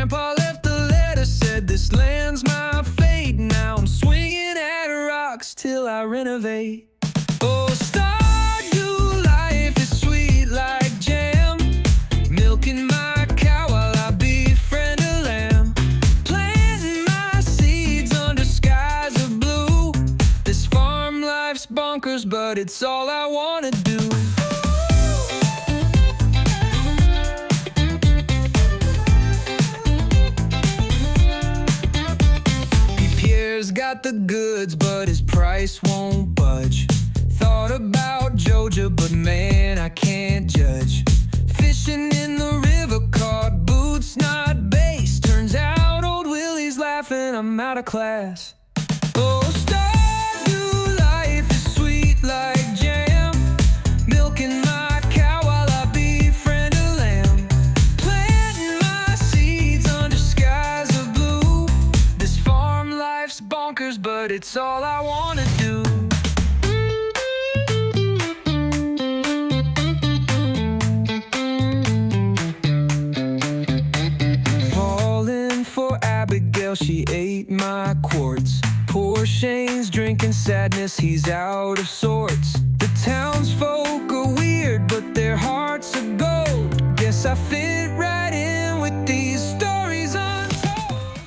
Grandpa left a letter, said this land's my fate. Now I'm swinging at rocks till I renovate. Oh, Stardew life is sweet like jam. Milking my cow while I befriend a lamb. Planting my seeds under skies of blue. This farm life's bonkers, but it's all I wanna do. Pierre's got the goods, but his price won't budge. Thought about Georgia, but man, I can't judge. Fishing in the river, caught boots, not bass. Turns out old Willie's laughing, I'm out of class. Oh, Stardew life is sweet like jam. Milking my cow while I befriend a lamb. Planting my seeds under skies of blue. This farm life's bonkers, but it's all I wanna do. Falling for Abigail, she ate my quartz. Poor Shane's drinking sadness, he's out of sorts. The townsfolk are weird, but their hearts are gold. Guess I fit right in with these stories untold.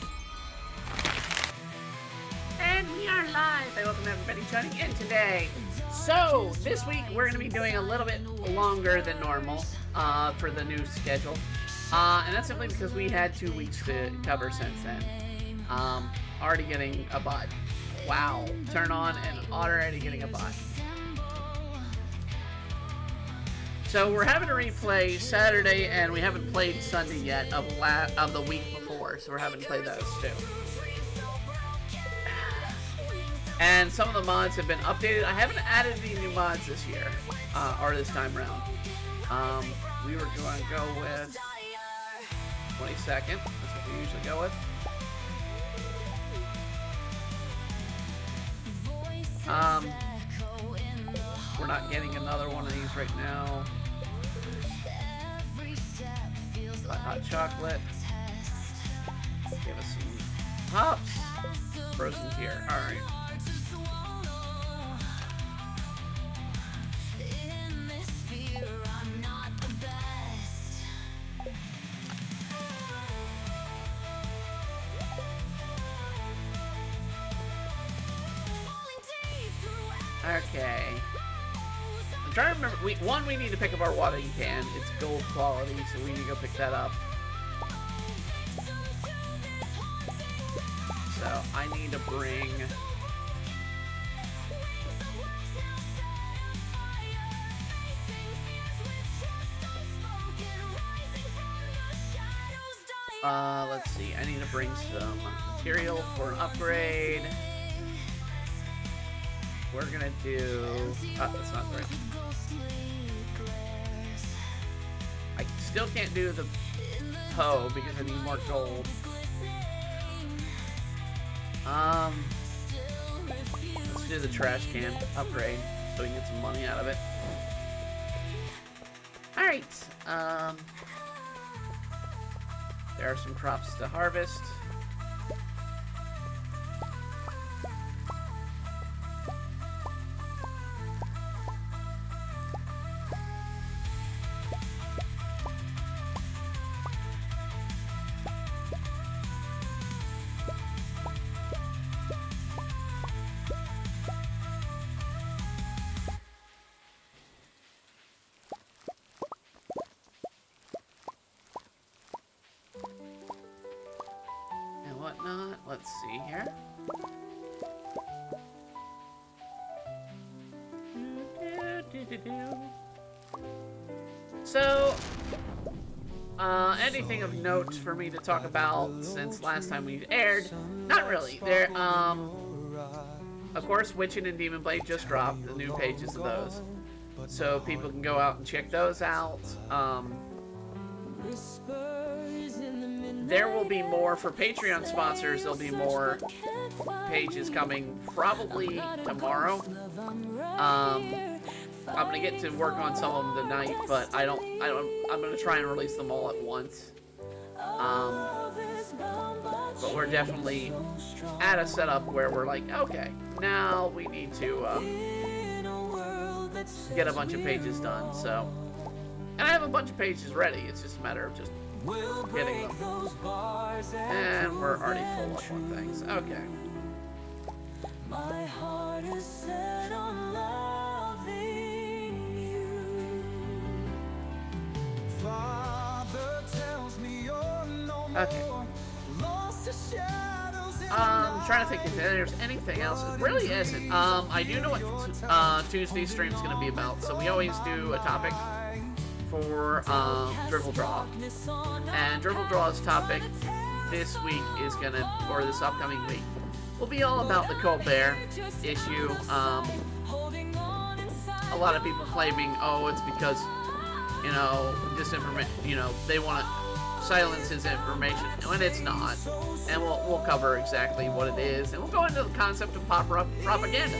And we are live. I welcome everybody joining in today. So, this week we're going to be doing a little bit longer than normal for the new schedule. And that's simply because we had 2 weeks to cover since then. Already getting a bot. Wow. Turn on and already getting a bot. So we're having to replay Saturday, and we haven't played Sunday yet of the week before. So we're having to play those too. And some of the mods have been updated. I haven't added any new mods this year, or this time around. We were going to go with 22nd. That's what we usually go with. We're not getting another one of these right now. Hot chocolate. Give us some hops. Frozen here. Alright. Okay. I'm trying to remember. We need to pick up our watering can. It's gold quality, so we need to go pick that up. So I need to bring. Let's see. I need to bring some material for an upgrade. We're gonna do. Oh, that's not right. I still can't do the hoe because I need more gold. Let's do the trash can upgrade so we can get some money out of it. Alright. There are some crops to harvest. Whatnot. Let's see here. So, anything of note for me to talk about since last time we aired? Not really. There, of course, Witchin' and Demon Blade just dropped the new pages of those, so people can go out and check those out. There will be more for Patreon sponsors. There'll be more pages coming probably tomorrow. I'm gonna get to work on some of them tonight, but I'm gonna try and release them all at once. we're definitely at a setup where we're like, okay, now we need to get a bunch of pages done. So, and I have a bunch of pages ready. It's just a matter of just getting them. And we're already full up on things. Okay. My heart is set on loving you. Father tells me you're no more. Okay. Lost to shadows in I'm trying to think if there's anything else. It really isn't. I do know what Tuesday's stream is going to be about. So we always do a topic for Dribble Draw. And Dribble Draw's topic this week is going to, or this upcoming week, will be all about the Colbert issue. A lot of people claiming, oh, it's because, you know, disinformation, you know, they want to silence his information, when it's not. And we'll cover exactly what it is, and we'll go into the concept of propaganda.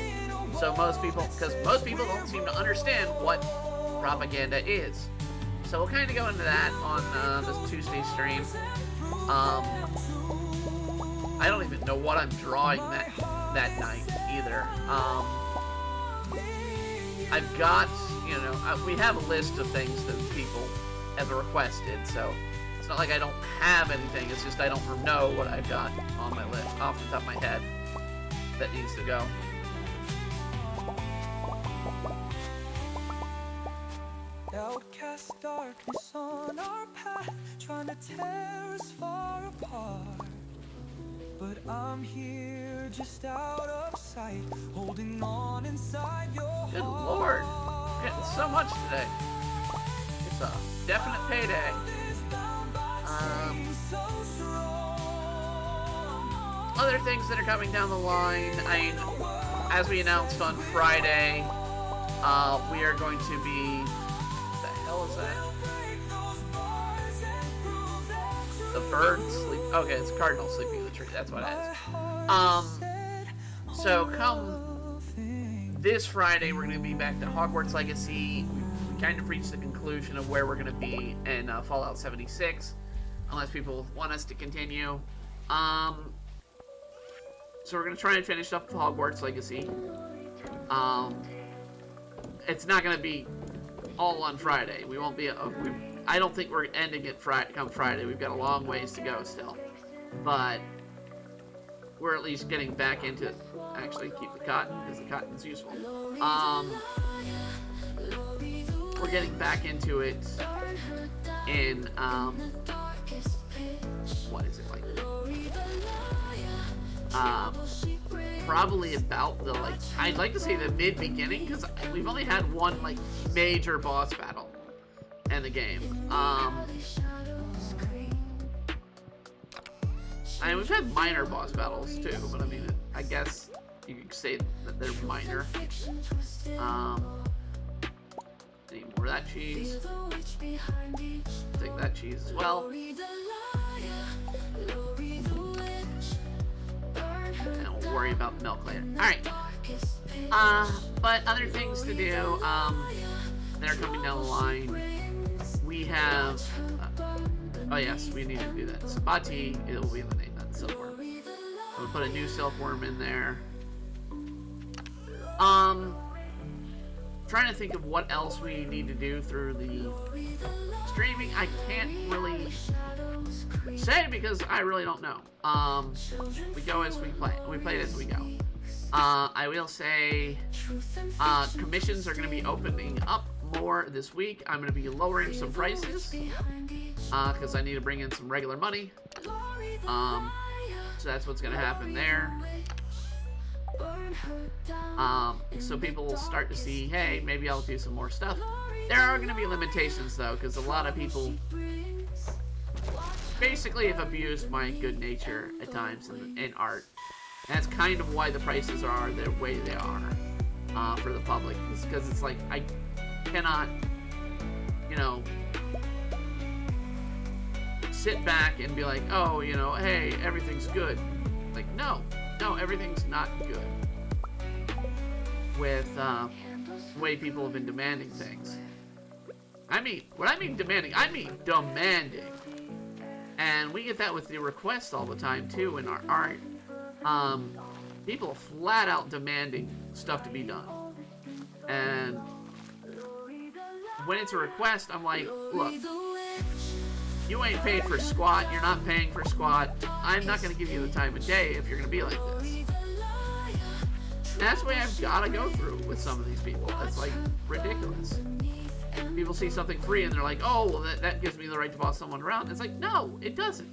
So most people, because most people don't seem to understand what propaganda is. So we'll kind of go into that on this Tuesday stream. I don't even know what I'm drawing that night either. I've got, you know, we have a list of things that people have requested, so it's not like I don't have anything. It's just I don't know what I've got on my list off the top of my head that needs to go. outcast darkness on our path, trying to tear us far apart. But I'm here just out of sight, holding on inside your heart. Good Lord, getting so much today. It's a definite payday. Other things that are coming down the line, as we announced on Friday, we are going to be, what the hell is that? The bird sleep. Okay, it's a cardinal sleeping in the tree. That's what it is. So come this Friday, we're going to be back to Hogwarts Legacy. We kind of reached the conclusion of where we're going to be in Fallout 76, unless people want us to continue. So we're going to try and finish up Hogwarts Legacy. It's not going to be all on Friday. We won't be... I don't think we're ending it come Friday. We've got a long ways to go still. But we're at least getting back into... Actually, keep the cotton, because the cotton's useful. We're getting back into it in... what is it like? Probably about the, like, I'd like to say the mid-beginning, because we've only had one, like, major boss battle in the game. I mean, we've had minor boss battles, too, but I mean, I guess you could say that they're minor. Need more of that cheese. Take that cheese as well. And we'll worry about the milk later. Alright. But other things to do that are coming down the line. We have... oh yes, we need to do that. Sabati, it will be the name of that silkworm. We'll put a new silkworm in there. Trying to think of what else we need to do through the streaming. I can't really say because I really don't know. We go as we play. We play it as we go. I will say commissions are going to be opening up more this week. I'm going to be lowering some prices because I need to bring in some regular money. So that's what's going to happen there. So people will start to see, hey, maybe I'll do some more stuff. There are going to be limitations though, because a lot of people basically have abused my good nature at times in art. And that's kind of why the prices are the way they are for the public. It's because it's like, I cannot, you know, sit back and be like, oh, you know, hey, everything's good. Like, no, everything's not good. With the way people have been demanding things. I mean, when I mean demanding, I mean demanding. And we get that with the requests all the time, too, in our art. People are flat out demanding stuff to be done. And when it's a request, I'm like, look, you ain't paid for squat, you're not paying for squat. I'm not going to give you the time of day if you're going to be like this. And that's the way I've got to go through with some of these people. It's like ridiculous. People see something free and they're like, oh, well, that gives me the right to boss someone around. It's like, no, it doesn't.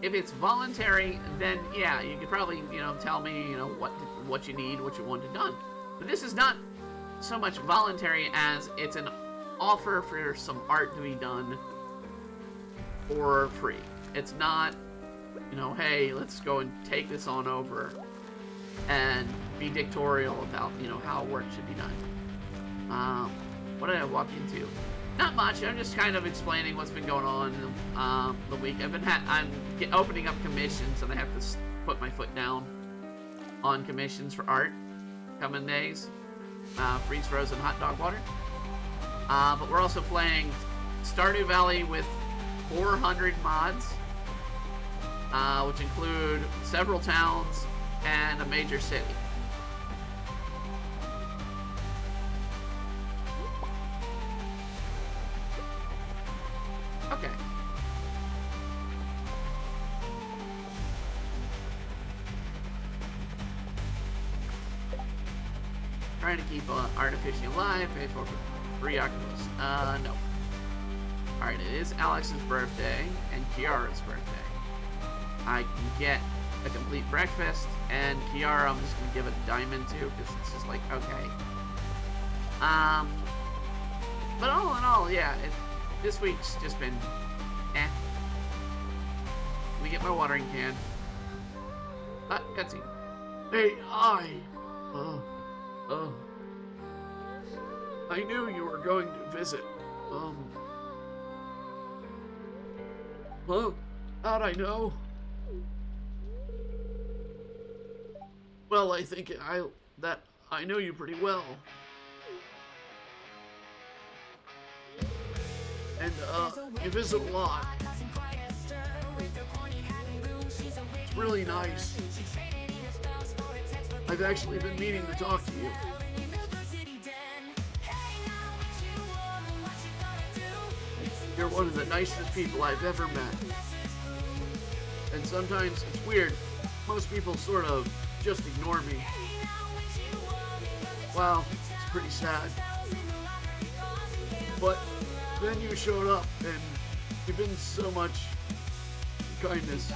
If it's voluntary, then yeah, you could probably, tell me, what you need, what you want done. But this is not so much voluntary as it's an offer for some art to be done for free. It's not, hey, let's go and take this on over and be dictatorial about, how work should be done. What did I walk into? Not much. I'm just kind of explaining what's been going on the week. I'm opening up commissions, and I have to put my foot down on commissions for art coming days. Freeze frozen hot dog water. But we're also playing Stardew Valley with 400 mods, which include several towns and a major city. Okay. Trying to keep artificially alive, faithful to free octopus. No. Alright, it is Alex's birthday and Kiara's birthday. I can get a complete breakfast, and Kiara I'm just gonna give a diamond to, because it's just like, okay. But all in all, yeah, this week's just been eh. Let me get my watering can. Cutscene. Hey, I knew you were going to visit. How'd I know? Well, I think I know you pretty well. And, you visit a lot. It's really nice. I've actually been meaning to talk to you. You're one of the nicest people I've ever met. And sometimes it's weird. Most people sort of just ignore me. Wow, it's pretty sad. But then you showed up, and you've been so much kindness.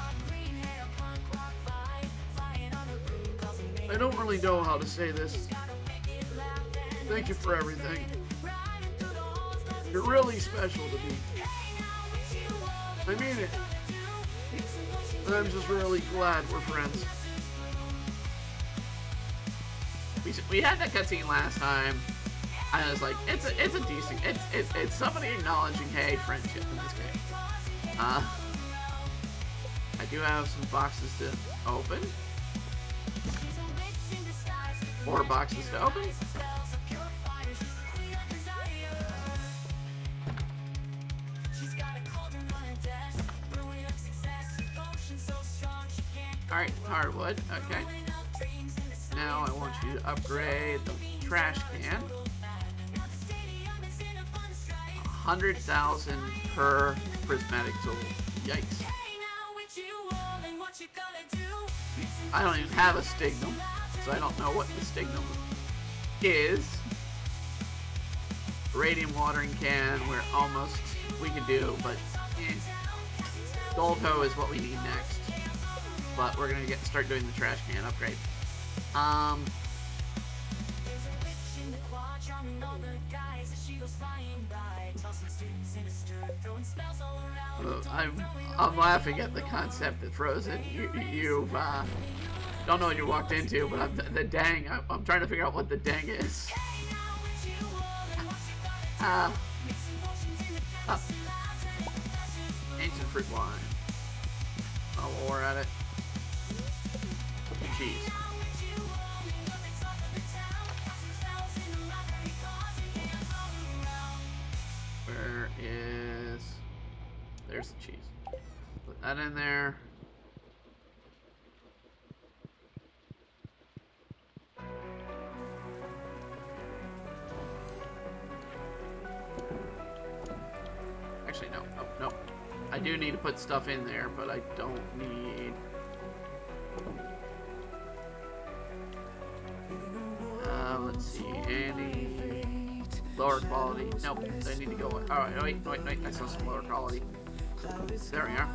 I don't really know how to say this. Thank you for everything. You're really special to me. I mean it. And I'm just really glad we're friends. We had that cutscene last time. I was like, it's a decent, it's somebody acknowledging, hey, friendship in this game. I do have some boxes to open. 4 boxes to open. Alright, hardwood, okay. Now I want you to upgrade the trash can. 100,000 per prismatic tool. Yikes. I don't even have a stignum, so I don't know what the stignum is. Radium watering can, we could do, but Gold hoe is what we need next. But we're gonna start doing the trash can upgrade. I'm laughing at the concept that Frozen, you've don't know what you walked into, but I'm trying to figure out what the dang is. Ancient fruit wine. Oh, well, we're at it. Cheese. Where is... There's the cheese. Put that in there. Actually, no. Oh, no. I do need to put stuff in there, but I don't need... let's see. Any lower quality? Nope. They need to go... Alright, wait. I saw some lower quality. There we are.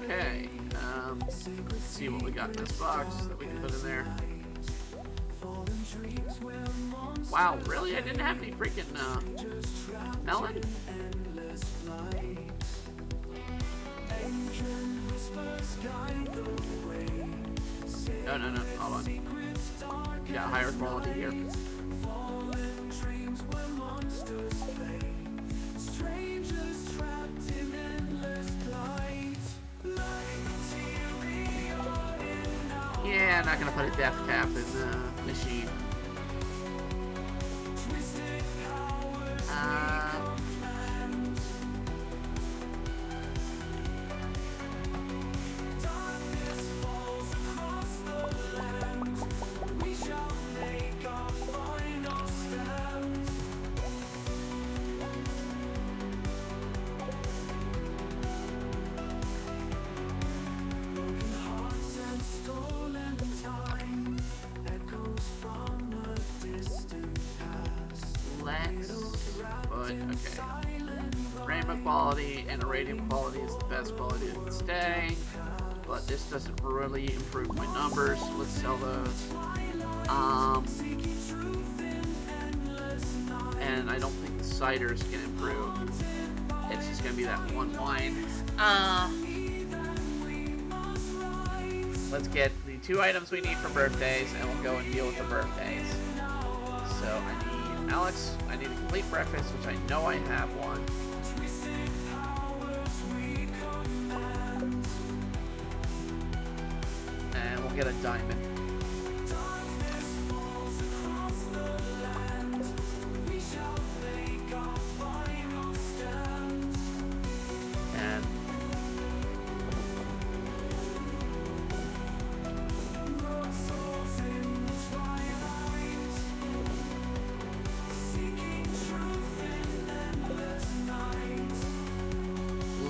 Okay, let's see what we got in this box that we can put in there. Wow, really? I didn't have any freaking melon? No, hold on. Yeah, higher quality here. Yeah, I'm not gonna put a death cap in the machine. Okay. Rainbow quality and iridium quality is the best quality that can stay, but this doesn't really improve my numbers. Let's sell those. And I don't think the ciders can improve. It's just gonna be that one wine. Let's get the 2 items we need for birthdays, and we'll go and deal with the birthdays. So I need Alex. I need a complete breakfast, which I know I have one. And we'll get a diamond. And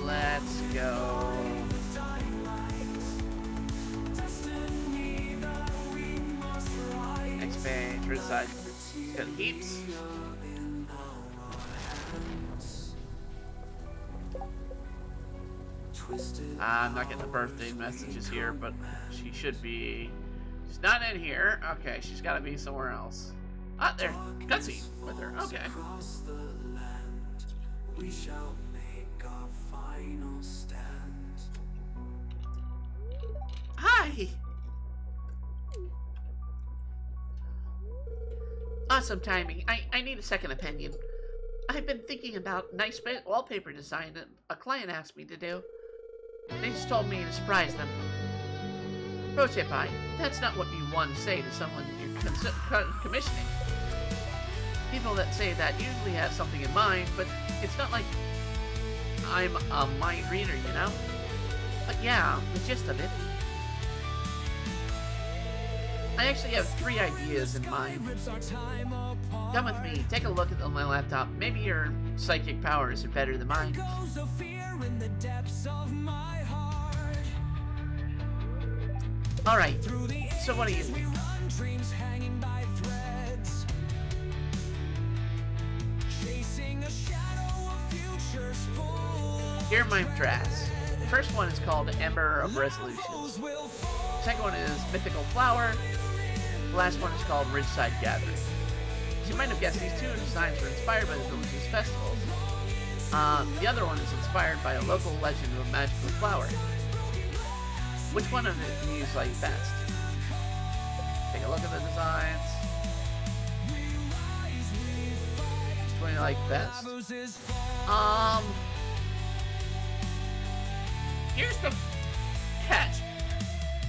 let's go. Next page, right side. Got heaps. I'm not getting the birthday messages here, but she should be. She's not in here. Okay, she's got to be somewhere else. Ah, there. Cutscene with her. Okay. We shall make our final stand. Hi! Awesome timing. I need a second opinion. I've been thinking about nice wallpaper design that a client asked me to do. They just told me to surprise them. Pro tip, that's not what you want to say to someone you're commissioning. People that say that usually have something in mind, but it's not like I'm a mind reader, you know? But yeah, the gist of it. I actually have 3 ideas in mind. Come with me, take a look at my laptop. Maybe your psychic powers are better than mine. Alright, so what do you think? Here are my drafts. The first one is called Ember of Resolutions. The second one is Mythical Flower. The last one is called Ridgeside Gathering. As you might have guessed, these two designs were inspired by the village's festivals. The other one is inspired by a local legend of a magical flower. Which one of these like best? Take a look at the designs. Which one do you like best? Here's the catch.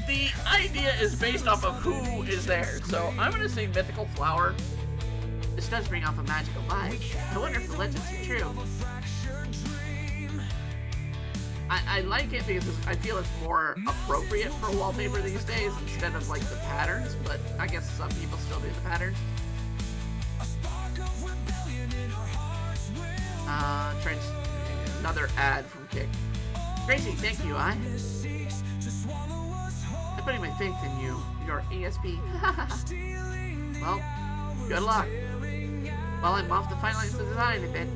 The idea is based off of who is there. So I'm gonna say mythical flower. This does bring off a magical vibe. I wonder if the legends are true. I like it because I feel it's more appropriate for wallpaper these days instead of like the patterns, but I guess some people still do the patterns. Another ad from Kick. Crazy, thank you, I'm putting my faith in you, your ESP. Well, good luck. While I'm off to finalize the design a bit,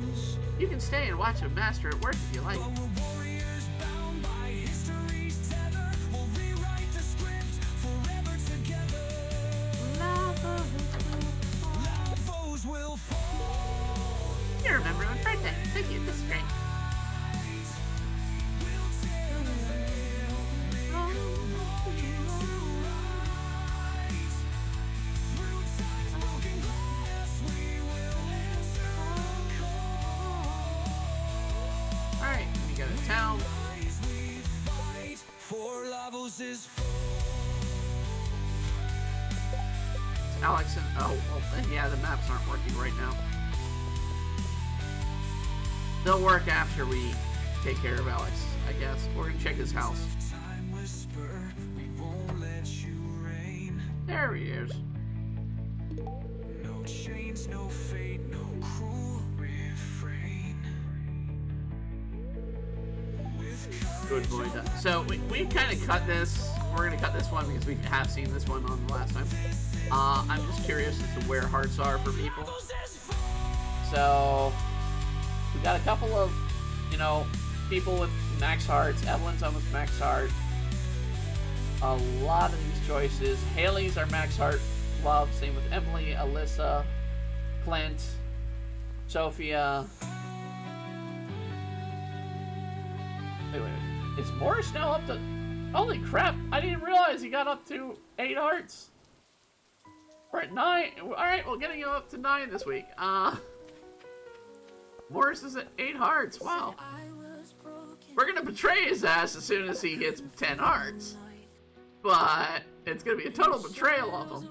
you can stay and watch a master at work if you like. You remember my birthday. Thank you, this is great. Alright, we go to town. It's Alex and well, yeah, the maps aren't working right now. They'll work after we take care of Alex, I guess. We're gonna check his house. There he is. No chains, no fate, no cruel refrain. Good boy. So we kind of cut this. We're gonna cut this one because we have seen this one on the last time. I'm just curious as to where hearts are for people. So we got a couple of, people with max hearts. Evelyn's almost max heart. A lot of these choices. Haley's our max heart love. Same with Emily, Alyssa, Clint, Sophia. Wait. Is Morris now up to... Holy crap! I didn't realize he got up to 8 hearts. We're at 9. Alright, we're getting him up to 9 this week. Morris is at 8 hearts. Wow. We're gonna betray his ass as soon as he gets 10 hearts. But it's gonna be a total betrayal of him.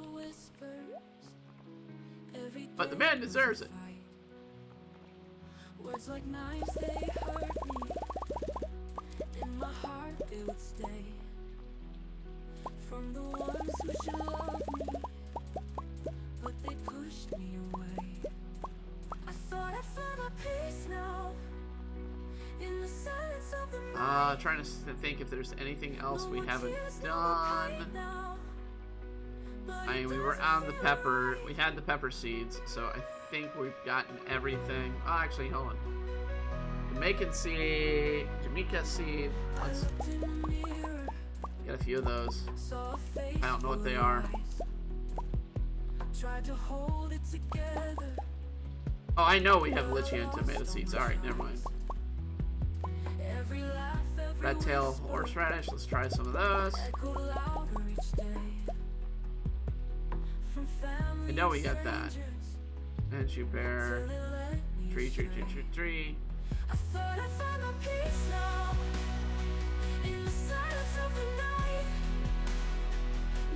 But the man deserves it. Words like knives, they hurt me. In my heart, they would stay. From the ones who should love me, but they pushed me away. I thought I found a peace now. In the silence of the night. Trying to think if there's anything else we haven't done. I mean, we were on the pepper. We had the pepper seeds, so I think we've gotten everything. Oh, actually, hold on. Jamaican seed, Jamaica seed. Let's get a few of those. I don't know what they are. Oh, I know we have lychee and tomato seeds. Alright, never mind. Red tail horseradish. Let's try some of those. I know we got that. And you bear. Tree. I thought I found a peace now. In the silence of the night.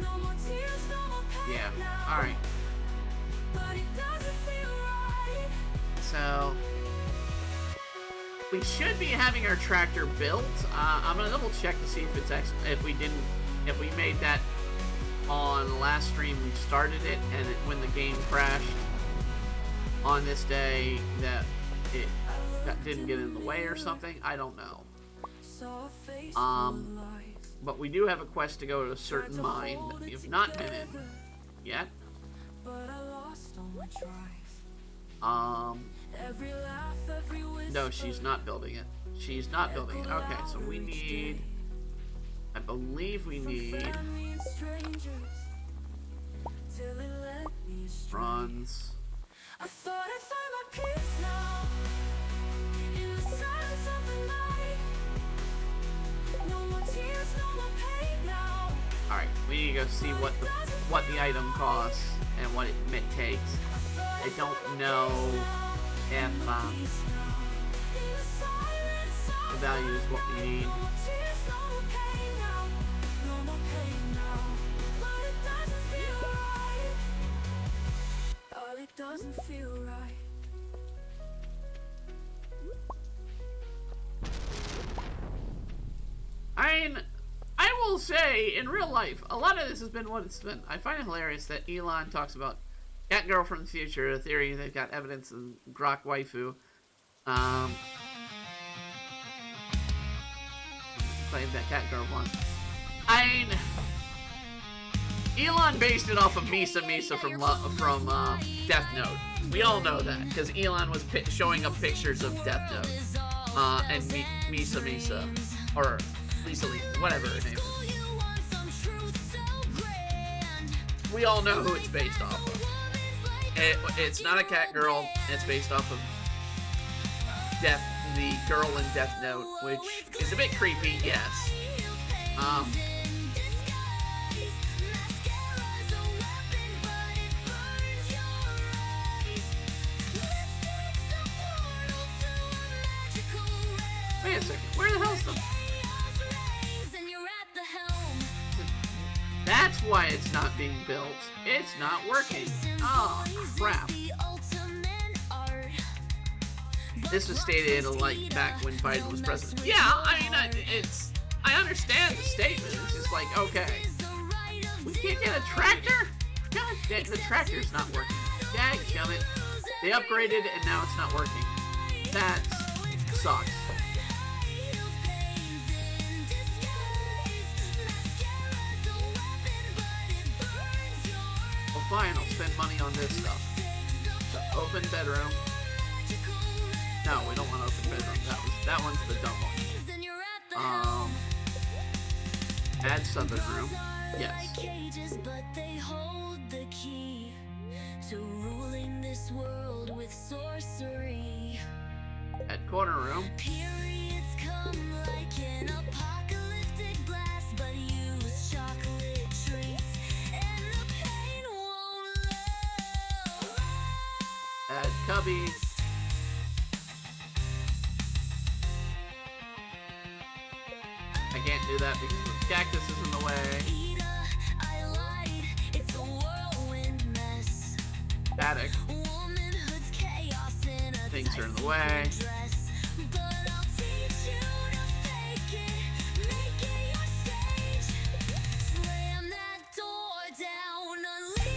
No more tears, no more pain. Yeah, alright. But it doesn't feel right. So we should be having our tractor built. I'm gonna double check to see if it's if we made that on the last stream. We started it, and when the game crashed on this day, that it didn't get in the way or something. I don't know. But we do have a quest to go to a certain mine that we have not been in yet. No, she's not building it. She's not building it. Okay, so we need... I believe we need... till it led me astray. Runs. I thought I'd find my peace now in the silence of the night. No more tears, no more pain now. Alright, we need to go see what the item costs and what it takes. I don't know if the value is what we need. No more tears, no more pain now. No more pain now. But it doesn't feel right. Oh, it doesn't feel right. I will say, in real life, a lot of this has been what it's been. I find it hilarious that Elon talks about Cat Girl from the future, a theory they've got evidence in Grok Waifu. Claims that Cat Girl won. Elon based it off of Misa from Death Note. We all know that because Elon was showing up pictures of Death Note and Misa or Lisa, whatever her name is. We all know who it's based off of. It's not a cat girl. It's based off of the girl in Death Note, which is a bit creepy, yes. Wait a second, where the hell's the... That's why it's not being built. It's not working. Oh, crap. This was stated like back when Biden was president. Yeah, I mean, I understand the statement. It's just like, okay, we can't get a tractor? God damn, the tractor's not working. Dadgummit. They upgraded and now it's not working. That sucks. Well, fine, I'll spend money on this stuff. The open bedroom. No, we don't want open bedroom. That one's the dumb one. Add southern room. Yes. But they hold the key to ruling this world with sorcery. Add corner room. Periods come like an apocalyptic blast, but use chocolate treats and the pain won't last. Add cubbies. I can't do that because the cactus is in the way. Static. Things are in the way.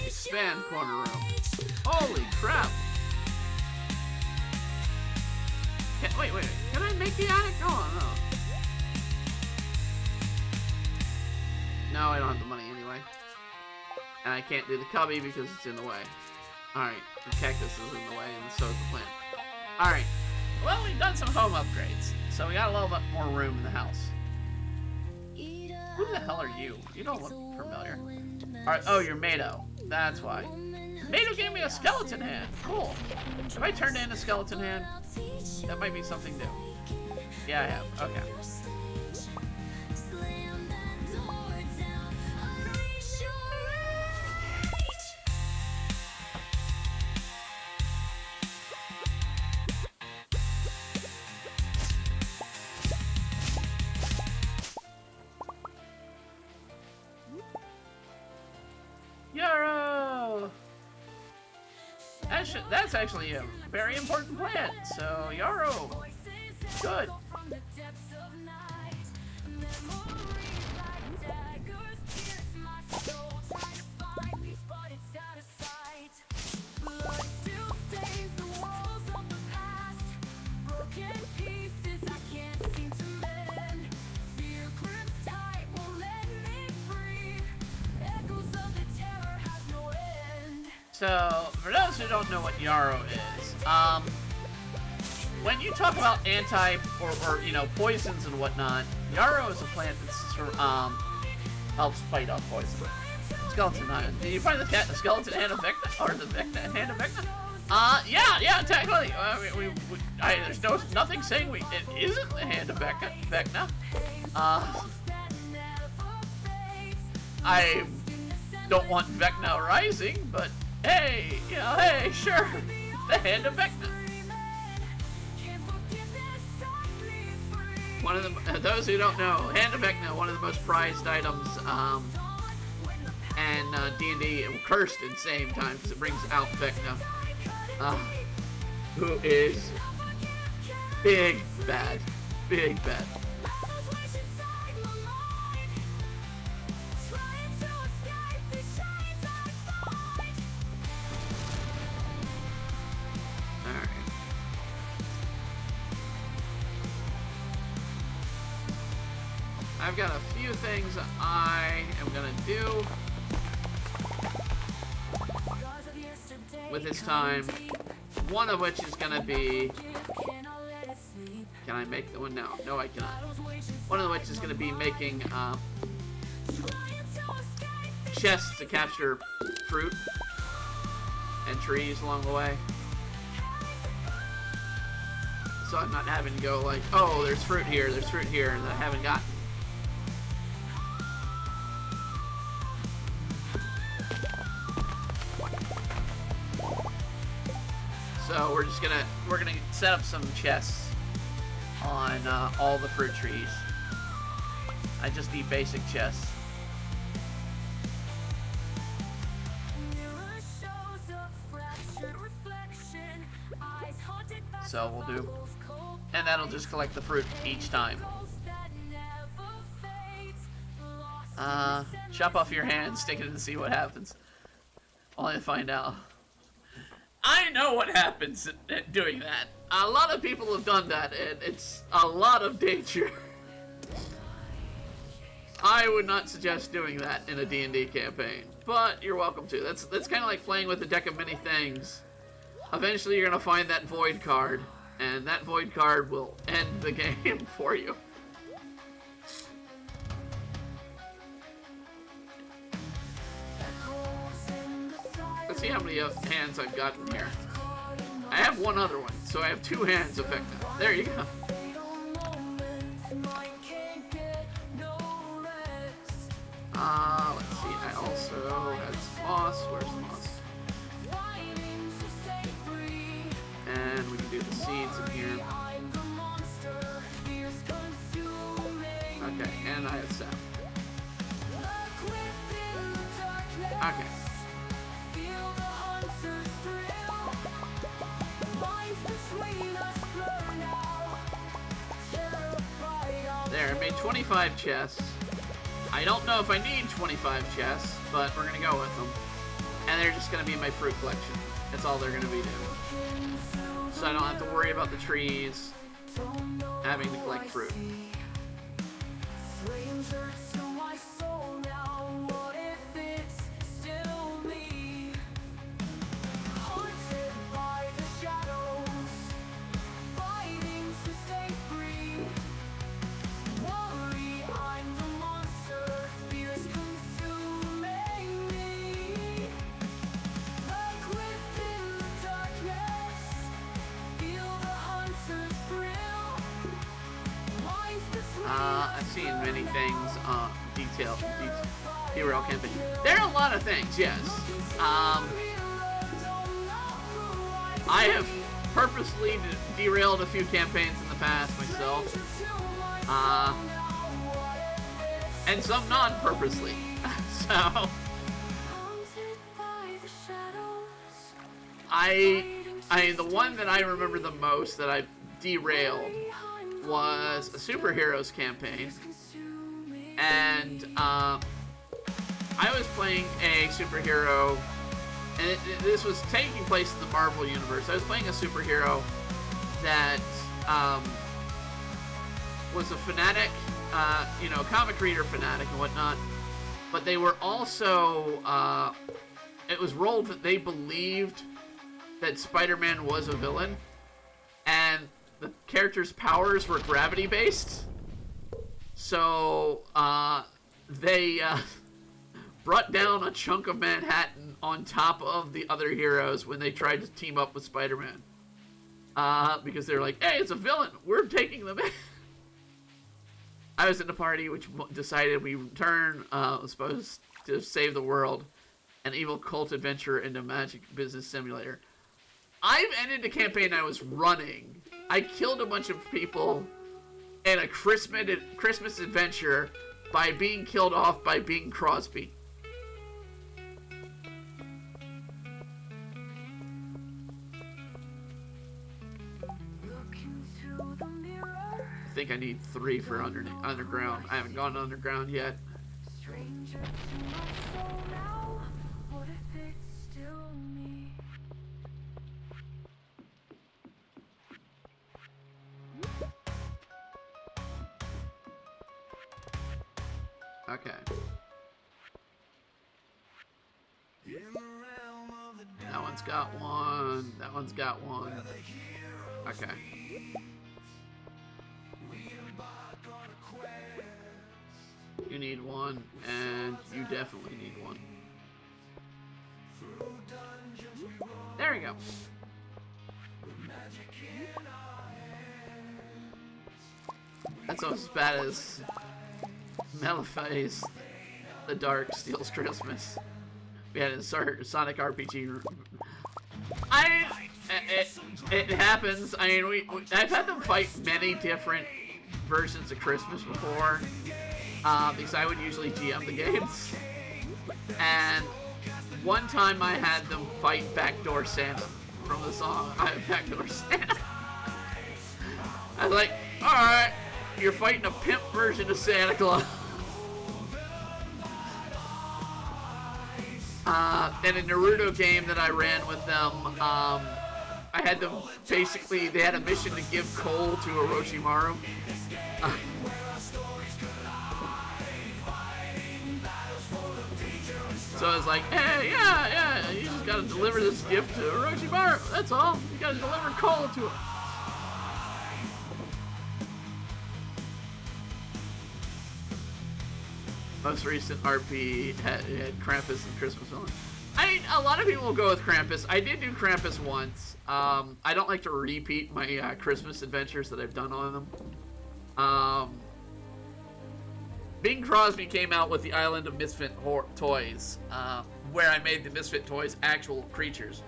Expand corner room. Holy crap! Wait. Can I make the attic? Oh, no. No, I don't have the money anyway. And I can't do the cubby because it's in the way. Alright, the cactus is in the way and so is the plant. Alright, well, we've done some home upgrades. So we got a little bit more room in the house. Who the hell are you? You don't look familiar. Alright, oh, you're Mado. That's why. Mado gave me a skeleton hand. Cool. Have I turned in a skeleton hand? That might be something new. Yeah, I have. Okay. Yarrow! That's actually a very important plant, so Yarrow. Good. So, for those who don't know what Yarrow is, when you talk about or you know, poisons and whatnot, Yarrow is a plant that helps fight off poison. Skeleton Island. Did you find the skeleton hand of Vecna? Or the hand of Vecna? Yeah, technically. There's nothing saying it isn't the hand of Vecna. I don't want Vecna rising, but hey, sure, it's the hand of Vecna. One of the those who don't know, hand of Vecna, one of the most prized items, and D&D cursed at the same time because it brings out Vecna, who is big bad. I've got a few things I am gonna do with this time. One of which is gonna be, can I make the one? No, I cannot. One of which is gonna be making chests to capture fruit and trees along the way. So I'm not having to go like, oh, there's fruit here, and that I haven't gotten. So we're gonna set up some chests on all the fruit trees. I just need basic chests. So we'll do, and that'll just collect the fruit each time. Chop off your hand, stick it in and see what happens. Only to find out. I know what happens at doing that. A lot of people have done that, and it's a lot of danger. I would not suggest doing that in a D&D campaign, but you're welcome to. That's kind of like playing with a deck of many things. Eventually you're going to find that void card, and that void card will end the game for you. Let's see how many hands I've gotten here. I have one other one, so I have 2 hands effective. There you go. Let's see, I also had some moss. Where's the moss? And we can do the seeds in here. Okay, and I have sap. Okay. There, I made 25 chests. I don't know if I need 25 chests, but we're gonna go with them. And they're just gonna be my fruit collection. That's all they're gonna be doing. So I don't have to worry about the trees having to collect fruit. I've seen many things, derail campaign. There are a lot of things, yes. I have purposely derailed a few campaigns in the past myself. And some non-purposely. So the one that I remember the most that I derailed was a superheroes campaign, and I was playing a superhero, and this was taking place in the Marvel universe. I was playing a superhero that was a fanatic, comic reader fanatic and whatnot, but they were also, it was rolled that they believed that Spider-Man was a villain, and the character's powers were gravity-based. So, they brought down a chunk of Manhattan on top of the other heroes when they tried to team up with Spider-Man. Because they're like, hey, it's a villain. We're taking them in. I was in the party which decided we turn, supposed to save the world, an evil cult adventure into magic business simulator. I've ended the campaign I was running. I killed a bunch of people in a Christmas adventure by being killed off by Bing Crosby. I think I need 3 for underground. I haven't gone underground yet. Okay. That one's got one. That one's got one. Okay. You need one, and you definitely need one. There we go. That's not as bad as Malefice the Dark Steals Christmas. We had a Sonic RPG. It happens. I mean, I've had them fight many different versions of Christmas before, because I would usually GM the games. And one time I had them fight Backdoor Santa from the song I Have Backdoor Santa. I was like, alright, you're fighting a pimp version of Santa Claus. In a Naruto game that I ran with them, I had them basically, they had a mission to give coal to Orochimaru. So I was like, hey, yeah, you just gotta deliver this gift to Orochimaru, that's all. You gotta deliver coal to him. Most recent RP had Krampus and Christmas villain. I mean, a lot of people will go with Krampus. I did do Krampus once. I don't like to repeat my Christmas adventures that I've done on them. Bing Crosby came out with the Island of Misfit Toys, where I made the Misfit Toys actual creatures.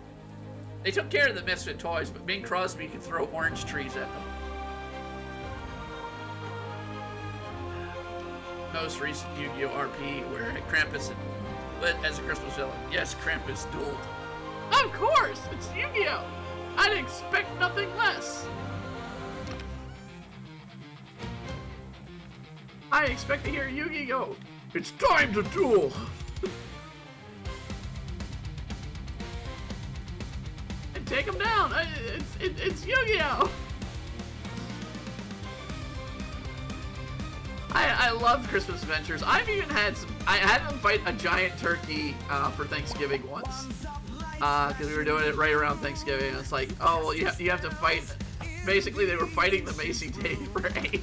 They took care of the Misfit Toys, but Bing Crosby could throw orange trees at them. Most recent Yu-Gi-Oh! RP where Krampus as a Christmas villain. Yes, Krampus dueled. Of course! It's Yu-Gi-Oh! I'd expect nothing less. I expect to hear Yu-Gi-Oh! It's time to duel! And take him down! It's Yu-Gi-Oh! I love Christmas adventures. I've even had some. I had them fight a giant turkey for Thanksgiving once, because we were doing it right around Thanksgiving. And it's like, oh well, you have to fight. Basically, they were fighting the Macy Day Parade,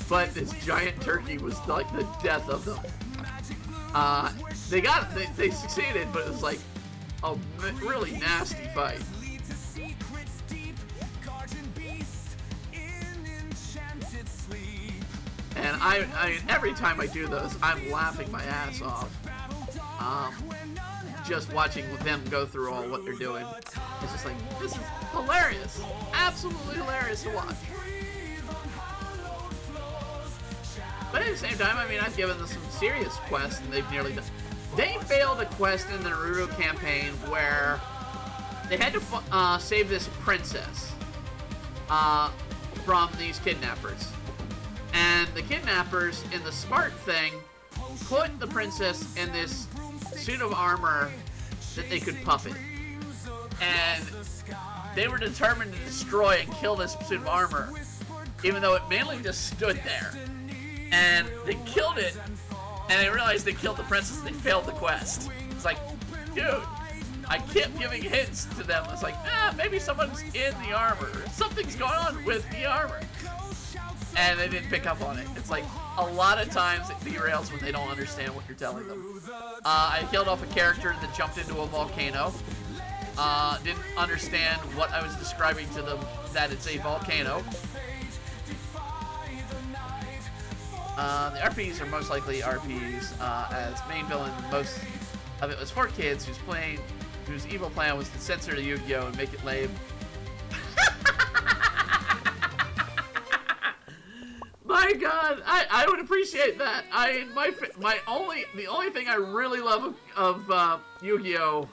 but this giant turkey was like the death of them. They succeeded, but it was like a really nasty fight. And I mean, every time I do those, I'm laughing my ass off. Just watching them go through all what they're doing. It's just like, this is hilarious. Absolutely hilarious to watch. But at the same time, I mean, I've given them some serious quests, and they've nearly done. They failed a quest in the Naruto campaign where they had to save this princess from these kidnappers. And the kidnappers, in the smart thing, put the princess in this suit of armor that they could puppet. And they were determined to destroy and kill this suit of armor, even though it mainly just stood there. And they killed it, and they realized they killed the princess, and they failed the quest. It's like, dude, I kept giving hints to them. It's like, maybe someone's in the armor. Something's going on with the armor. and they didn't pick up on it. It's like a lot of times it derails when they don't understand what you're telling them. I killed off a character that jumped into a volcano. Didn't understand what I was describing to them, that it's a volcano. The RPs are most likely RPs, as main villain. Most of it was for kids whose evil plan was to censor the Yu-Gi-Oh and make it lame. My God, I would appreciate that. The only thing I really love of Yu-Gi-Oh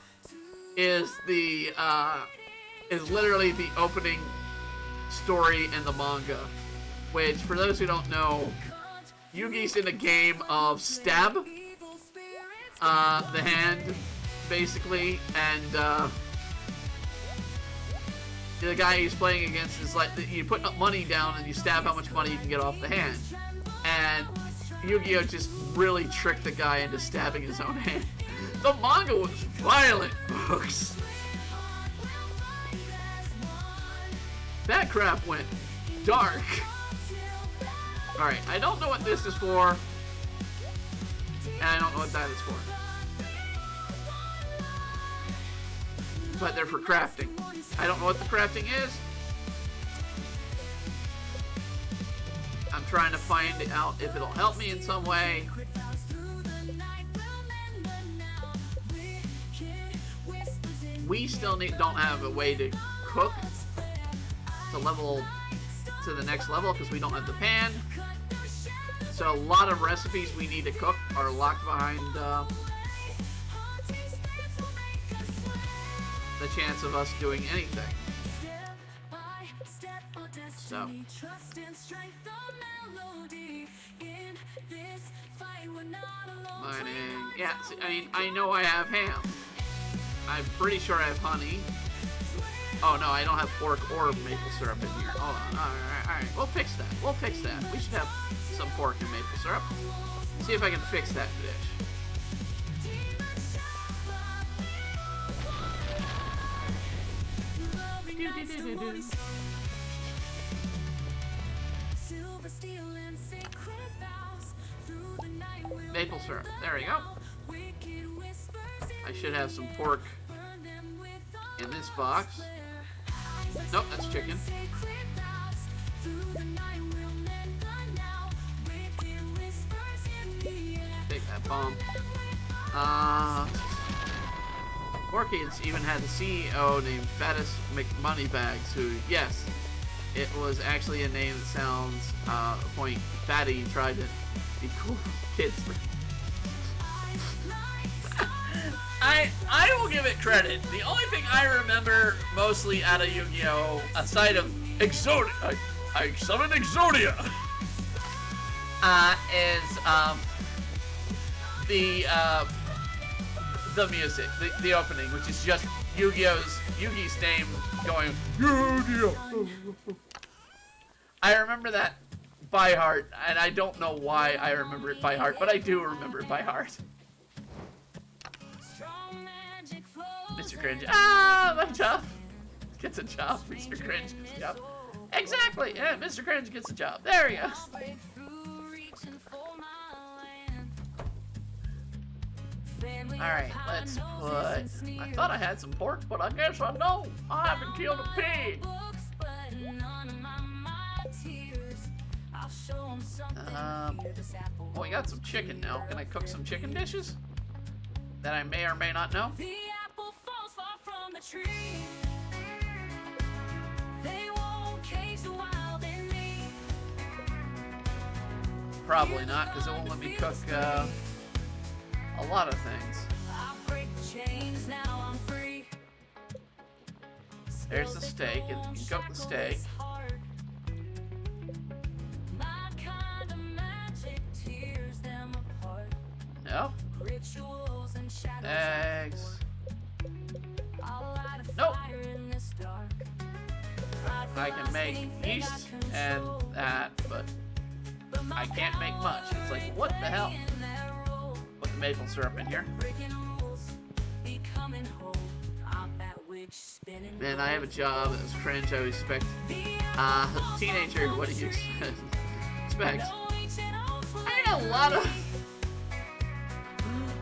is is literally the opening story in the manga, which, for those who don't know, Yugi's in a game of stab the hand, basically, and the guy he's playing against is like, you put money down and you stab how much money you can get off the hand. And Yu-Gi-Oh just really tricked the guy into stabbing his own hand. The manga was violent, folks. That crap went dark. Alright, I don't know what this is for, and I don't know what that is for. But they're for crafting. I don't know what the crafting is. I'm trying to find out if it'll help me in some way. We still don't have a way to cook to the next level because we don't have the pan. So a lot of recipes we need to cook are locked behind the chance of us doing anything. So mining. Yeah, see, I mean, I know I have ham. I'm pretty sure I have honey. Oh no, I don't have pork or maple syrup in here. Hold on. Alright. We'll fix that. We should have some pork and maple syrup. See if I can fix that dish. Maple syrup. There we go. I should have some pork in this box. Nope, that's chicken. Take that bomb. Orchids even had a CEO named Fattest McMoneybags, who, yes, it was actually a name that sounds point Fatty tried to be cool with kids. I will give it credit. The only thing I remember mostly out of Yu-Gi-Oh, aside of Exodia, I summoned Exodia, is the music, the opening, which is just Yugi's name going Yu-Gi-Oh. I remember that by heart, and I don't know why I remember it by heart, but I do remember it by heart. Mr. Cringe. My job. Gets a job. Mr. Cringe gets a job. Exactly. Yeah, Mr. Cringe gets a job. There we go. Alright, let's put... I thought I had some pork, but I guess I don't. I haven't killed a pig. Well, we got some chicken now. Can I cook some chicken dishes that I may or may not know? Probably not, because it won't let me cook a lot of things. There's the steak, and you can cook the steak. No. Eggs. Nope. I can make yeast and that, but I can't make much. It's like, what the hell? Put the maple syrup in here. Man, I have a job that was cringe. I would expect. Teenager, what do you expect? expect. I mean,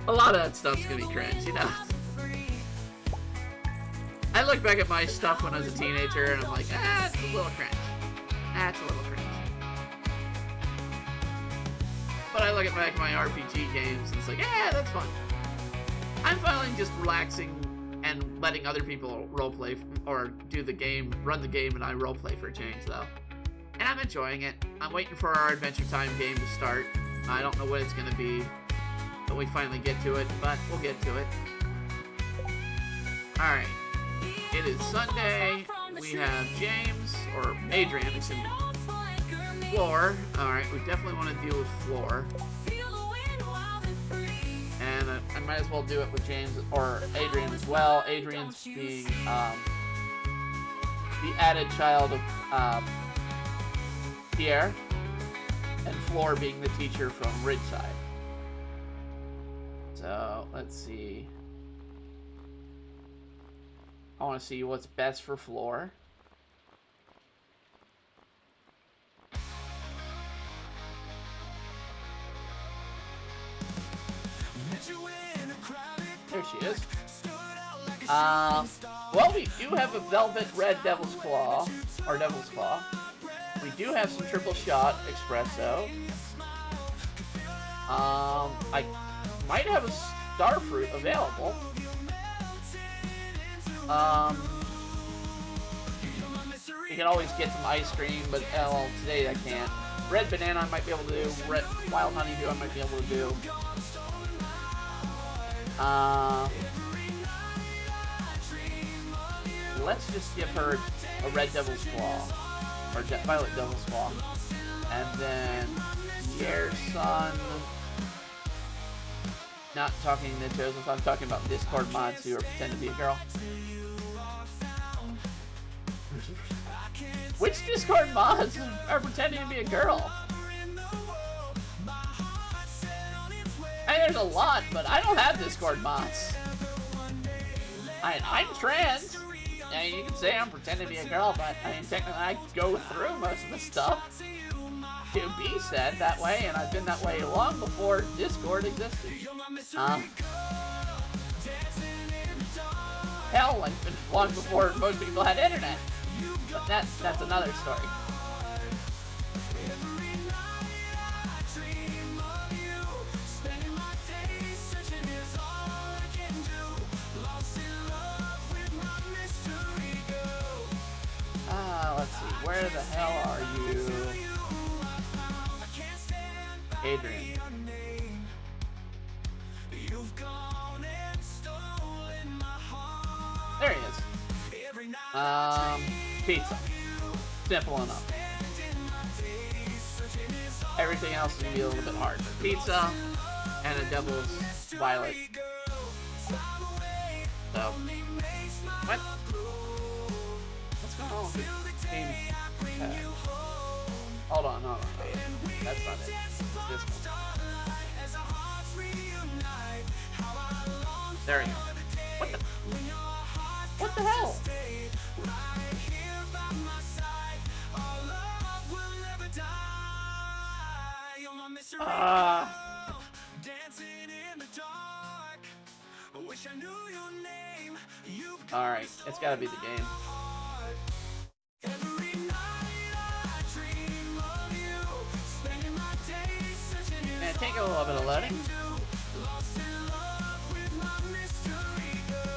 a lot of that stuff's gonna be cringe, you know. I look back at my stuff when I was a teenager, and I'm like, it's a little cringe. It's a little cringe. But I look at back at my RPG games, and it's like, that's fun. I'm finally just relaxing and letting other people roleplay or do the game, run the game, and I roleplay for a change, though. And I'm enjoying it. I'm waiting for our Adventure Time game to start. I don't know what it's going to be when we finally get to it, but we'll get to it. Alright. It is Sunday. We have James, or Adrian, excuse me. Floor. Alright, we definitely want to deal with Floor. And I might as well do it with James or Adrian as well. Adrian's being the added child of Pierre, and Floor being the teacher from Ridgeside. So, let's see. I want to see what's best for Floor. There she is. Well, we do have a Velvet Red Devil's Claw, or Devil's Claw. We do have some triple shot espresso. I might have a Starfruit available. You can always get some ice cream, but well, today I can't. Red banana I might be able to do. Red wild honeydew I might be able to do. Let's just give her a Red Devil's Claw. Or Violet Devil's Claw. And then Pierre's son. Not talking to Joseph, I'm talking about Discord mods who are pretending to be a girl. Which Discord mods are pretending to be a girl? I mean, there's a lot, but I don't have Discord mods. I'm trans. I mean, you can say I'm pretending to be a girl, but I mean, technically I go through most of the stuff to be said that way, and I've been that way long before Discord existed. Hell, like long before most people had internet. But that's another story. Let's see, where the hell are you? Adrian. There he is. Pizza. Simple enough. Everything else is gonna be a little bit hard. Pizza and a Devil's Violet. So, what? What's going on with this game? Hold on. That's not it. It's this one. There we go. What the hell? Alright, it's gotta be the game. Man, take a little bit of loading.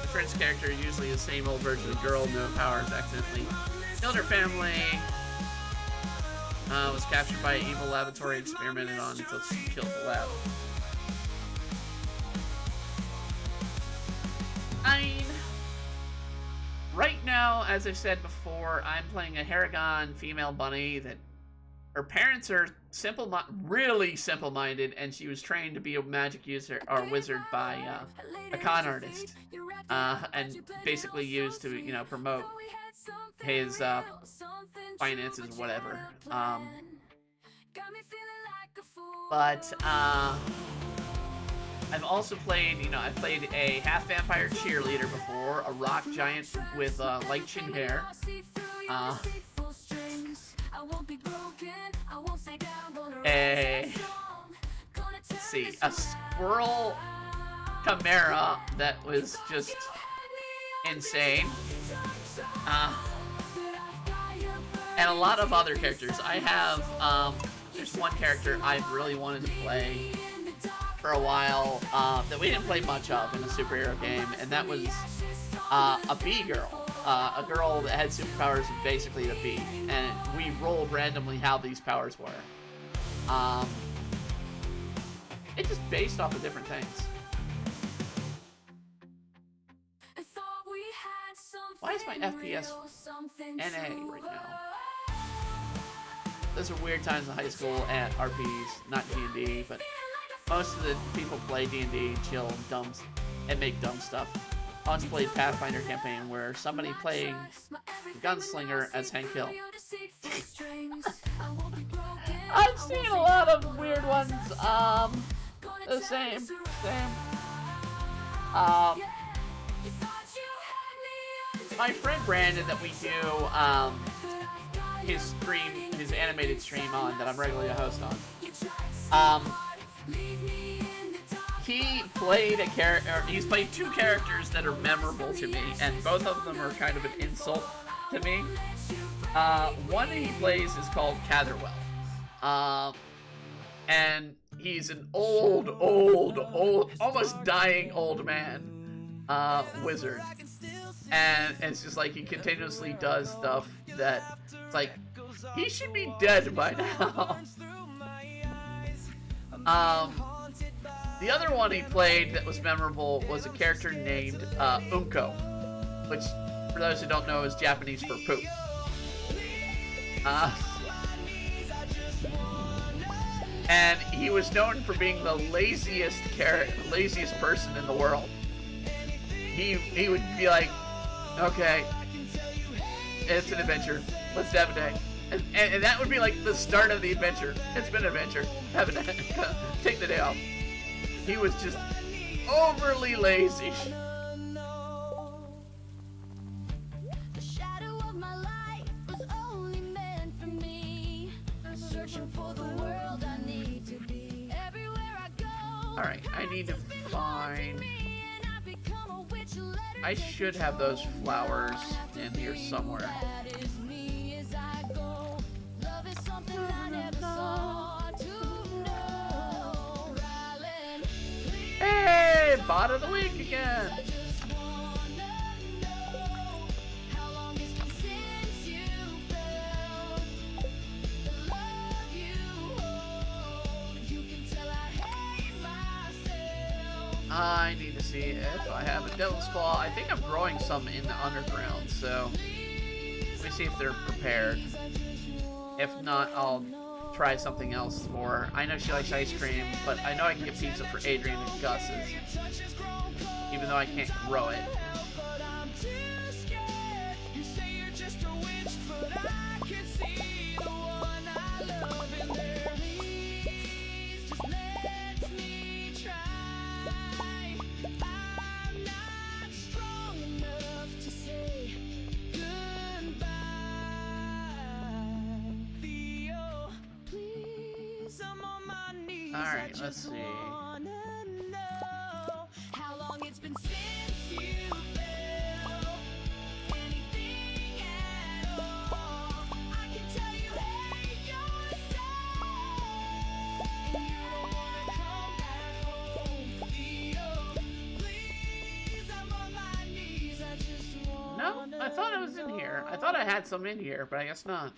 The French character usually the same old version of girl, no powers, accidentally killed her family. Was captured by an evil laboratory, experimented on until she killed the lab. I mean, right now, as I've said before, I'm playing a Haragon female bunny that her parents are really simple-minded, and she was trained to be a magic user or wizard by a con artist, and basically used to, you know, promote his finances, whatever. But I've also played, you know, I've played a half vampire cheerleader before, a rock giant with light chin hair. Let's see, a squirrel chimera that was just insane. And a lot of other characters. I have, there's one character I've really wanted to play for a while that we didn't play much of in a superhero game, and that was a bee girl. A girl that had superpowers and basically a bee. And we rolled randomly how these powers were. It's just based off of different things. Why is my FPS NA right now? Those are weird times in high school at RPs, not D&D, but most of the people play D&D, chill, dumb, and make dumb stuff. I once played Pathfinder campaign where somebody playing Gunslinger as Hank Hill. I've seen a lot of weird ones. The same. My friend Brandon that we do his stream, his animated stream on that I'm regularly a host on. He played a character. He's played two characters that are memorable to me, and both of them are kind of an insult to me. One he plays is called Catherwell, and he's an old, almost dying old man wizard, and it's just like he continuously does stuff that it's like he should be dead by now. The other one he played that was memorable was a character named Unko, which, for those who don't know, is Japanese for poop. And he was known for being the laziest person in the world. He would be like, okay, it's an adventure, let's have a day. And that would be like the start of the adventure. It's been an adventure. Have a day. Take the day off. He was just overly lazy. Alright, I need to find... I should have those flowers in here somewhere. Hey, bot of the week again. I need to see if I have a devil's claw. I think I'm growing some in the underground, so let me see if they're prepared. If not, I'll try something else for her. I know she likes ice cream, but I know I can get pizza for Adrian and Gus's, even though I can't grow it. Alright, let's see. No, I thought it was in here. I thought I had some in here, but I guess not.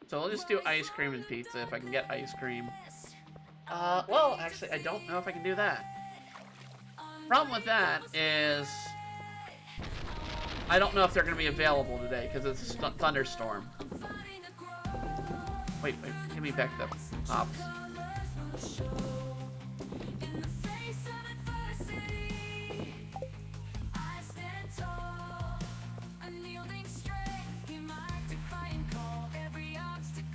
So we'll just do ice cream and pizza if I can get ice cream. Well, actually, I don't know if I can do that. Problem with that is I don't know if they're going to be available today because it's a thunderstorm. Wait, give me back the pops.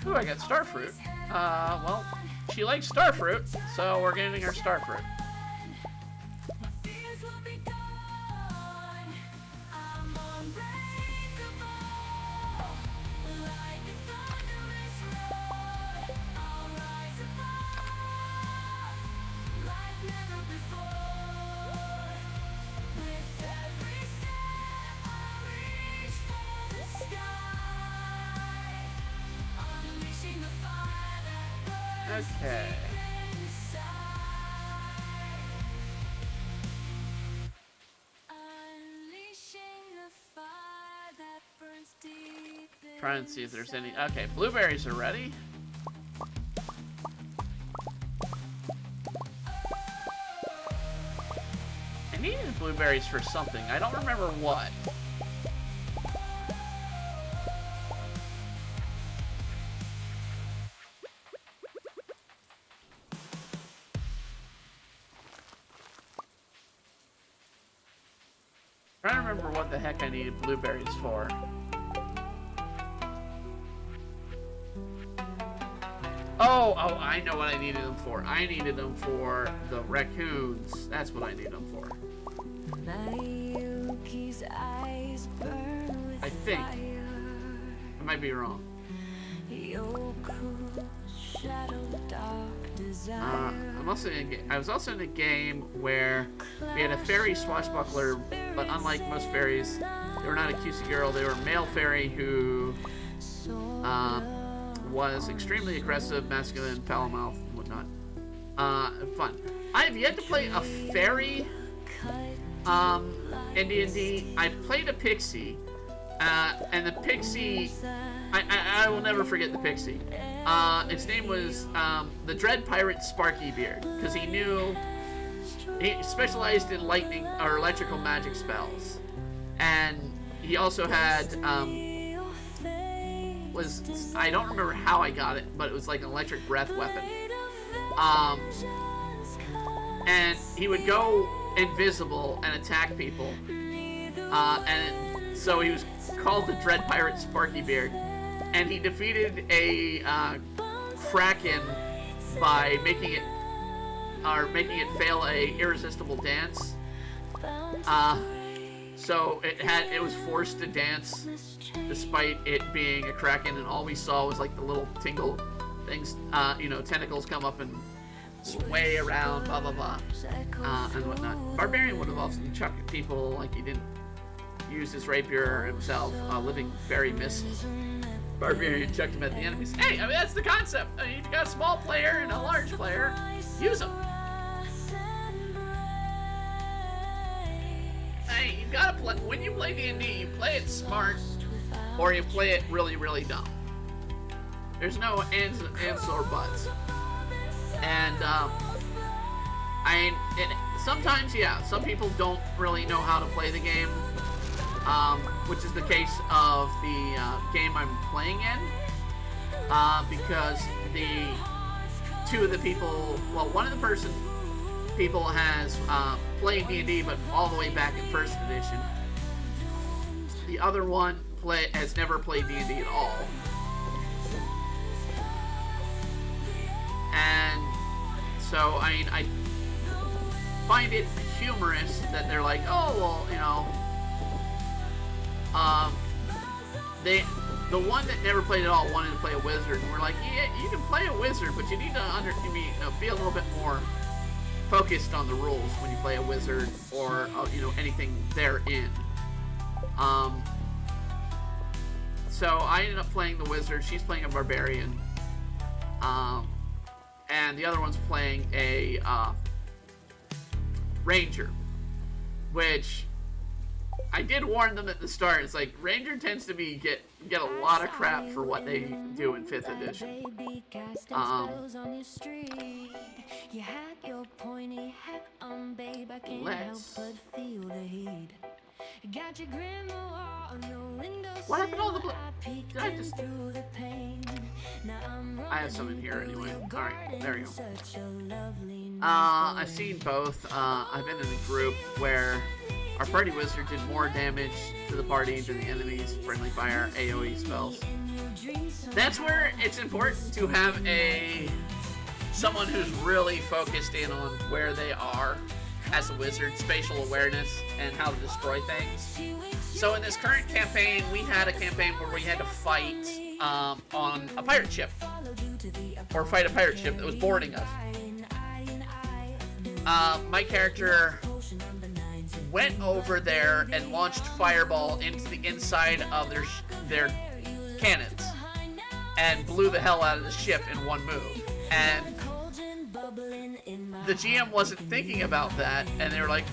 Ooh, I got starfruit. Well, she likes starfruit, so we're getting her starfruit. Okay. Try and see if there's any. Okay, blueberries are ready. I needed blueberries for something. I don't remember what. Trying to remember what the heck I needed blueberries for. Oh, I know what I needed them for. I needed them for the raccoons. That's what I need them for. I think. I might be wrong. I was also in a game where we had a fairy swashbuckler, but unlike most fairies, they were not a cutesy girl. They were a male fairy who was extremely aggressive, masculine, foul-mouthed, and whatnot. Fun. I have yet to play a fairy in D&D. I've played a pixie, and the pixie, I will never forget the pixie. Its name was the Dread Pirate Sparky Beard, because he specialized in lightning or electrical magic spells, and he also had I don't remember how I got it, but it was like an electric breath weapon. And he would go invisible and attack people, and so he was called the Dread Pirate Sparky Beard. And he defeated a kraken by making it fail a irresistible dance. So it was forced to dance despite it being a kraken, and all we saw was like the little tingle things, tentacles come up and sway around, blah blah blah, and whatnot. Barbarian would have also chucked at people like he didn't use his rapier himself, living fairy missiles. Barbarian chucked him at the enemies. Hey, I mean, that's the concept. I mean, if you got a small player and a large player, use them. Hey, you gotta play. When you play D&D, you play it smart, or you play it really, really dumb. There's no ands or buts. And sometimes, yeah, some people don't really know how to play the game. Which is the case of the game I'm playing in, because one of the people has played D&D, but all the way back in first edition. The other one has never played D&D at all, and so I find it humorous that they're like, oh well, the one that never played at all wanted to play a wizard, and we're like, yeah, you can play a wizard, but you need to be a little bit more focused on the rules when you play a wizard or anything therein. So I ended up playing the wizard. She's playing a barbarian, and the other one's playing a ranger, which I did warn them at the start. It's like Ranger tends to get a lot of crap for what they do in 5th edition. What happened to all the I have some in here anyway. Alright, there we go. I've seen both. I've been in a group where our party wizard did more damage to the party than the enemy's friendly fire AoE spells. That's where it's important to have someone who's really focused in on where they are as a wizard, spatial awareness, and how to destroy things. So in this current campaign, we had a campaign where we had to fight on a pirate ship, or fight a pirate ship that was boarding us. My character went over there and launched fireball into the inside of their cannons and blew the hell out of the ship in one move. And the GM wasn't thinking about that, and they were like,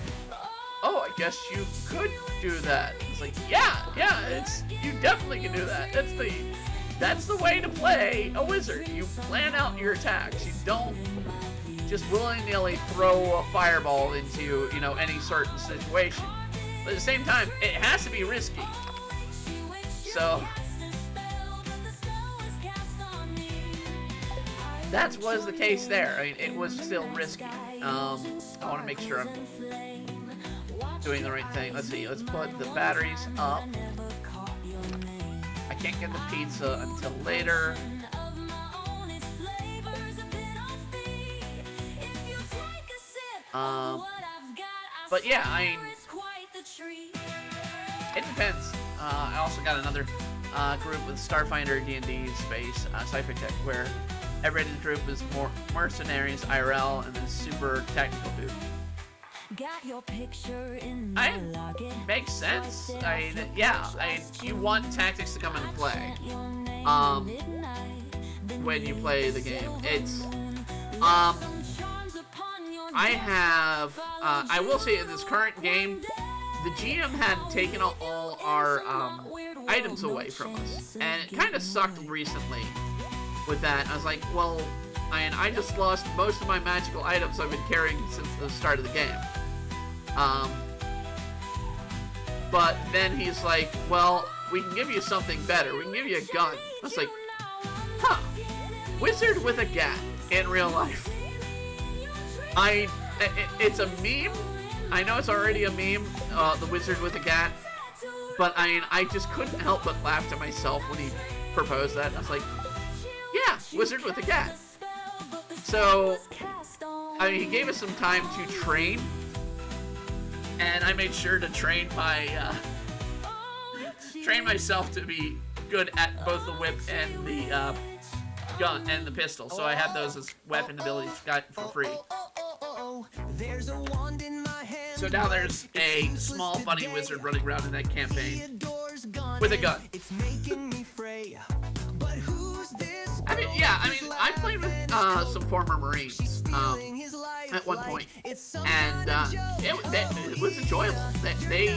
"Oh, I guess you could do that." It's like, yeah, you definitely can do that. That's the way to play a wizard. You plan out your attacks. You don't just willy-nilly throw a fireball into, any certain situation. But at the same time, it has to be risky. So that was the case there. I mean, it was still risky. I want to make sure I'm doing the right thing. Let's see. Let's put the batteries up. I can't get the pizza until later. But yeah, I mean, it depends. I also got another group with Starfinder D&D Space, Sci-Fi Tech, where everybody in the group is more mercenaries, IRL, and then super technical dude. Makes sense. You want tactics to come into play. When you play the game, it's I will say in this current game, the GM had taken all our items away from us, and it kind of sucked recently with that. I was like, well, I just lost most of my magical items I've been carrying since the start of the game. But then he's like, well, we can give you something better. We can give you a gun. I was like, huh, wizard with a gat in real life. It's a meme. I know it's already a meme, the wizard with a gat. But I just couldn't help but laugh to myself when he proposed that. I was like, yeah, wizard with a gat. So, he gave us some time to train. And I made sure to train myself to be good at both the whip and the gun and the pistol. So I have those as weapon abilities got for free. So now there's a small bunny wizard running around in that campaign with a gun. I played with some former Marines at one point, and it was enjoyable. They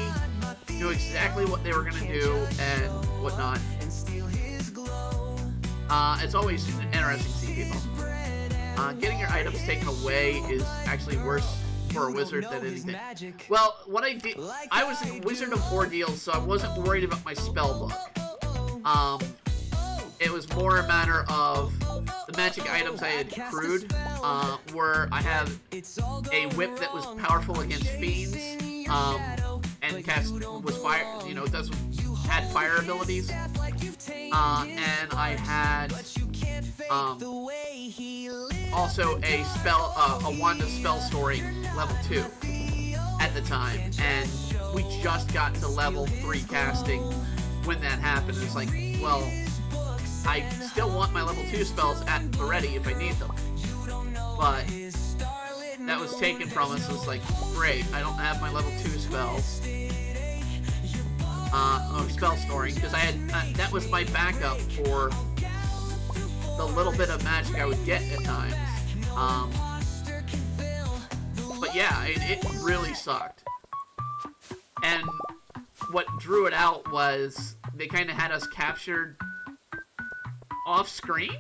knew exactly what they were going to do and whatnot. It's always interesting to see people. Getting your items taken away is actually worse for a wizard than anything. Well, what I did, I was a wizard of ordeals, so I wasn't worried about my spell book. It was more a matter of the magic items I had accrued, where I have a whip that was powerful against fiends, and was fire, had fire abilities, and I had also a spell, a wand of spell storing level 2 at the time, and we just got to level 3 casting when that happened. It's like, well, I still want my level 2 spells at the ready if I need them, but that was taken from us. It was like, great, I don't have my level 2 spells, spell storing, because I had that was my backup for the little bit of magic I would get at times. But yeah, it really sucked. And what drew it out was they kind of had us captured off screen.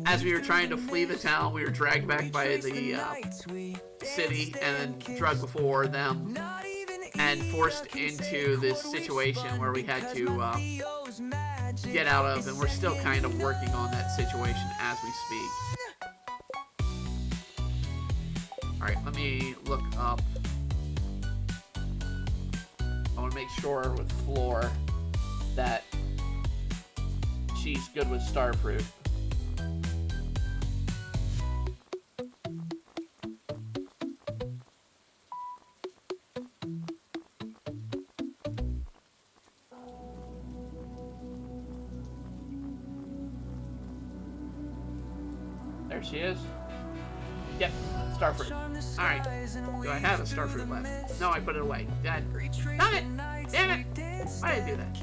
As we were trying to flee the town, we were dragged back by the city and then drugged before them and forced into this situation where we had to get out of, and we're still kind of working on that situation as we speak. Alright, let me look up. I want to make sure with Floor that she's good with Starfruit. There she is. Yep, Starfruit. Alright. Do I have a Starfruit left? No, I put it away. Dad. Damn it! Damn it! Why did I do that?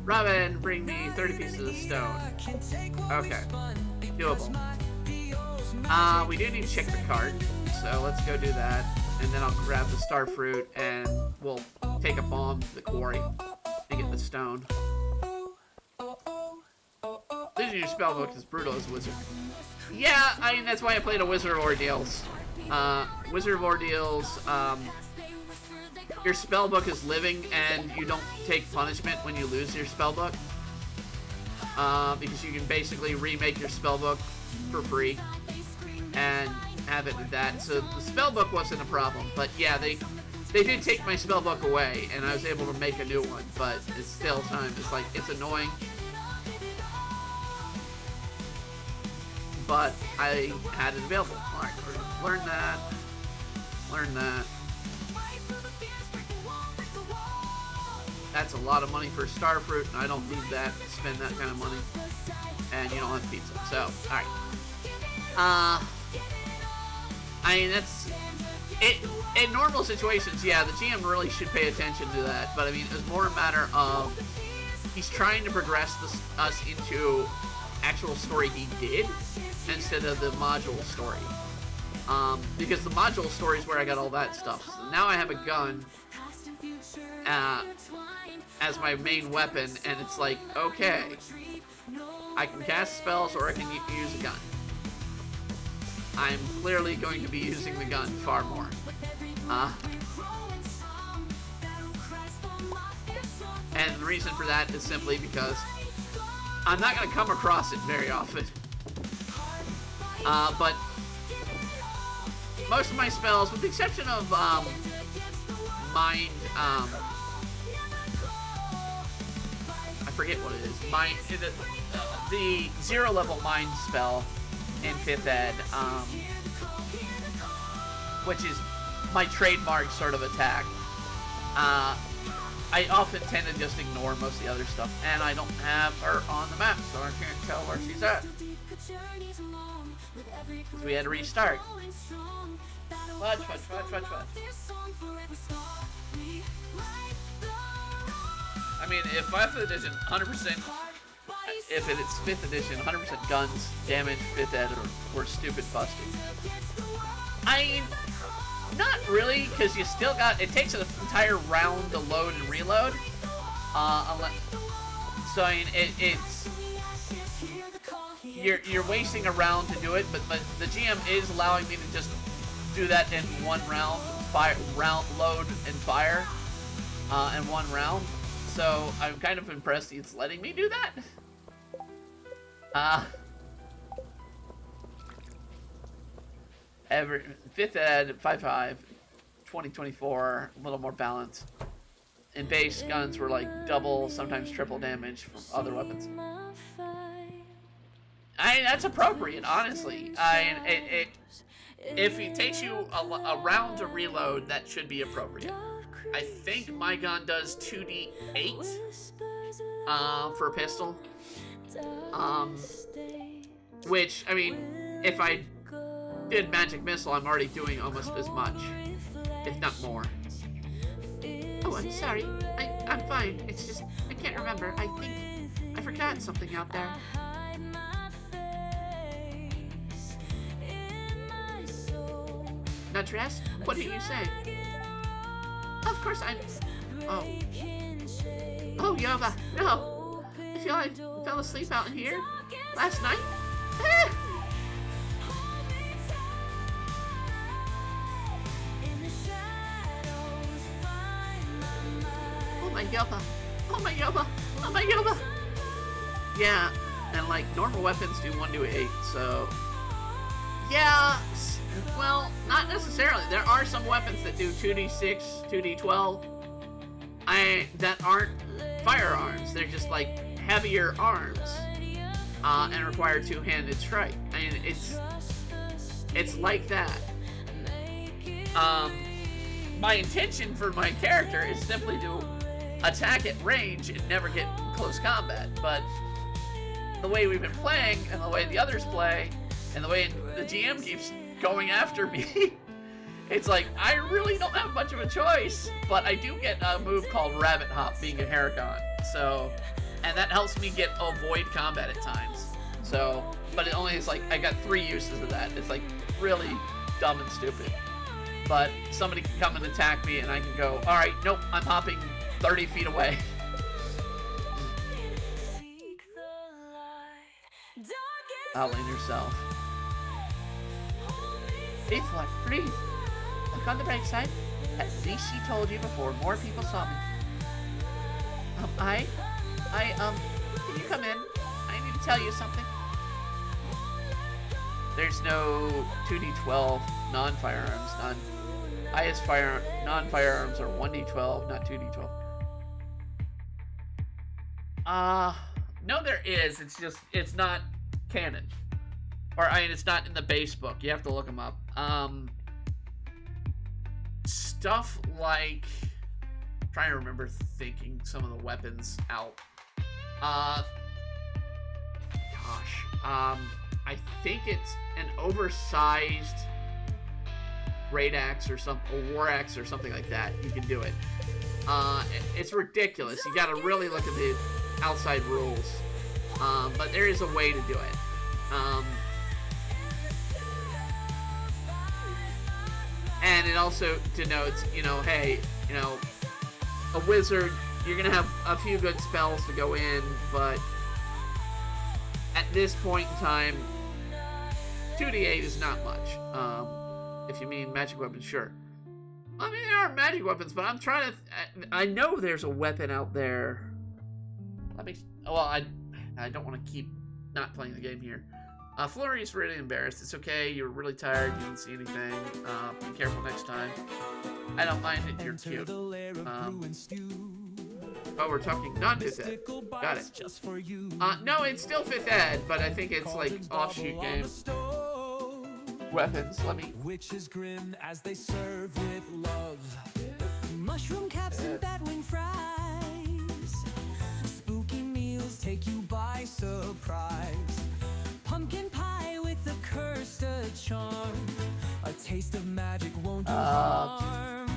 Robin, bring me 30 pieces of stone. Okay. Doable. We do need to check the cart, so let's go do that. And then I'll grab the star fruit and we'll take a bomb to the quarry and get the stone. Losing your spellbook is brutal as a wizard. Yeah, I mean, that's why I played a Wizard of Ordeals. Wizard of Ordeals, your spellbook is living and you don't take punishment when you lose your spellbook. Because you can basically remake your spellbook for free and have it with that. So the spellbook wasn't a problem, but yeah, they did take my spellbook away and I was able to make a new one, but it's still time. It's like, it's annoying. But I had it available. Alright, we're gonna learn that. Learn that. That's a lot of money for star fruit, and I don't need that to spend that kind of money. And you don't have pizza, so, alright. I mean, that's... In normal situations, yeah, the GM really should pay attention to that, but I mean, it's more a matter of... He's trying to progress us into actual story he did, instead of the module story. Because the module story is where I got all that stuff. So now I have a gun as my main weapon, and it's like, okay, I can cast spells or I can use a gun. I'm clearly going to be using the gun far more. And the reason for that is simply because I'm not going to come across it very often. But most of my spells, with the exception of Mind, I forget what it is. Mind, the 0 level Mind spell in 5th Ed, which is my trademark sort of attack. I often tend to just ignore most of the other stuff, and I don't have her on the map, so I can't tell where she's at. Because we had to restart. Fudge. I mean, if 5th edition, 100%, if it's 5th edition, 100% guns, damage, 5th ed, or stupid busting. I mean, not really, because you still got, it takes an entire round to load and reload. So I mean, it's you're wasting a round to do it, but the GM is allowing me to just do that in one round, load and fire, in one round. So I'm kind of impressed he's letting me do that. 5th Ed, 5.5, 2024, a little more balance. And base guns were like double, sometimes triple damage from other weapons. I mean, that's appropriate, honestly. If it takes you a round to reload, that should be appropriate. I think my gun does 2d8 for a pistol. Which, I mean, if I did Magic Missile, I'm already doing almost as much, if not more. Oh, I'm sorry. I'm fine. It's just, I can't remember. I think I forgot something out there. Not dressed? What did you say? Of course I'm... Oh. Oh, Yoba, no. I feel I fell asleep out in here last night. Oh my Yoba. Oh my Yoba. Oh my Yoba. Yeah, and like normal weapons do 1d8, so... Yeah, well, not necessarily. There are some weapons that do 2d6, 2d12, that aren't firearms. They're just like heavier arms, and require two-handed strike. I mean, it's like that. My intention for my character is simply to attack at range and never get in close combat, but the way we've been playing, and the way the others play, and the way the GM keeps going after me, it's like, I really don't have much of a choice, but I do get a move called Rabbit Hop, being a Haragon, so and that helps me get avoid combat at times. So, but it only is like, I got 3 uses of that. It's like really dumb and stupid. But somebody can come and attack me and I can go, alright, nope, I'm hopping 30 feet away. Outline yourself. Faithful, breathe. Look on the bright side. At least she told you before more people saw me. Can you come in? I need to tell you something. There's no 2d12 non-firearms, none. Highest non-firearms are 1d12, not 2d12. No there is, it's not canon. Or, I mean, it's not in the base book, you have to look them up. Stuff like... I'm trying to remember thinking some of the weapons out. I think it's an oversized great axe or a war axe or something like that. You can do it. It's ridiculous. You gotta really look at the outside rules. But there is a way to do it. And it also denotes, you know, hey, you know, a wizard, you're gonna have a few good spells to go in, but at this point in time, 2d8 is not much. If you mean magic weapons, sure. I mean, there are magic weapons, but I'm trying to... I know there's a weapon out there. Well, I don't want to keep not playing the game here. Flurry is really embarrassed. It's okay. You're really tired. You didn't see anything. Be careful next time. I don't mind it. You're cute. Oh, we're talking non-5th ed. Got it. No, it's still 5th ed, but I think it's like offshoot game. Weapons, let me... Witches grin as they serve with love. Mushroom caps and batwing fries. Spooky meals take you by surprise. Pumpkin pie with a cursed charm. A taste of magic won't do harm.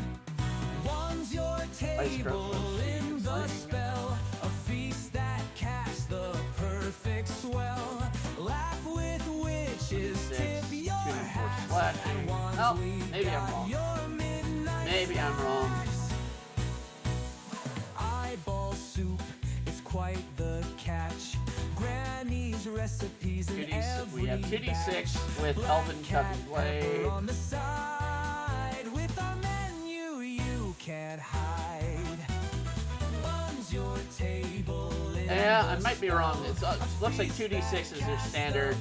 One's your table in the spell. A feast that casts the perfect swell. Laugh with witches, tip your hat. Oh, maybe I'm wrong. Maybe I'm wrong. Eyeball soup is quite the catch. Granny's recipes in every we have 2d6 with Elven Cutting Blade. on the side. With our menu you can't hide. One's your table in Yeah, I might be wrong. It looks like 2d6 is their standard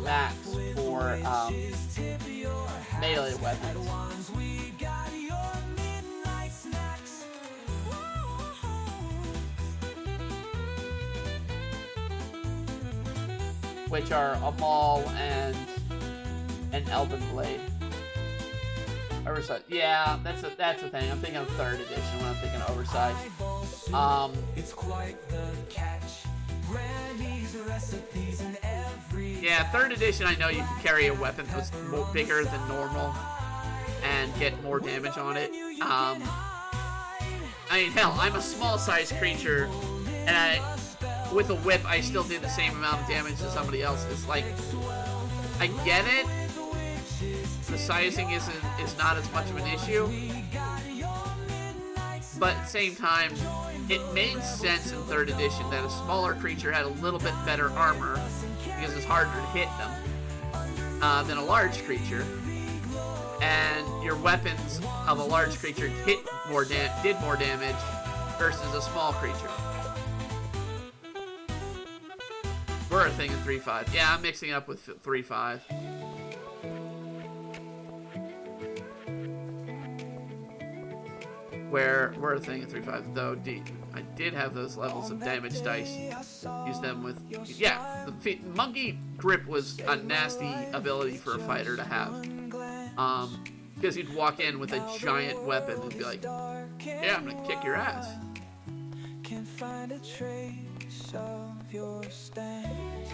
max for melee weapons. Which are a maul and an Elven Blade. Oversized. Yeah, that's the thing. I'm thinking of 3rd edition when I'm thinking oversized. It's quite the catch. Granny's recipes in every... Yeah, 3rd edition, I know you can carry a weapon that's bigger than normal and get more damage on it. I mean, hell, I'm a small-sized creature, and with a whip, I still do the same amount of damage as somebody else. It's like, I get it. The sizing is not as much of an issue, but at the same time, it made sense in 3rd edition that a smaller creature had a little bit better armor because it's harder to hit them than a large creature, and your weapons of a large creature did more damage versus a small creature. We're a thing in 3.5. Yeah, I'm mixing up with 3.5. Where we're a thing in 3.5, though. I did have those levels of damage dice. Use them with... Yeah, the monkey grip was a nasty ability for a fighter to have. Because you'd walk in with a giant weapon and be like, yeah, I'm gonna kick your ass. Can't find a trace of your stance.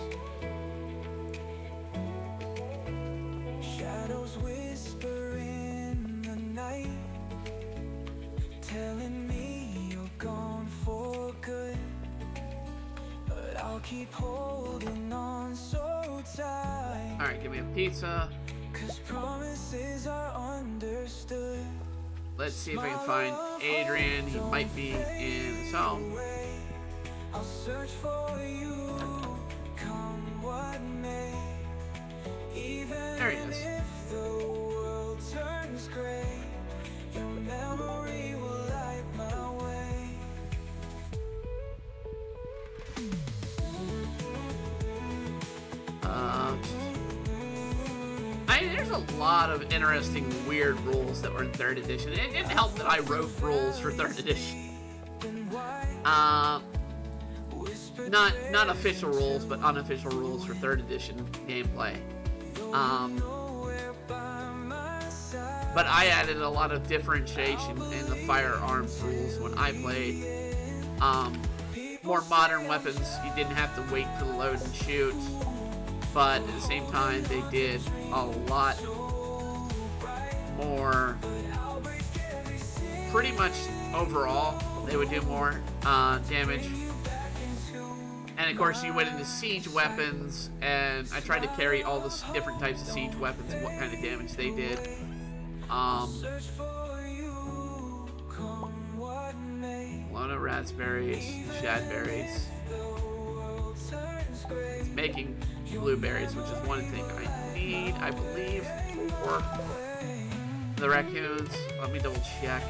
Shadows whisper in the night, telling me you're gone for good. keep holding on so tight. All right, give me a pizza. 'Cause promises are understood. Let's see if I can find Adrian. He might be in his home. I'll search for you, come what may. Even There he is. if the world turns gray, your memory will light my way. There's a lot of interesting, weird rules that were in 3rd edition. It didn't help that I wrote rules for 3rd edition. Not official rules, but unofficial rules for 3rd edition gameplay. But I added a lot of differentiation in the firearms rules when I played. More modern weapons, you didn't have to wait to load and shoot. But at the same time, they did a lot more. Pretty much overall, they would do more damage. And of course, you went into siege weapons, and I tried to carry all the different types of siege weapons and what kind of damage they did. Lona raspberries, shadberries, making blueberries, which is one thing I need, I believe, for the raccoons. Let me double check.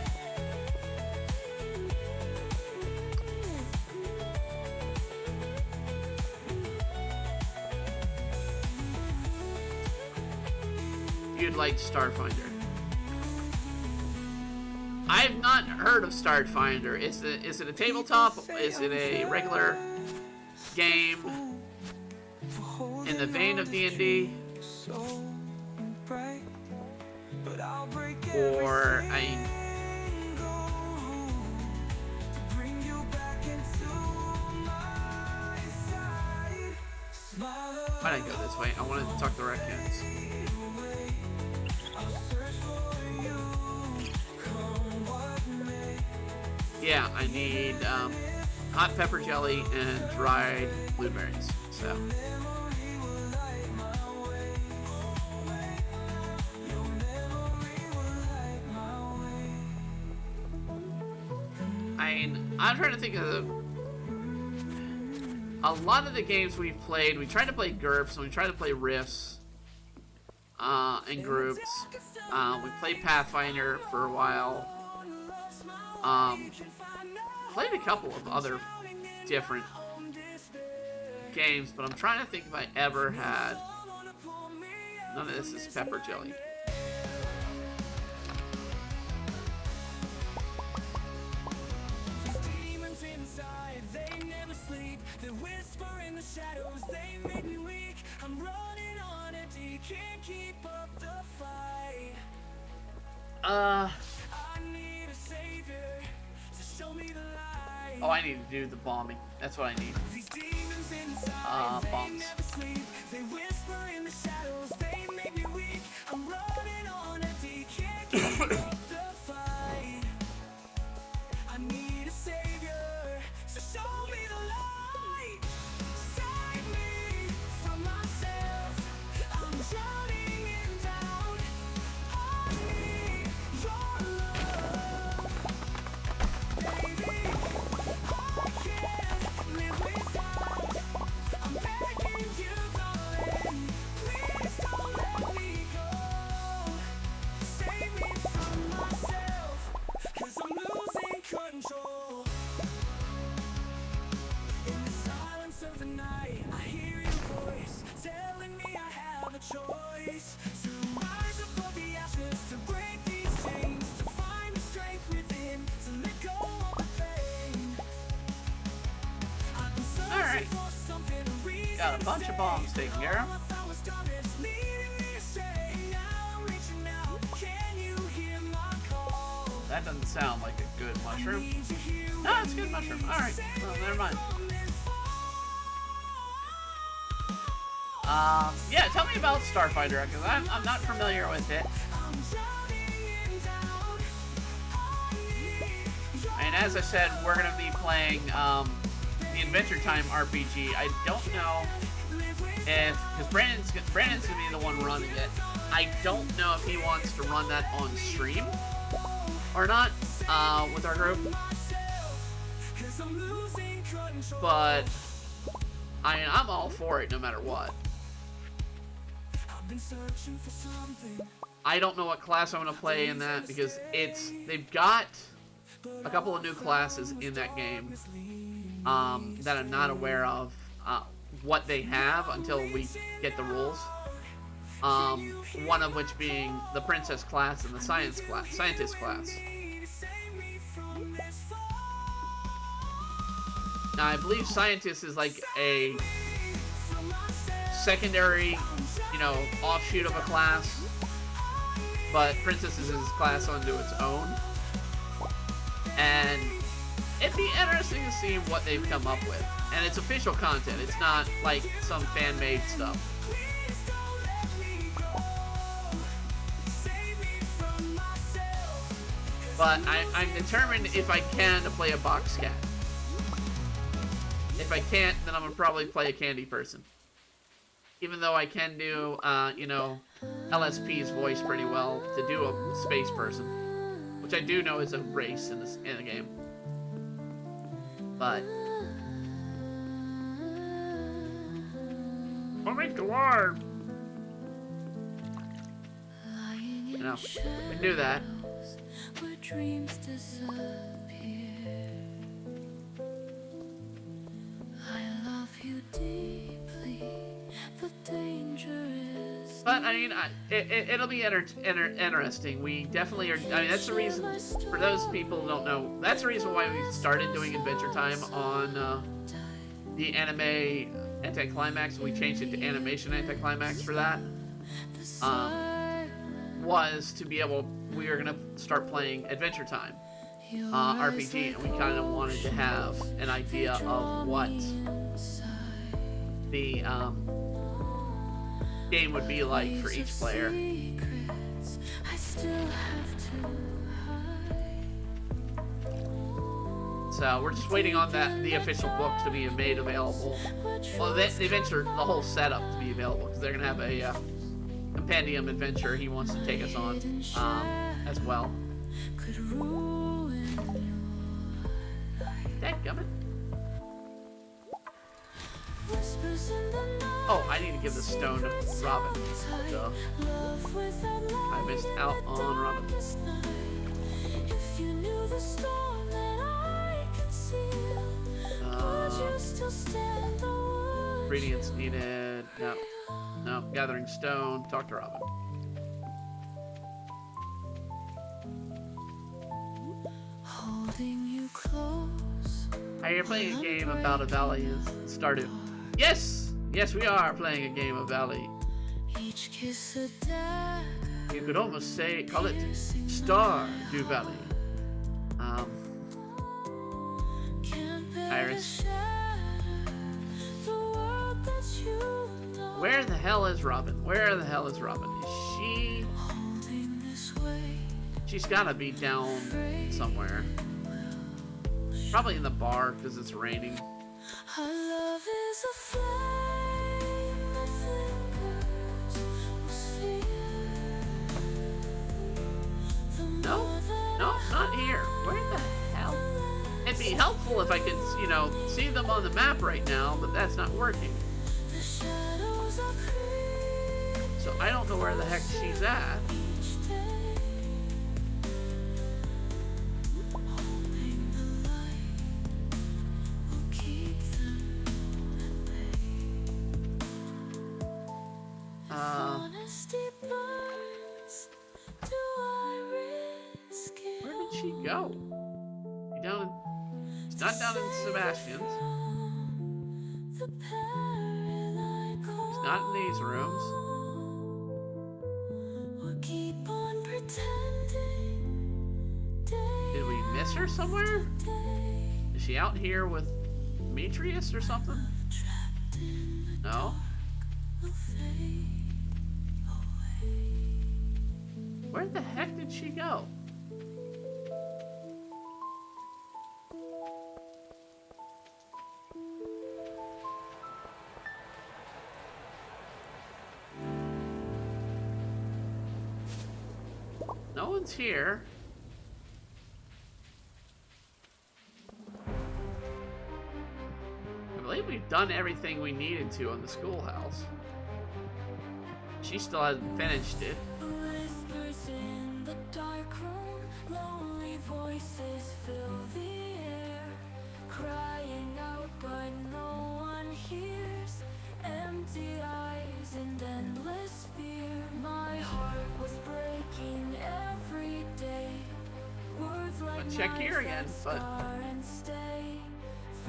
You'd like Starfinder. I have not heard of Starfinder. Is it a tabletop? Is it a regular game in the vein of D&D? Or why did I go this way? I wanted to talk to raccoons. Yeah, I need hot pepper jelly and dried blueberries. So. I'm trying to think of a lot of the games we've played. We tried to play GURPS and we tried to play Rifts in groups. We played Pathfinder for a while. Played a couple of other different games, but I'm trying to think if I ever had. None of this is pepper jelly. Oh, I need to do the bombing. That's what I need. Bombs. Got a bunch of bombs taken care of. That doesn't sound like a good mushroom. No, it's a good mushroom. Alright, well, never mind. Yeah, tell me about Starfinder, because I'm not familiar with it. And as I said, we're going to be playing the Adventure Time RPG. I don't know if, because Brandon's gonna be the one running it. I don't know if he wants to run that on stream or not with our group. But I'm all for it no matter what. I don't know what class I'm gonna play in that because they've got a couple of new classes in that game that I'm not aware of what they have until we get the rules. One of which being the princess class and the scientist class. Now, I believe scientist is like a secondary, offshoot of a class, but princess is his class unto its own. And it'd be interesting to see what they've come up with. And it's official content. It's not like some fan-made stuff. But I'm determined if I can to play a box cat. If I can't, then I'm gonna probably play a candy person. Even though I can do, LSP's voice pretty well to do a space person, which I do know is a race in the game. But I'll make the alarm. We can do that. Where dreams disappear. I love you deeply. The danger is. But I mean, it'll be interesting. We definitely are. I mean, that's the reason. For those people who don't know, that's the reason why we started doing Adventure Time on the anime anticlimax. We changed it to animation anticlimax for that. Was to be able. We were gonna start playing Adventure Time RPG, and we kind of wanted to have an idea of what the game would be like for each player. So we're just waiting on the official book to be made available. Well, the adventure, the whole setup to be available, because they're gonna have a compendium adventure he wants to take us on as well. Dadgummit. Oh, I need to give the stone to Robin. Duh. I missed out on Robin. Ingredients needed. No. No. Gathering stone. Talk to Robin. Holding you close. You're playing a game about a valley in Stardew. Yes! Yes, we are playing a game of valley. Each kiss a dagger. You could almost call it Stardew Valley. Iris. Where the hell is Robin? Where the hell is Robin? Is she... She's gotta be down somewhere. Probably in the bar because it's raining. Our love is a flame that flickers with fear. No, not here. Where the hell? It'd be helpful if I could, see them on the map right now, but that's not working. So I don't know where the heck she's at. Where did she go? She's not down in Sebastian's. She's not in these rooms. Did we miss her somewhere? Is she out here with Demetrius or something? No? Where the heck did she go? one's here. I believe we've done everything we needed to on the schoolhouse. She still hasn't finished it. Whispers in the dark room, lonely voices fill the air, crying out but no one hears, empty eyes and endless fear. My heart was breaking every day, words like check here again, but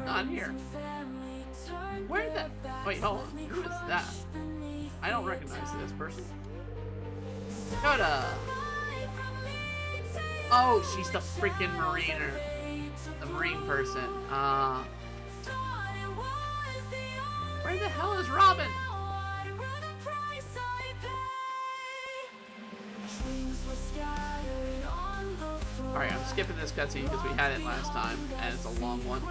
not here. Where the? Wait, hold on. Who is that? I don't recognize this person. Coda! Oh, she's the freaking mariner. The marine person. Where the hell is Robin? Alright, I'm skipping this cutscene because we had it last time, and it's a long one.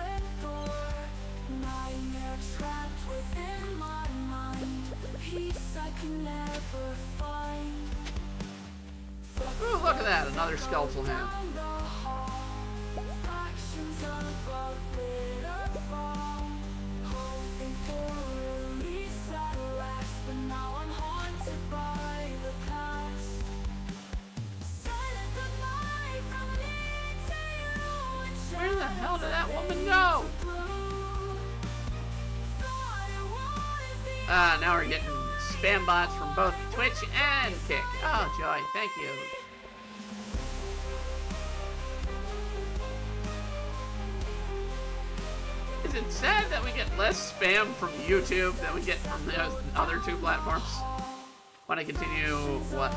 Ooh, look at that, another skeletal hand. Where the hell did that woman go? Now we're getting spam bots from both Twitch and Kick. Oh, joy, thank you. Is it sad that we get less spam from YouTube than we get from the other two platforms? Want to continue what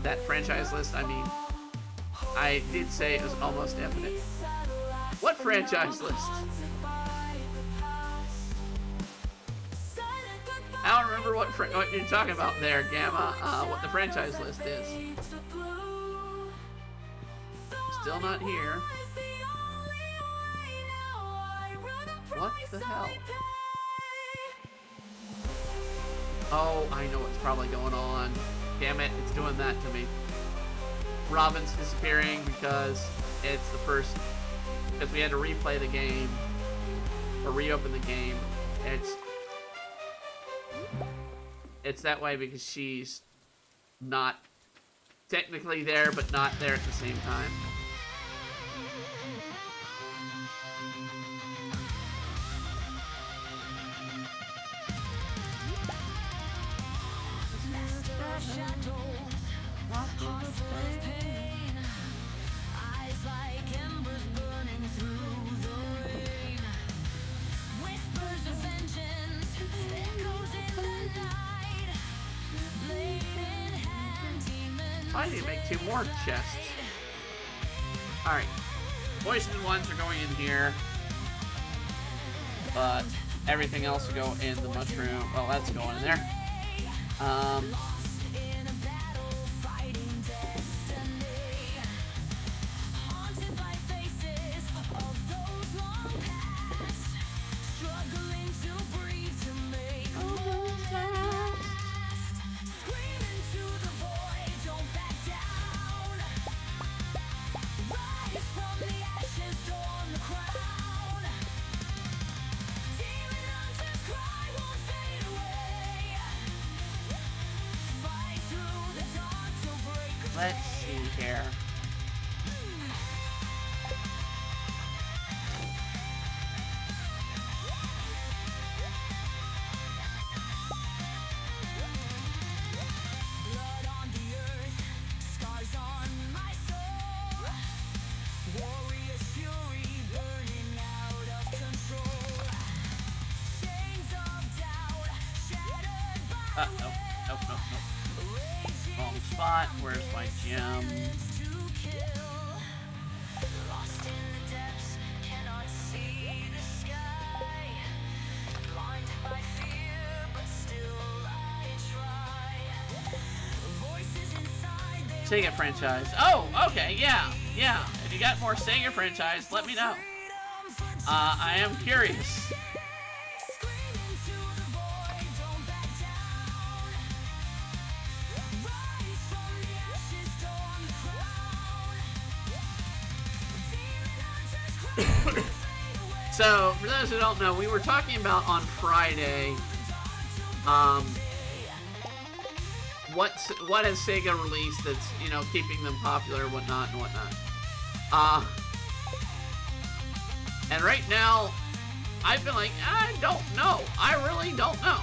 that franchise list? I mean, I did say it was almost infinite. What franchise list? I don't remember what you're talking about there, Gamma. What the franchise list is. Still not here. What the hell? Oh, I know what's probably going on. Damn it, it's doing that to me. Robin's disappearing because it's the first... Because we had to replay the game. Or reopen the game. It's that way because she's not technically there, but not there at the same time. I need to make 2 more chests. Alright. Poisoned ones are going in here. But everything else will go in the mushroom. Well, that's going in there. Let's see here. Nope. Wrong spot. Where's my gem? Sega franchise. Oh, okay, yeah. If you got more Sega franchise, let me know. I am curious. So, for those who don't know, we were talking about on Friday, what has Sega released that's, you know, keeping them popular, whatnot, and whatnot. And right now, I've been like, I don't know. I really don't know.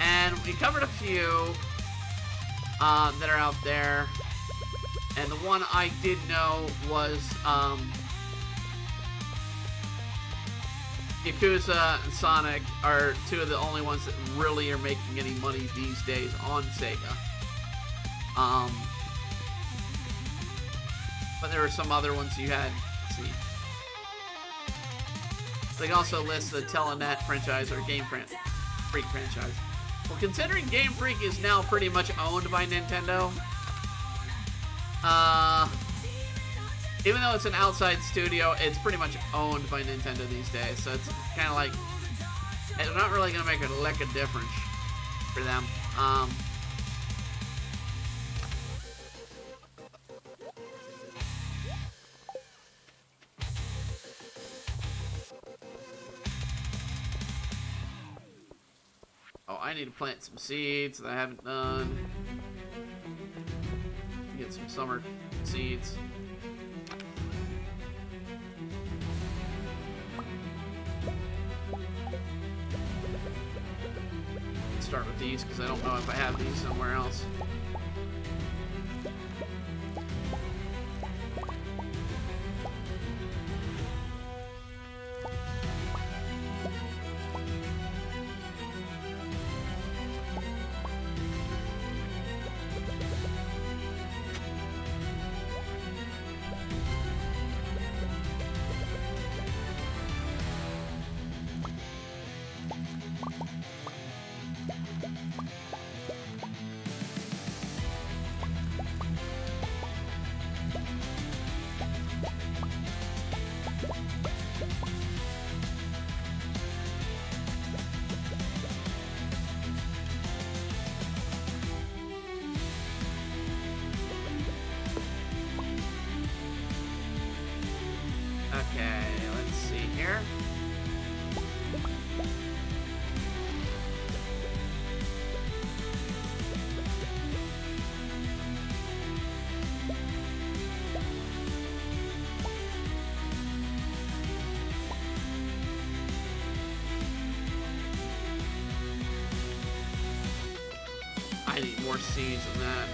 And we covered a few that are out there. And the one I did know was Yakuza and Sonic are two of the only ones that really are making any money these days on Sega. But there were some other ones you had. Let's see. They also list the Telenet franchise or Game Freak franchise. Well, considering Game Freak is now pretty much owned by Nintendo, even though it's an outside studio, it's pretty much owned by Nintendo these days. So it's kind of like, it's not really going to make a lick of difference for them. Oh, I need to plant some seeds that I haven't done. Get some summer seeds. Start with these because I don't know if I have these somewhere else. Okay, let's see here. I need more seeds than that.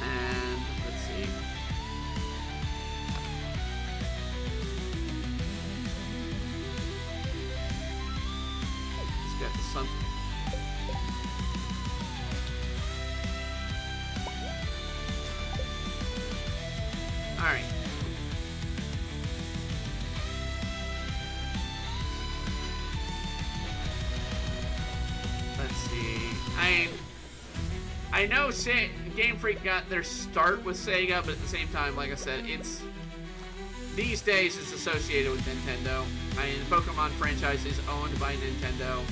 And let's see. Let's get some. All right. Let's see. I know Game Freak got their start with Sega, but at the same time, like I said, these days it's associated with Nintendo. I mean, the Pokemon franchise is owned by Nintendo.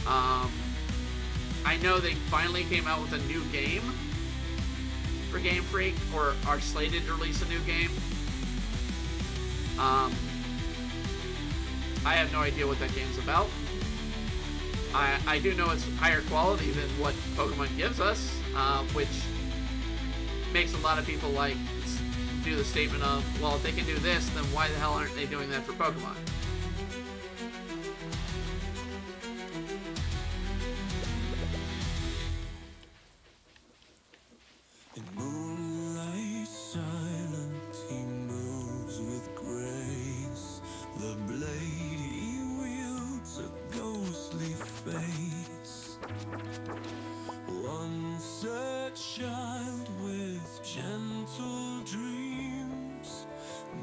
I know they finally came out with a new game for Game Freak, or are slated to release a new game. I have no idea what that game's about. I do know it's higher quality than what Pokemon gives us, which makes a lot of people like do the statement of, well, if they can do this, then why the hell aren't they doing that for Pokemon? In moonlight silent, he moves with grace. The blade he wields a ghostly face. Once a child with gentle dreams.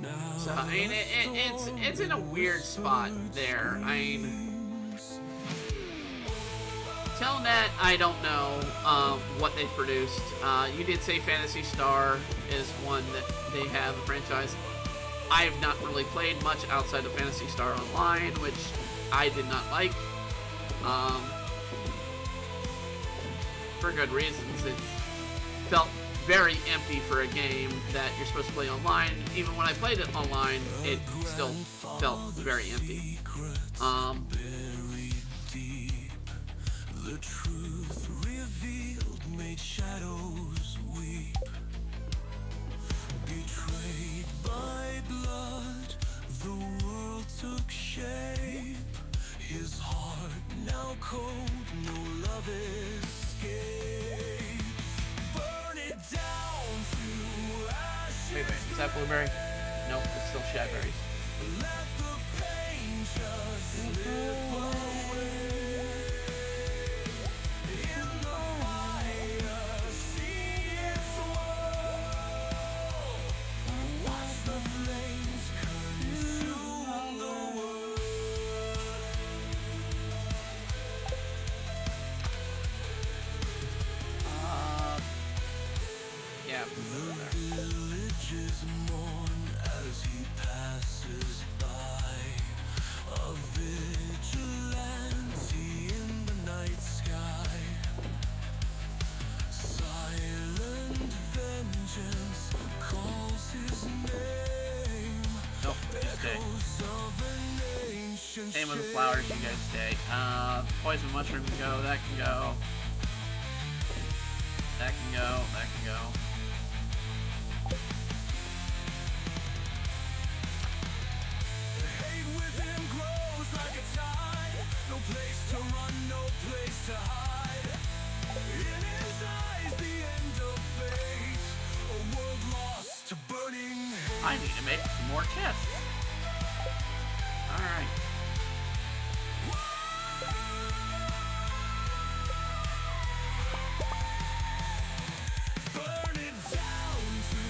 Now So I mean, it's in a weird spot there. I mean, Telnet, I don't know what they produced. You did say Phantasy Star is one that they have a franchise. I have not really played much outside of Phantasy Star Online, which I did not like. For good reasons. It felt very empty for a game that you're supposed to play online. Even when I played it online, it still felt very empty. Buried deep, the truth revealed made shadows weep. Betrayed by blood, the world took shape. His heart now cold, no love escapes. Burn it down to ashes. Wait, is that blueberry? Nope, it's still shadberries. Let the pain just slip away. In the fire, see its woe. Watch the flames consume the world. Yeah. The villages mourn as he passes by. A vigilante in the night sky. Silent vengeance calls his name. Nope, you stay. Echoes of an ancient Same with the flowers, you guys stay. Poison mushroom can go, that can go. That can go, that can go. hate within grows like a tide. No place to run, no place to hide. In his eyes, the end of fate. A world lost to burning hate. I need to make some more chests. Alright. Burn it down to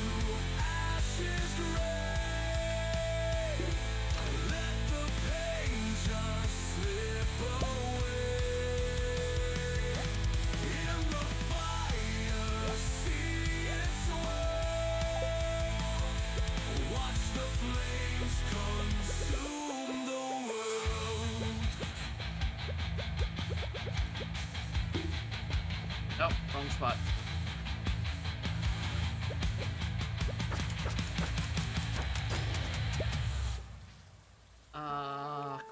ashes gray. Let the pain just slip away. In the fire, see its way. Watch the flames consume the world. Nope, wrong spot.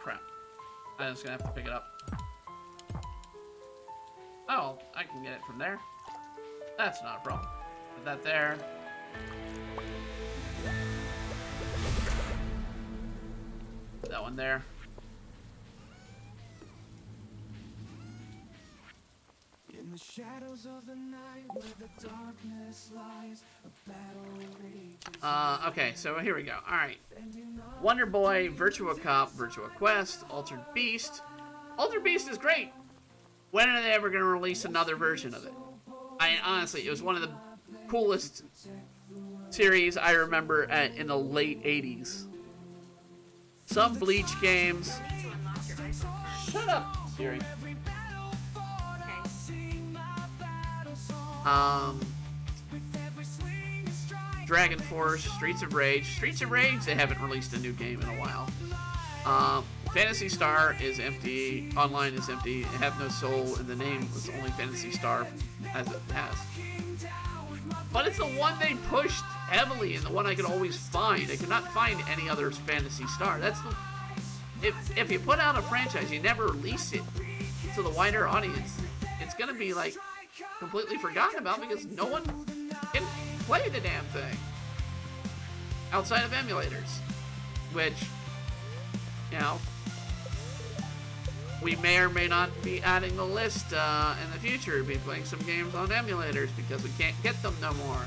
Crap. I'm just gonna have to pick it up. Oh, I can get it from there. That's not a problem. Put that there. Put that one there. In the shadows of the night where the darkness lies, a battle rages. Okay, so here we go. Alright. Wonder Boy, Virtua Cop, Virtua Quest, Altered Beast. Altered Beast is great! When are they ever going to release another version of it? Honestly, it was one of the coolest series I remember in the late 80s. Some Bleach games. Shut up, Siri. Dragon Force, Streets of Rage. Streets of Rage, they haven't released a new game in a while. Phantasy Star is empty. Online is empty. It have no soul, and the name was only Phantasy Star as it has. But it's the one they pushed heavily, and the one I could always find. I could not find any other Phantasy Star. That's the. If you put out a franchise, you never release it to the wider audience, it's gonna be like completely forgotten about because no one can play the damn thing outside of emulators, which, you know, we may or may not be adding the list in the future, be playing some games on emulators because we can't get them no more.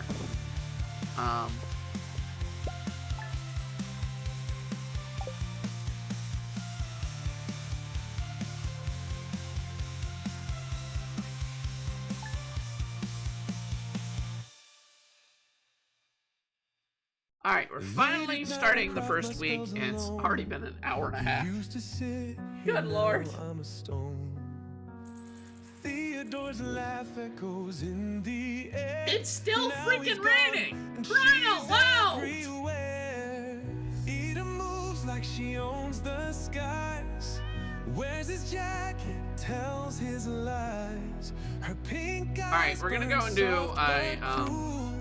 Alright, we're finally starting the first week, and it's already been an hour and a half. Good lord. I'm a stone. Theodore's laugh echoes in the air. It's still Now freaking he's gone, raining! and Crying she's out loud! everywhere. Ida moves like she owns the skies. Wears his jacket, tells his lies. Her pink eyes Alright, we're gonna go and do burn soft a but cruel.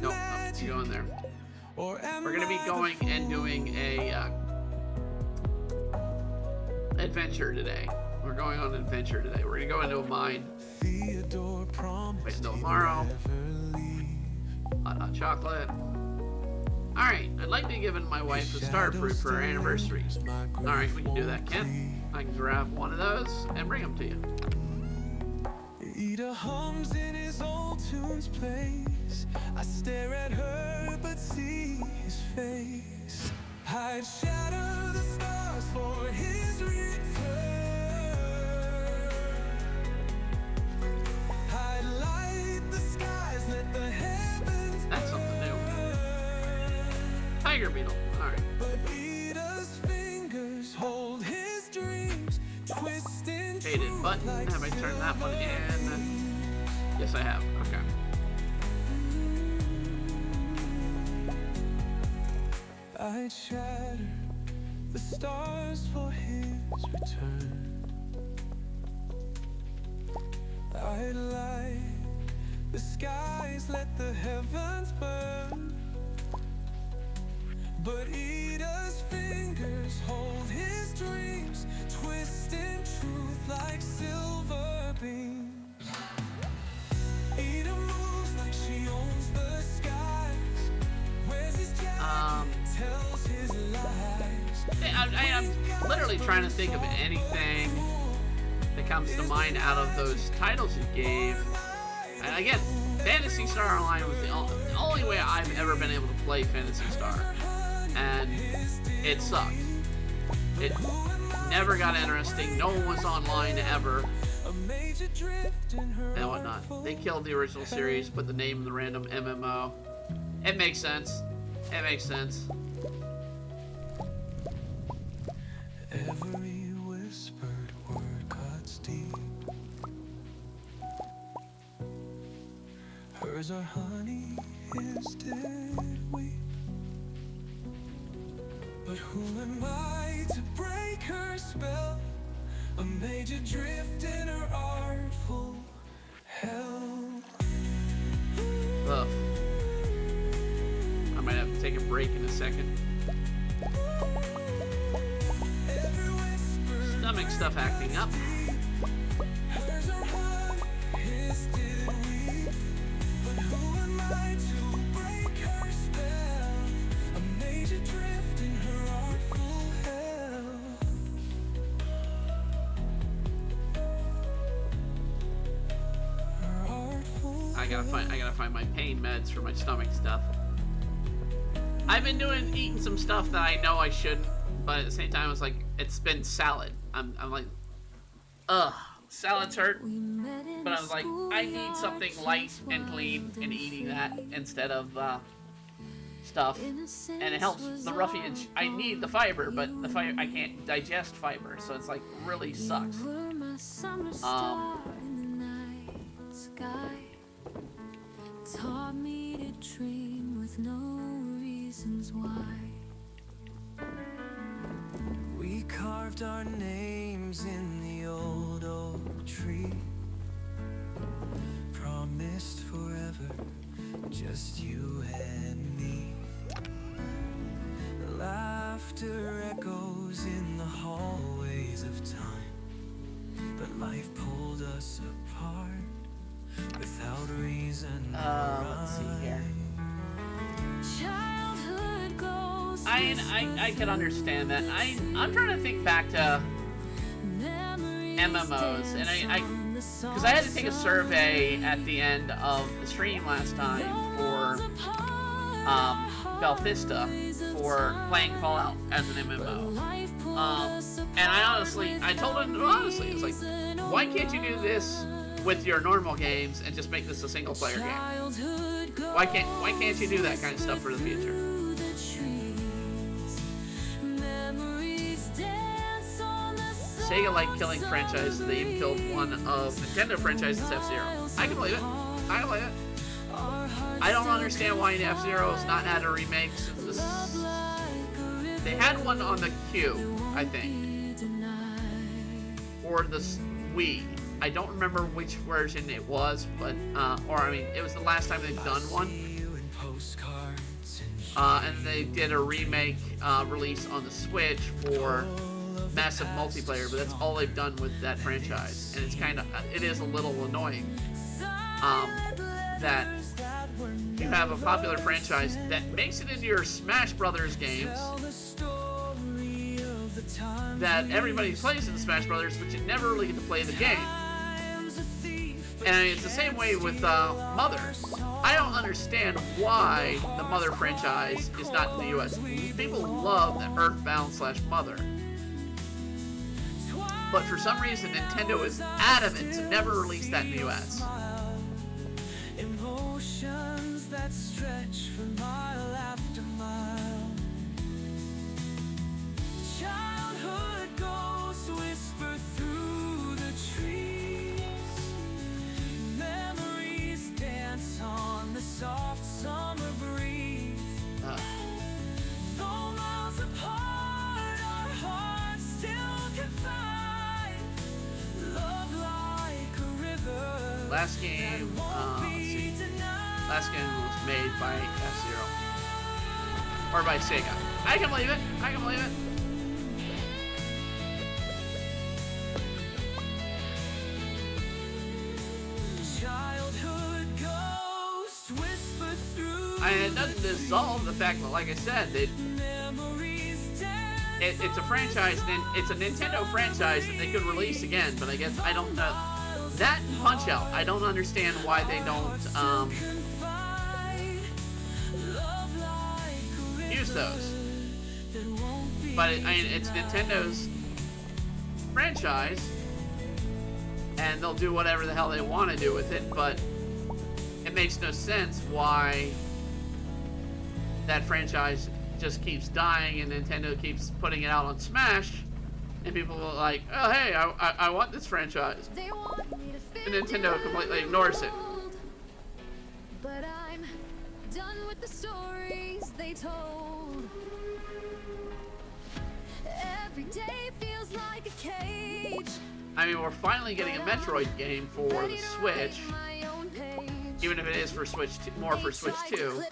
Nope, you go in there. Or am We're gonna be I the going and doing a adventure today. We're going on an adventure today. We're gonna go into a mine. Theodore promised Wait, no, he'd tomorrow. never leave. Hot chocolate. Alright, I'd like to give my wife a star fruit for her anniversary. Alright, we can do that, Ken. I can grab one of those and bring them to you. Ida hums in his old tunes place. I stare at her but see his face. I'd shatter the stars for his return. I'd light the skies, let the heavens That's something new. Tiger beetle. Alright. but Ida's fingers hold his dreams, twisting Faded button. Have I turned that one in? Yes, I have. Okay. I'd shatter the stars for his return. I'd light the skies, let the heavens burn. But Ida's fingers hold his dreams, twisting truth like silver beams. Ida moves like she owns the skies. Wears his jacket, tells his lies. I'm literally trying to think of anything that comes to mind out of those titles you gave. And again, Phantasy Star Online was the only way I've ever been able to play Phantasy Star. And it sucked. It never got interesting. No one was online ever. And whatnot. They killed the original series, put the name in the random MMO. It makes sense. It makes sense. Every whispered word cuts deep. Hers are honey, his did we. But who am I to break her spell? A major drift in her artful hell. Ugh. I might have to take a break in a second. Every whisper Stomach stuff acting up. hers are honey, his did we. But who am I to break her spell? A major drift in her artful hell. Her artful I gotta find my pain meds for my stomach stuff. I've been eating some stuff that I know I shouldn't, but at the same time, it's like it's been salad. I'm like, ugh, salads hurt. But I was like, I need something light and clean and eating that instead of stuff. And it helps the ruffians. I need the fiber, but the fiber I can't digest fiber, so it's like really sucks. Taught me to dream with no reasons why. We carved our names in the old oak tree. Promised forever, just you and me. Laughter echoes in the hallways of time, but life pulled us apart without reason. Let's see here. Childhood goes I can understand that. I'm trying to think back to MMOs, and because I had to take a survey at the end of the stream last time for Belfista for playing Fallout as an MMO. And I told him honestly, it's like, why can't you do this with your normal games and just make this a single player game? Why can't you do that kind of stuff for the future? Sega like killing franchises. They even killed one of Nintendo franchises, F-Zero. I can believe it. I can believe it. I don't understand why F-Zero's not had a remake since this. They had one on the Q, I think, or the Wii. I don't remember which version it was, but it was the last time they've done one. postcards And they did a remake release on the Switch for massive multiplayer, but that's all they've done with that franchise, and it is a little annoying that you have a popular franchise that makes it into your Smash Brothers games that everybody plays in Smash Brothers, but you never really get to play the game. And it's the same way with Mother. I don't understand why the Mother franchise is not in the US. People love the Earthbound/Mother. But for some reason, Nintendo is adamant to never release that in the US. emotions that stretch for mile after mile. Childhood ghosts whisper through the trees. Memories dance on the soft summer breeze. Though miles apart, our hearts still can find love like a river. Last game, let's see. Last game was made by F-Zero. Or by Sega. I can believe it. I can believe it. Childhood ghost whisper through. And it doesn't dissolve the fact that, like I said, it's a franchise. It's a Nintendo franchise that they could release again. But I guess I don't know. That and Punch-Out, I don't understand why they don't use those. But it's Nintendo's franchise, and they'll do whatever the hell they want to do with it. But it makes no sense why that franchise just keeps dying and Nintendo keeps putting it out on Smash. And people are like, oh, hey, I want this franchise. And Nintendo completely ignores it. But I'm done with the stories they told. Every day feels like a cage. I mean, we're finally getting a Metroid game for the Switch. Even if it is for Switch, more for Switch 2.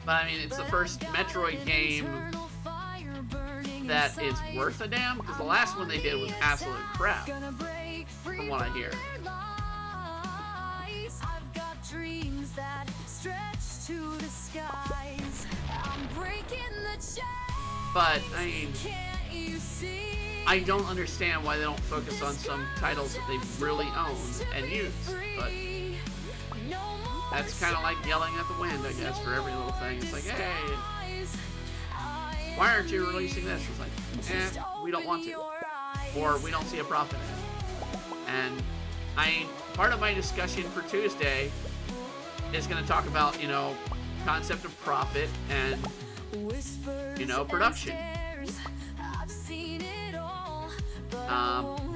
But I mean, it's the first Metroid game that is worth a damn, because the last one they did was absolute crap, from what I hear. I've got dreams that stretch to the skies. I'm breaking the chains. But I mean, Can't you see? I don't understand why they don't focus on some titles that they really own and use. But that's kind of like yelling at the wind, I guess, for every little thing. It's like, hey, why aren't you releasing this? It's like, we don't want to. Or we don't see a profit in it. And part of my discussion for Tuesday is going to talk about, concept of profit and, production.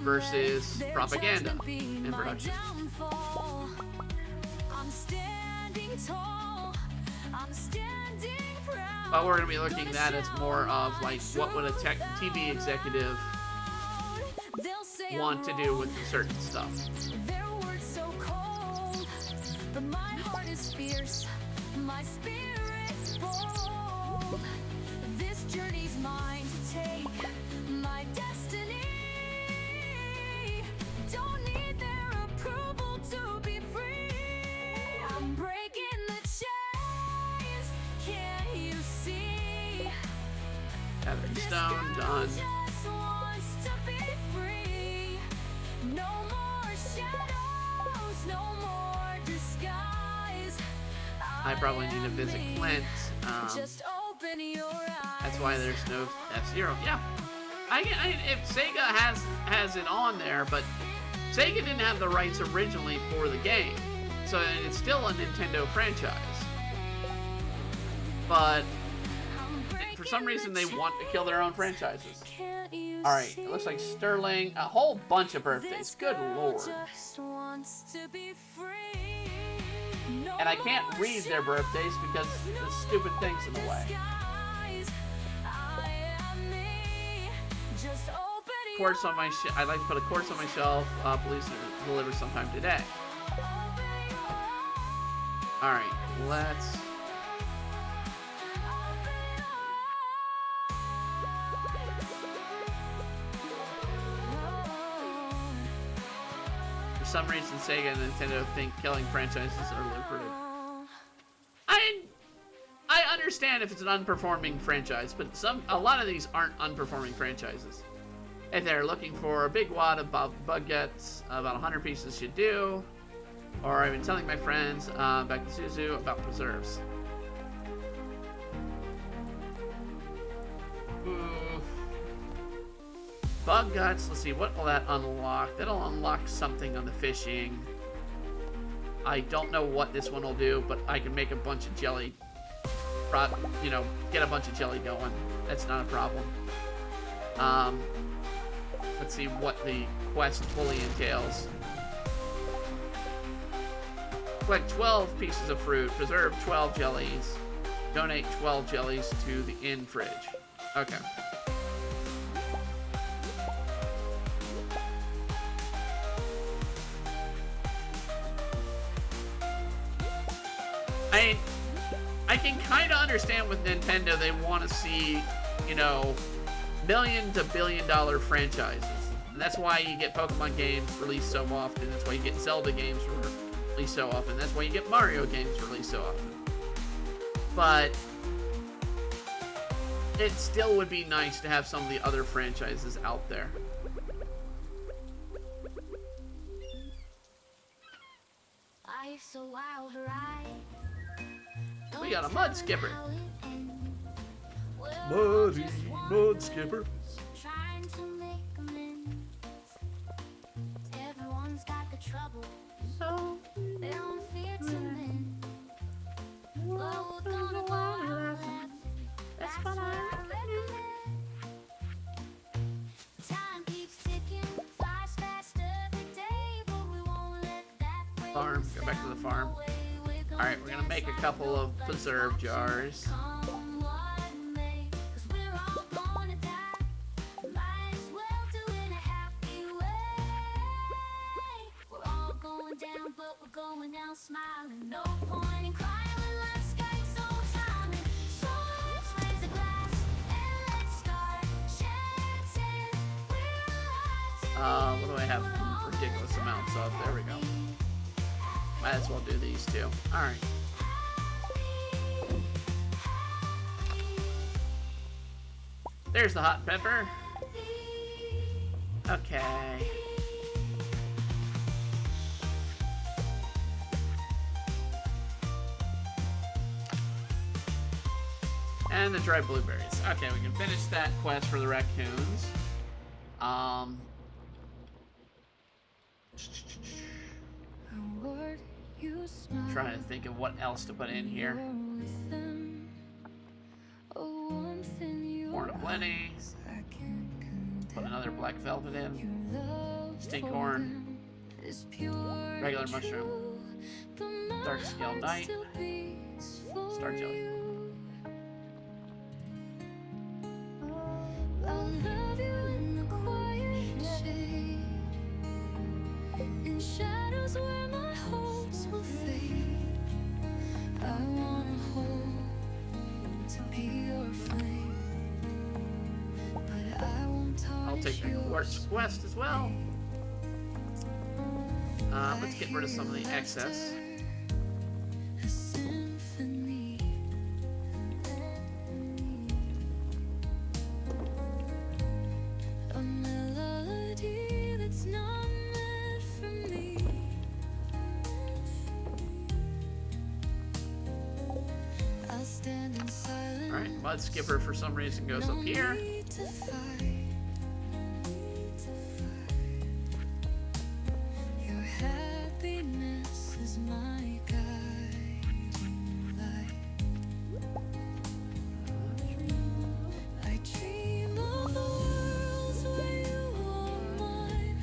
Versus propaganda and production. But we're going to be looking at that as more of like what would a TV executive want to do with certain stuff. Their words so cold, but my heart is fierce, my spirit's bold. This journey's mine to take, my destiny. Don't need their approval to be free. I'm breaking the chains, can't you see? Catherine Stone, done. Just wants to be free. No more shadows, no more disguise. I probably need to visit Clint. Just open your eyes. That's why there's no F-Zero. Yeah. If Sega has it on there, but Sega didn't have the rights originally for the game. So it's still a Nintendo franchise. But for some reason they want to kill their own franchises. Alright, it looks like Sterling, a whole bunch of birthdays. Good lord. And I can't read their birthdays because the stupid thing's in the way. Quartz on my I'd like to put a quartz on my shelf. Please deliver sometime today. Alright, let's... For some reason, Sega and Nintendo think killing franchises are lucrative. I understand if it's an unperforming franchise, but a lot of these aren't unperforming franchises. If they're looking for a big wad of bug guts, about 100 pieces should do. Or I've been telling my friends back in Suzu about preserves. Ooh. Bug guts, let's see, what will that unlock? That'll unlock something on the fishing. I don't know what this one will do, but I can make a bunch of jelly. You know, get a bunch of jelly going. That's not a problem. Let's see what the quest fully entails. Collect 12 pieces of fruit, preserve 12 jellies, donate 12 jellies to the inn fridge. Okay. I can kind of understand with Nintendo, they want to see, you know, million to billion-dollar franchises. And that's why you get Pokemon games released so often. That's why you get Zelda games released so often. That's why you get Mario games released so often. But it still would be nice to have some of the other franchises out there. Life's a wild ride. We got a mud skipper. Muddy mud skipper. Trying to make amends. Everyone's got the trouble. So They don't fear to mend. But we're gonna go out laughing. That's what I recommend. Time keeps ticking, flies fast every day, but we won't let that break Farm. us Go back to the down. farm. No way we're Alright, we're gonna make a couple of preserve jars. come what may, 'cause we're all gonna die. Might as well do it in a happy way. We're all going down, but we're going down smiling. No point in crying when life's getting so timing. So let's raise a glass and let's start chanting. We're alive What do I have ridiculous amounts of? There we go. Might as well do these two. Alright. There's the hot pepper. Okay. And the dried blueberries. Okay, we can finish that quest for the raccoons. Trying to think of what else to put in here. Corn plenty. Put another black velvet in. Stinkhorn. Regular mushroom. Dark scale knight. Star jelly. I'll love you in the quiet shade, in shadows where my hopes will fade. I wanna hold to be your flame, but I won't tarnish I'll take the quartz quest as well. Let's get rid of some of the excess. a symphony. A melody that's not meant for me. I'll stand in silence. Alright, Mud Skipper for some reason goes up here. Need to fight. Your happiness is my guiding light. I dream of worlds where you are mine,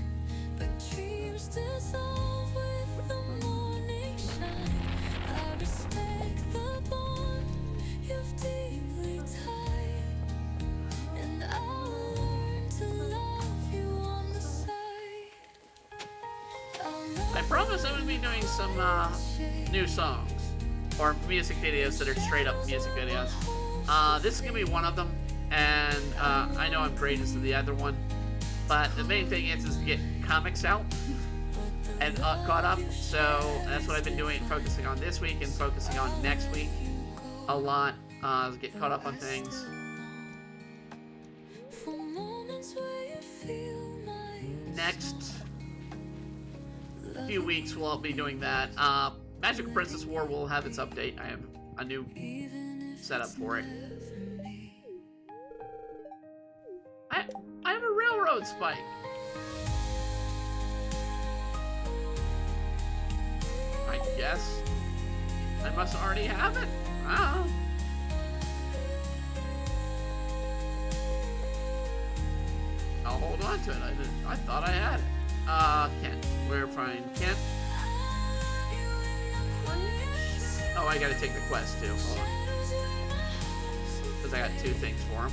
but dreams dissolve with the morning shine. I respect the bond you've deeply tied, and I'll learn to love you on the side. I promise I'm going to be doing some new songs. or music videos that are straight up music videos. This is gonna be one of them, and I know I'm great as the other one, but the main thing is to get comics out and caught up. So that's what I've been doing, focusing on this week and focusing on next week a lot. Get caught up on things. Next few weeks we'll be doing that. Magical Princess War will have its update. I have a new setup for it. I have a railroad spike. I guess I must already have it. Oh. I'll hold on to it. I thought I had it. Kent. We're fine. Kent. Oh, I gotta take the quest too. Hold on. Because I got 2 things for him.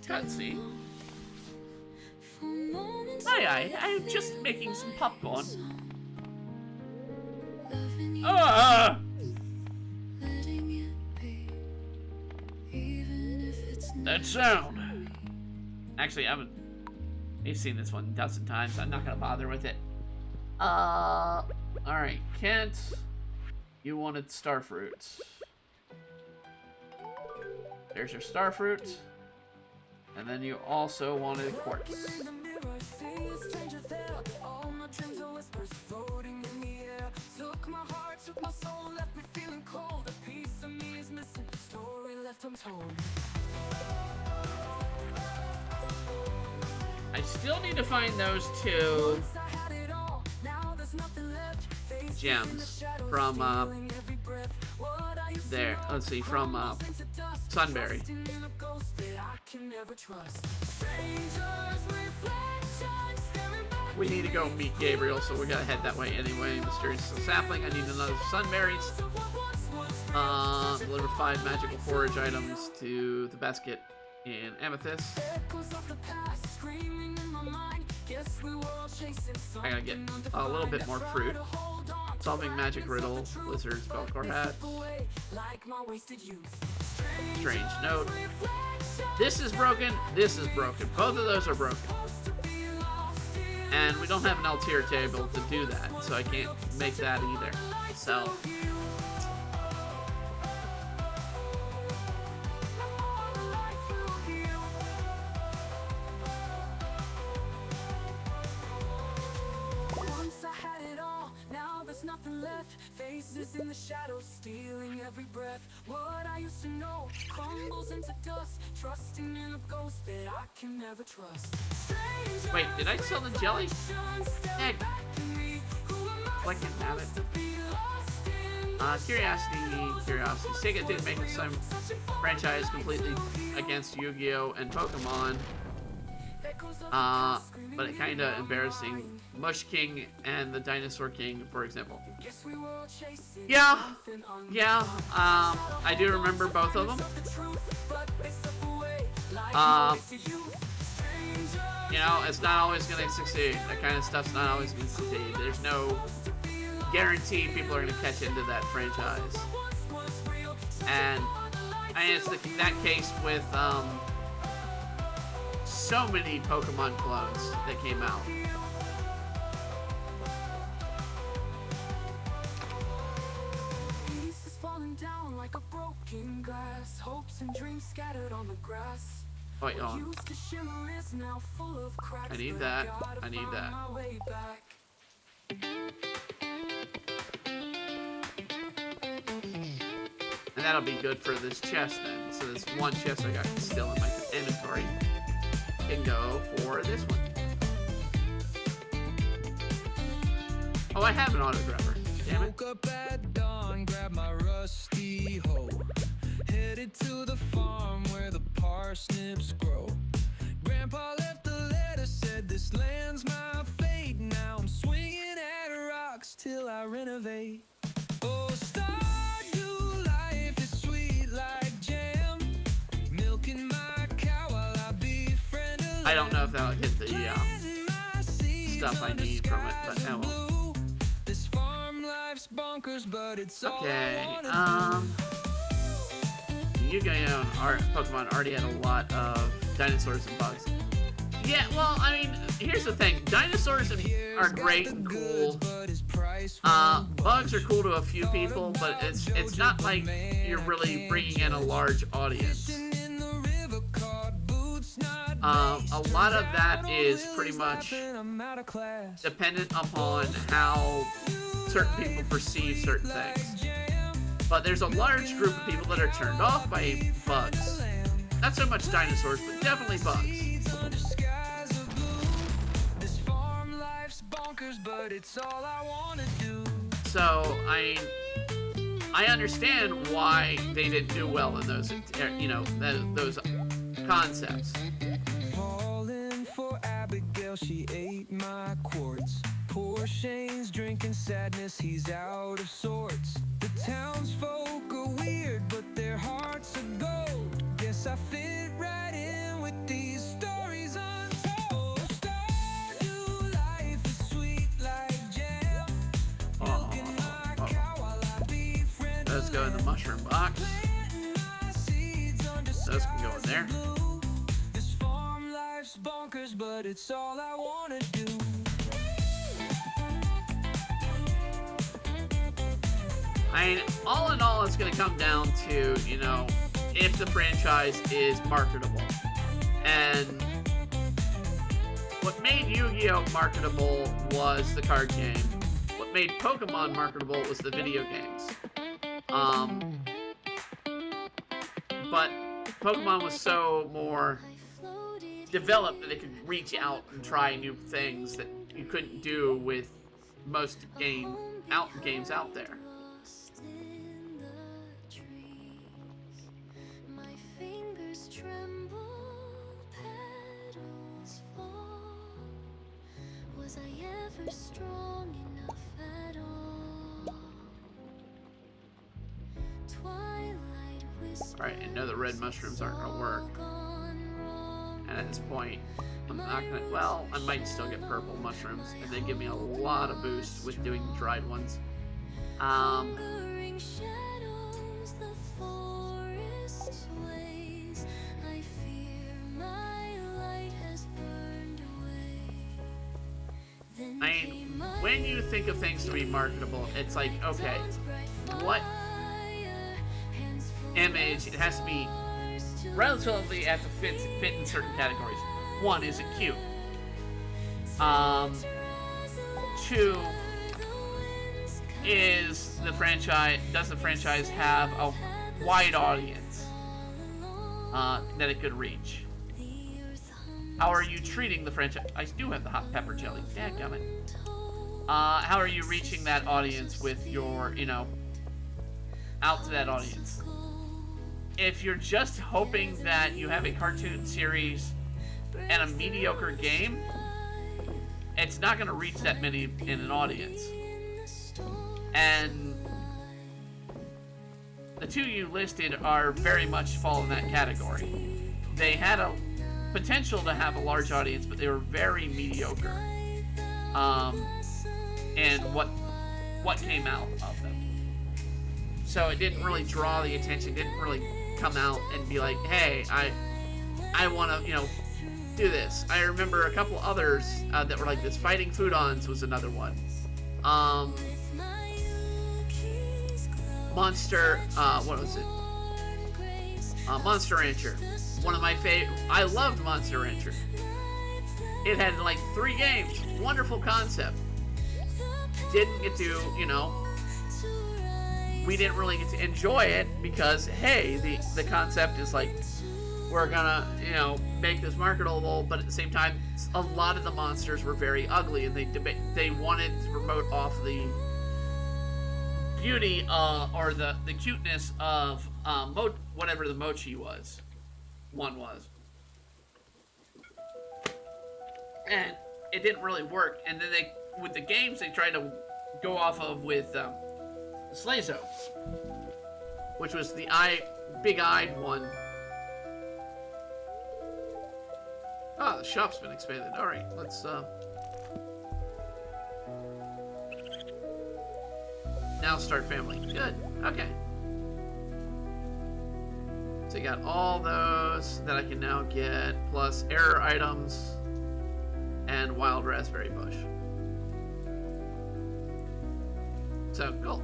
Cutscene. Aye, I'm just making some popcorn. Ah! That sound. Actually, you've seen this one a dozen times. I'm not gonna bother with it. Alright, Kent. You wanted starfruit. There's your starfruit. And then you also wanted quartz. I still need to find those 2 gems from there. Let's see, from Sunberry. We need to go meet Gabriel, so we gotta head that way anyway. Mysterious sapling. I need another sunberries. Deliver 5 magical forage items to the basket in Amethyst. I gotta get a little bit more fruit. Solving magic riddle, lizard, spellcore hat. Strange note. This is broken. This is broken. Both of those are broken. And we don't have an Altier table to do that, so I can't make that either. So. Nothing left, faces in the shadows, stealing every breath. What I used to know crumbles into dust, trusting in a ghost that I can never trust. Wait, did I sell the jelly? Egg. Like it, have it. Curiosity. Sega did make some franchise completely against Yu-Gi-Oh! And Pokemon. But it kinda embarrassing. Mush King and the Dinosaur King, for example. Yeah, I do remember both of them. You know, it's not always gonna succeed. That kind of stuff's not always gonna succeed. There's no guarantee people are gonna catch into that franchise. And it's that case with, so many Pokemon clones that came out. Glass, hopes and dreams scattered on the grass. Wait, on. I need that. I need that. And that'll be good for this chest then. So this one chest I got still in my inventory can go for this one. Oh, I have an auto grabber. Damn it. Woke up at dawn, grabbed my rusty hoe. Headed to the farm where the parsnips grow. Grandpa left a letter, said this land's my fate. Now I'm swinging at rocks till I renovate. Oh, Stardew life is sweet like I don't know if that'll get the stuff I need from it, but oh well. This farm life's bonkers, but it's all Okay, I wanna Yu-Gi-Oh! And Pokemon already had a lot of dinosaurs and bugs. Yeah, well, I mean, here's the thing. Dinosaurs are great and cool. Bugs are cool to a few people, but it's not like you're really bringing in a large audience. A lot of that is pretty much dependent upon how certain people perceive certain things. But there's a large group of people that are turned off by bugs. Not so much dinosaurs, but definitely bugs. So, I understand why they didn't do well in those, those concepts. Falling for Abigail, she ate my quartz. Poor Shane's drinking sadness, he's out of sorts. The townsfolk are weird, but their hearts are gold. Guess I fit right in with these stories untold. Stardew life is sweet like jam. Milking my cow while I befriend Those go in the mushroom box. my seeds under Those can go in there. blue. This farm life's bonkers, but it's all I wanna do. I mean, all in all, it's going to come down to, if the franchise is marketable. And what made Yu-Gi-Oh! Marketable was the card game. What made Pokemon marketable was the video games. But Pokemon was so more developed that it could reach out and try new things that you couldn't do with most games out there. In the trees, my fingers tremble, petals fall. Was I ever strong enough at all? Twilight whispers. Alright, I know the red mushrooms aren't going to work. Gone wrong. And at this point, I'm not going to... Well, I might still get purple mushrooms, and they give me a lot of boost with doing dried ones. Lingering shadows, the forest sways. I fear my light has burned away. Then I mean, when you think of things to be marketable, it's like, okay, what image, it has to be relatively have to fit in certain categories. One, is it cute? Two, does the franchise have a wide audience that it could reach? How are you treating the franchise? I do have the hot pepper jelly. Dadgummit. How are you reaching that audience with your, out to that audience? If you're just hoping that you have a cartoon series and a mediocre game, it's not going to reach that many in an audience. And the two you listed are very much fall in that category. They had a potential to have a large audience, but they were very mediocre. And what came out of them. So it didn't really draw the attention, didn't really come out and be like, hey, I want to, do this. I remember a couple others that were like this. Fighting Foodons was another one. Monster, what was it? Monster Rancher. One of my favorite. I loved Monster Rancher. It had like 3 games. Wonderful concept. Didn't get to, we didn't really get to enjoy it because, hey, the concept is like, we're gonna, make this marketable, but at the same time, a lot of the monsters were very ugly, and they wanted to promote off the beauty or the cuteness of whatever the mochi was. One was. And it didn't really work. And then with the games they tried to go off of with Slazo, which was the big-eyed one. Ah, the shop's been expanded. Alright, let's, now start family. Good. Okay. So you got all those that I can now get, plus error items and wild raspberry bush. So, cool.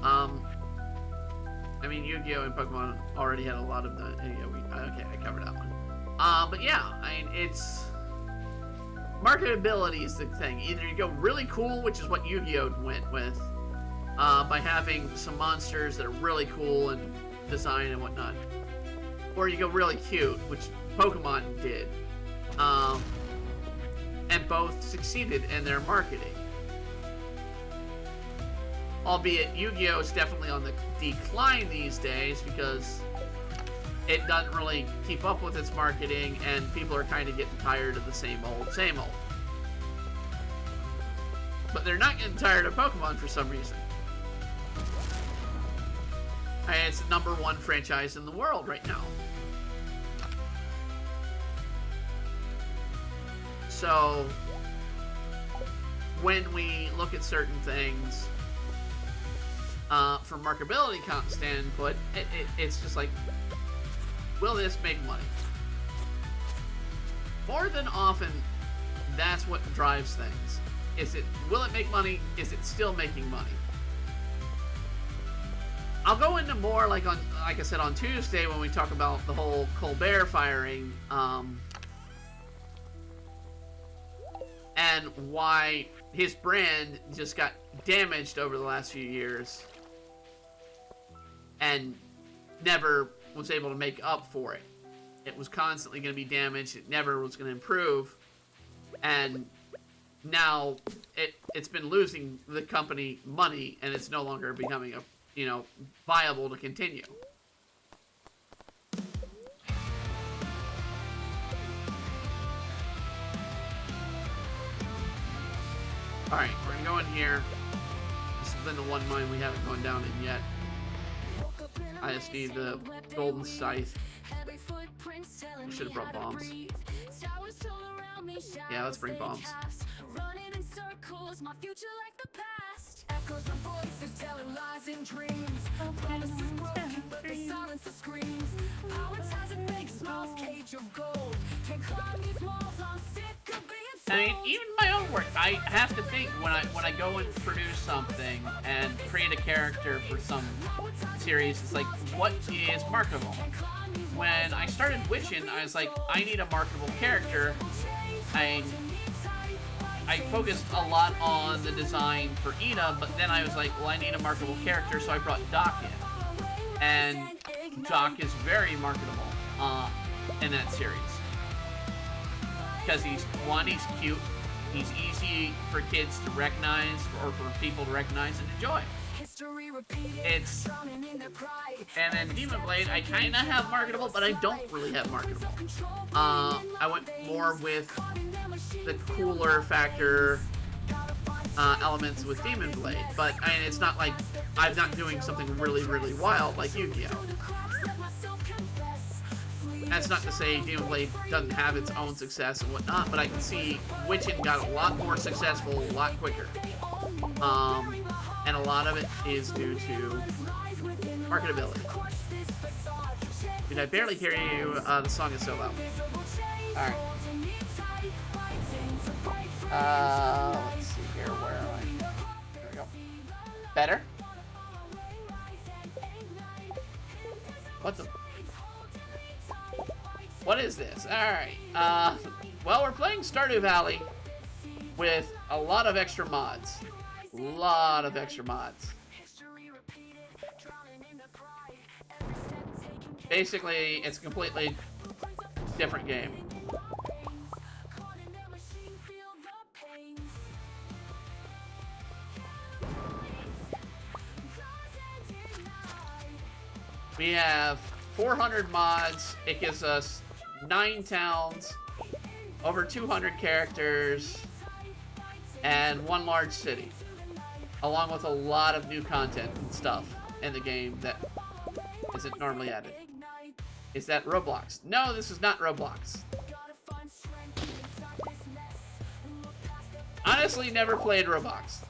I mean, Yu-Gi-Oh! And Pokemon already had a lot of the... okay, I covered that one. But yeah, I mean, it's... Marketability is the thing. Either you go really cool, which is what Yu-Gi-Oh! Went with, by having some monsters that are really cool and design and whatnot. Or you go really cute, which Pokemon did. And both succeeded in their marketing. Albeit, Yu-Gi-Oh! Is definitely on the decline these days because it doesn't really keep up with its marketing and people are kind of getting tired of the same old, same old. But they're not getting tired of Pokemon for some reason. And it's the #1 franchise in the world right now. So, when we look at certain things, from marketability standpoint, it's just like, will this make money? More than often, that's what drives things. Will it make money? Is it still making money? I'll go into more like I said on Tuesday when we talk about the whole Colbert firing, and why his brand just got damaged over the last few years and never was able to make up for it. It was constantly going to be damaged. It never was going to improve. And now it's been losing the company money, and it's no longer becoming viable to continue. Alright, we're going to go in here. This has been the one mine we haven't gone down in yet. I just need the golden scythe. We should have brought bombs. Yeah, let's bring bombs. I mean, even my own work, I have to think when I go and produce something and create a character for some series, it's like, what is marketable? When I started Witchin', I was like, I need a marketable character. I focused a lot on the design for Ina, but then I was like, well, I need a marketable character, so I brought Doc in. And Doc is very marketable in that series. Because he's cute, he's easy for kids to recognize, or for people to recognize and enjoy. And then Demon Blade, I kinda have marketable, but I don't really have marketable. I went more with the cooler factor elements with Demon Blade, but I mean, it's not like I'm not doing something really, really wild like Yu-Gi-Oh! That's not to say Demon Blade doesn't have its own success and whatnot, but I can see Witchin' got a lot more successful a lot quicker. And a lot of it is due to marketability. Dude, I barely hear you. The song is so loud. Alright. Let's see here. Where am I? There we go. Better? What is this? Alright. Well, we're playing Stardew Valley with a lot of extra mods. Basically, it's a completely different game. We have 400 mods. It gives us 9 towns, over 200 characters, and 1 large city, along with a lot of new content and stuff in the game that isn't normally added. Is that Roblox? No, this is not Roblox. Gotta find strength inside this mess. Look past the Honestly, never played Roblox.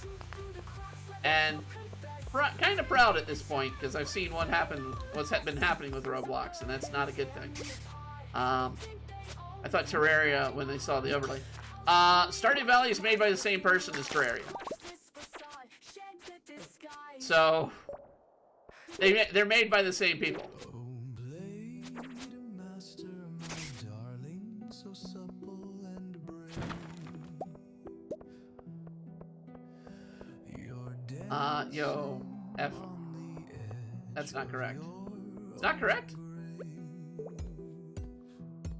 truth through the cracks. Let And kind of proud at this point because I've seen what's been happening with Roblox, and that's not a good thing. I thought Terraria, when they saw the overlay. Stardew Valley is made by the same person as Terraria. this facade shed the disguise. So, they're made by the same people. Oh, blade master, my darling, so supple and brave. You're Yo, F. on the edge. That's not correct. It's not correct?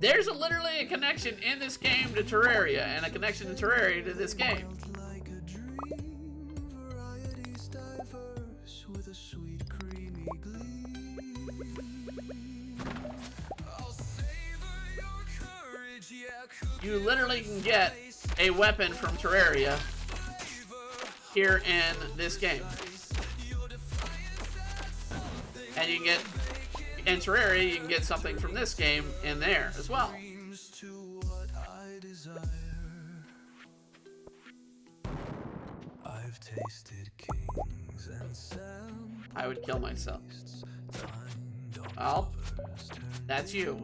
There's literally a connection in this game to Terraria, and a connection to Terraria to this game. Like a dream, varieties diverse with a sweet, creamy glee. I'll savor your courage, yeah, cook You literally can get a weapon from Terraria here in this game. And you can get, in Terraria, you can get something from this game in there as well. dreams to what I desire. I've tasted kings and sam. I would kill myself. Time don't Well, that's you.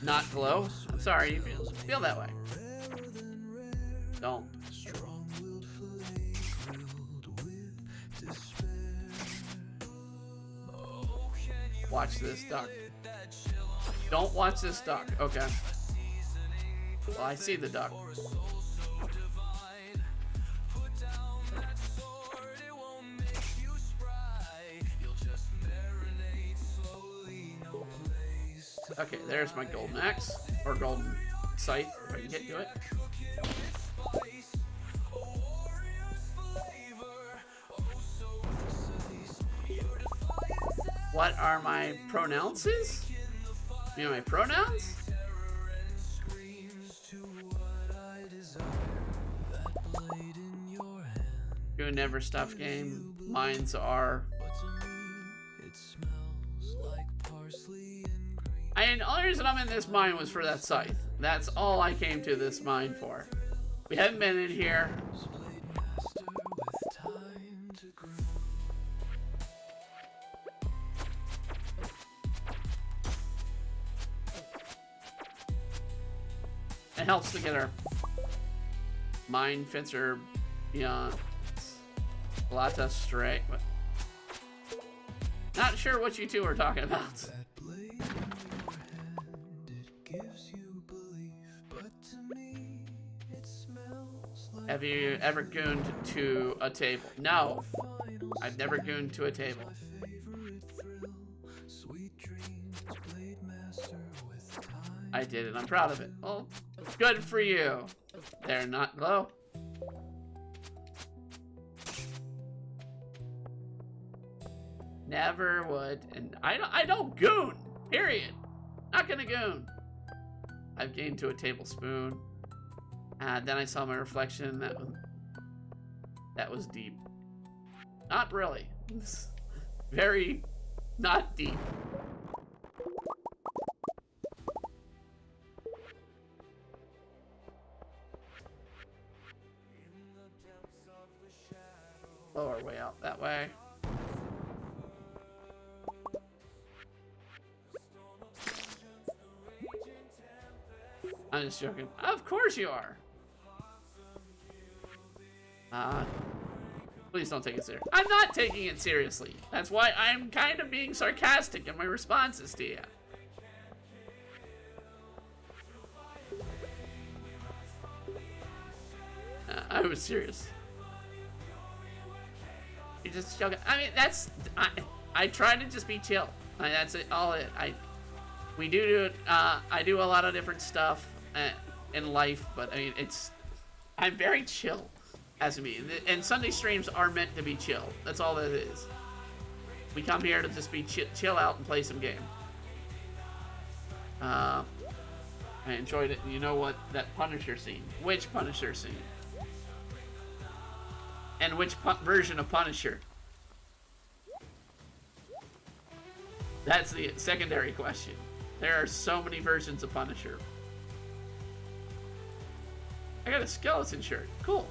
Not Glow. I'm sorry you feel that way. Don't. strong-willed fillet grilled with despair. Oh, can you Watch this, duck. get that chill on Don't watch this duck. Okay. Well, I see the duck. your soul so divine? Put down that sword, it won't make you spry. You'll just marinate slowly, no place to Okay, there's my golden axe. Or golden scythe, if I can get to it. cook it with spice. A warrior's flavor, oh so precise. Your defiance What are my pronounces? You know my pronouns? terror and screams to what I desire. That blade in your hand, You never stuff game. Mines are. but to me it smells like parsley and green. And the only reason I'm in this mine was for that scythe. That's all I came to this mine for. We haven't been in here. Blade master with time to grow. It helps to get our mine fencer beyond. Plata straight. Not sure what you two are talking about. That blade in your hand, it gives you belief, but to me it smells like Have you ever gooned to a table? No, I've never gooned to a table. my favorite thrill. Sweet dreams, blade master with time. I did it. I'm proud of it. Well, good for you. They're not Glow. Never would, and I don't goon. Period. Not gonna goon. I've gained to a tablespoon. Then I saw my reflection. That was deep. Not really. Very not deep. Blow our way out that way. I'm just joking. Of course you are. Please don't take it seriously. I'm not taking it seriously. That's why I'm kind of being sarcastic in my responses to you. I was serious. You just joking. I mean, that's I try to just be chill. That's it. All it. We do I do a lot of different stuff in life, but I mean, I'm very chill as me. And Sunday streams are meant to be chill. That's all that it is. We come here to just be chill out and play some game. I enjoyed it. And you know what? That Punisher scene. Which Punisher scene? And which version of Punisher? That's the secondary question. There are so many versions of Punisher. I got a skeleton shirt. Cool.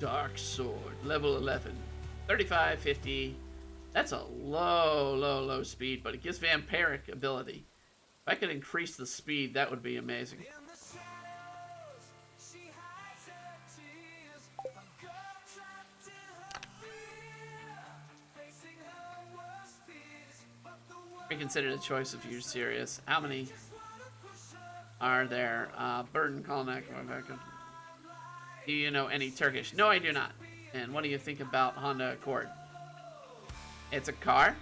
Dark Sword, level 11. 35, 50. That's a low speed, but it gives vampiric ability. If I could increase the speed, that would be amazing. In the shadows, she hides her tears. A girl trapped in her fear, facing her worst fears. But the world Reconsider the choice if you're serious. How many are there? Burton, Kolnak. Do you know any Turkish? No, I do not. And what do you think about Honda Accord? It's a car.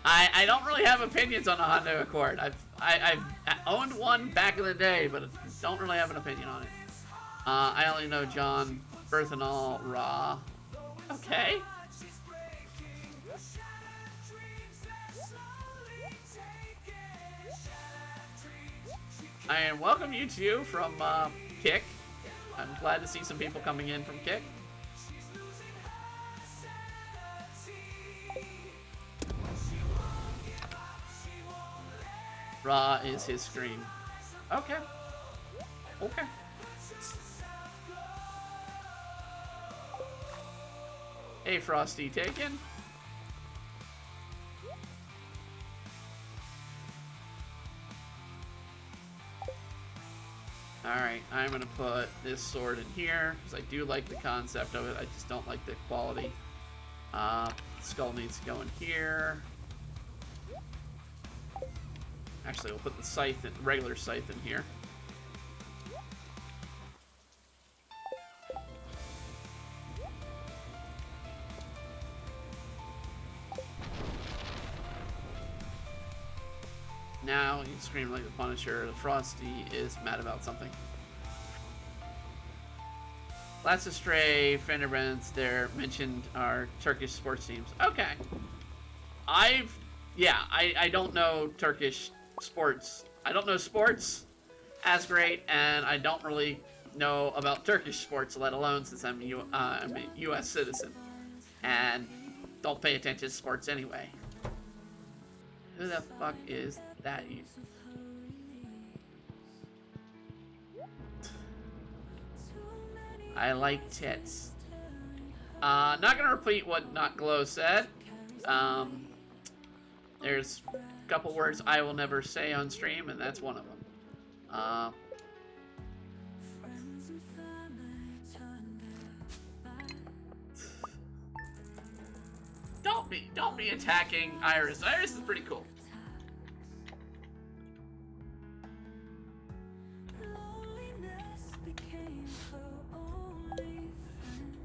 I don't really have opinions on a Honda Accord. I've owned one back in the day, but don't really have an opinion on it. I only know John Berthanol Raw. Okay. I welcome you two from Kick. I'm glad to see some people coming in from Kick. Raw is his screen. Okay. Okay. Hey, Frosty, taken. Alright, I'm gonna put this sword in here, because I do like the concept of it, I just don't like the quality. Skull needs to go in here. Actually, we'll put the scythe, regular scythe in here. Now you scream like the Punisher. The Frosty is mad about something. Last Astray, Fenderbrands, there mentioned our Turkish sports teams. Okay. I don't know Turkish sports. I don't know sports as great, and I don't really know about Turkish sports, let alone since I'm a U.S. citizen. And don't pay attention to sports anyway. Who the fuck is that you? I like tits. Not gonna repeat what Not Glow said. There's a couple words I will never say on stream, and that's one of them. Don't be attacking Iris. Iris is pretty cool. Loneliness became her only friend,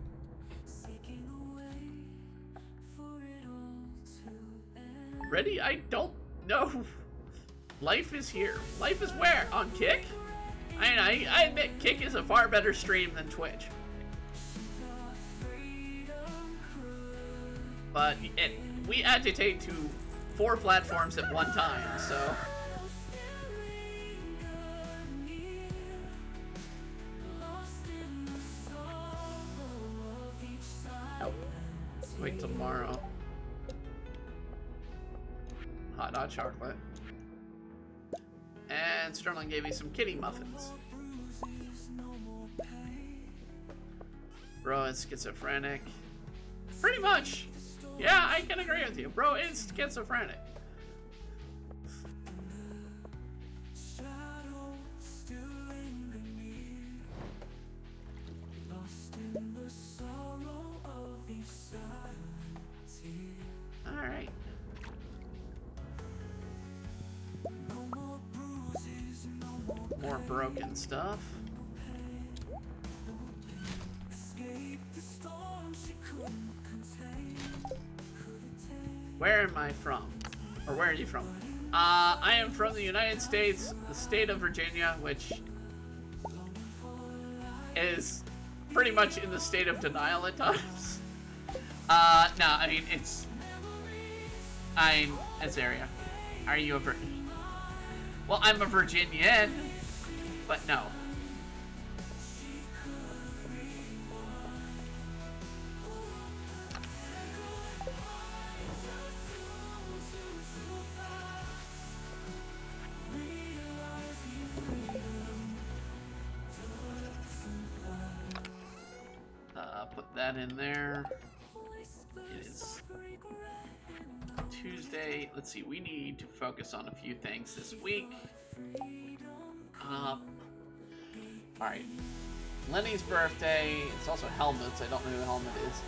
seeking a way for it all to end. Ready? I don't know. Life is here. Life is where? On Kick? I admit Kick is a far better stream than Twitch. But we agitate to 4 platforms at one time, so... Nope. Wait tomorrow. Hot chocolate. And Sterling gave me some kitty muffins. Bro is schizophrenic. Pretty much. Yeah, I can agree with you. Bro is schizophrenic. Alright. More broken stuff. Where am I from? Or where are you from? I am from the United States, the state of Virginia, which is pretty much in the state of denial at times. No, I mean, I'm area. Are you a Virginian? Well, I'm a Virginian, but no. that in there. It is Tuesday. Let's see, we need to focus on a few things this week. Alright. Lenny's birthday. It's also Helmut's. I don't know who Helmut is.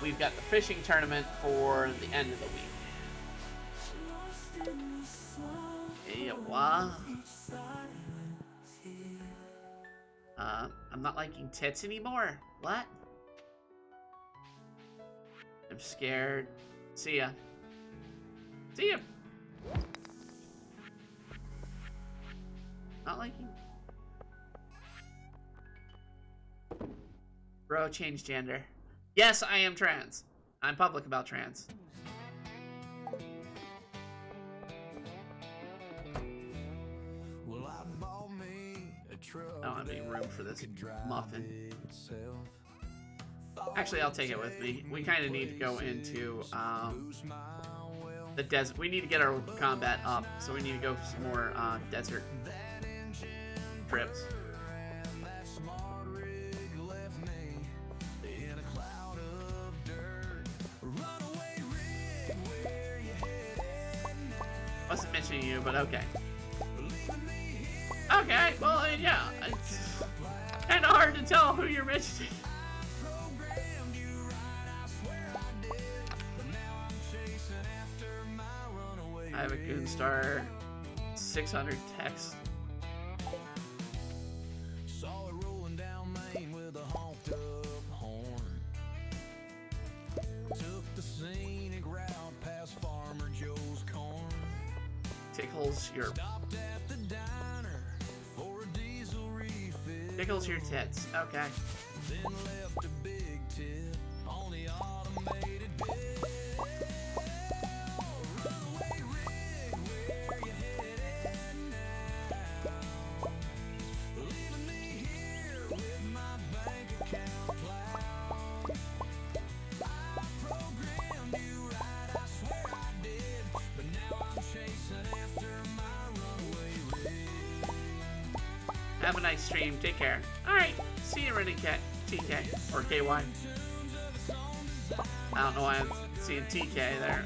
We've got the fishing tournament for the end of the week. Yeah, what? I'm not liking tits anymore. What? I'm scared. See ya. See ya. Not liking. Bro, change gender. Yes, I am trans. I'm public about trans. Well, I bought me a truck. I don't have any room for this that could drive muffin. itself. Actually, I'll take it with me. We kind of need to go into the desert. We need to get our combat up, so we need to go for some more desert trips. Wasn't mentioning you, but okay. Okay, well, yeah, it's kind of hard to tell who you're mentioning. I have a Goonstar 600 text. Saw it rolling down Main with a honked up horn. Took the scenic route past Farmer Joe's corn. Tickles your Stopped at the diner for a diesel refill. tickles your tits. Okay. Then left a big tip on the automated bill. Runaway rig, where you headed now? Leaving me here with my bank account plowed. I programmed you right, I swear I did. But now I'm chasing after my runaway rig. Have a nice stream. Take care. Alright. See you, Rennie Cat. TK. Or KY. I don't know why I'm seeing TK there.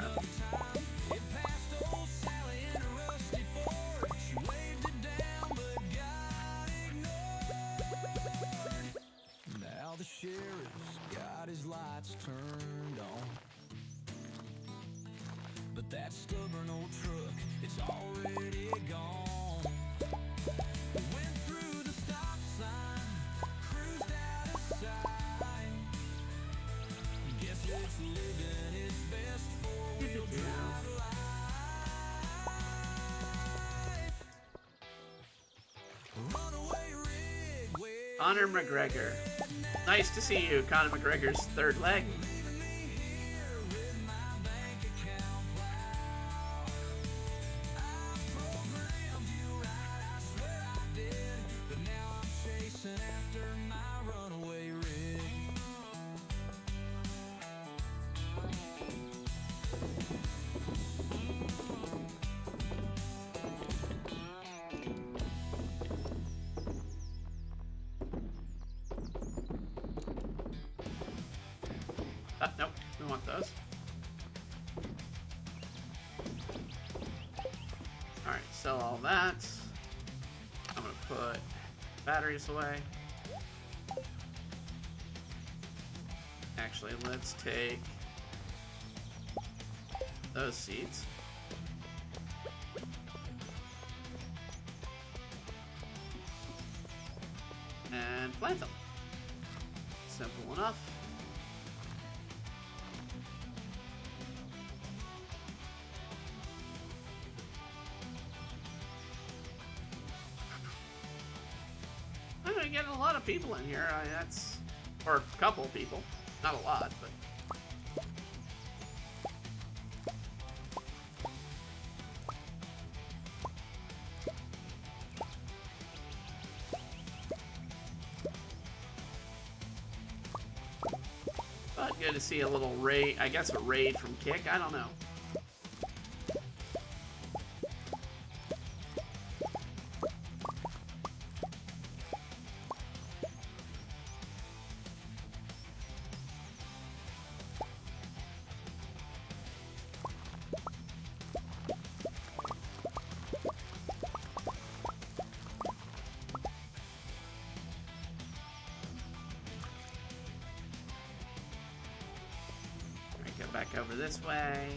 Now the sheriff's got his lights turned on, but that stubborn old truck, it's already gone. Went through the stop sign, cruised out of sight. Guess it's living its best four-wheel drive life. Runaway rig, where Conor McGregor. Nice to see you, Conor McGregor's third leg. Nope, we want those. Alright, sell all that. I'm gonna put batteries away. Actually, let's take those seeds. And plant them. Simple enough. I'm gonna get a lot of people in here. That's, or a couple of people, not a lot, but. But good to see a little raid. I guess a raid from Kick. I don't know. Back over this way.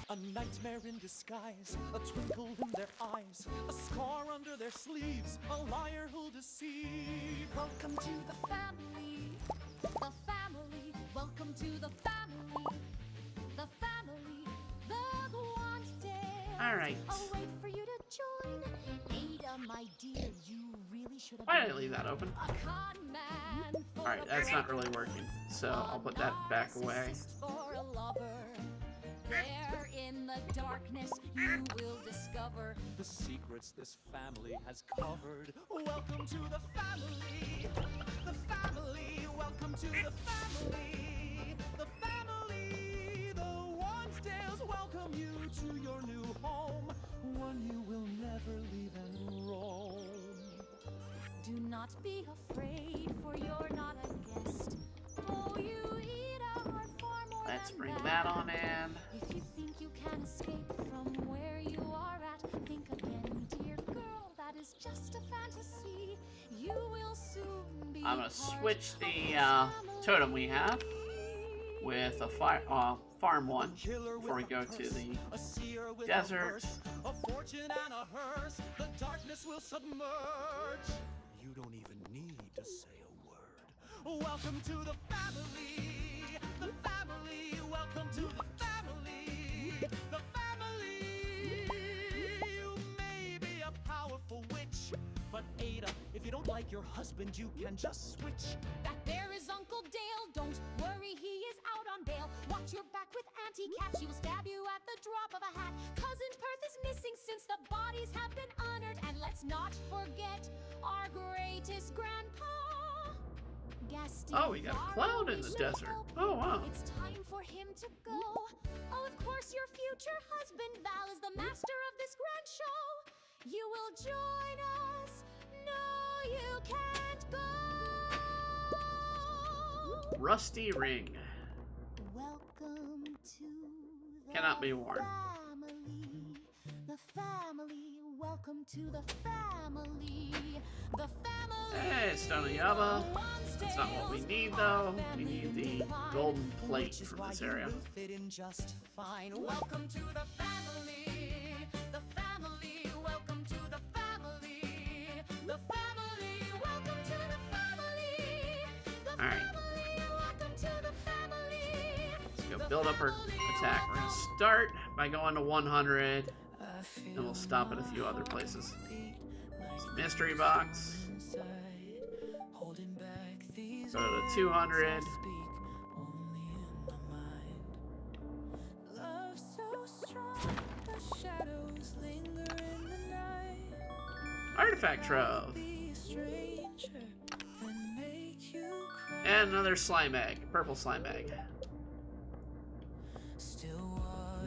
A nightmare in disguise, a twinkle in their eyes, a scar under their sleeves, a liar who'll deceive. Welcome to the family. The family. Welcome to the family. The family. The Guante. All right. I'll wait for you to join. Ada, my dear, you really should have Why did I leave that open? a con man. All right, that's not really working. So I'll put that back away. For a lover. There in the darkness you will discover The secrets this family has covered. Welcome to the family. The family. Welcome to the family. The family. The Wansdales welcome you to your new home. One you will never leave and roam. Do not be afraid, for you're not a guest. Oh, you eat our far more Let's than bring that on in. If you think you can escape from where you are at, think again, dear girl. That is just a fantasy. You will soon be. I'm gonna part switch of the family. totem we have with a farm one before we go to the A seer with desert. a fortune and a hearse. The darkness will submerge. You don't even need to say a word. Welcome to the family. The family. Welcome to the family. The family. You may be a powerful witch, but Ada, if you don't like your husband, you can just switch. That there is Uncle Dale. Don't worry, he is out on bail. Watch your back with Auntie Cat. She will stab you at the drop of a hat. Cousin Perth is missing since the bodies have been honored. And let's not forget our greatest grandpa, Gaston. Oh, we got a cloud in the desert. Oh, wow. It's time for him to go. Oh, of course, your future husband, Val, is the master of this grand show. You will join us. No, you can't go. Rusty ring. Welcome to the Cannot be worn. family. The family. Welcome to the family. The family. Hey, Stone of Yaba. That's not what we need, though. We need the golden plate Which is from why this you area. will fit in just fine. Welcome to the family. The family. Welcome to the family. The family. Welcome to the family. The All right. family. Welcome to the family. Let's go build up our attack. We're gonna start by going to 100, and we'll stop at a few other places. Mystery box. Go to 200. Artifact trove. And another slime egg. Purple slime egg.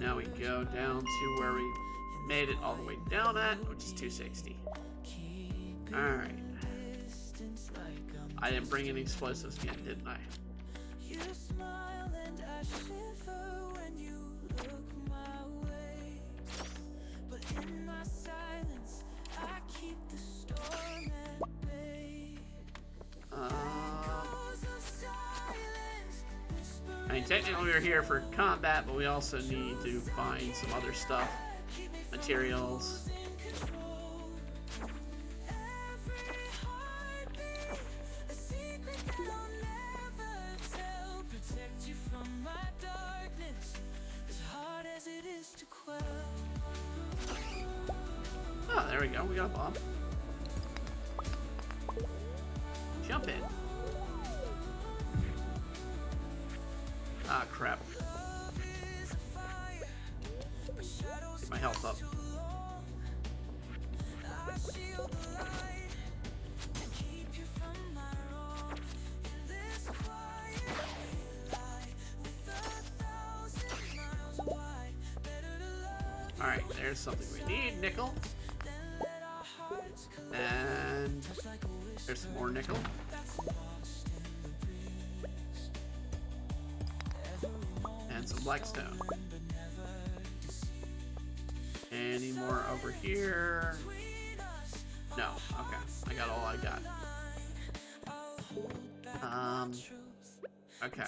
Now we go down to where we made it all the way down at, which is 260. Alright. I didn't bring any explosives yet, didn't I? You smile and I shiver when you look my way. But in my silence, I keep the storm at bay. I mean, technically we're here for combat, but we also need to find some other stuff. Materials. Oh, there we go. We got a bomb. Jump in. Ah, crap. Get my health up. Alright, there's something we need. Nickel. And there's some more nickel. And some blackstone. Any more over here? No. Okay. I got all I got. Okay.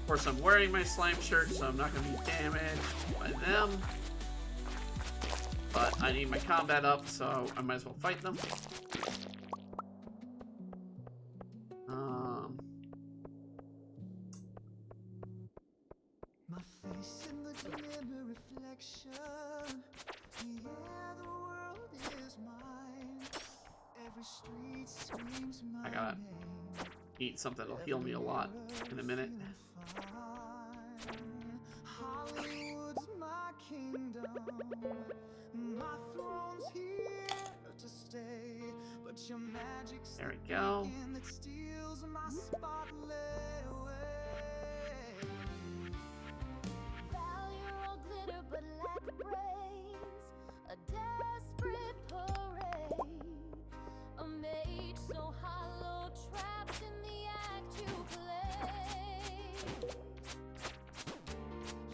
Of course, I'm wearing my slime shirt, so I'm not going to be damaged by them. But I need my combat up, so I might as well fight them. My face in the glimmer reflection. Yeah, the world is mine. Every street screams my I gotta eat something that'll heal me a lot in a minute. Hollywood's my kingdom. My throne's here to stay. But your magic's There we go. that steals my spotlight away. Value all glitter but lack brains. A desperate parade. A mage so hollow, trapped in the act you play.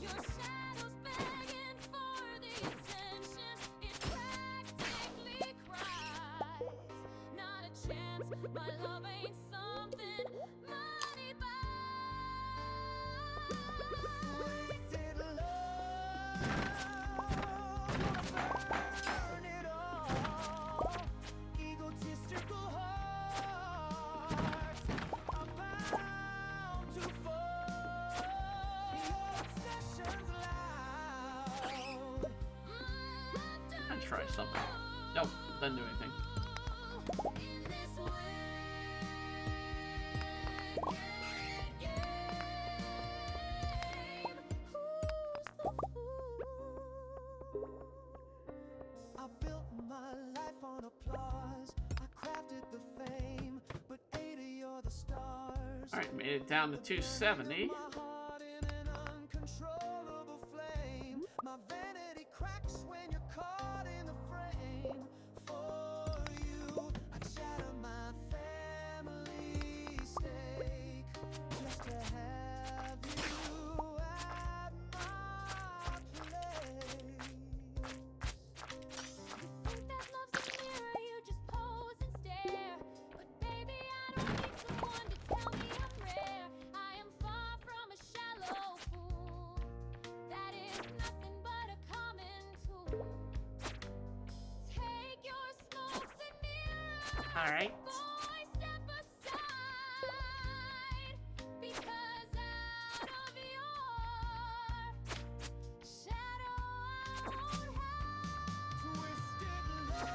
Your shadow's begging for the attention. It practically cries. Not a chance, my love ain't something money buys. Wasted love, burn it all. Egotistical hearts are bound to fall. Your obsession's loud. I'll try something. Nope, doesn't do anything. In this game, who's the fool? I built my life on applause. I crafted the fame, but Ada, you're the stars. Alright, made it down to 270. My heart in an uncontrollable flame. My vanity cracks when you're caught in the frame. For you, I shatter my family stake just to have you at my place. You think that love's a mirror, you just pose and stare. But baby, I don't need someone to tell me I'm rare. I am far from a shallow fool. That is nothing but a common tool. Take your smokes and mirrors. Alright. Boy, step aside. Because out of your shadow I won't hide. Twisted love,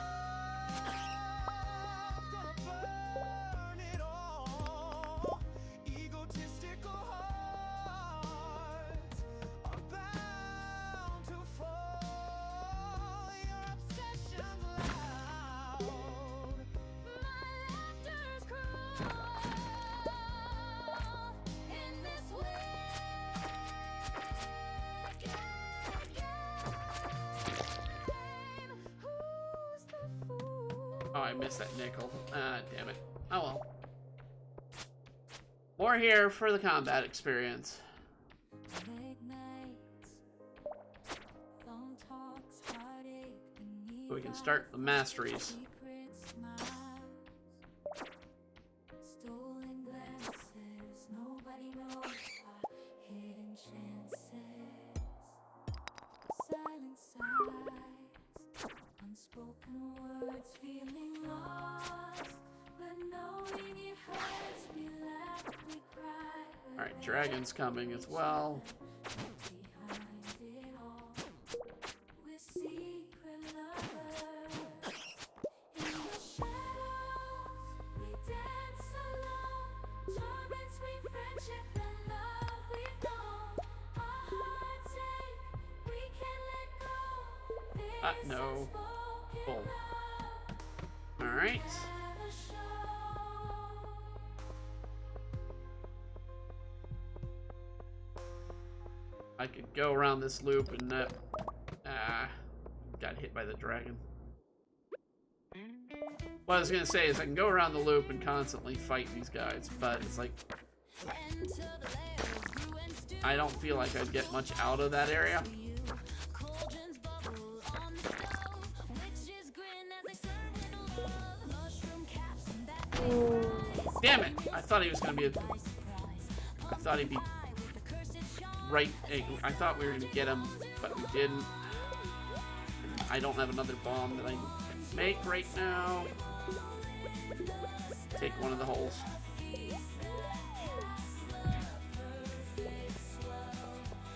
gonna burn it all. Egotistical hearts are bound to fall. Your obsession's loud. My laughter's cruel. In this wicked game, who's the fool? Oh, I missed that nickel. Ah, damn it. Oh well. More here for the combat experience. Late nights, long talks, heartache beneath So we can start the masteries. secret smiles, stolen glances. Nobody knows our hidden chances. Silent sighs, unspoken words, feeling lost, but knowing it hurts. We laugh, we cry. Alright, dragon's coming as well. Behind it all, we're secret lovers in the shadows. No. Bull. Alright. I could go around this loop and got hit by the dragon. What I was gonna say is I can go around the loop and constantly fight these guys, but it's like I don't feel like I'd get much out of that area. Damn it! I thought he was gonna be I thought he'd be right. I thought we were gonna get him, but we didn't. I don't have another bomb that I can make right now. Take one of the holes.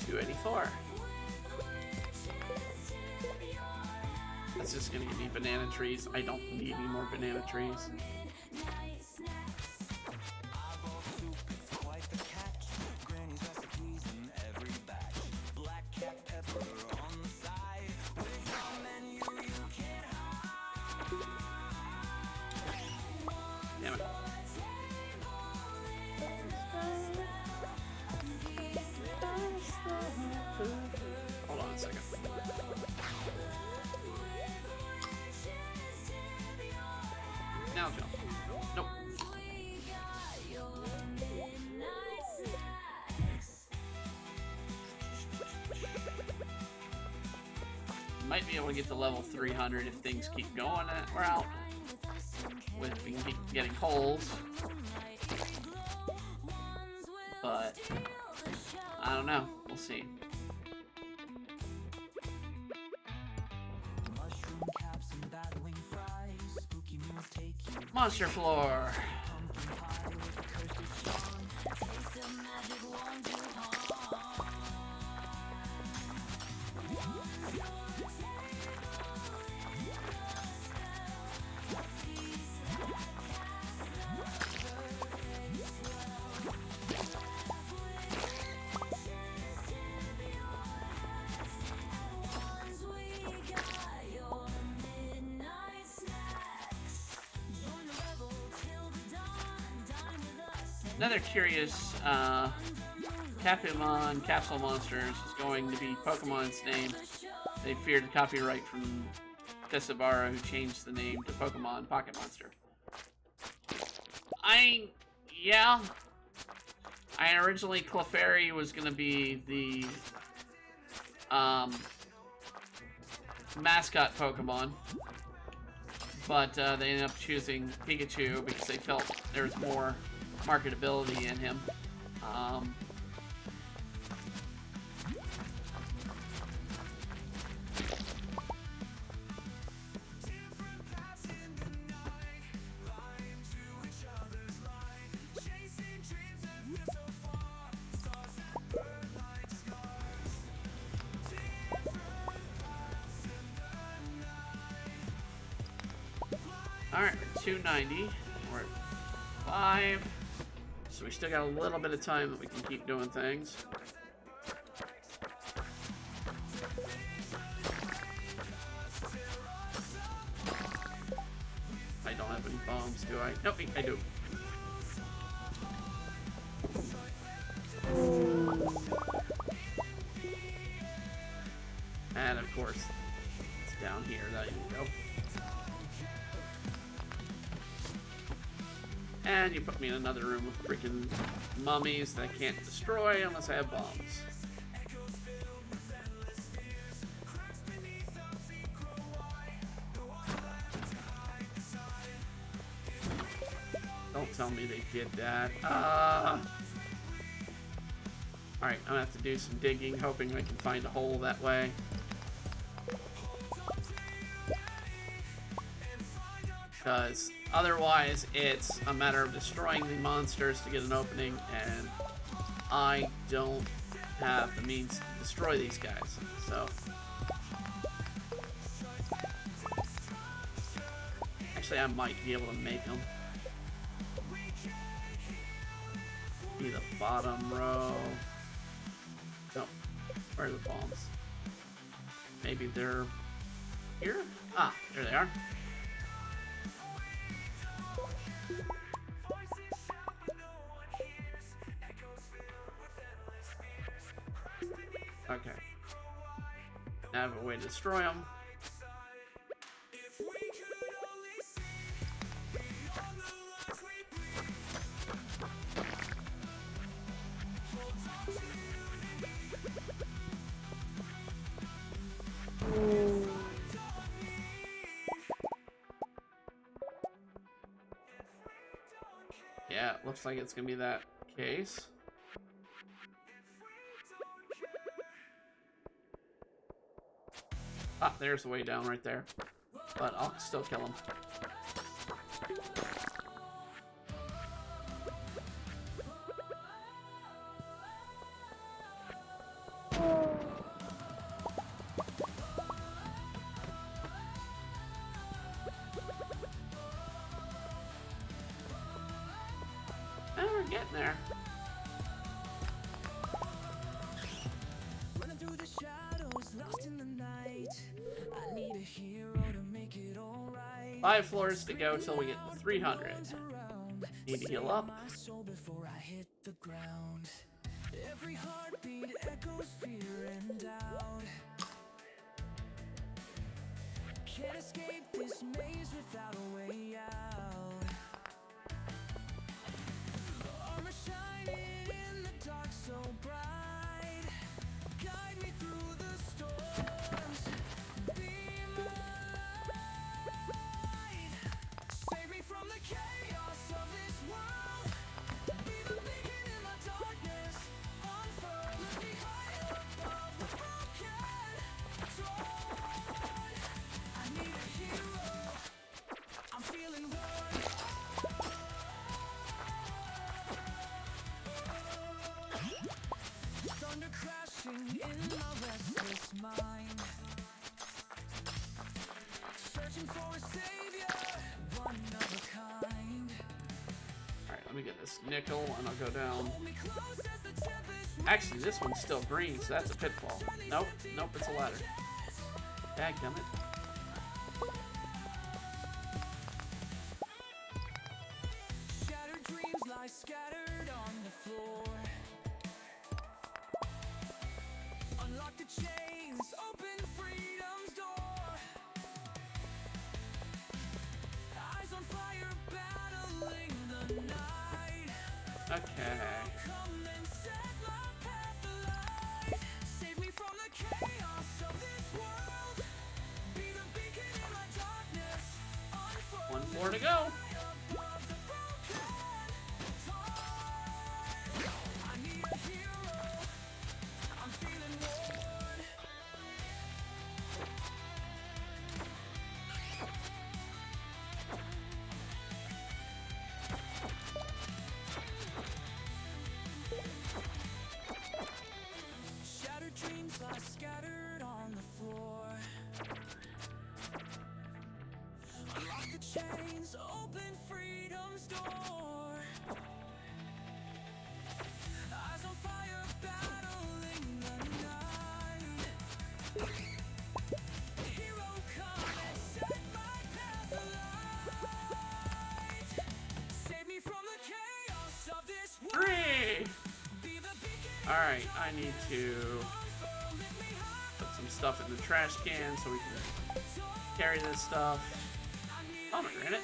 $284. That's just gonna give me banana trees. I don't need any more banana trees. Damn it. Hold on a second. Now jump. Nope. Might be able to get to level 300 if things keep going that route. If we can keep getting holes. But I don't know. We'll see. Monster floor. Another curious Capimon Capsule Monsters is going to be Pokemon's name. They feared copyright from Desabara, who changed the name to Pokemon Pocket Monster. Yeah. Originally Clefairy was going to be the mascot Pokemon, but they ended up choosing Pikachu because they felt there was more marketability in him. Alright, 290. We're at 5. So we still got a little bit of time that we can keep doing things. I don't have any bombs, do I? Nope, I do. And of course, it's down here. There you go. And you put me in another room with freaking mummies that I can't destroy unless I have bombs. Don't tell me they did that. Alright, I'm gonna have to do some digging, hoping I can find a hole that way. Because otherwise, it's a matter of destroying the monsters to get an opening, and I don't have the means to destroy these guys. So, actually, I might be able to make them. Be the bottom row. No, where are the bombs? Maybe they're Here? Ah, there they are. Okay. Now I have a way to destroy them. Yeah, it looks like it's gonna be that case. Ah, there's the way down right there. But I'll still kill him. And we're getting there. Running through the shadows, lost in the night. I need a hero to make it all right. 5 floors to go till we get to 300. Need to heal up. My soul before I hit the ground. Every heartbeat echoes fear and doubt. Can't escape this maze without a way out. Armor shining in the dark so bright. Guide me through the storms. Be my light. Save me from the chaos of this world. Be the beacon in my darkness. Unfurl, let me hide above the broken. Torn. I need a hero. I'm feeling worn. Thunder crashing in my restless mind. Searching for a savior, one of a kind. Alright, let me get this nickel and I'll go down. Hold me close as the tempest Actually, this one's still green, so that's a pitfall. Nope, nope, it's a ladder. Dadgummit. Shattered dreams lie scattered on the floor. Unlock the chains, open freedom's door. Eyes on fire, battling the night. Okay. Come and set my path alight. Save me from the chaos of this world. Be the beacon in my darkness. Unfurl 1 floor to go. above the broken. Torn. I need a hero. I'm feeling worn. Shattered dreams lie scattered on the floor. Unlock the chains, open freedom's door. Eyes on fire, battling the night. Hero, come and set my path alight. Save me from the chaos of this world. 3! Be the beacon. Alright, I need to Let me hide. put some stuff in the trash can so we can carry this stuff. Pomegranate.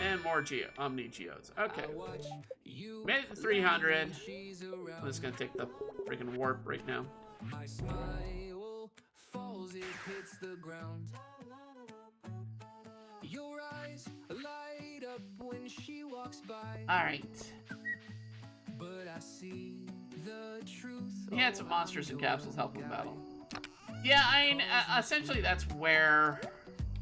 And more Omni Geodes. Okay. Made it to 300. I'm just gonna take the freaking warp right now. My smile falls, it hits the ground. Your eyes light up when she walks by. Alright. But I see the truth. He had some monsters and capsules help him battle. Yeah, I mean, essentially that's where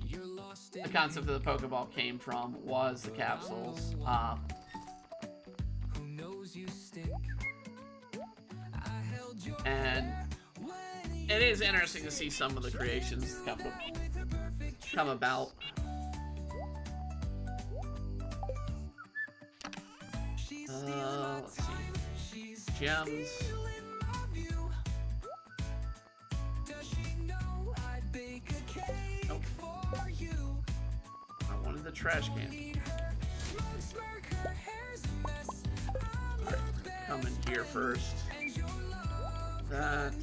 You're lost in the concept of the Pokeball came from, was the capsules. who knows you stink. I held your And when it is interesting to see some of the creations come about. she's stealing my Let's see. time. She's gems. Nope. I wanted the trash can. Alright, come in here first. That.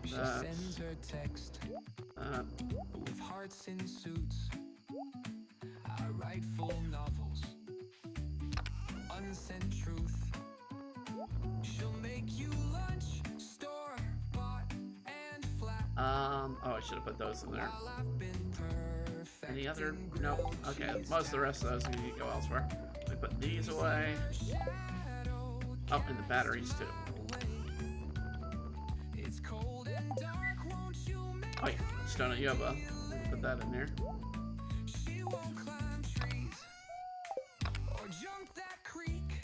Sends her text with hearts in suits. I write full novels, unsent truth. She'll make you lunch, store bought and flat. Oh, I should have put those in there. While I've been perfect. Any other? Nope. Okay, most of the rest of those need to go elsewhere. We put these away. Oh, and the batteries too. It's cold and dark, won't you make Oh yeah, Stone at Yoba. Put that in there. She won't climb trees or jump that creek.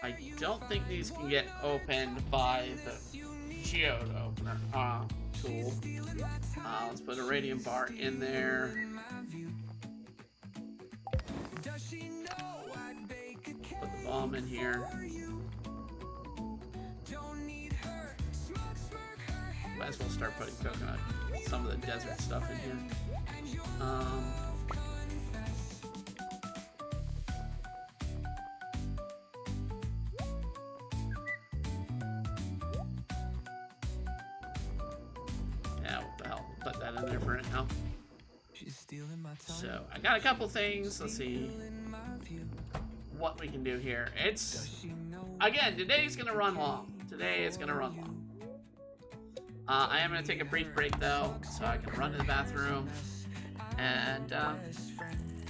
I don't think these can get opened by the geode opener tool. Let's put a radium bar in there. Put the bomb in here. Might as well start putting coconut, some of the desert stuff in here. Yeah, what the hell? Put that in there for now. So, I got a couple things. Let's see what we can do here. It's, again, today's gonna run long. Today is gonna run long. I am gonna take a brief break though, so I can run to the bathroom and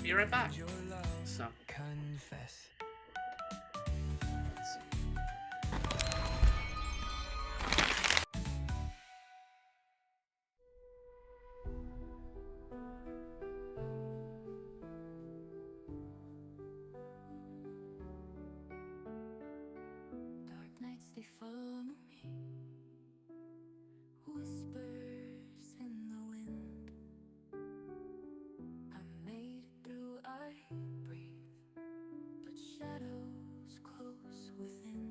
be right back. So. Dark nights they follow me, whispers in the wind. I made it through, I breathe, but shadows close within.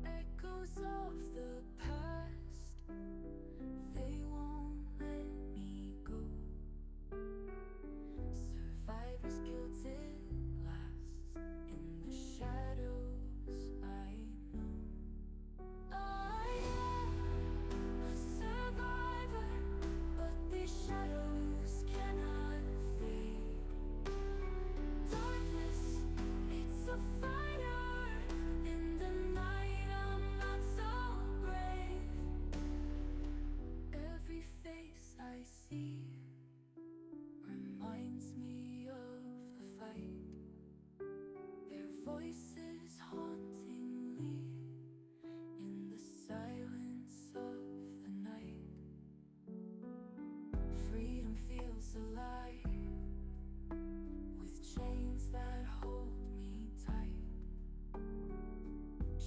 Echoes of the past, they won't let me go. Survivor's guilt, it lasts in the shadows, I know. I am a survivor, but these shadows cannot fade. Darkness, it's a fighter. In the night, I'm not so brave. Every face I see reminds me of the fight. Their voices hauntingly in the silence of the night. Freedom feels alive with chains that hold me tight.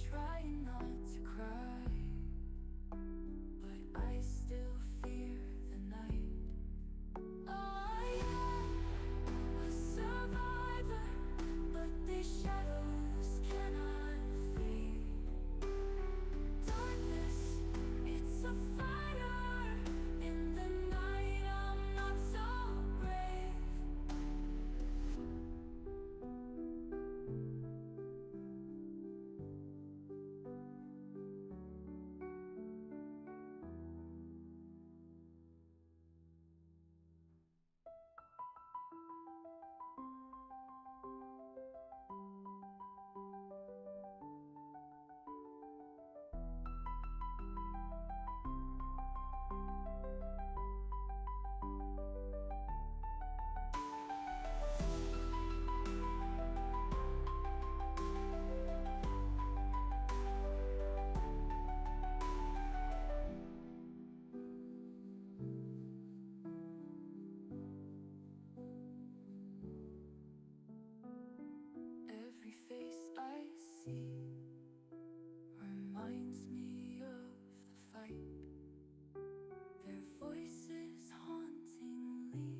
Trying not to cry, but I still fear the night. I am a survivor, but these shadows cannot fade. Darkness, it's a fighter. In the night, I'm not so brave. Every face I see reminds me of the fight. Their voices hauntingly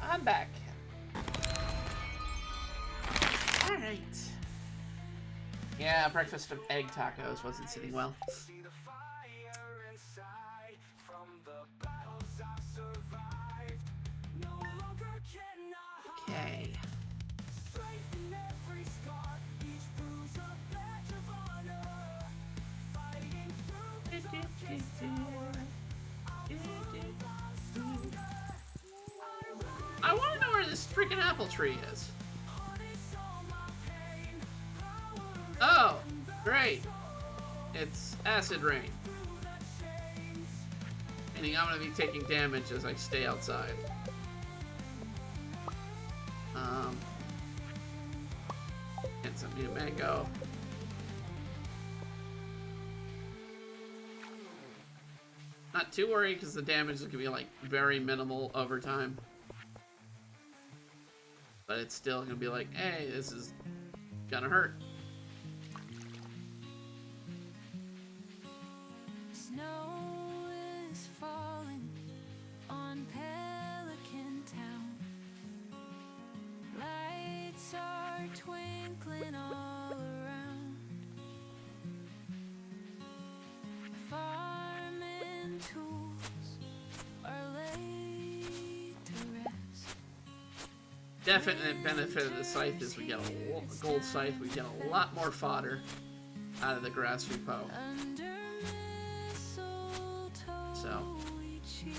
I'm back. Alright. Yeah, breakfast of egg tacos wasn't sitting well. See the fire inside from the battles I've survived. No longer can I Okay. strengthen every scar. Each bruise a badge of honor. Fighting through the darkest hour. I want to know where this freaking apple tree is. Oh, great. It's acid rain. Meaning I'm going to be taking damage as I stay outside. Get some new mango. Not too worried because the damage is going to be like very minimal over time. But it's still going to be like, hey, this is gonna hurt. Snow is falling on Pelican Town. Lights are twinkling all around. Farming tools are laid to rest. Definite benefit of the scythe is we get a gold scythe. We get a lot more fodder out of the grass repo. Under mistletoe So each year.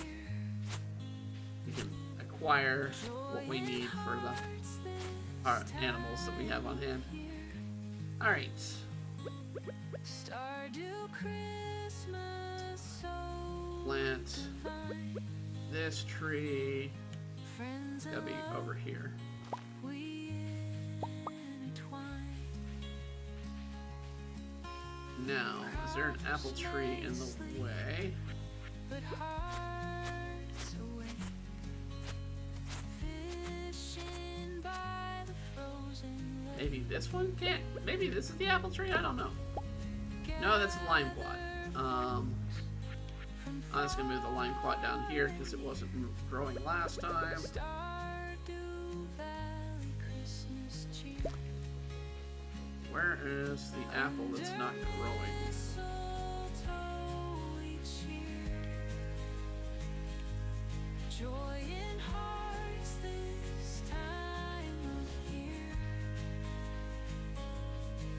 we can acquire what we need for our animals that we have on hand. All right. Stardew Christmas, so Plant this tree. friends Gotta be over here. we entwine. Now, is there an apple tree in the way? But hearts awake, fishing by the frozen lake. Maybe this one can't. Maybe this is the apple tree. I don't know. No, that's a lime plot. I'm just gonna move the lime plot down here because it wasn't growing last time. Stardew Valley Christmas cheer. Where is the apple that's not growing? Mistletoe each year. Joy in hearts this time of year.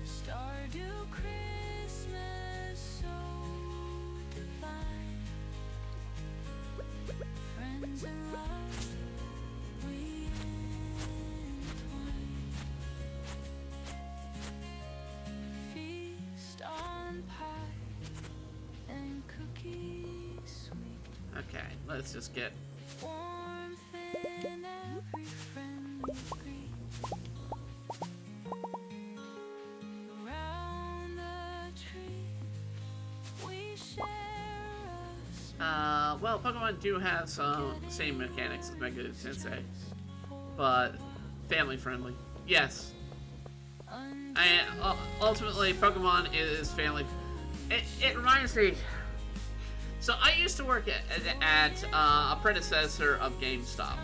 Stardew Christmas, so divine. Friends in love, we entwine. Feast on pie and cookies sweet. Okay, let's just get. Warmth in every friendly greet. Around the tree, we share a smile. Well, Pokemon do have some same mechanics as Mega Sensei, but family friendly. Yes. Ultimately, Pokemon is family. It reminds me. So I used to work at a predecessor of GameStop,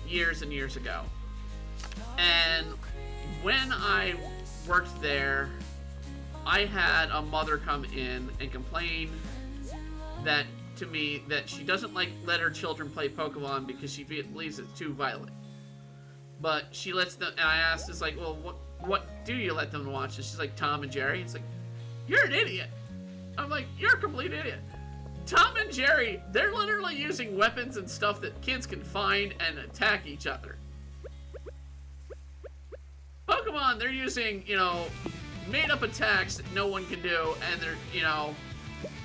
years and years ago. And when I worked there, I had a mother come in and complain that to me that she doesn't let her children play Pokemon because she believes it's too violent. But she lets them, and I asked, it's like, well, what do you let them watch? And she's like, Tom and Jerry. It's like, you're an idiot. I'm like, you're a complete idiot. Tom and Jerry, they're literally using weapons and stuff that kids can find and attack each other. Pokemon, they're using, made up attacks that no one can do, and they're,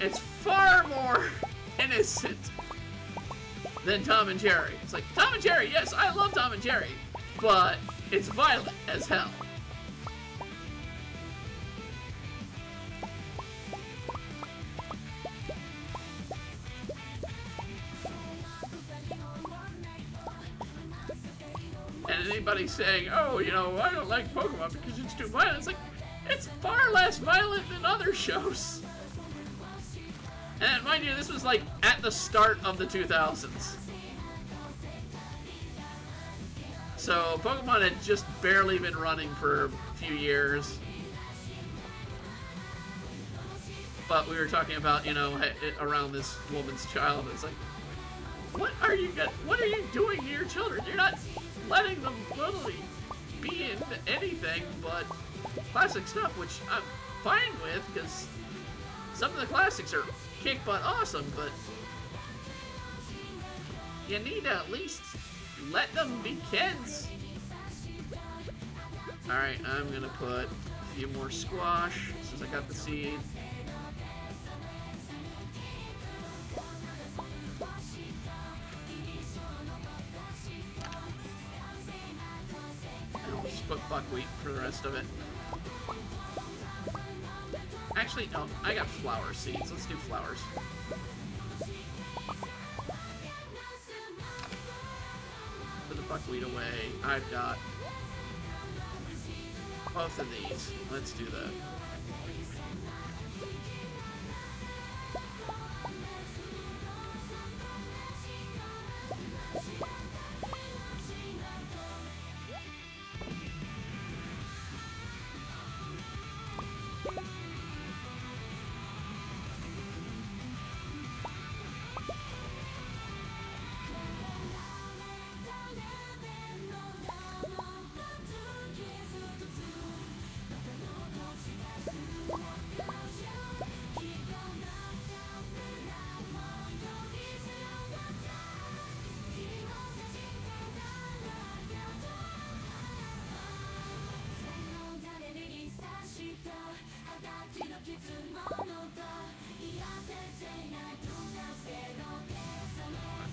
it's far more innocent than Tom and Jerry. It's like, Tom and Jerry, yes, I love Tom and Jerry, but it's violent as hell. And anybody saying, oh, I don't like Pokemon because it's too violent. It's like, it's far less violent than other shows. And mind you, this was like at the start of the 2000s. So Pokemon had just barely been running for a few years. But we were talking about, you know, around this woman's child. It's like, what are you doing to your children? You're not letting them literally be in anything but classic stuff, which I'm fine with, because some of the classics are kick butt awesome, but you need to at least let them be kids. Alright, I'm gonna put a few more squash since I got the seed. And I'll just put buckwheat for the rest of it. Actually, no, I got flower seeds. Let's do flowers. Put the buckwheat away. I've got both of these. Let's do that.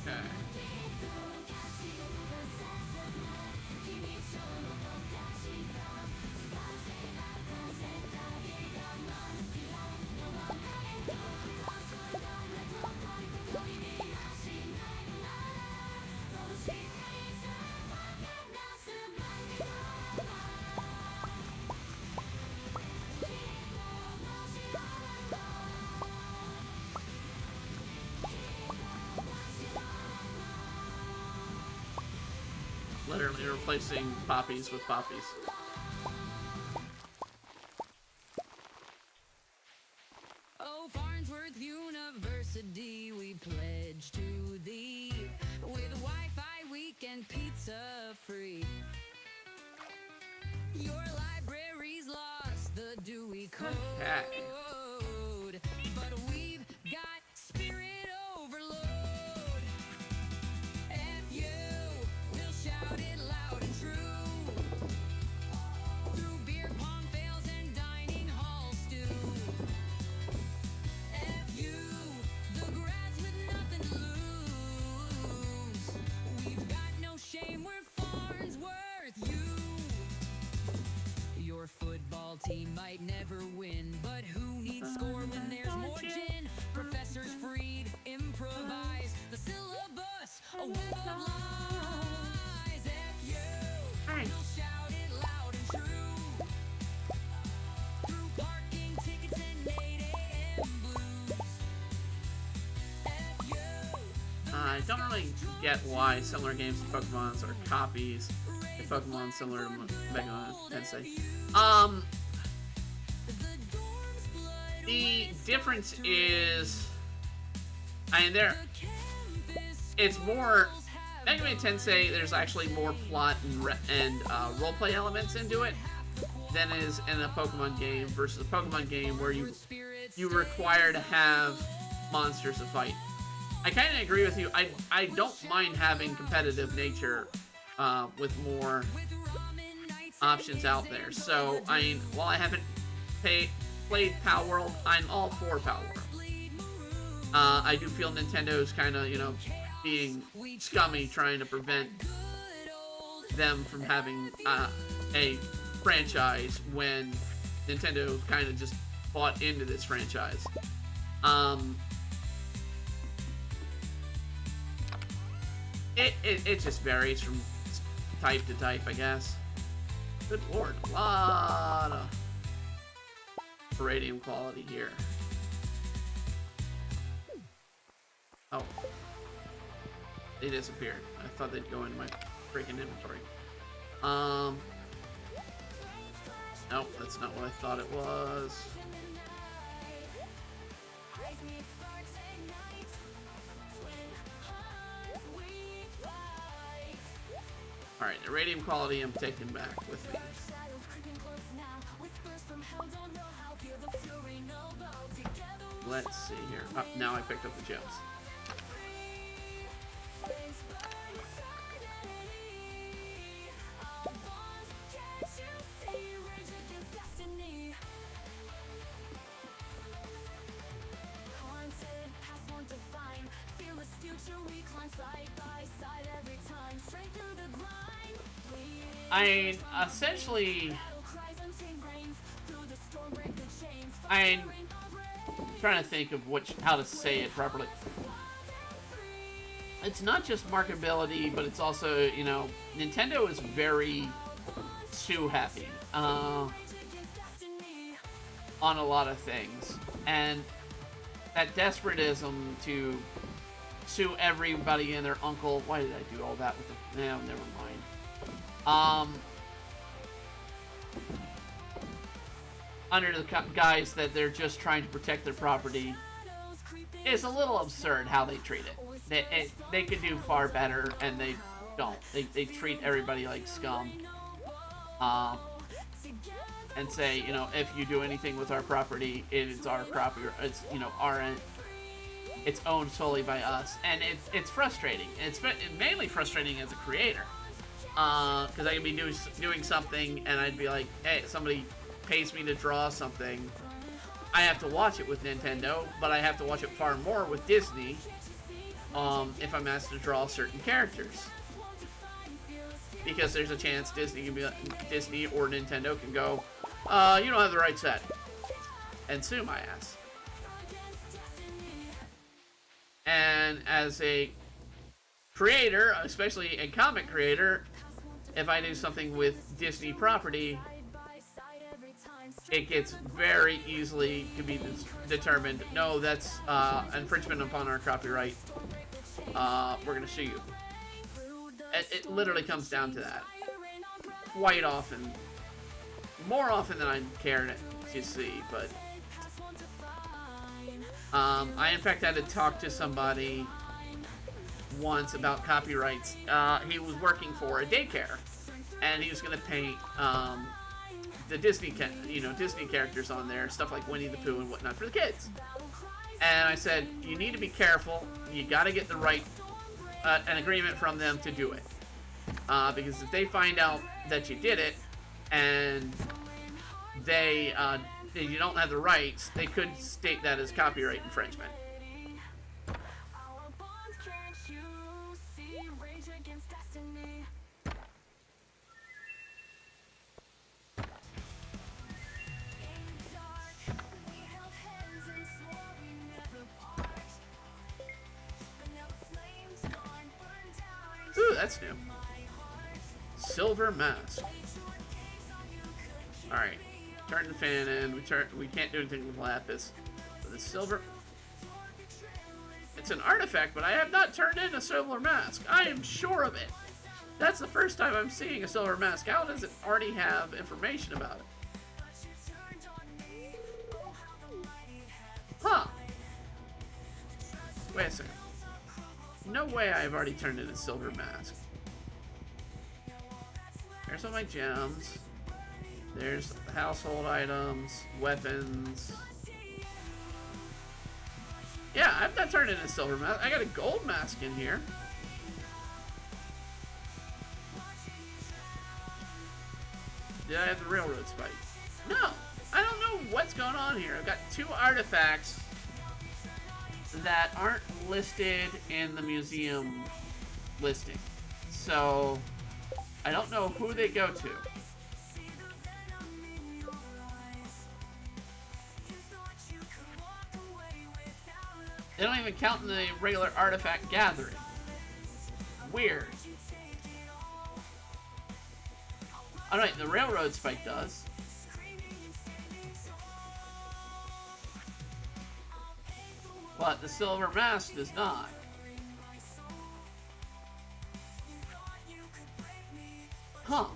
Okay. Literally replacing poppies with poppies. Oh, Farnsworth University, we pledge to thee with Wi-Fi, weekend pizza free. Your library's lost the Dewey Code, Okay. but we've got spirit overload. FU, we'll shout it loud and true through beer pong fails and dining hall stew. FU, the grads with nothing to lose. We've got no shame, we're Farnsworth U. Your football team might never win, but who needs score when there's more gin? Professors freed, improvise the syllabus, a web of lies. FU, we'll shout it loud and true through parking tickets and 8 a.m. blues. FU, I don't really get why similar games to Pokemon's are copies of Pokemon similar to Mega Tensei. The difference is, it's more Mega Man Tensei. There's actually more plot and roleplay elements into it than is in a Pokemon game versus a Pokemon game where you require to have monsters to fight. I kind of agree with you. I don't mind having competitive nature with more options out there. So, I mean, while I haven't played Power World, I'm all for Power World. I do feel Nintendo's kind of, you know, being scummy, trying to prevent them from having a franchise when Nintendo kind of just bought into this franchise. It just varies from type to type, I guess. Good lord, a lot of radium quality here. Oh. They disappeared. I thought they'd go into my freaking inventory. Nope, that's not what I thought it was. Alright, the radium quality I'm taking back with me. Let's see here. Oh, now I picked up the gems. I essentially, I'm trying to think of how to say it properly. It's not just marketability, but it's also, you know, Nintendo is very sue happy on a lot of things, and that desperatism to sue everybody and their uncle. Why did I do all that with the? No, never mind. Under the guise that they're just trying to protect their property, is a little absurd how they treat it. They could do far better, and they don't. They treat everybody like scum. And say, you know, if you do anything with our property, it's our property. It's, you know, it's owned solely by us, and it's frustrating. It's mainly frustrating as a creator, because I could be doing something, and I'd be like, hey, somebody pays me to draw something. I have to watch it with Nintendo, but I have to watch it far more with Disney, if I'm asked to draw certain characters, because there's a chance Disney or Nintendo can go, you don't have the right set, and sue my ass. And as a creator, especially a comic creator, if I do something with Disney property, it gets very easily to be determined, no, that's infringement upon our copyright. We're going to sue you. It literally comes down to that. Quite often. More often than I care to see, but I in fact had to talk to somebody once about copyrights. He was working for a daycare, and he was going to paint the Disney characters on there, stuff like Winnie the Pooh and whatnot for the kids. And I said, you need to be careful. You got to get the right an agreement from them to do it, because if they find out that you did it and you don't have the rights, they could state that as copyright infringement. Ooh, that's new. Silver mask. Alright. Turn the fan in. We can't do anything with lapis. But the silver... It's an artifact, but I have not turned in a silver mask. I am sure of it. That's the first time I'm seeing a silver mask. How does it already have information about it? Huh. Wait a second. No way I've already turned in a silver mask. There's all my gems. There's household items, weapons. Yeah, I've not turned in a silver mask. I got a gold mask in here. Did I have the railroad spike? No, I don't know what's going on here. I've got 2 artifacts that aren't listed in the museum listing. So, I don't know who they go to. They don't even count in the regular artifact gathering. Weird. Alright, the railroad spike does. But the silver mask does not. Huh.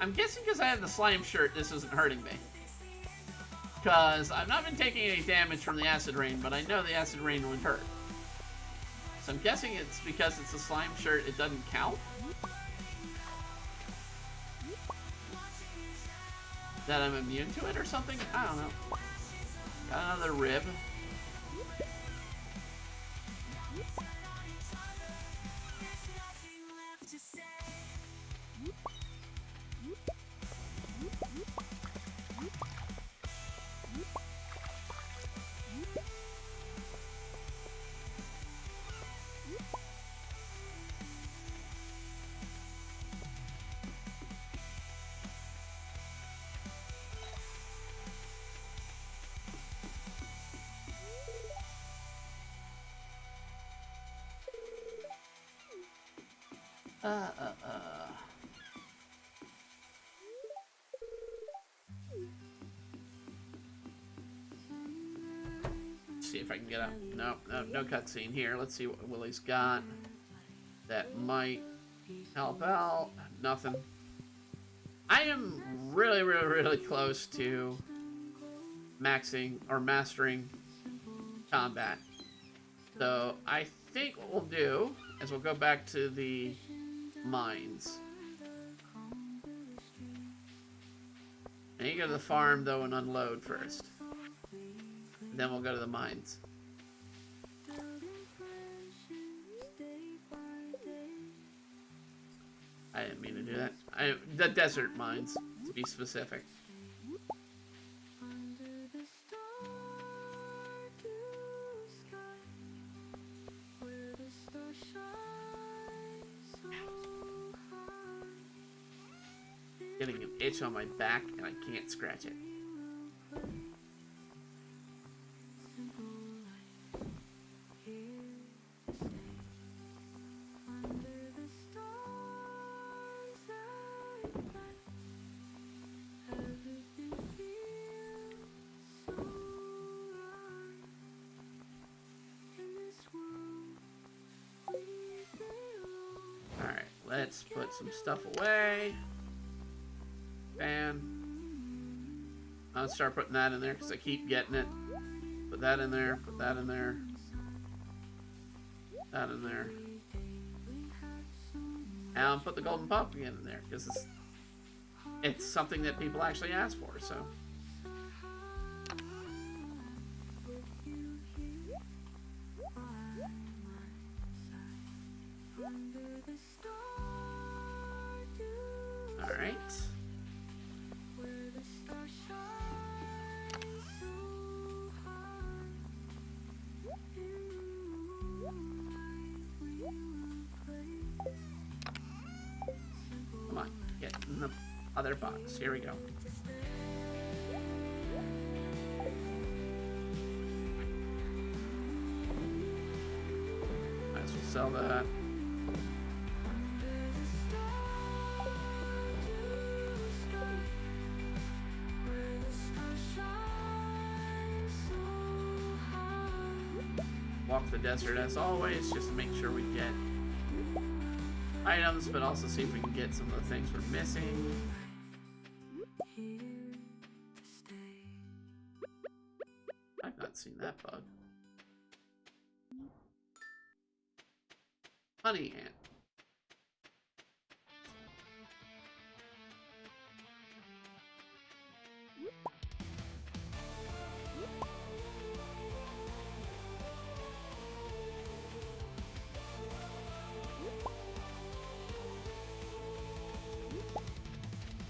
I'm guessing because I have the slime shirt, this isn't hurting me. Because I've not been taking any damage from the acid rain, but I know the acid rain would hurt. So I'm guessing it's because it's a slime shirt, it doesn't count? That I'm immune to it or something? I don't know. Got another rib. See if I can get up. No cutscene here. Let's see what Willie's got. That might help out. Nothing. I am really, really, really close to maxing or mastering combat. So I think what we'll do is we'll go back to the mines. I need to go to the farm though and unload first. Then we'll go to the mines. I didn't mean to do that. The desert mines, to be specific. Getting an itch on my back and I can't scratch it. Alright, let's put some stuff away. Fan. I'll start putting that in there because I keep getting it. Put that in there, put that in there. That in there. And I'll put the golden pumpkin in there because it's something that people actually ask for, so. Alright. Come on, get in the other box. Here we go. Might as well sell that. Walk the desert as always, just to make sure we get items, but also see if we can get some of the things we're missing. I've not seen that bug. Honey ant.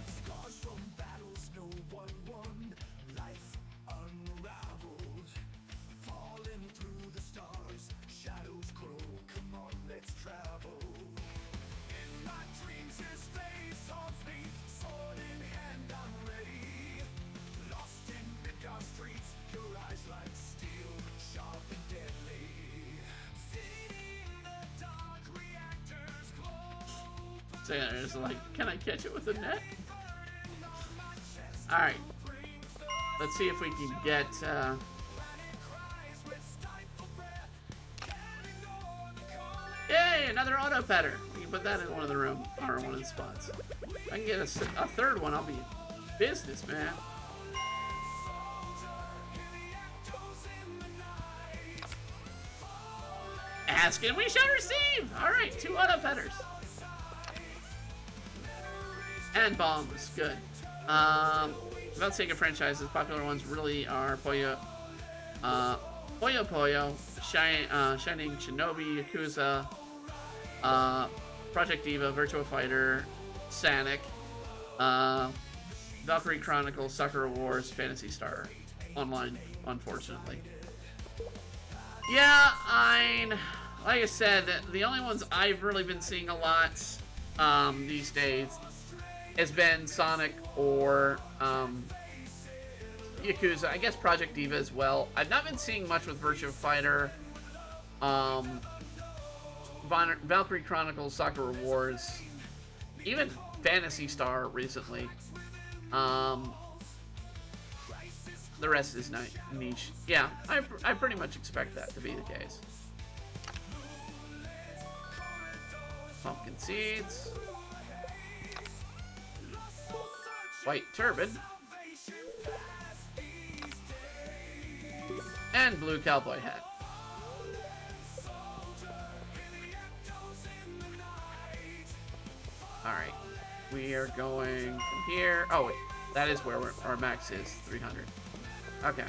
Scars from battles no one won, life unraveled, falling through the stars, shadows grow, come on let's travel. In my dreams his face haunts me, sword in hand I'm ready, lost in Midgard streets, your eyes like steel, sharp and deadly. Seeing the dark reactors glow. So yeah, there's like, can I catch it with a net? Alright. Let's see if we can get, Yay! Another auto petter. We can put that in one of the room or one of the spots. If I can get a third one, I'll be business, man. Ask and we shall receive. All right, 2 auto petters and bombs. Good. Without Sega franchises, popular ones really are Puyo Puyo, Shining Shinobi, Yakuza, Project Diva, Virtua Fighter, Sonic, Valkyrie Chronicles, Sakura Wars, Phantasy Star Online, unfortunately. Yeah, like I said, the only ones I've really been seeing a lot these days has been Sonic or Yakuza. I guess Project Diva as well. I've not been seeing much with Virtua Fighter, Valkyrie Chronicles, Sakura Wars, even Phantasy Star recently. The rest is niche. Yeah, I pretty much expect that to be the case. Pumpkin seeds. White turban. And blue cowboy hat. Alright. We are going from here. Oh, wait. That is where our max is. 300. Okay.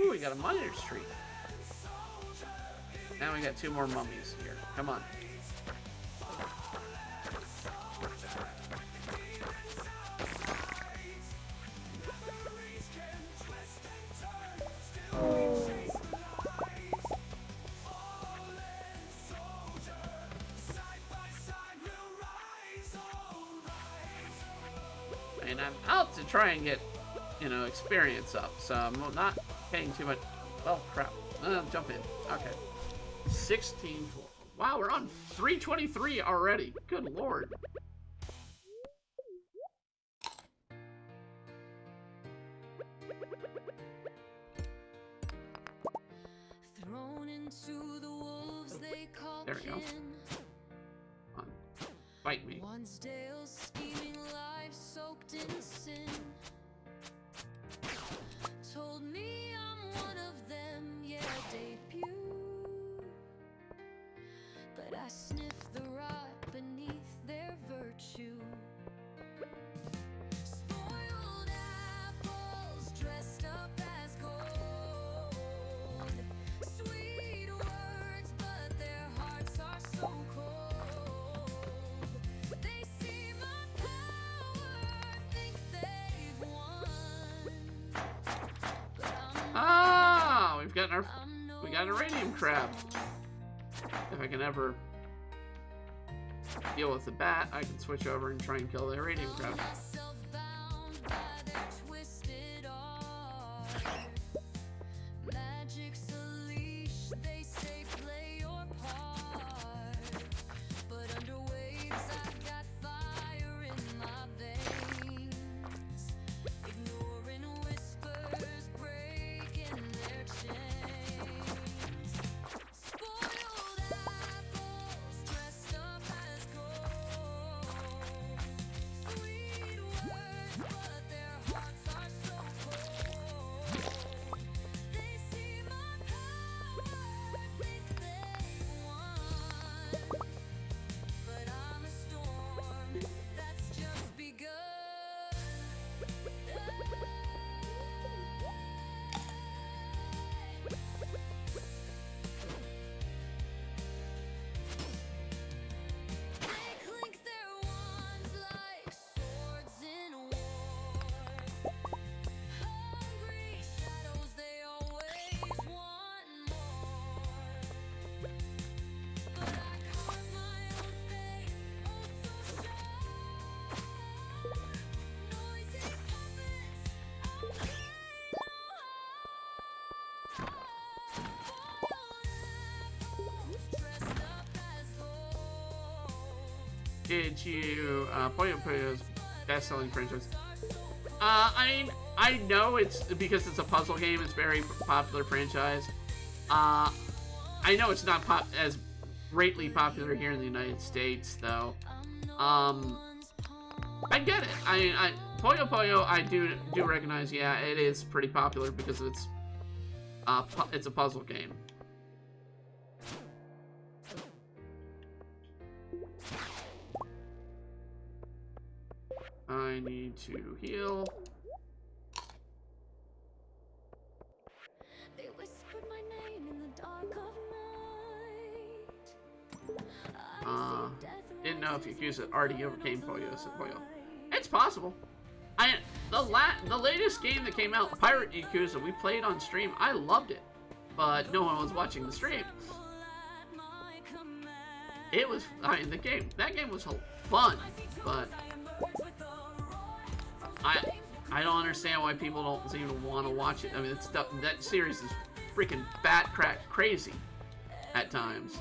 Ooh, we got a miner's treat. Now we got 2 more mummies here. Come on. And I'm out to try and get, experience up, so I'm not paying too much. Well, crap. Jump in. Okay. 16. Wow, we're on 323 already. Good lord. Thrown into the wolves they call There we go. kin. Come on. Fight me. Once Dale's scheming life soaked in sin. Told me I'm one of them, yeah, debut. But I sniff the rot beneath their virtue. Spoiled apples dressed up as gold. Sweet words, but their hearts are so cold. They see my power, think they've won. Ah, we got an uranium crab. If I can ever deal with the bat, I can switch over and try and kill the uranium crab. Myself bound by their twisted art. Magic's a leash, they say play your part. But under waves I've got fire in my veins. Ignoring whispers, breaking their chains. Spoiled apples dressed up as gold. Sweet did you Puyo Puyo's best-selling franchise? I know it's because it's a puzzle game. It's a very popular franchise. I know it's not as greatly popular here in the United States, though. I get it. Puyo Puyo, I do recognize. Yeah, it is pretty popular because it's a puzzle game. I need to heal. They whispered my name in the dark of night. Didn't know if Yakuza already overcame Puyo, said Puyo. It's possible. The latest game that came out, Pirate Yakuza, we played on stream. I loved it, but no one was watching the stream. It was, that game was fun, but I don't understand why people don't seem to want to watch it. I mean, that series is freaking bat crack crazy at times.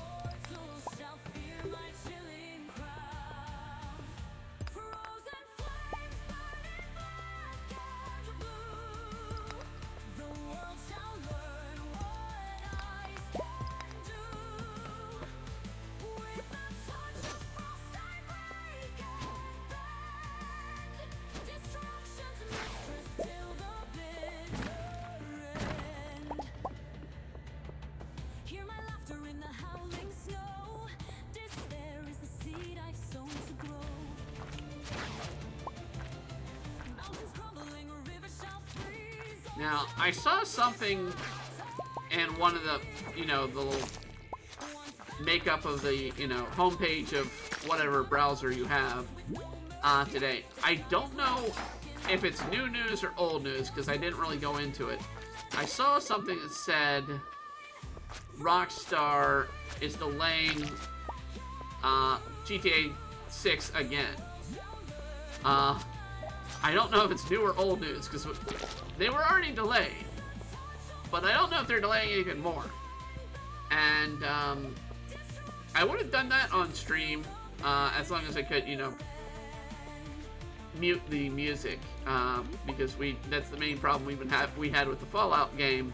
Now, I saw something in one of the, the little makeup of the, homepage of whatever browser you have today. I don't know if it's new news or old news, because I didn't really go into it. I saw something that said Rockstar is delaying GTA 6 again. I don't know if it's new or old news, because they were already delayed. But I don't know if they're delaying it even more. And I would have done that on stream, as long as I could, mute the music, because that's the main problem we had with the Fallout game.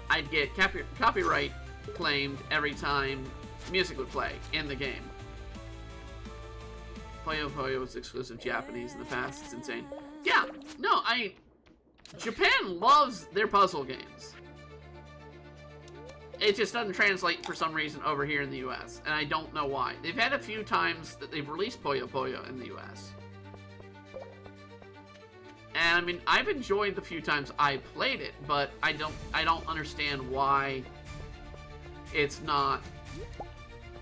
I'd get copyright claimed every time music would play in the game. Puyo Puyo was exclusive Japanese in the past. It's insane. Yeah, no, Japan loves their puzzle games. It just doesn't translate for some reason over here in the US, and I don't know why. They've had a few times that they've released Puyo Puyo in the US. And I mean, I've enjoyed the few times I played it, but I don't understand why it's not,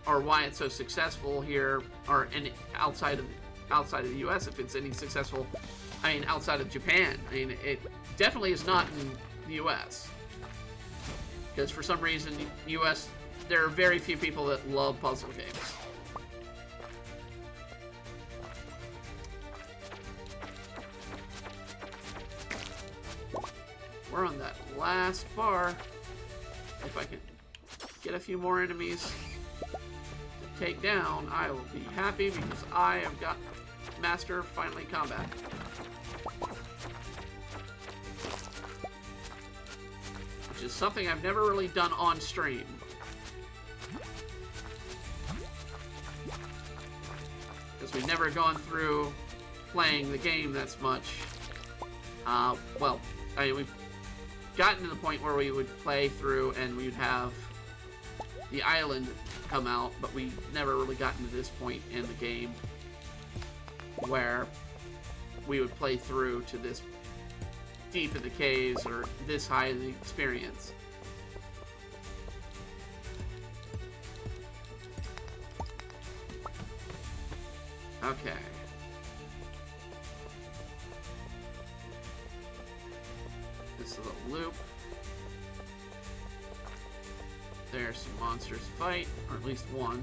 or why it's so successful here, or outside of the US, if it's any successful, outside of Japan. It definitely is not in the US. Because for some reason, US, there are very few people that love puzzle games. We're on that last bar. If I can get a few more enemies to take down, I will be happy, because I have got Master Finally Combat. Which is something I've never really done on stream. Because we've never gone through playing the game that's much. We've gotten to the point where we would play through and we'd have the island come out, but we've never really gotten to this point in the game where we would play through to this deep in the caves or this high in the experience. Okay. This is a loop. There's some monsters to fight, or at least one.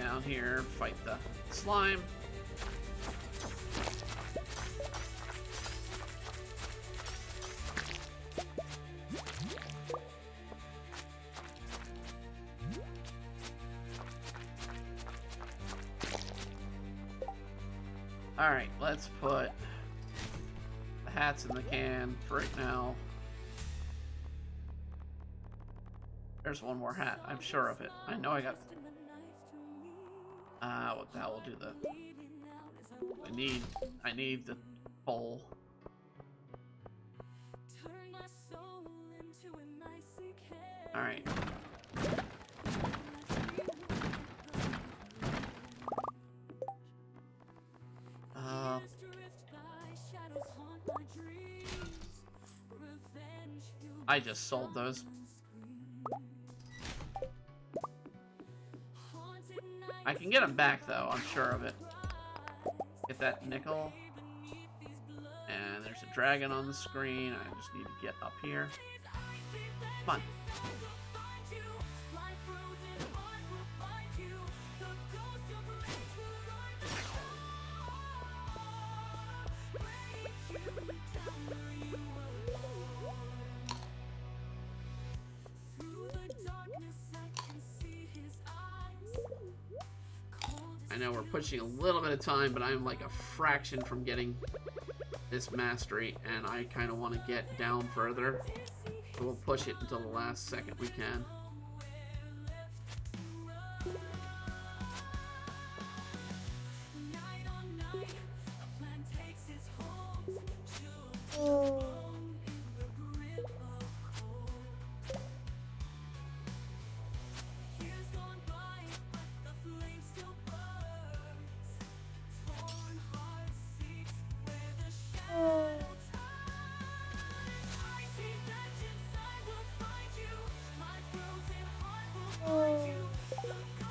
down here, fight the slime. Alright, let's put the hats in the can for right now. There's one more hat, I'm sure of it. I know I got... what the hell will do the... I need the bowl. Alright. I just sold those. I can get them back though, I'm sure of it. Get that nickel. And there's a dragon on the screen. I just need to get up here. Come on. I know we're pushing a little bit of time, but I'm like a fraction from getting this mastery, and I kind of want to get down further. So we'll push it until the last second we can.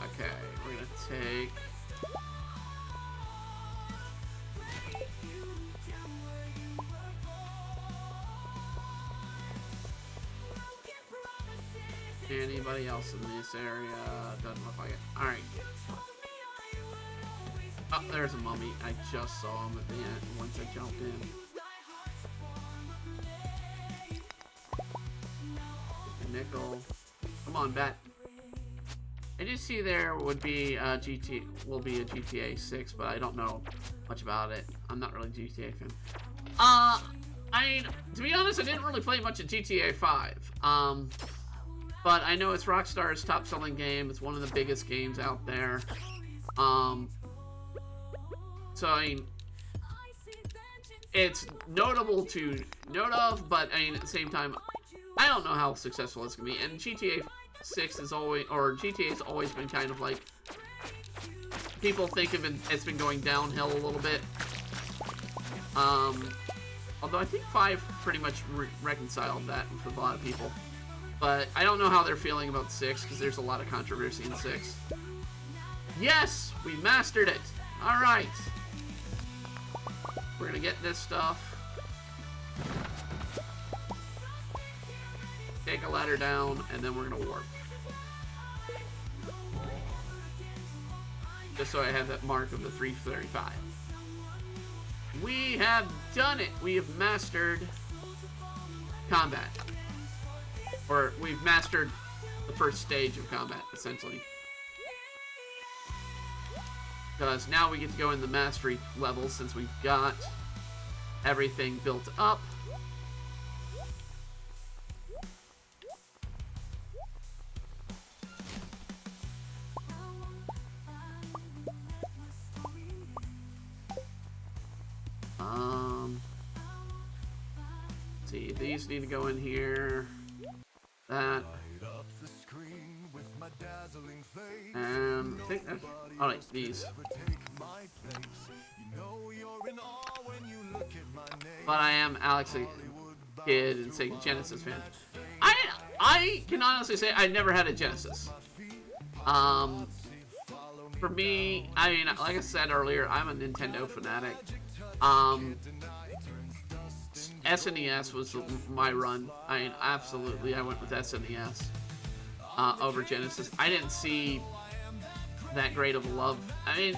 Okay, we're gonna take... Anybody else in this area? Doesn't look like it. Alright. Oh, there's a mummy. I just saw him at the end once I jumped in. Nickel. Come on, bat. I did see there would be a GTA 6, but I don't know much about it. I'm not really a GTA fan. To be honest, I didn't really play much of GTA 5. But I know it's Rockstar's top-selling game. It's one of the biggest games out there. So I mean, it's notable to note of, but I mean at the same time, I don't know how successful it's gonna be. And GTA 6 is always, or GTA's always been kind of like, people think of it, it's been going downhill a little bit. Although I think 5 pretty much reconciled that for a lot of people. But I don't know how they're feeling about 6, because there's a lot of controversy in 6. Yes! We mastered it! Alright! We're gonna get this stuff. Take a ladder down, and then we're gonna warp. Just so I have that mark of the 335. We have done it! We have mastered combat. Or we've mastered the first stage of combat, essentially. Because now we get to go in the mastery level since we've got everything built up. Let's see, these need to go in here. That. And I think that's... Oh, like these. But I am Alex a kid and Sega Genesis fan. I can honestly say I never had a Genesis. For me, I mean, like I said earlier, I'm a Nintendo fanatic. SNES was my run. I mean, absolutely, I went with SNES over Genesis. I didn't see that great of a love. I mean,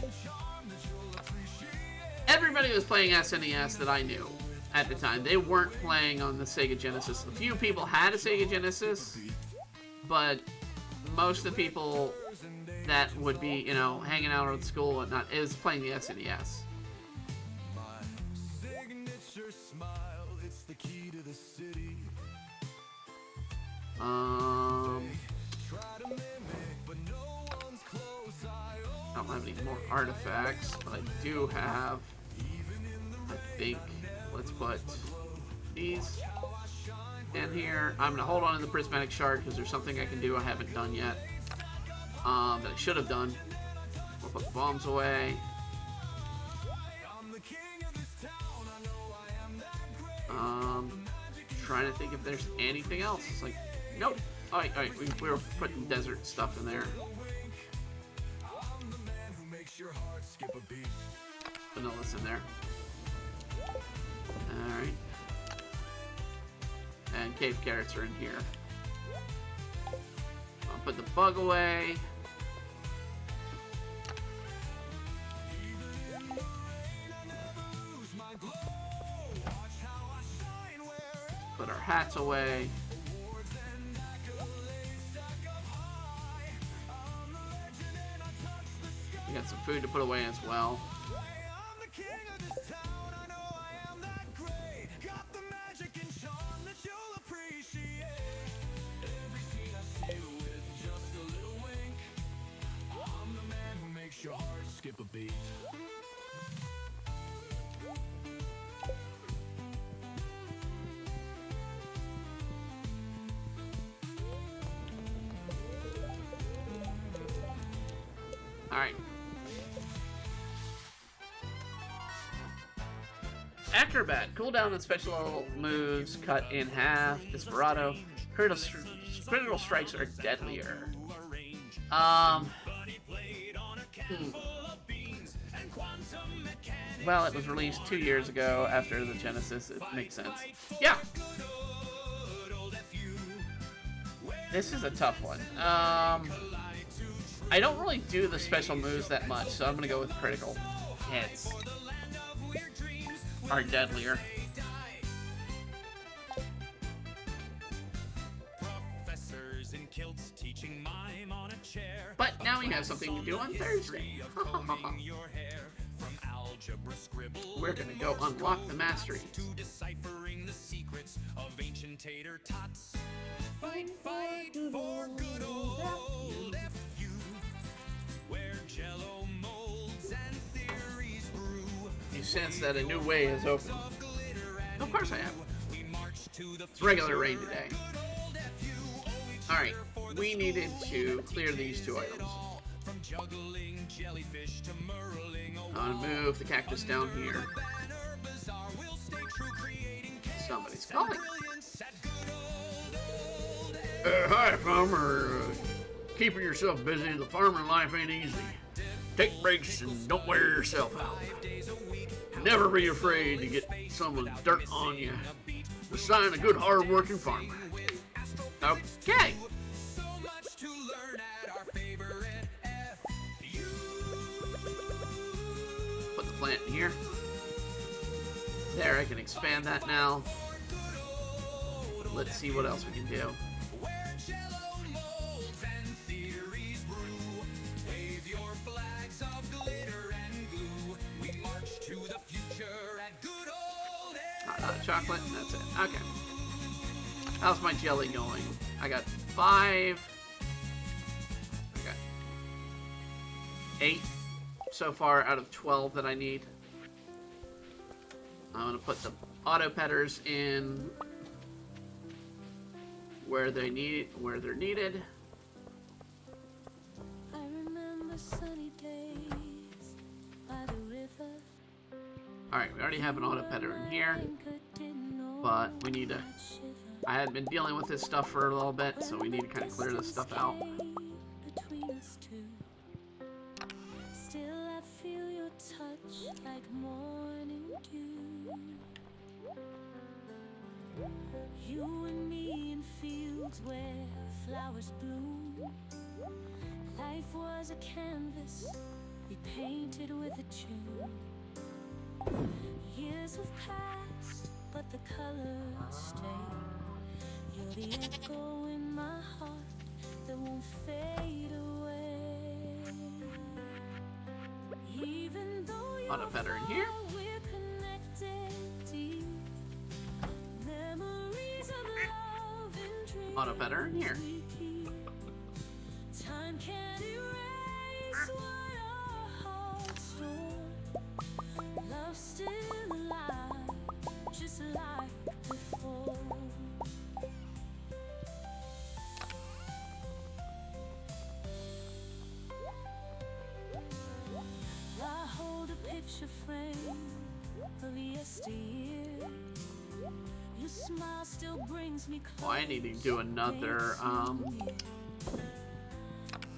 everybody was playing SNES that I knew at the time. They weren't playing on the Sega Genesis. A few people had a Sega Genesis, but most of the people that would be, you know, hanging out at school and whatnot is playing the SNES. Signature smile, it's the key to the city. Try to mimic, but no one's close. I don't have any more artifacts, but I do have, I think, let's put these in here. I'm gonna hold on to the prismatic shard because there's something I can do I haven't done yet, that I should have done. We'll put the bombs away. Trying to think if there's anything else. It's like, nope. Alright, we were putting desert stuff in there. Vanilla's in there. Alright. And cave carrots are in here. I'll put the bug away. Put our hats away. We got some food to put away as well. Your heart skip a beat. Alright. Acrobat. Cooldown and special moves cut in half. Desperado. Critical strikes are deadlier. Well, it was released 2 years ago after the Genesis. It makes sense. Yeah. This is a tough one. I don't really do the special moves that much, so I'm gonna go with critical hits. Are deadlier. Professors in kilts teaching mime on a chair. But now we have something to do on Thursday. We're gonna go unlock the mastery. To deciphering the secrets of ancient tater tots. Fight for good old FU, where jello molds and theories brew. You sense that a new way has opened. Of course I have. We march to the It's regular rain today. Alright, we needed to clear these 2 items. from juggling jellyfish to murling. I'm gonna move the cactus down here. Somebody's calling. Hi, farmer. Keeping yourself busy. The farming life ain't easy. Take breaks and don't wear yourself out. Never be afraid to get someone's dirt on you. The sign of good, hard-working farmer. Okay. Put the plant in here. There, I can expand that now. Let's see what else we can do. Chocolate, and that's it. Okay. How's my jelly going? I got 5. I got 8 so far out of 12 that I need. I'm gonna put the auto petters in where they're needed. I remember sunny days by the river. Alright, we already have an auto petter in here, but we need to... I had been dealing with this stuff for a little bit, so we need to kind of clear this stuff out. Between us two. Still I feel your touch like morning dew. You and me in fields where flowers bloom. Life was a canvas we painted with a tune. Years have passed, but the colors stay. You're the echo in my heart that won't fade away. Even though you're Auto better in here. far, we're connected deep. Memories of love and dreams Auto better in here. we keep. Time can't erase what our hearts store. Love's still alive, just like before. I hold a picture frame of yesteryear. Your smile still brings me close. Oh, I need to do another,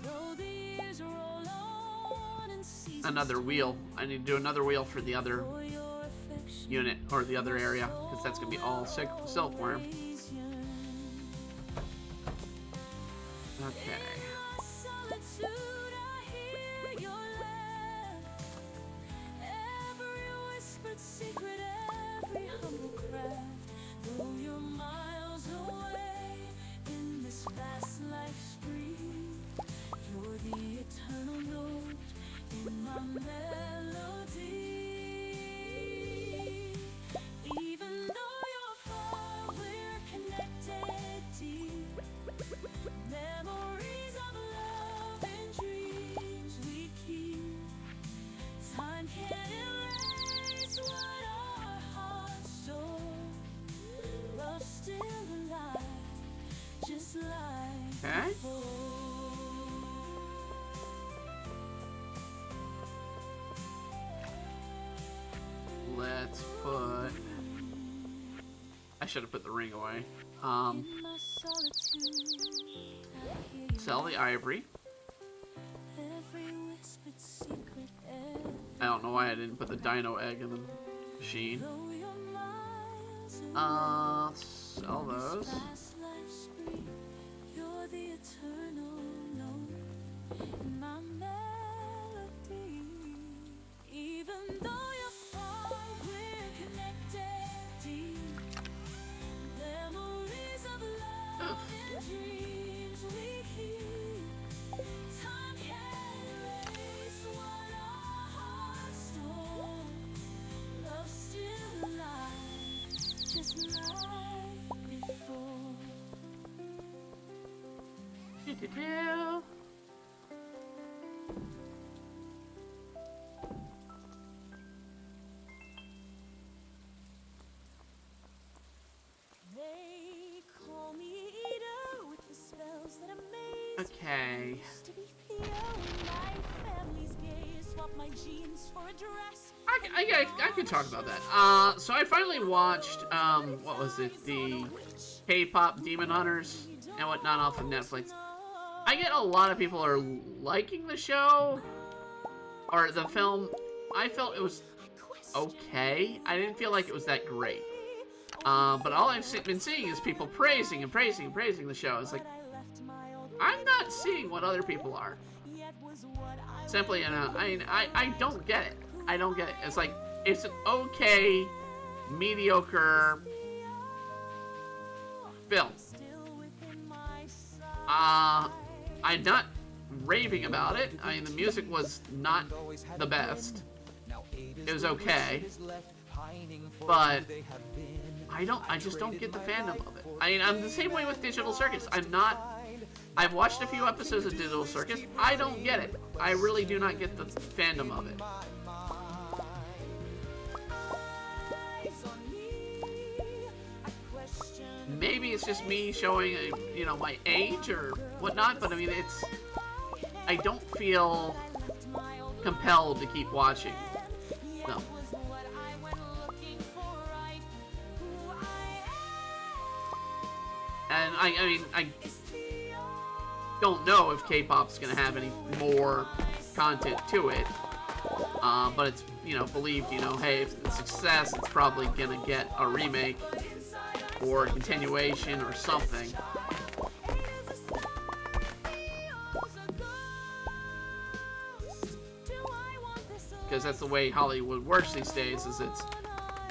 Though the years roll on and seasons another wheel. I need to do another wheel for the other for your affection, unit, or the other area, because that's gonna be all silkworm. always yearn. Okay. In my solitude, I hear your laugh. Every whispered secret, every humble craft. Though you're miles away in this fast life spree, you're the eternal note in my melody. Even though you're far, we're connected deep. Memories of love and dreams we keep. Time can't erase what our hearts store. Love's still alive, just like Okay. before. Let's put... I should have put the ring away. In my solitude, I hear you. Sell the ivory. Every whispered secret, every I don't know why I didn't put the dino egg in the machine. though you're miles away. Sell those. Fast life spree, you're the eternal note in my melody. Even though you're far, we're connected deep. Memories of love and dreams we keep. Time can't erase what our hearts store. Love's still alive, just like before. Do-do-do. They call me Ida with the spells that amaze. Okay. Used to be Theo and my family's gay. Swap my jeans for a dress. I could talk about that. So I finally watched, what was it? The K-pop Demon Hunters and whatnot off of Netflix. I get a lot of people are liking the show, or the film. I felt it was okay. I didn't feel like it was that great. But all I've been seeing is people praising and praising and praising the show. It's like, I'm not seeing what other people are. Simply, I don't get it. I don't get it. It's like, it's an okay, mediocre film. I'm not raving about it. I mean, the music was not the best. It was okay, but I just don't get the fandom of it. I mean, I'm the same way with Digital Circus. I've watched a few episodes of Digital Circus. I don't get it. I really do not get the fandom of it. Maybe it's just me showing, you know, my age or whatnot, but I mean, I don't feel compelled to keep watching. No. And I mean, I don't know if K-pop's gonna have any more content to it, but it's, you know, believed, you know, hey, if it's a success, it's probably gonna get a remake. or continuation or something. Because that's the way Hollywood works these days, is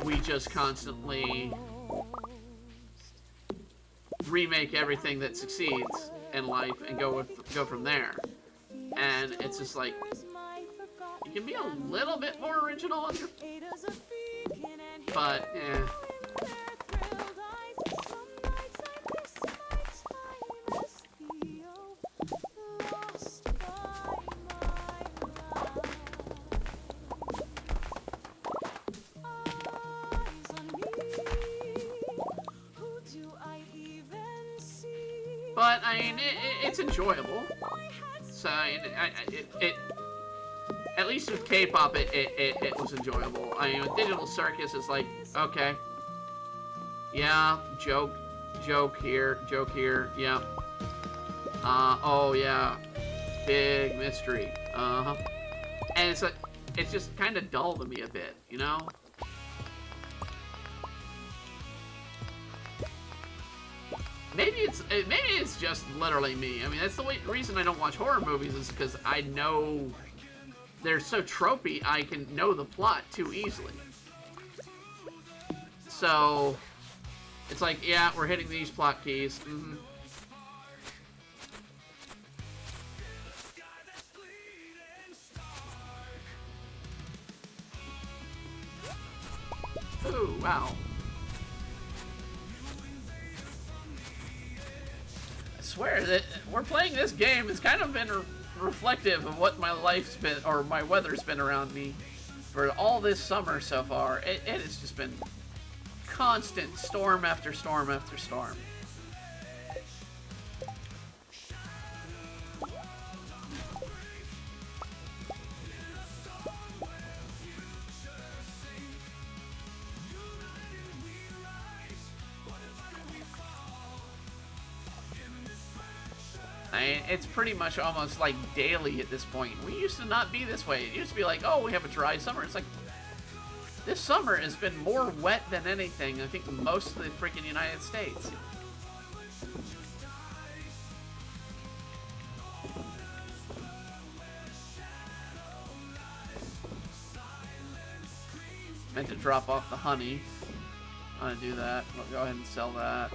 we just constantly remake everything that succeeds in life and go from there. And it's just like, you can be a little bit more original, but eh. But I mean, it's enjoyable. So it at least with K-pop, it was enjoyable. I mean, with Digital Circus, it's like, okay, yeah, joke here, yeah. Oh yeah, big mystery. And it's like, it's just kind of dull to me a bit, you know. Maybe it's just literally me. I mean, that's the reason I don't watch horror movies, is because I know they're so tropey. I can know the plot too easily. So it's like, yeah, we're hitting these plot keys. Mm-hmm. Ooh, wow. I swear that we're playing this game. It's kind of been reflective of what my life's been, or my weather's been around me for all this summer so far. It has just been constant storm after storm after storm. It's pretty much almost like daily at this point. We used to not be this way. It used to be like, oh, we have a dry summer. It's like, this summer has been more wet than anything, I think, most of the freaking United States. Meant to drop off the honey. I'm gonna do that. We'll go ahead and sell that.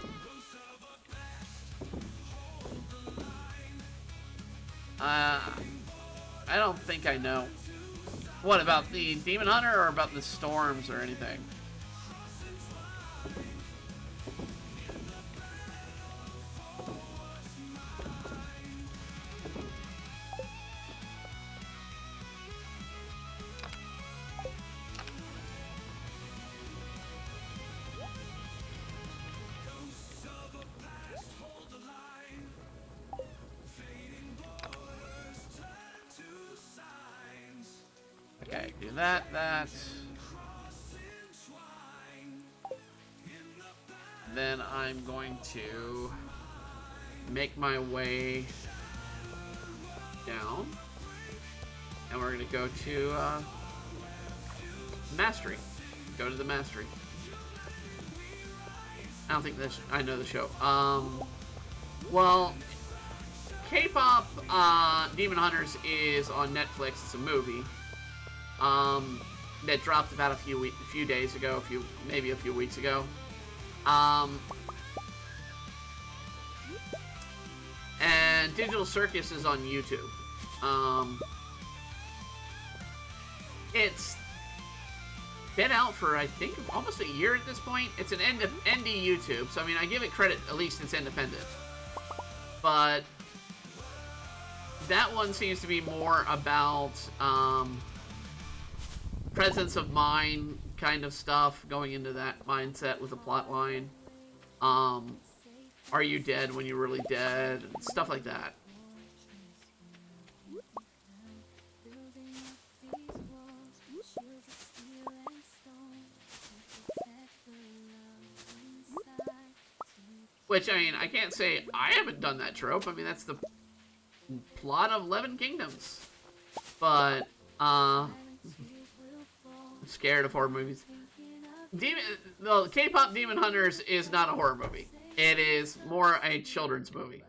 I don't think I know. What, about the Demon Hunter or about the storms or anything? Okay, do that. Then I'm going to make my way down. And we're going to go to Mastery. Go to the Mastery. I don't think this... I know the show. Well, K-pop Demon Hunters is on Netflix. It's a movie. That dropped about a few days ago, maybe a few weeks ago. And Digital Circus is on YouTube. It's been out for, I think, almost a year at this point. It's an indie YouTube, so I mean, I give it credit, at least it's independent. But that one seems to be more about, presence of mind kind of stuff, going into that mindset with a plot line. Are you dead when you're really dead? And stuff like that. Which, I mean, I can't say I haven't done that trope. I mean, that's the plot of 11 Kingdoms. But, I'm scared of horror movies. the K-pop Demon Hunters is not a horror movie. It is more a children's movie.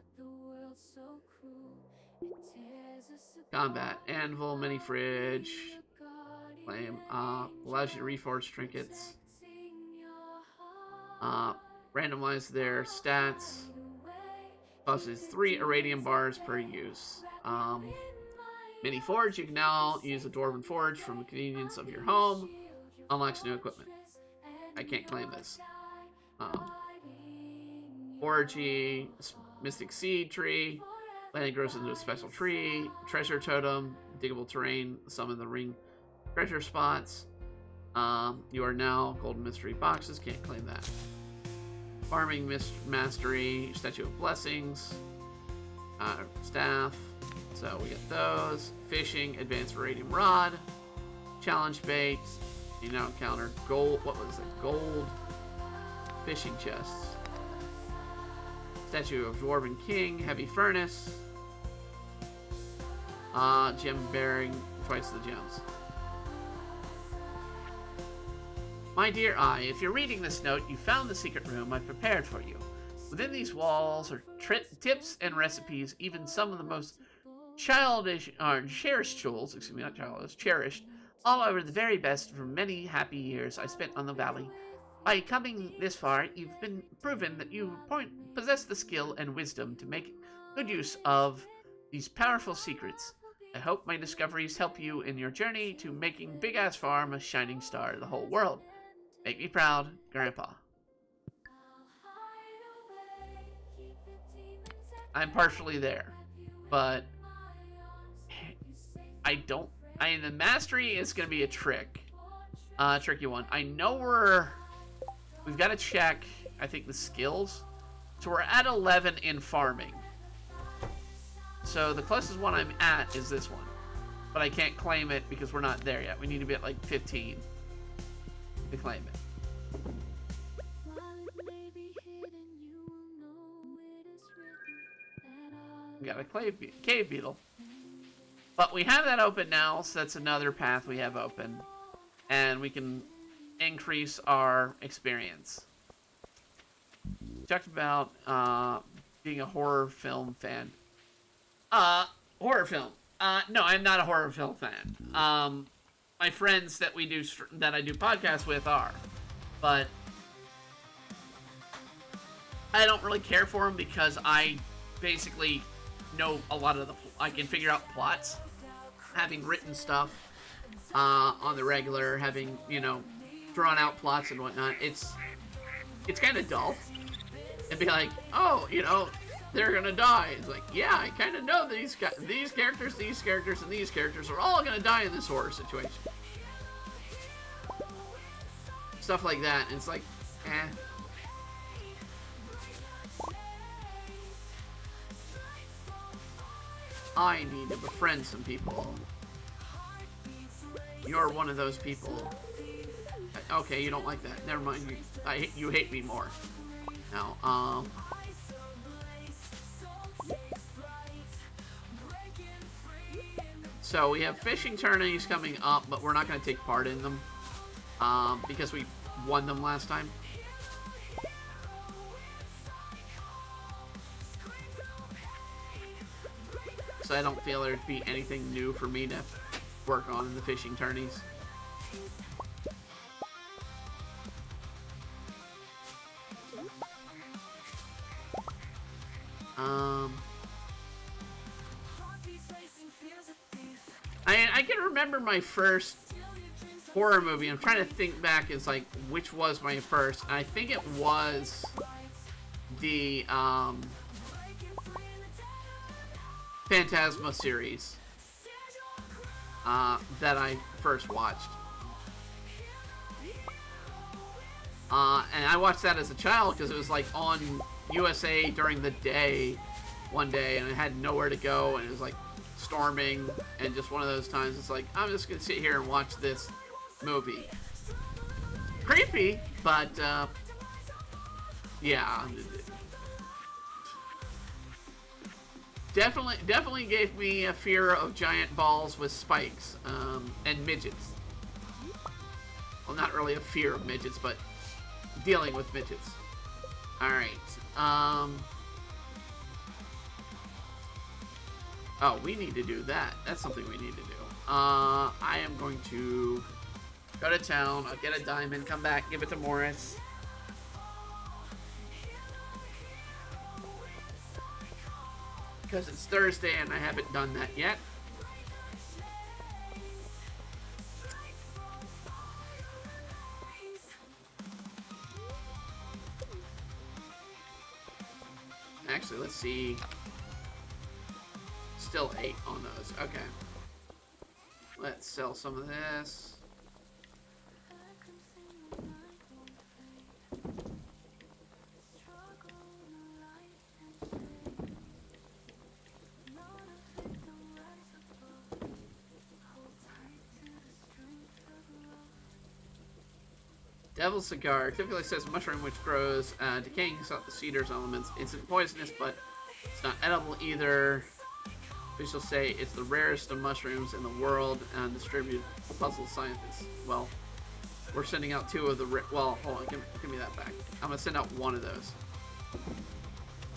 Combat, anvil, mini fridge, flame, allows you to reforge trinkets, randomize their stats, causes 3 irradium bars per use. Mini forge, you can now use a dwarven forge from the convenience of your home, unlocks new equipment. I can't claim this. Orgy, mystic seed tree, land grows into a special tree, treasure totem, diggable terrain, summon the ring treasure spots. You are now golden mystery boxes, can't claim that. Farming mastery, statue of blessings, staff, so we get those. Fishing, advanced iridium rod, challenge bait, you now encounter gold, what was it, gold fishing chests. Statue of Dwarven King, heavy furnace, gem bearing twice the gems. My dear Eye, if you're reading this note, you found the secret room I prepared for you. Within these walls are tips and recipes, even some of the most childish, cherished jewels, excuse me, not childish, cherished, all over the very best from many happy years I spent on the valley. By coming this far, you've been proven that you possess the skill and wisdom to make good use of these powerful secrets. I hope my discoveries help you in your journey to making Big Ass Farm a shining star to the whole world. Make me proud, Grandpa. I'm partially there, but the mastery is going to be a tricky one. I know we've got to check, I think, the skills. So we're at 11 in farming. So the closest one I'm at is this one. But I can't claim it because we're not there yet. We need to be at like 15 to claim it. We got a cave beetle. But we have that open now, so that's another path we have open. And we can increase our experience. We talked about being a horror film fan. Horror film. No, I'm not a horror film fan. My friends that I do podcasts with are, but I don't really care for them because I basically know a lot of I can figure out plots, having written stuff on the regular, having drawn out plots and whatnot. It's kind of dull. And be like, oh, they're gonna die. It's like, yeah, I kind of know these characters, and these characters are all gonna die in this horror situation. Stuff like that, and it's like, eh. I need to befriend some people. You're one of those people. Okay, you don't like that. Never mind. You hate me more. Now, so we have fishing tourneys coming up, but we're not going to take part in them because we won them last time. So I don't feel there'd be anything new for me to work on in the fishing tourneys. I can remember my first horror movie. I'm trying to think back as like which was my first. I think it was the Phantasma series that I first watched. And I watched that as a child because it was like on USA during the day one day, and I had nowhere to go, and it was like storming, and just one of those times it's like, I'm just gonna sit here and watch this movie. Creepy, but yeah, definitely gave me a fear of giant balls with spikes and midgets. Well, not really a fear of midgets, but dealing with midgets. Alright, oh, we need to do that. That's something we need to do. I am going to go to town, I'll get a diamond, come back, give it to Morris. Because it's Thursday and I haven't done that yet. Actually, let's see. Still 8 on those. Okay. Let's sell some of this. Devil cigar typically says mushroom which grows decaying cedars elements. Isn't poisonous, but it's not edible either. Officials say it's the rarest of mushrooms in the world and distributed puzzle scientists. Well, we're sending out 2 of the well, hold on, give me that back. I'm gonna send out 1 of those.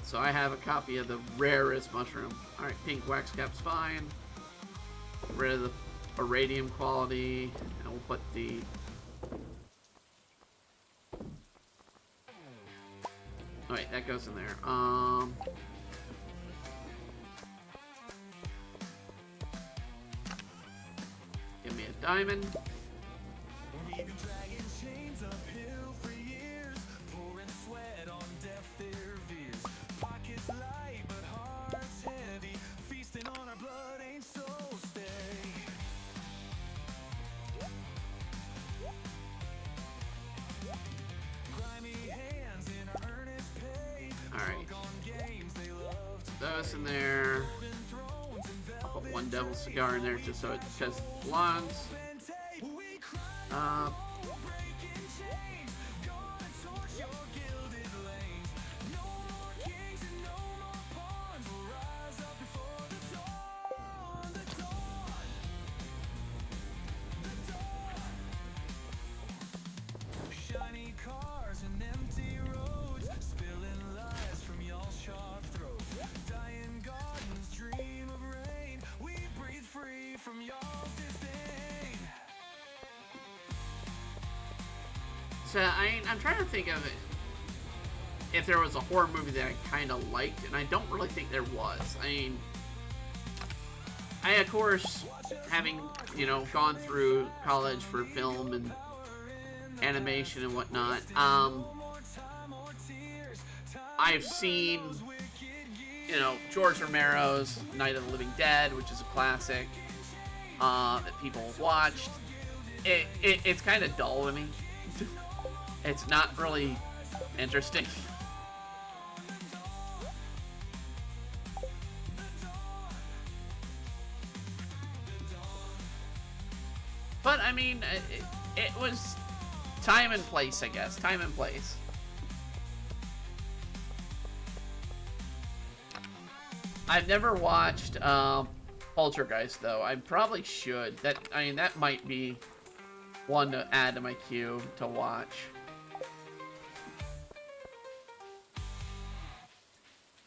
So I have a copy of the rarest mushroom. Alright, pink wax cap's fine. Get rid of the iridium quality, and we'll put the oh wait, that goes in there. Give me a diamond. We've been dragging chains uphill for years, pouring sweat on death their fears. Pockets light but hearts heavy, feasting on our blood ain't so stay. Grimy hands in our earnest pay. Alright. On games they love to Those in there. I'll put 1 devil cigar in there just so it belongs. breaking chains, gonna torch your gilded lanes. No more kings and no more pawns will rise up before the dawn. The dawn. The dawn. Shiny cars and empty roads, spilling lies from y'all's sharp throats. Dying gardens dream of rain. We breathe free from y'all's disdain. So I'm trying to think of it. If there was a horror movie that I kind of liked, and I don't really think there was. I mean, I of course, having gone through college for film and animation and whatnot, I've seen George Romero's Night of the Living Dead, which is a classic that people have watched. It's kind of dull to me. It's not really interesting. But I mean, it was time and place, I guess. Time and place. I've never watched Poltergeist though. I probably should. That might be one to add to my queue to watch.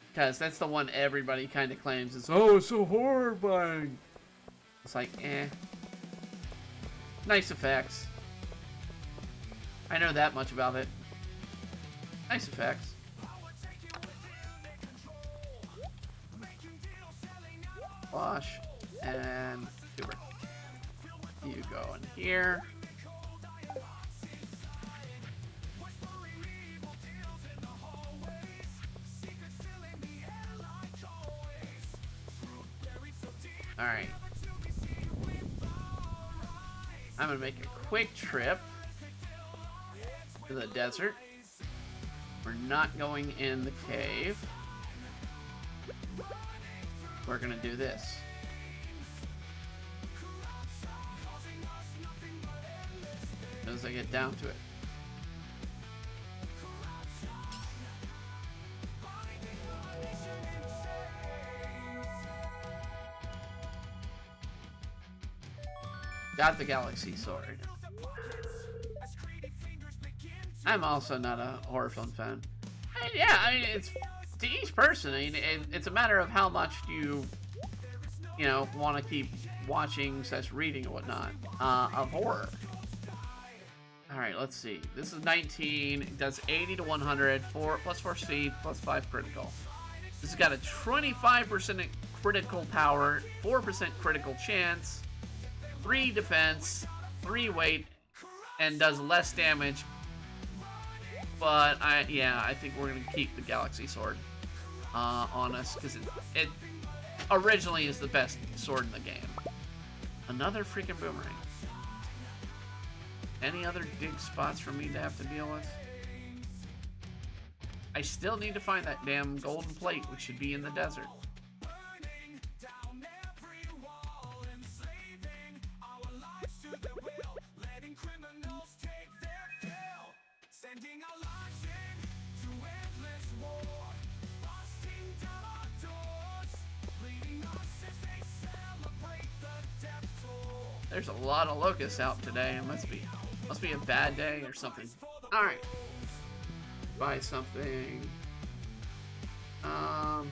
Because that's the one everybody kind of claims is, oh, it's so horrifying. It's like, eh. Nice effects. I know that much about it. Nice effects. Wash and Hoover. You go in here. Alright. I'm gonna make a quick trip to the desert. We're not going in the cave. We're gonna do this. As soon as I get down to it. Got the galaxy sword. I'm also not a horror film fan. Yeah, I mean, it's to each person. I mean, it's a matter of how much do you know, want to keep watching / reading and whatnot of horror. All right, let's see. This is 19. It does 80 to 100, 4 plus 4 speed, plus 5 critical. This has got a 25% critical power, 4% critical chance, 3 defense, 3 weight, and does less damage. But I think we're gonna keep the Galaxy Sword on us because it originally is the best sword in the game. Another freaking boomerang. Any other dig spots for me to have to deal with? I still need to find that damn golden plate, which should be in the desert. There's a lot of locusts out today. It must be a bad day or something. All right, buy something. I'm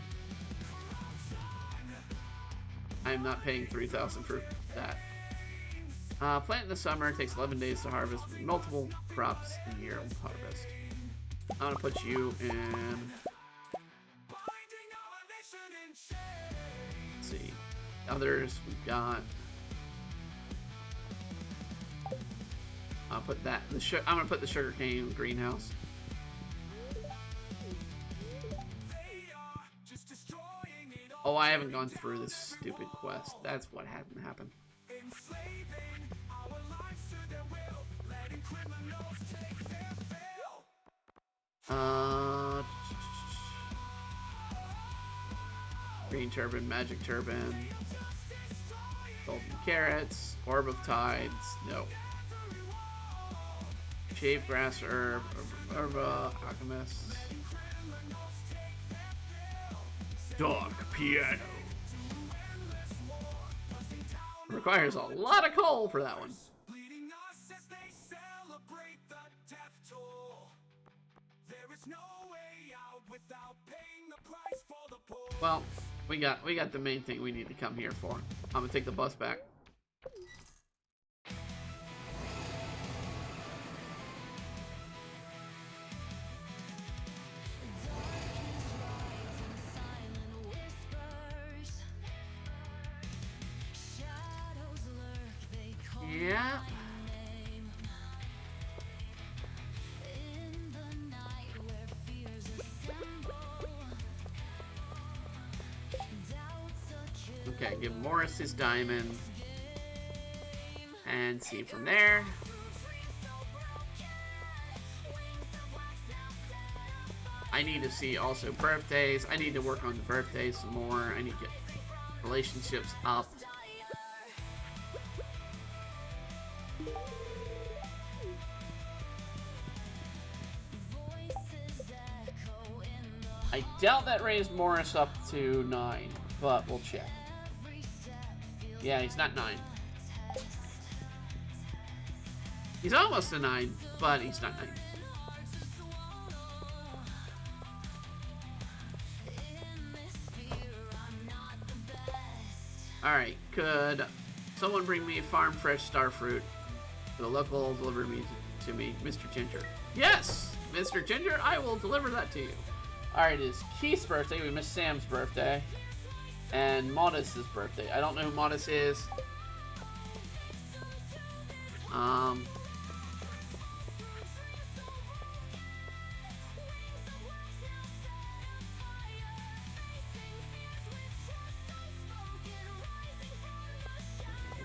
not paying 3,000 for that. Plant in the summer, takes 11 days to harvest, multiple crops in year harvest. I'm gonna put you in. Let's see, others we've got. I'll put that. I'm gonna put the sugarcane greenhouse. Oh, I haven't gone through this stupid quest. That's what hasn't happened. Green turban, magic turban, golden carrots, orb of tides. No. Shave grass herb, herba, alchemist. Dog piano. Requires a lot of coal for that one. Well, we got the main thing we need to come here for. I'm gonna take the bus back. Yeah. Okay, give Morris his diamond. And see from there. I need to see also birthdays. I need to work on the birthdays some more. I need to get relationships up. I doubt that raised Morris up to 9, but we'll check. Yeah, he's not 9. He's almost a 9, but he's not 9. Alright, could someone bring me farm fresh starfruit? The local deliver me to me, Mr. Ginger. Yes! Mr. Ginger, I will deliver that to you. Alright, it's Keith's birthday. We missed Sam's birthday. And Modest's birthday. I don't know who Modest is.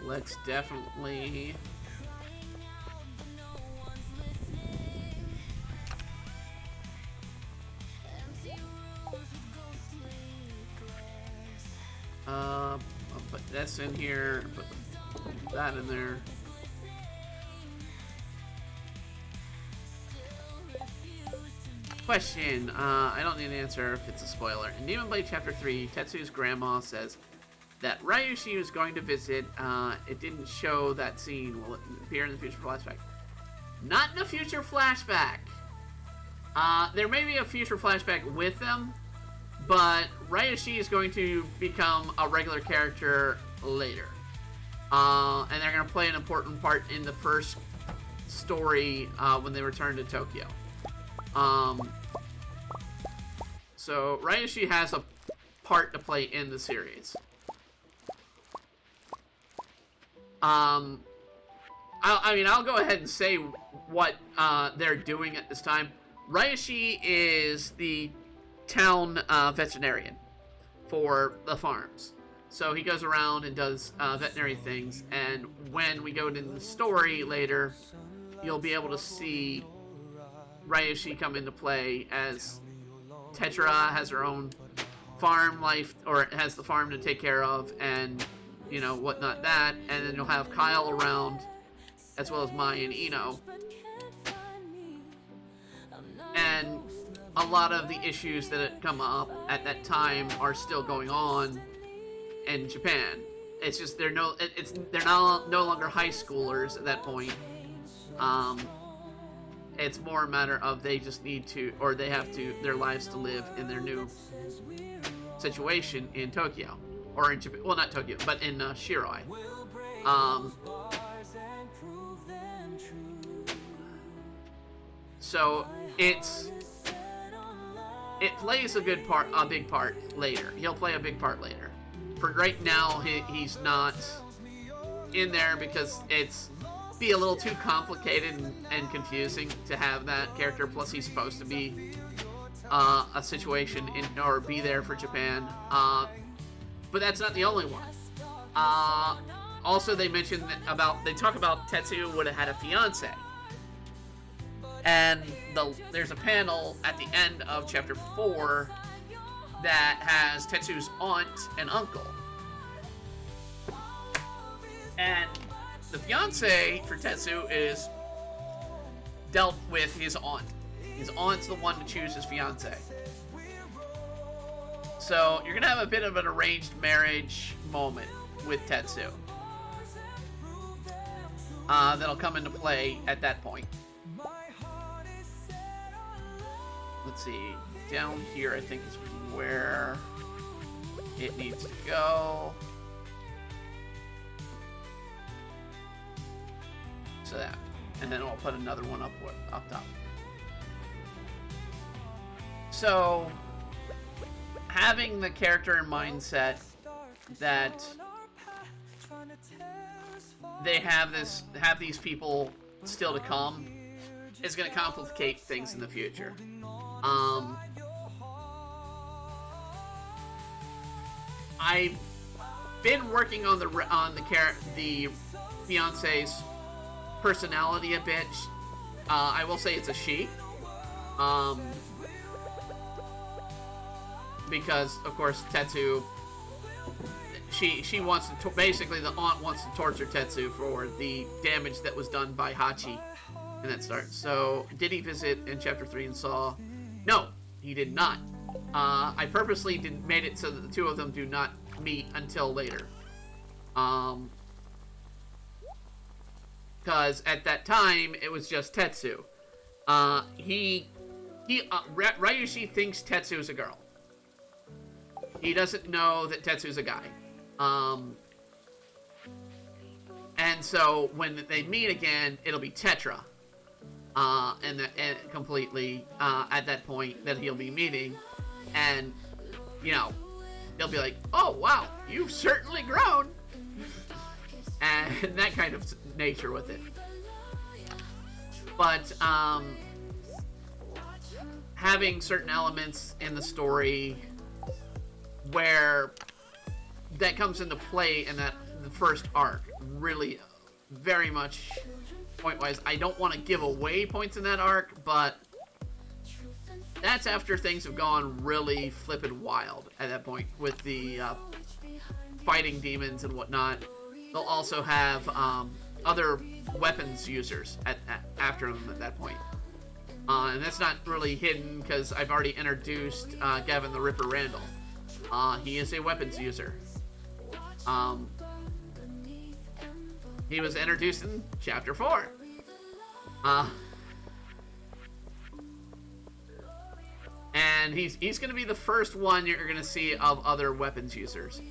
Let's definitely... I'll put this in here, put that in there. Question, I don't need an answer if it's a spoiler. In Demon Blade Chapter 3, Tetsu's grandma says that Ryushi was going to visit. It didn't show that scene. Will it appear in the future flashback? Not in the future flashback. There may be a future flashback with them, but Ryoshi is going to become a regular character later. And they're going to play an important part in the first story when they return to Tokyo. So Ryoshi has a part to play in the series. I'll go ahead and say what they're doing at this time. Ryoshi is the town veterinarian for the farms. So he goes around and does veterinary things, and when we go into the story later, you'll be able to see Ryoshi come into play as Tetra has her own farm life, or has the farm to take care of, and you know, whatnot that, and then you'll have Kyle around, as well as Mai and Ino. And a lot of the issues that had come up at that time are still going on in Japan. It's just they're no longer high schoolers at that point. It's more a matter of they just need to, or they have to, their lives to live in their new situation in Tokyo, or in Japan. Well, not Tokyo, but in Shiroi. So it plays a big part later. He'll play a big part later. For right now, he's not in there because it's be a little too complicated and confusing to have that character. Plus, he's supposed to be a situation or be there for Japan. But that's not the only one. Also, they mentioned they talk about Tetsu would have had a fiance. And there's a panel at the end of chapter 4 that has Tetsu's aunt and uncle. And the fiance for Tetsu is dealt with his aunt. His aunt's the one to choose his fiance. So you're gonna have a bit of an arranged marriage moment with Tetsu. That'll come into play at that point. Let's see, down here I think is where it needs to go. So that, and then I'll put another one up top. So, having the character and mindset that they have these people still to come is going to complicate things in the future. I've been working on the fiance's personality a bit. I will say it's a she. Because of course Tetsu, she wants to basically the aunt wants to torture Tetsu for the damage that was done by Hachi in that start. So did he visit in chapter 3 and saw? No, he did not. I purposely made it so that the two of them do not meet until later. Because at that time it was just Tetsu. Ryushi thinks Tetsu is a girl. He doesn't know that Tetsu's a guy. And so when they meet again, it'll be Tetra. And completely at that point that he'll be meeting, and you know, they'll be like, "Oh wow, you've certainly grown," and that kind of nature with it. But having certain elements in the story where that comes into play in the first arc, really, very much. Point-wise, I don't want to give away points in that arc, but that's after things have gone really flippin' wild at that point with the fighting demons and whatnot. They'll also have other weapons users after them at that point. And that's not really hidden because I've already introduced Gavin the Ripper Randall. He is a weapons user. He was introduced in chapter 4. And he's going to be the first one you're going to see of other weapons users.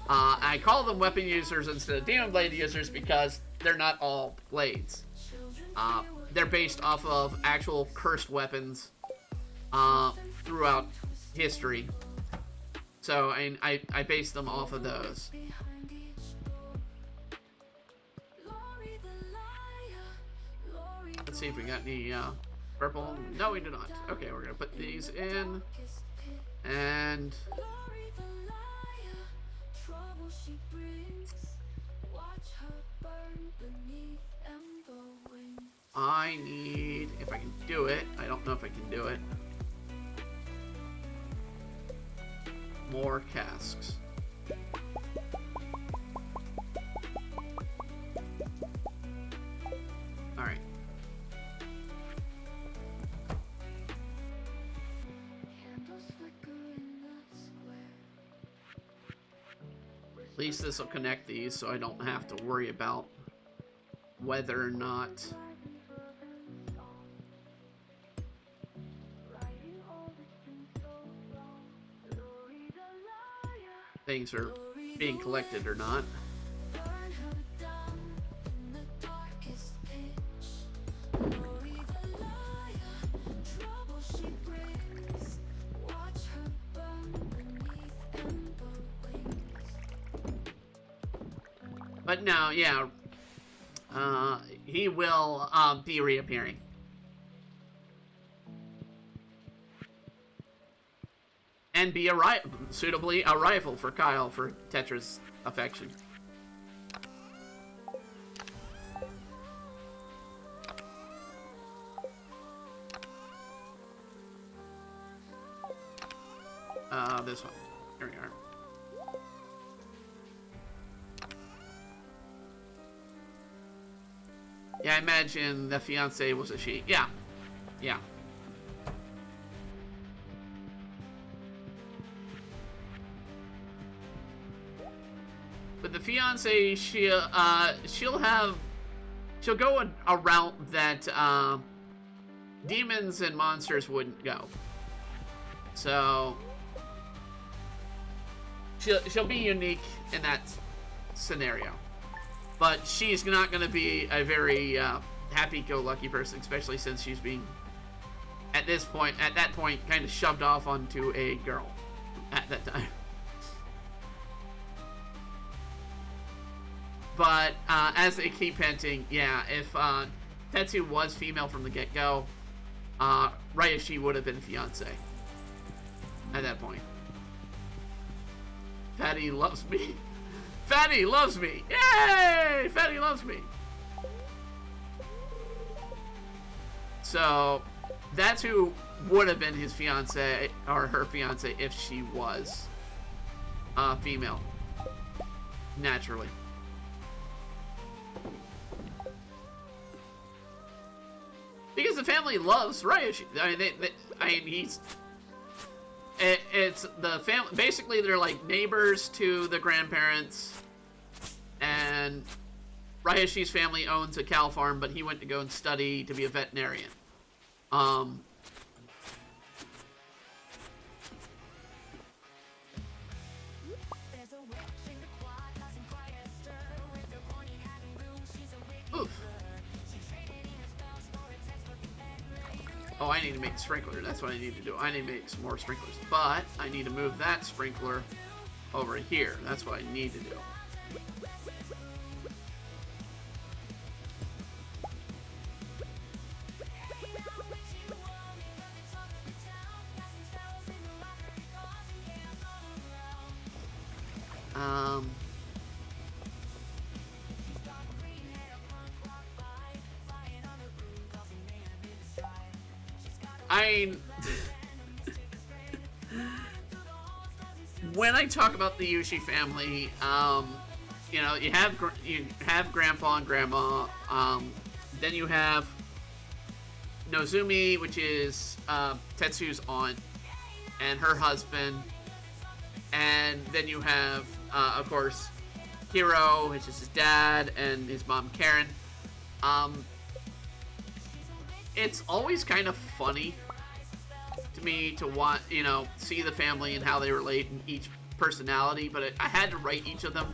I call them weapon users instead of demon blade users because they're not all blades. They're based off of actual cursed weapons throughout history. So I base them off of those. Let's see if we got any purple. No, we do not. Okay, we're gonna put these in. And I need, if I can do it, I don't know if I can do it, more casks. Alright. At least this will connect these so I don't have to worry about whether or not things are being collected or not. But no, yeah, he will be reappearing. And be suitably a rival for Kyle for Tetra's affection. This one. Here we are. Yeah, I imagine the fiance was a she. Yeah. Yeah. But the fiance, she'll go a route that demons and monsters wouldn't go. So she'll be unique in that scenario. But she's not going to be a very happy-go-lucky person, especially since she's being, at that point, kind of shoved off onto a girl at that time. But as they keep hinting, yeah, if Tetsu was female from the get-go, Ryoshi would have been fiance at that point. Fatty loves me. Fatty loves me! Yay! Fatty loves me! So, that's who would have been his fiance, or her fiance, if she was female. Naturally. Because the family loves Ryoshi. I mean, he's... It's the family. Basically, they're like neighbors to the grandparents. And Ryoshi's family owns a cow farm, but he went to go and study to be a veterinarian. Oof. Oh, I need to make a sprinkler. That's what I need to do. I need to make some more sprinklers. But I need to move that sprinkler over here. That's what I need to do. When I talk about the Yushi family, you know, you have Grandpa and Grandma. Then you have Nozumi, which is Tetsu's aunt, and her husband. And then you have, of course, Hiro, which is his dad, and his mom, Karen. It's always kind of funny to me to want, see the family and how they relate in each personality, but I had to write each of them.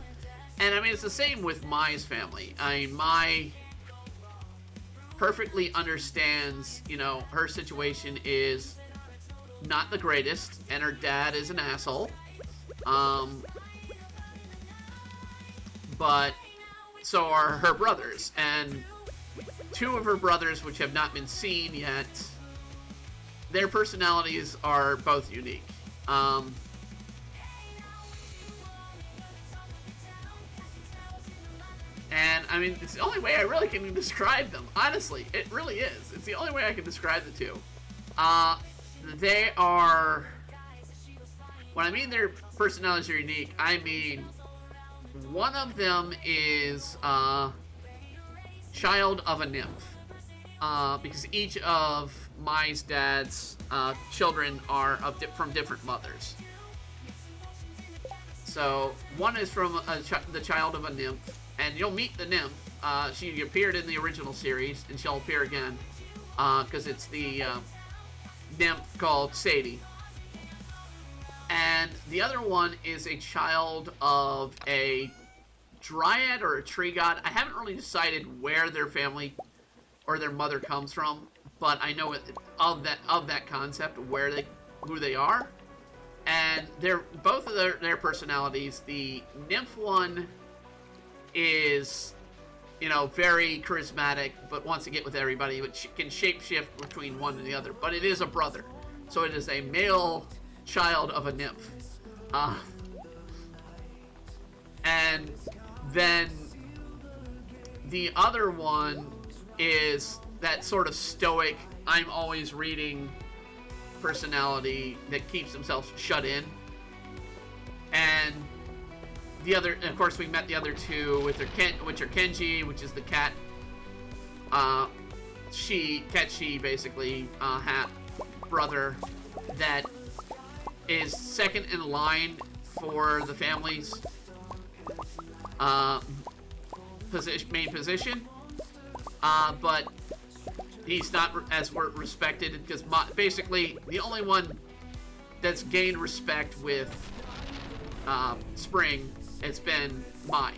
And I mean, it's the same with Mai's family. I mean, Mai perfectly understands, her situation is not the greatest, and her dad is an asshole. But so are her brothers, and two of her brothers, which have not been seen yet, their personalities are both unique. And, I mean, it's the only way I really can describe them. Honestly, it really is. It's the only way I can describe the two. They are... When I mean their personalities are unique, I mean... One of them is, child of a nymph. Because each of Mai's dad's, children are from different mothers. So, one is from the child of a nymph. And you'll meet the nymph. She appeared in the original series, and she'll appear again. Because it's the nymph called Sadie. And the other one is a child of a dryad or a tree god. I haven't really decided where their family or their mother comes from, but I know of that concept, who they are. And they're both of their personalities. The nymph one is, very charismatic, but wants to get with everybody, but she can shapeshift between one and the other. But it is a brother, so it is a male child of a nymph. And then the other one is that sort of stoic, I'm always reading personality that keeps themselves shut in. And the other, and of course, we met the other two which are Kenji, which is the cat. Cat basically, brother that is second in line for the family's main position, but he's not as respected because basically the only one that's gained respect with Spring, it's been Mai.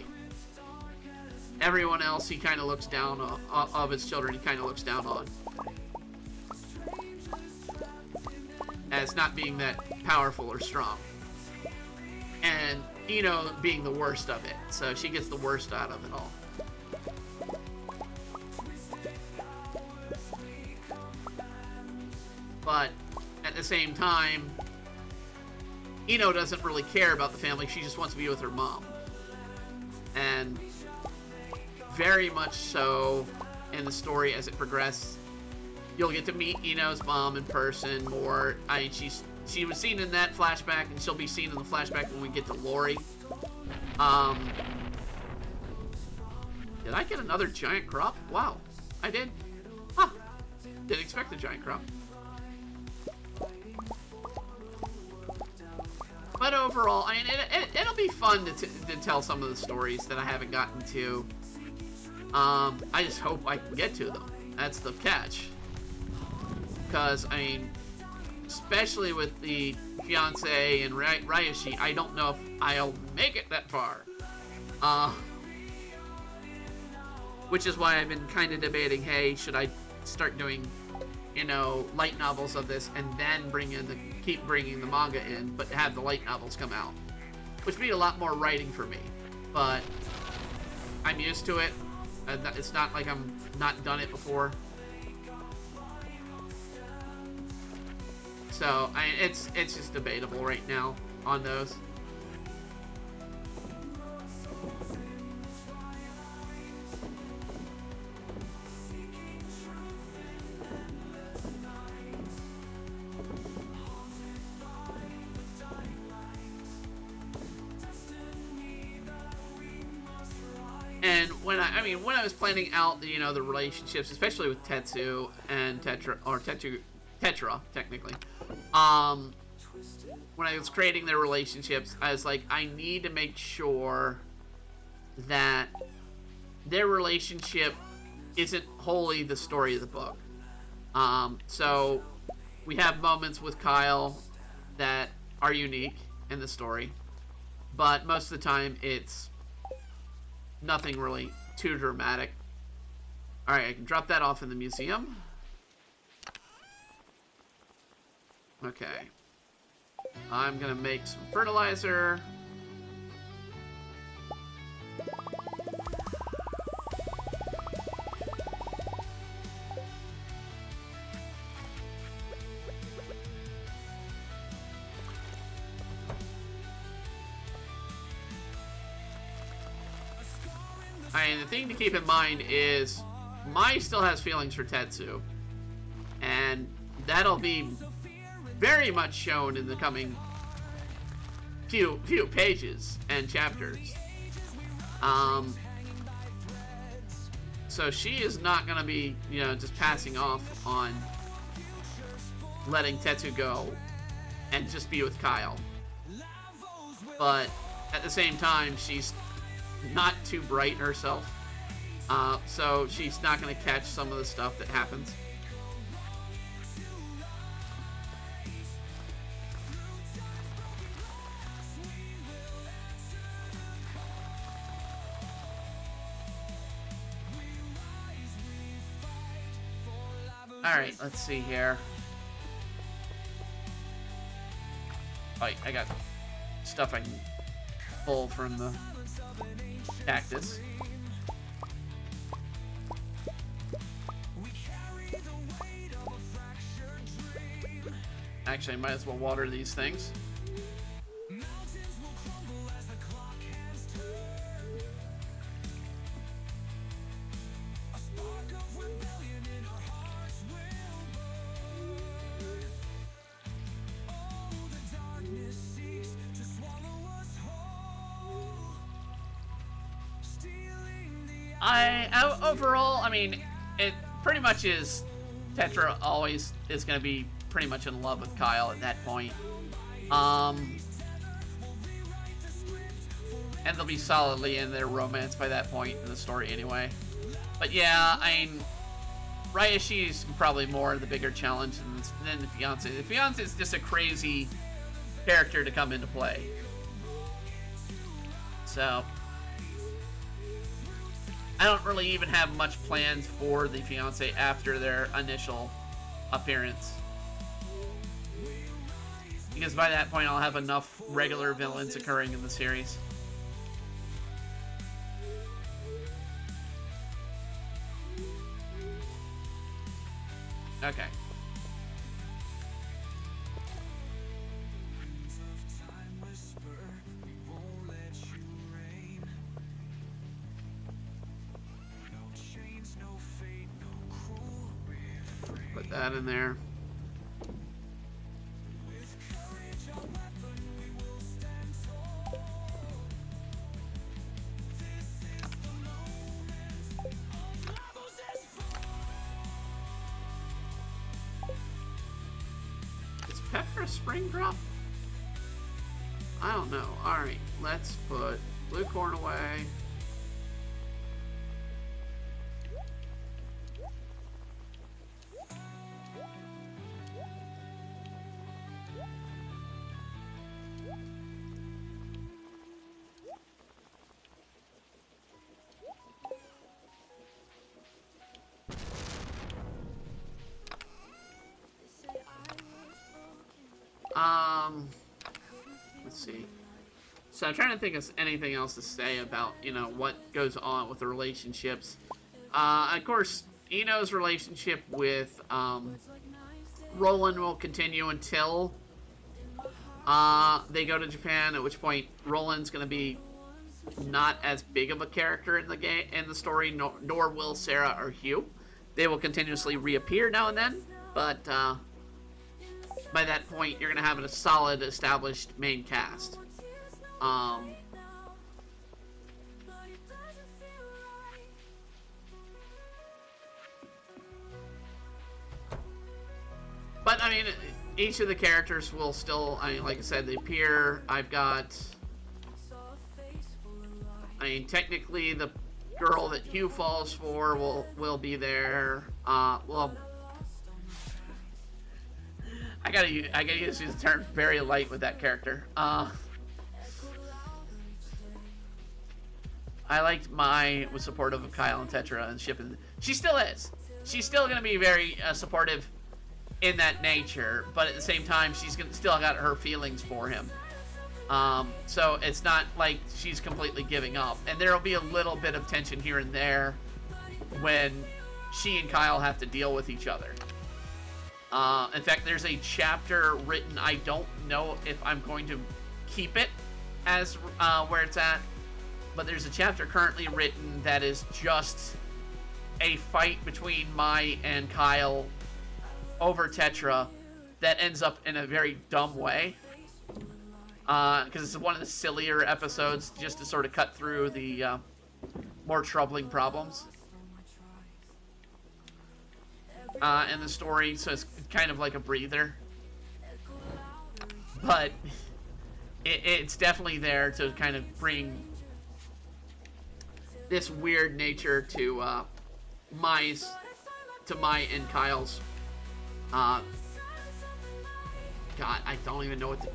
Everyone else he kind of looks down on, of his children, he kind of looks down on as not being that powerful or strong. And Ino being the worst of it. So she gets the worst out of it all. But at the same time, Ino doesn't really care about the family. She just wants to be with her mom. And very much so in the story as it progresses, you'll get to meet Ino's mom in person more. She was seen in that flashback, and she'll be seen in the flashback when we get to Lori. Did I get another giant crop? Wow, I did. Huh. Didn't expect a giant crop. But overall, I mean, it'll be fun to tell some of the stories that I haven't gotten to. I just hope I can get to them. That's the catch. Because, I mean, especially with the fiance and Ryoshi, I don't know if I'll make it that far. Which is why I've been kind of debating, hey, should I start doing, light novels of this and then keep bringing the manga in, but have the light novels come out. Which would be a lot more writing for me. But I'm used to it. It's not like I'm not done it before. So, it's just debatable right now on those. And when I was planning out the relationships, especially with Tetsu and Tetra, technically. When I was creating their relationships, I was like, I need to make sure that their relationship isn't wholly the story of the book. So we have moments with Kyle that are unique in the story, but most of the time it's nothing really too dramatic. Alright, I can drop that off in the museum. Okay. I'm gonna make some fertilizer. And the thing to keep in mind is Mai still has feelings for Tetsu, and that'll be very much shown in the coming few pages and chapters. So she is not going to be, just passing off on letting Tetsu go and just be with Kyle. But at the same time, she's not too bright herself, so she's not going to catch some of the stuff that happens. Alright, let's see here. Oh, I got stuff I can pull from the cactus. Actually, I might as well water these things. Overall, I mean, it pretty much is. Tetra always is going to be pretty much in love with Kyle at that point. And they'll be solidly in their romance by that point in the story anyway. But yeah, I mean, Ryoshi's probably more the bigger challenge than the fiance. The fiance is just a crazy character to come into play. So I don't really even have much plans for the fiance after their initial appearance, because by that point I'll have enough regular villains occurring in the series. Okay. Put that in there. Is pepper a spring drop? I don't know. Alright, let's put blue corn away. Let's see. So I'm trying to think of anything else to say about, what goes on with the relationships. Of course, Ino's relationship with Roland will continue until they go to Japan, at which point Roland's going to be not as big of a character in the game, in the story, nor will Sarah or Hugh. They will continuously reappear now and then, but by that point, you're going to have a solid, established main cast. But, I mean, each of the characters will still, like I said, they appear. I've got, technically the girl that Hugh falls for will be there. Well, gotta use these terms very light with that character. I liked Mai was supportive of Kyle and Tetra and shipping. She still is. She's still gonna be very supportive in that nature, but at the same time, she's still got her feelings for him. So it's not like she's completely giving up. And there'll be a little bit of tension here and there when she and Kyle have to deal with each other. In fact, there's a chapter written. I don't know if I'm going to keep it as where it's at, but there's a chapter currently written that is just a fight between Mai and Kyle over Tetra that ends up in a very dumb way. Because it's one of the sillier episodes, just to sort of cut through the more troubling problems in the story. So it's kind of like a breather, but it's definitely there to kind of bring this weird nature to Mai and Kyle's. God, I don't even know what to.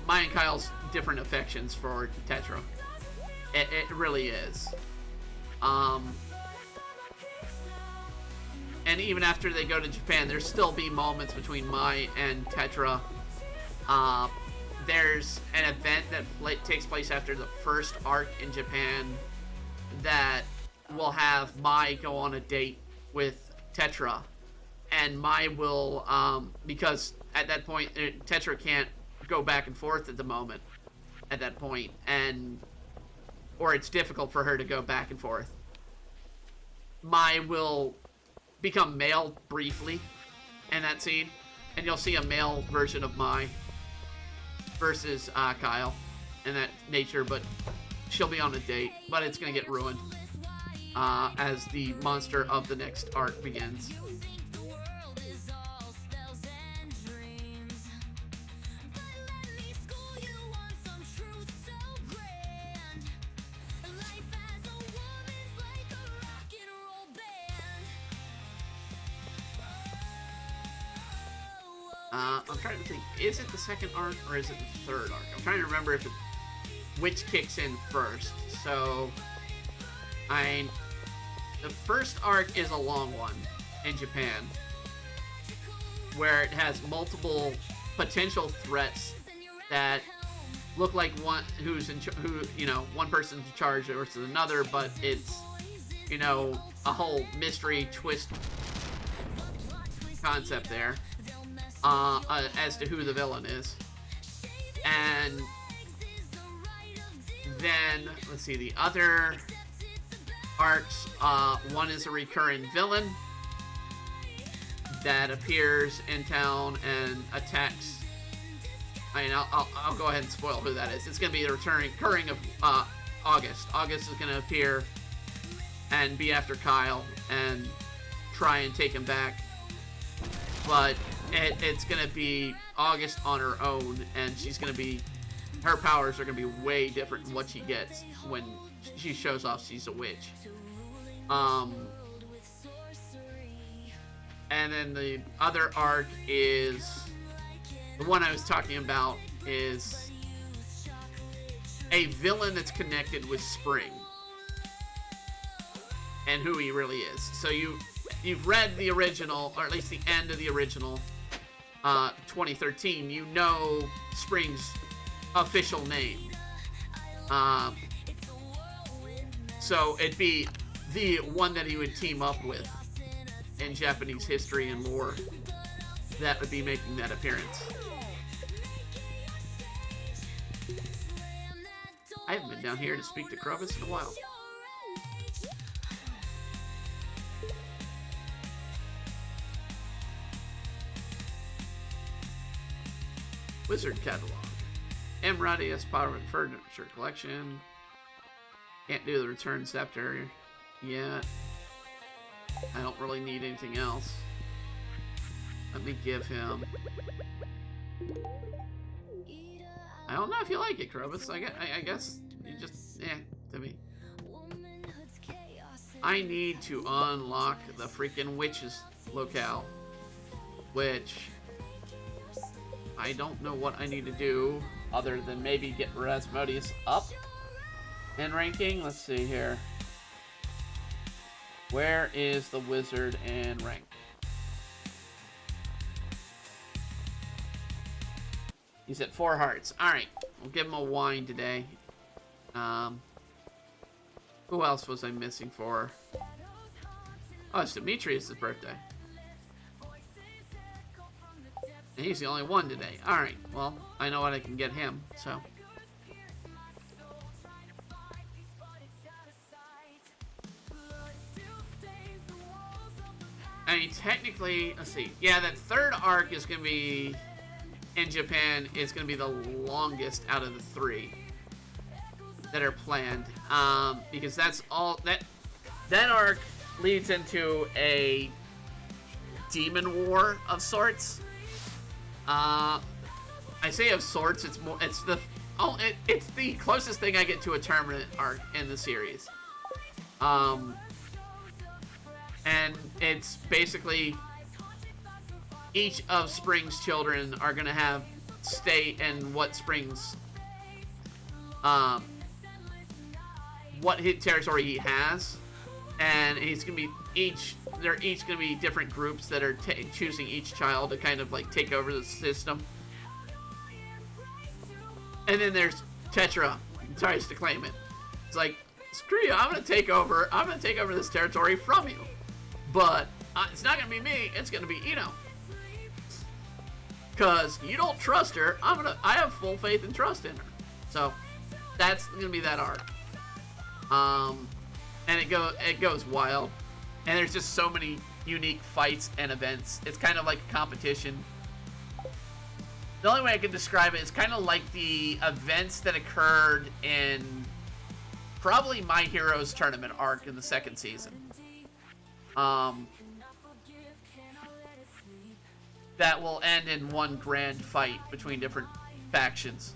Mai and Kyle's different affections for Tetra. It really is. And even after they go to Japan, there's still be moments between Mai and Tetra. There's an event that takes place after the first arc in Japan that will have Mai go on a date with Tetra. And Mai will, because at that point, Tetra can't go back and forth at the moment at that point, or it's difficult for her to go back and forth. Mai will become male briefly in that scene, and you'll see a male version of Mai versus Kyle in that nature, but she'll be on a date, but it's gonna get ruined as the monster of the next arc begins. I'm trying to think, is it the second arc or is it the third arc? I'm trying to remember which kicks in first. So, the first arc is a long one in Japan, where it has multiple potential threats that look like one person's in charge versus another, but it's, a whole mystery twist concept there. As to who the villain is. And then, let's see, the other arcs, one is a recurring villain that appears in town and attacks. I'll go ahead and spoil who that is. It's going to be the recurring of August. August is going to appear and be after Kyle and try and take him back. But it's going to be August on her own, and her powers are going to be way different than what she gets when she shows off she's a witch. And then the other arc is, the one I was talking about, is a villain that's connected with Spring and who he really is. So you've read the original, or at least the end of the original 2013, you know Spring's official name. So it'd be the one that he would team up with in Japanese history and lore that would be making that appearance. I haven't been down here to speak to Krubus in a while. Wizard Catalog. Emirati S. Power Furniture Collection. Can't do the Return Scepter yet. I don't really need anything else. Let me give him... I don't know if you like it, Krobus. I guess you just... to me. I need to unlock the freaking witches locale. Which... I don't know what I need to do other than maybe get Rasmodius up in ranking. Let's see here. Where is the wizard in rank? He's at 4 hearts. Alright, we'll give him a wine today. Who else was I missing for? Oh, it's Demetrius' birthday. And he's the only one today. Alright, well, I know what I can get him, so. I mean, technically, let's see. Yeah, that third arc is going to be, in Japan, is going to be the longest out of the 3 that are planned. Because that's all, that arc leads into a demon war of sorts. I say of sorts, it's more, it's the closest thing I get to a tournament arc in the series. And it's basically each of Spring's children are gonna have stay in what Spring's what hit territory he has, and he's gonna be they're each gonna be different groups that are choosing each child to kind of like take over the system. And then there's Tetra, who tries to claim it. It's like, screw you, I'm gonna take over this territory from you. But it's not gonna be me, it's gonna be Ino. Cause you don't trust her, I have full faith and trust in her. So that's gonna be that arc. And it goes wild. And there's just so many unique fights and events. It's kind of like a competition. The only way I can describe it is kind of like the events that occurred in probably My Hero's Tournament arc in the 2nd season. That will end in one grand fight between different factions.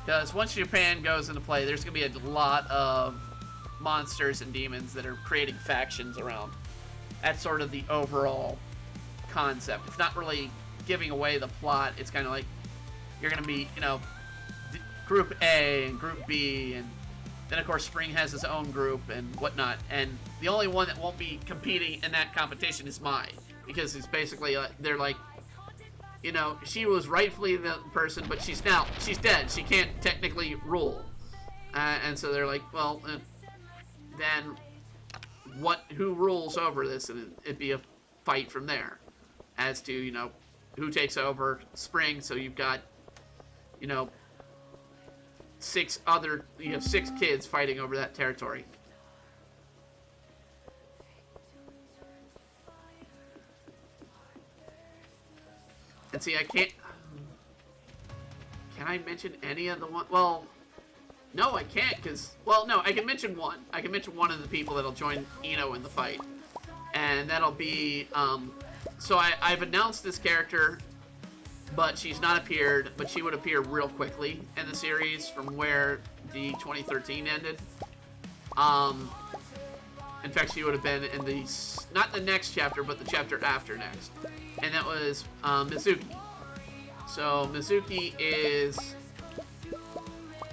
Because once Japan goes into play, there's going to be a lot of monsters and demons that are creating factions around. That's sort of the overall concept. It's not really giving away the plot. It's kind of like you're going to be, you know, Group A and Group B, and then of course Spring has his own group and whatnot. And the only one that won't be competing in that competition is Mai, because it's basically they're like, you know, she was rightfully the person, but she's dead. She can't technically rule. And so they're like, well, then who rules over this? And it'd be a fight from there as to, you know, who takes over Spring. So you've got, you know, 6 kids fighting over that territory. And see, can I mention any of the one? Well, no, I can't, because, well, no, I can mention one. I can mention one of the people that'll join Ino in the fight. And that'll be, so I've announced this character, but she's not appeared, but she would appear real quickly in the series from where the 2013 ended. In fact, she would have been in the, not the next chapter, but the chapter after next. And that was Mizuki. So Mizuki is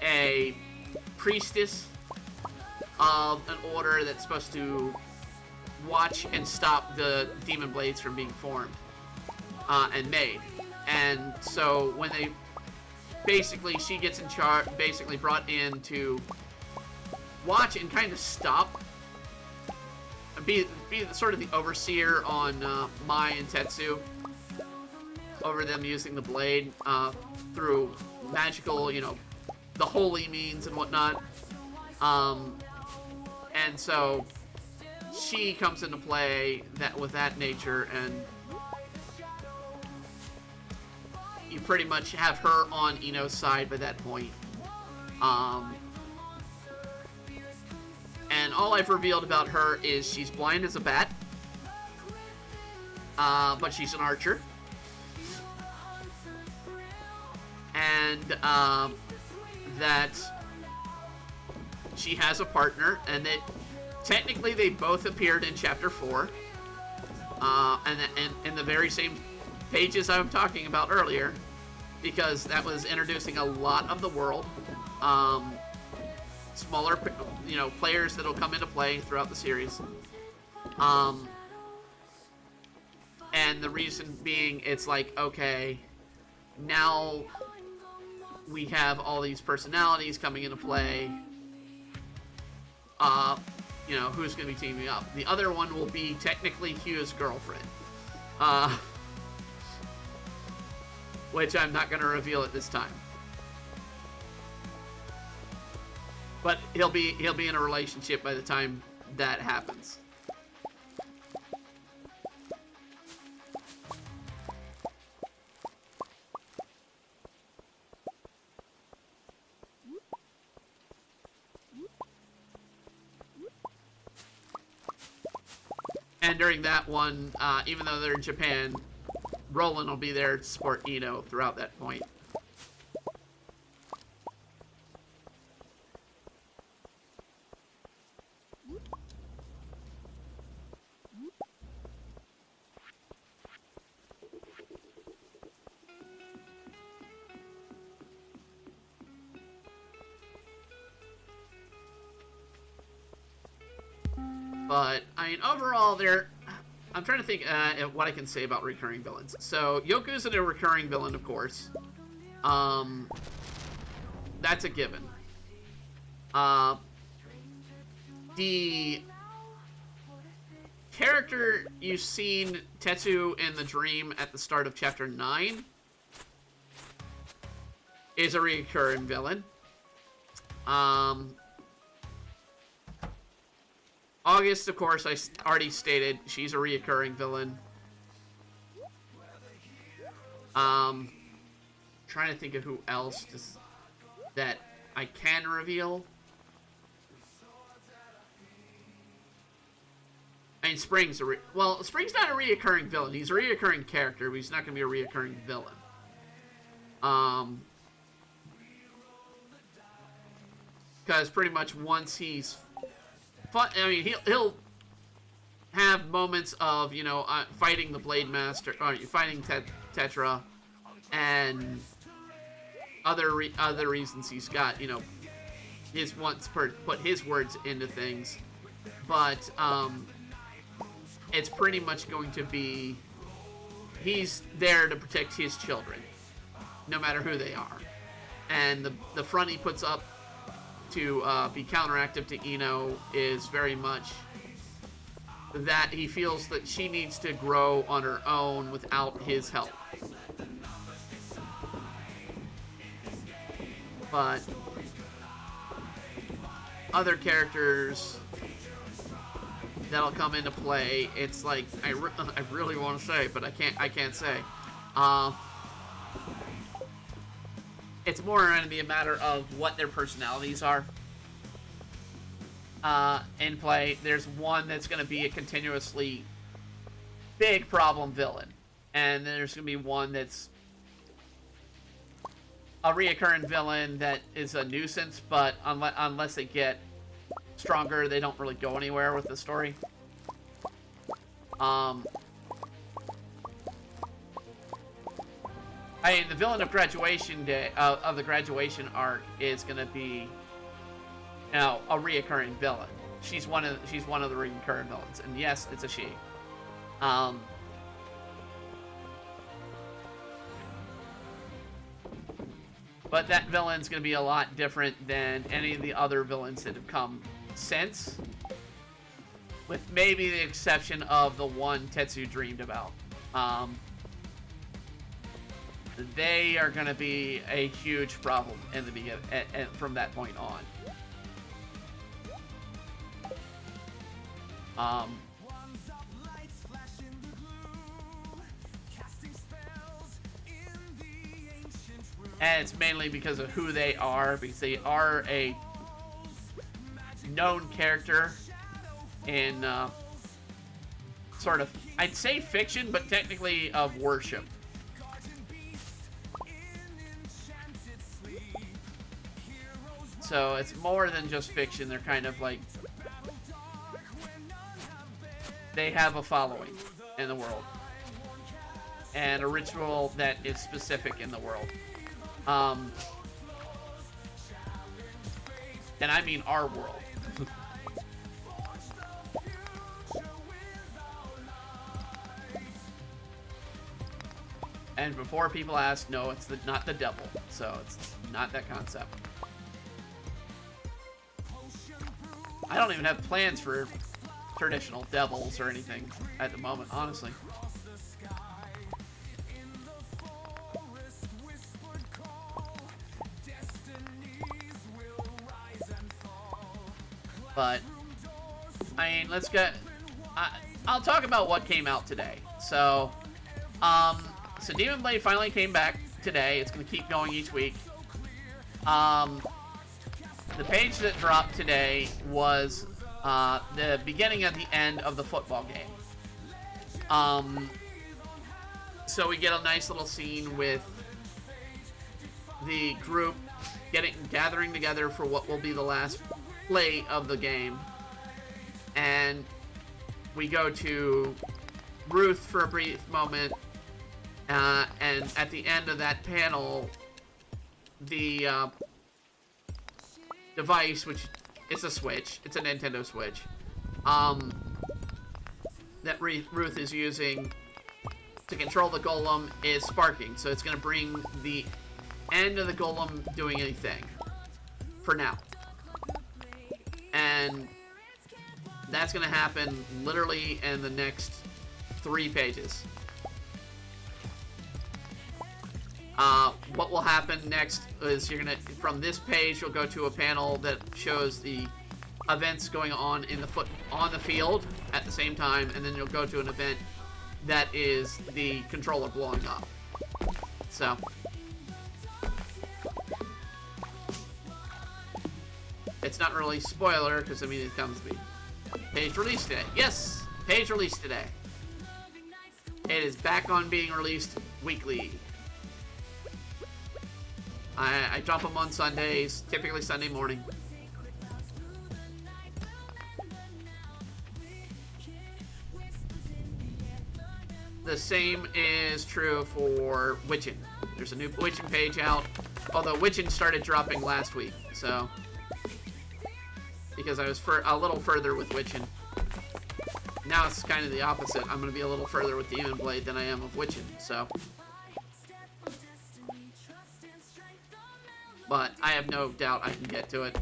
a priestess of an order that's supposed to watch and stop the demon blades from being formed and made. And so when they basically, she gets in charge, basically brought in to watch and kind of stop, be sort of the overseer on Mai and Tetsu over them using the blade through magical, you know, the holy means and whatnot. And so she comes into play with that nature, and you pretty much have her on Ino's side by that point. And all I've revealed about her is she's blind as a bat, but she's an archer. And that she has a partner, and that technically they both appeared in Chapter 4. And in the very same pages I'm talking about earlier, because that was introducing a lot of the world. Smaller, players that'll come into play throughout the series. And the reason being, it's like, okay, now we have all these personalities coming into play. Who's going to be teaming up? The other one will be technically Hugh's girlfriend. Which I'm not going to reveal at this time. But he'll be in a relationship by the time that happens. And during that one, even though they're in Japan, Roland will be there to support Eno throughout that point. But, I mean, overall, I'm trying to think what I can say about recurring villains. So, Yoku's a recurring villain, of course. That's a given. The character you've seen, Tetsu in the dream at the start of Chapter 9, is a recurring villain. August, of course, I already stated, she's a reoccurring villain. Trying to think of who else that I can reveal. I mean, Spring's Spring's not a reoccurring villain. He's a reoccurring character, but he's not going to be a reoccurring villain. Because pretty much once he's he'll have moments of, fighting the Blade Master, or fighting Tetra, and other reasons he's got, his put his words into things. But, it's pretty much going to be, he's there to protect his children, no matter who they are. And the front he puts up to be counteractive to Eno is very much that he feels that she needs to grow on her own without his help. But other characters that'll come into play, it's like I really want to say, but I can't say. It's more going to be a matter of what their personalities are in play. There's one that's going to be a continuously big problem villain, and then there's going to be one that's a reoccurring villain that is a nuisance, but unless they get stronger, they don't really go anywhere with the story. The villain of Graduation Day, of the Graduation arc, is going to be, a reoccurring villain. She's one of the recurring villains, and yes, it's a she. But that villain's going to be a lot different than any of the other villains that have come since, with maybe the exception of the one Tetsu dreamed about. They are going to be a huge problem in the beginning, and from that point on. And it's mainly because of who they are, because they are a known character in sort of, I'd say fiction, but technically of worship. So it's more than just fiction. They're kind of like, they have a following in the world and a ritual that is specific in the world. And I mean our world. And before people ask, no, it's not the devil. So it's not that concept. I don't even have plans for traditional devils or anything at the moment, honestly. But, I mean, let's get... I'll talk about what came out today. So Demon Blade finally came back today. It's going to keep going each week. The page that dropped today was the beginning of the end of the football game. So we get a nice little scene with the group gathering together for what will be the last play of the game. And we go to Ruth for a brief moment. And at the end of that panel, the device, which it's a Switch, it's a Nintendo Switch, that Ruth is using to control the golem is sparking. So it's going to bring the end of the golem doing anything for now. And that's going to happen literally in the next 3 pages. What will happen next is you're gonna, from this page, you'll go to a panel that shows the events going on on the field at the same time, and then you'll go to an event that is the controller blowing up. So it's not really spoiler because I mean it comes to be page release today. Yes, page release today. It is back on being released weekly. I drop them on Sundays, typically Sunday morning. The same is true for Witchin. There's a new Witchin page out, although Witchin started dropping last week, so because I was a little further with Witchin. Now it's kind of the opposite. I'm going to be a little further with Demon Blade than I am of Witchin, so. But I have no doubt I can get to it.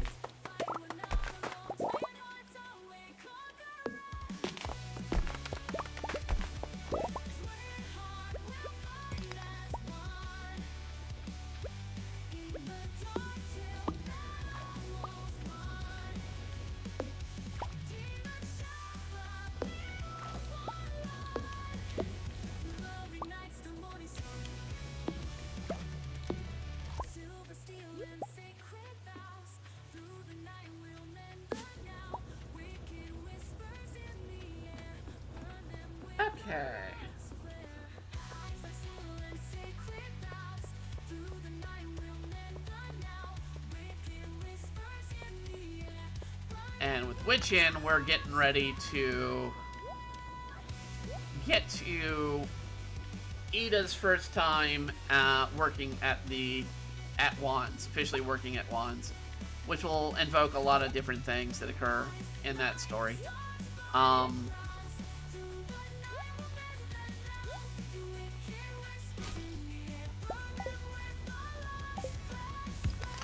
Okay. And with Witchin, we're getting ready to get to Ida's first time working at Wands, officially working at Wands, which will invoke a lot of different things that occur in that story.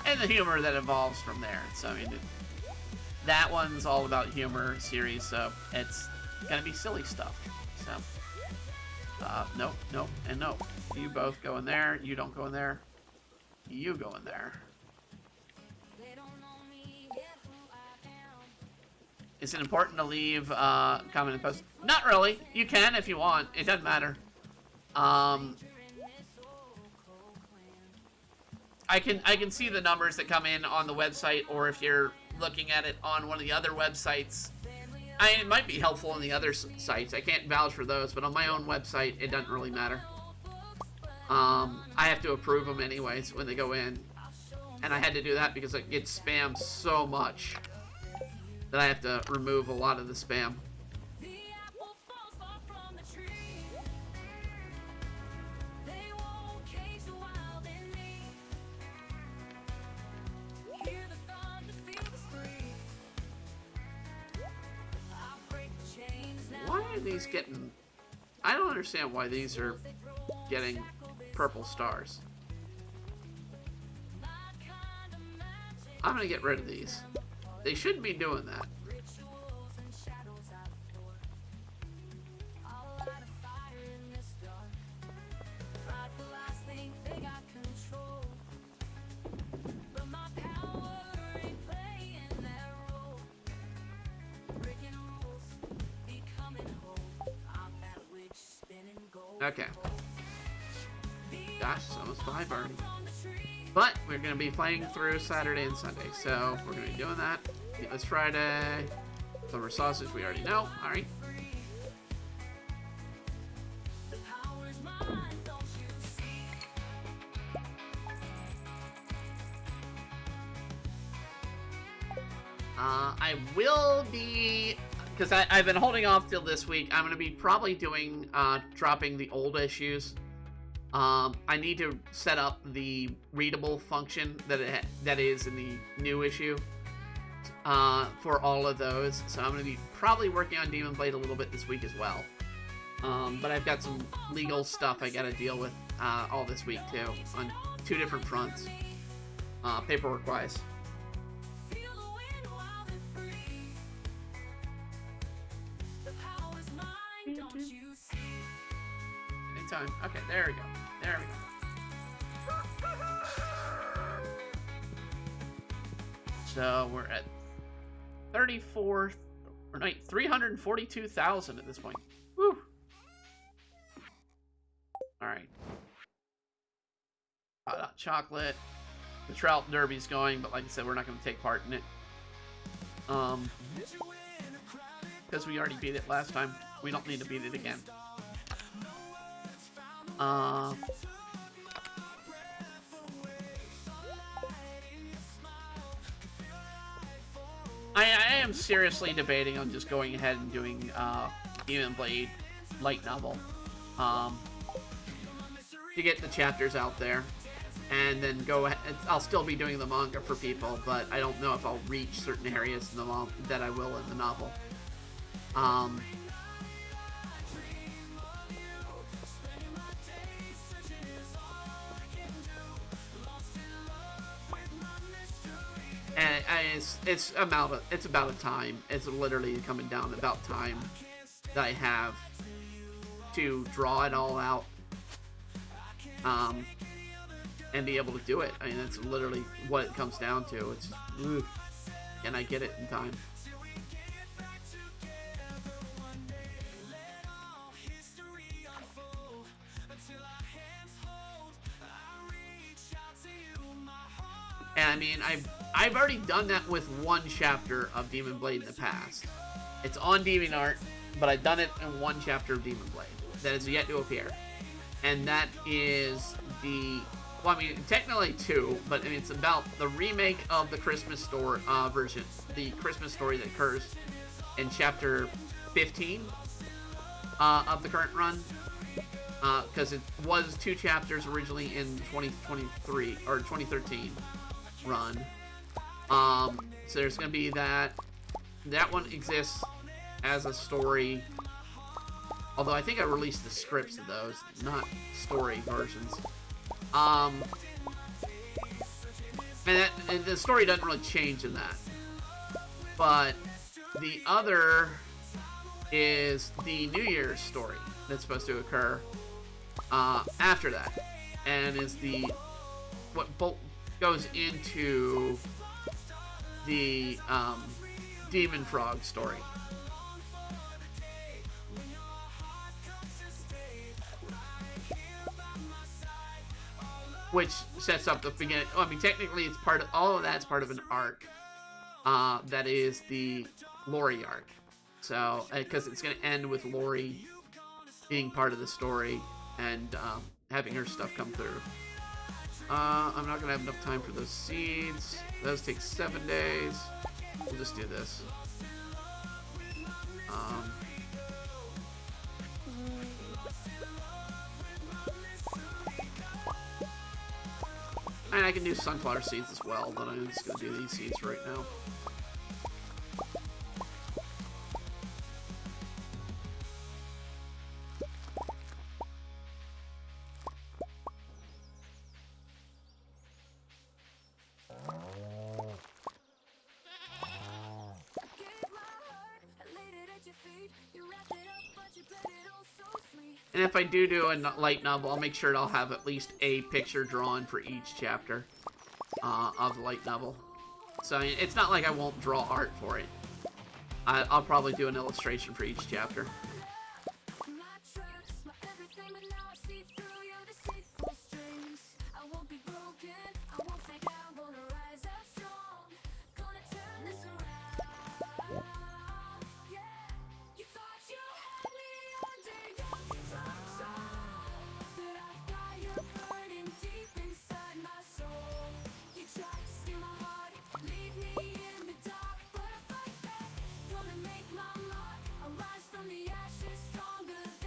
And the humor that evolves from there. So, I mean, that one's all about humor series, so it's gonna be silly stuff. So, nope, and nope. You both go in there, you don't go in there, you go in there. Is it important to leave comment and post? Not really. You can if you want. It doesn't matter. I can see the numbers that come in on the website, or if you're looking at it on one of the other websites. It might be helpful on the other sites. I can't vouch for those, but on my own website, it doesn't really matter. I have to approve them anyways when they go in. And I had to do that because it gets spammed so much that I have to remove a lot of the spam. The apple falls far from the tree. They won't cage the wild in me. Hear the thunder, feel the spree. I break the chains now. Why are these getting... I don't understand why these are getting purple stars. I'm gonna get rid of these. They shouldn't be doing that. Rituals and shadows I fought. I'll light a fire in this dark. Prideful eyes think they got control. But my power ain't playing that role. Breaking rules, becoming whole. I'm that witch spinning gold. Okay. Gosh, it's almost 5 already. From the tree. But we're going to be playing through Saturday and Sunday, so we're going to be doing that. Meatless Friday, summer sausage, we already know. Alright. The power's mine, don't you see? I will be, because I've been holding off till this week, I'm going to be probably doing, dropping the old issues. I need to set up the readable function that is in the new issue for all of those. So I'm going to be probably working on Demon Blade a little bit this week as well. But I've got some legal stuff I got to deal with all this week too on 2 different fronts, paperwork-wise. Feel the wind wild and free. The power's mine, don't you see? Anytime. Okay, there we go. There we go. So we're at 342,000 at this point. Woo! Alright. Hot chocolate. The Trout Derby's going, but like I said, we're not going to take part in it. Because we already beat it last time. We don't need to beat it again. I am seriously debating on just going ahead and doing Demon Blade light novel to get the chapters out there, and then go ahead. I'll still be doing the manga for people, but I don't know if I'll reach certain areas in the that I will in the novel. And it's about a time. It's literally coming down about time that I have to draw it all out, and be able to do it. I mean, that's literally what it comes down to. It's ugh. Can I get it in time? And I mean, I've already done that with 1 chapter of Demon Blade in the past. It's on DeviantArt, but I've done it in 1 chapter of Demon Blade that is yet to appear. And that is the, well, I mean, technically 2, but I mean, it's about the remake of the Christmas story version, the Christmas story that occurs in chapter 15 of the current run. Because it was 2 chapters originally in 2023 or 2013 run. So there's gonna be that one exists as a story, although I think I released the scripts of those, not story versions. And the story doesn't really change in that, but the other is the New Year's story that's supposed to occur after that, and is what goes into the Demon Frog story. Which sets up the beginning. I mean, technically, it's part of all of that's part of an arc. That is the Lori arc. So, because it's going to end with Lori being part of the story and having her stuff come through. I'm not gonna have enough time for those seeds. Those take 7 days. We'll just do this. And I can do sunflower seeds as well, but I'm just gonna do these seeds right now. And if I do a light novel, I'll make sure I'll have at least a picture drawn for each chapter of the light novel. So it's not like I won't draw art for it. I'll probably do an illustration for each chapter.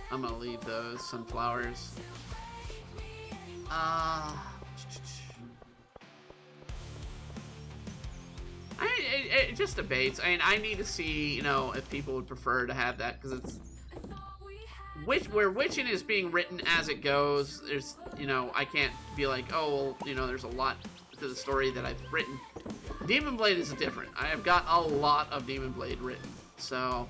I'm gonna leave those sunflowers. It just debates. I mean, I need to see, you know, if people would prefer to have that, because it's where witching is being written as it goes. There's, you know, I can't be like, oh, well, you know, there's a lot to the story that I've written. Demon Blade is different. I have got a lot of Demon Blade written, so.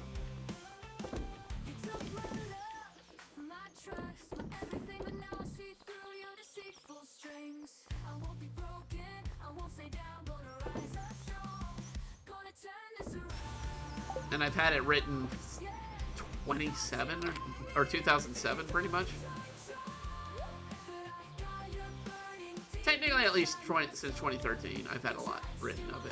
And I've had it written 27 or 2007, pretty much. Technically, at least since 2013, I've had a lot written of it.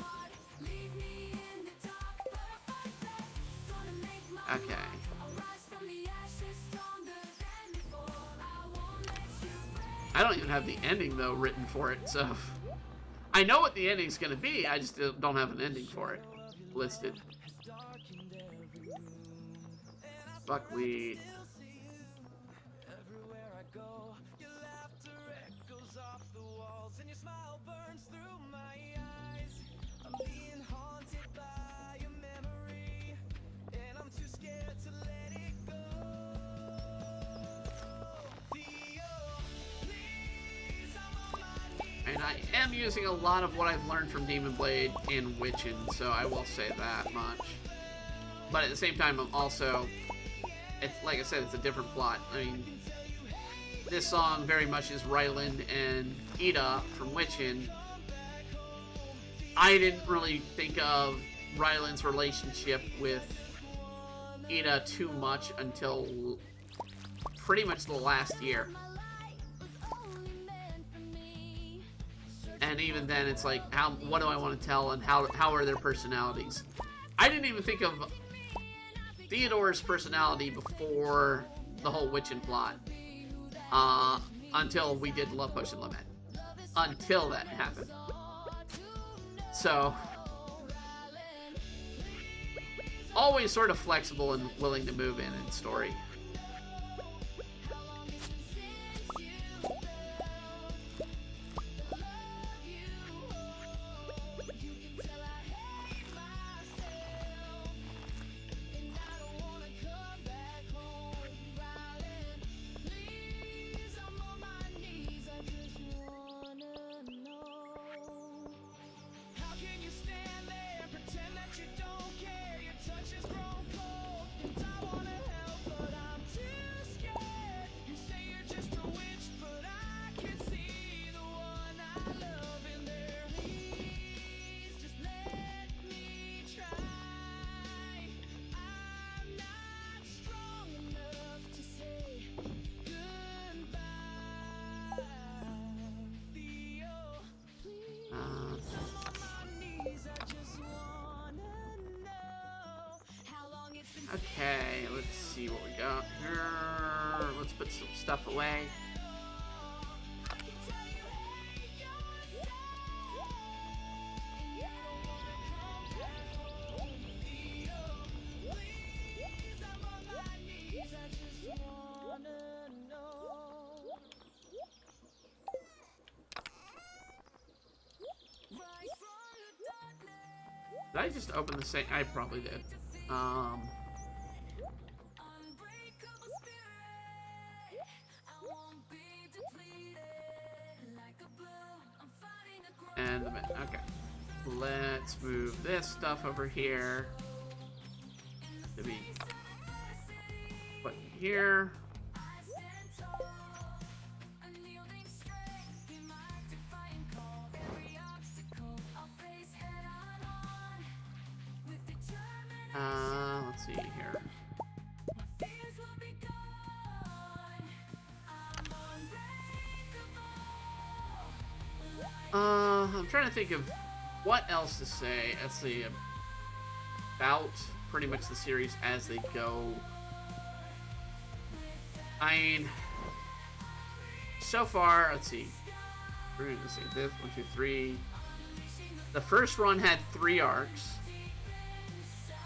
Okay. I don't even have the ending, though, written for it, so. I know what the ending's gonna be, I just don't have an ending for it listed. Buckwheat. And I am using a lot of what I've learned from Demon Blade in Witchin', so I will say that much. But at the same time, I'm also, it's like I said, it's a different plot. I mean, this song very much is Ryland and Ida from Witchin'. I didn't really think of Ryland's relationship with Ida too much until pretty much the last year. And even then, it's like, what do I want to tell, and how are their personalities? I didn't even think of Theodore's personality before the whole Witchin' plot, until we did Love Potion Lament. Until that happened. So, always sort of flexible and willing to move in story. Okay, let's see what we got here. Let's put some stuff away. Did I just open the same? I probably did. Unbreakable spirit, I won't be depleted. Like a bloom, I'm fighting a growth. And the man. Okay. Let's move this stuff over here to be put here. I stand tall, unyielding strength. Be my defiant call. Every obstacle I'll face head on. With determination, Let's see here. my fears will be gone. I'm unbreakable. I'm trying to think of what else to say. Let's see about pretty much the series as they go. I mean, so far, let's see. Let's see this 1, 2, 3. The first run had 3 arcs.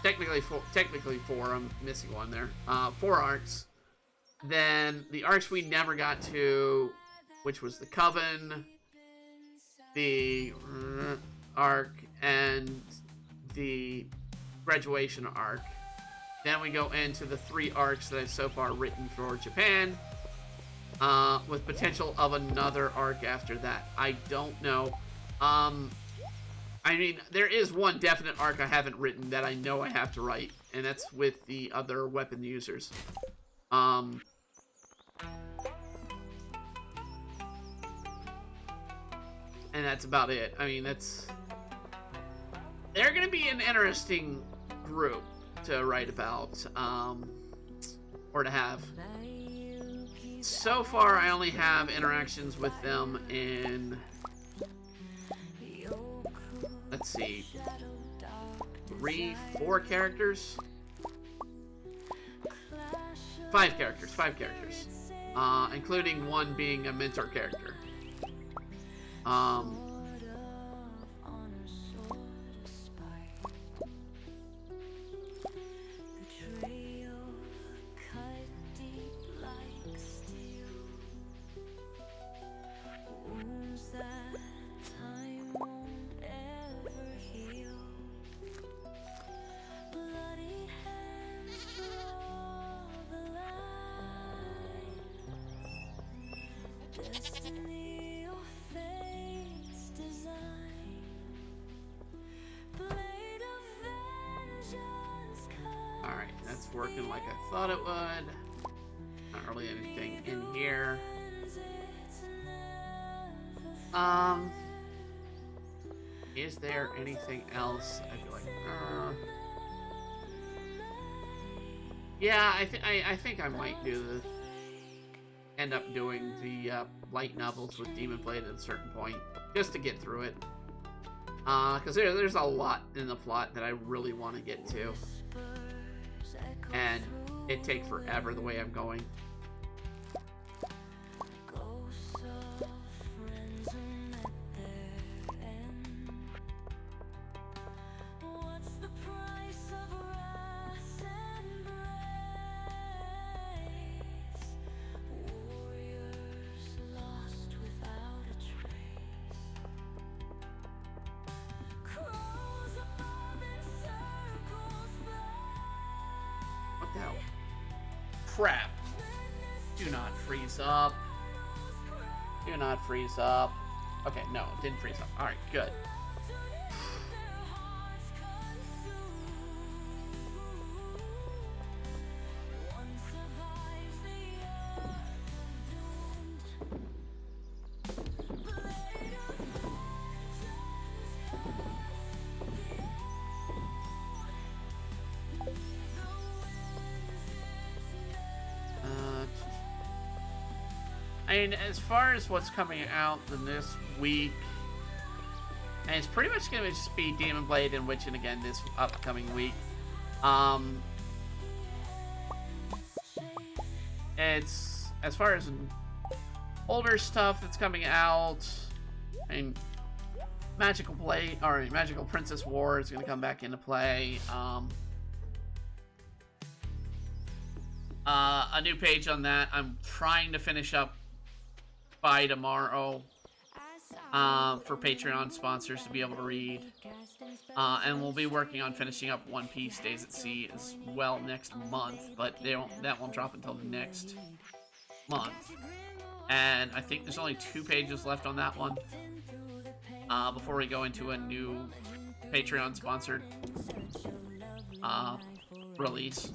Technically 4. I'm missing one there. 4 arcs. Then the arcs we never got to, which was the Coven, the arc, and the graduation arc. Then we go into the 3 arcs that I've so far written for Japan, with potential of another arc after that. I don't know. I mean, there is one definite arc I haven't written that I know I have to write, and that's with the other weapon users. And that's about it. I mean, they're gonna be an interesting group to write about, or to have. So far, I only have interactions with them in, let's see, 3, 4 characters? 5 characters, including one being a mentor character. Destiny or fate's design. Blade of vengeance comes. Alright, that's working like I thought it would. Not really anything in here. Is there anything else? I feel like, yeah, I think I might end up doing the light novels with Demon Blade at a certain point, just to get through it. Because there's a lot in the plot that I really want to get to, and it takes forever the way I'm going. What the hell? Crap. Do not freeze up. Do not freeze up. Okay, no, it didn't freeze up. Alright, good. I mean, as far as what's coming out in this week, and it's pretty much going to just be Demon Blade and Witching again this upcoming week. It's, as far as older stuff that's coming out, I mean, Magical Princess War is going to come back into play. A new page on that I'm trying to finish up by tomorrow. for Patreon sponsors to be able to read. And we'll be working on finishing up One Piece Days at Sea as well next month, but that won't drop until the next month. And I think there's only 2 pages left on that one before we go into a new Patreon sponsored release.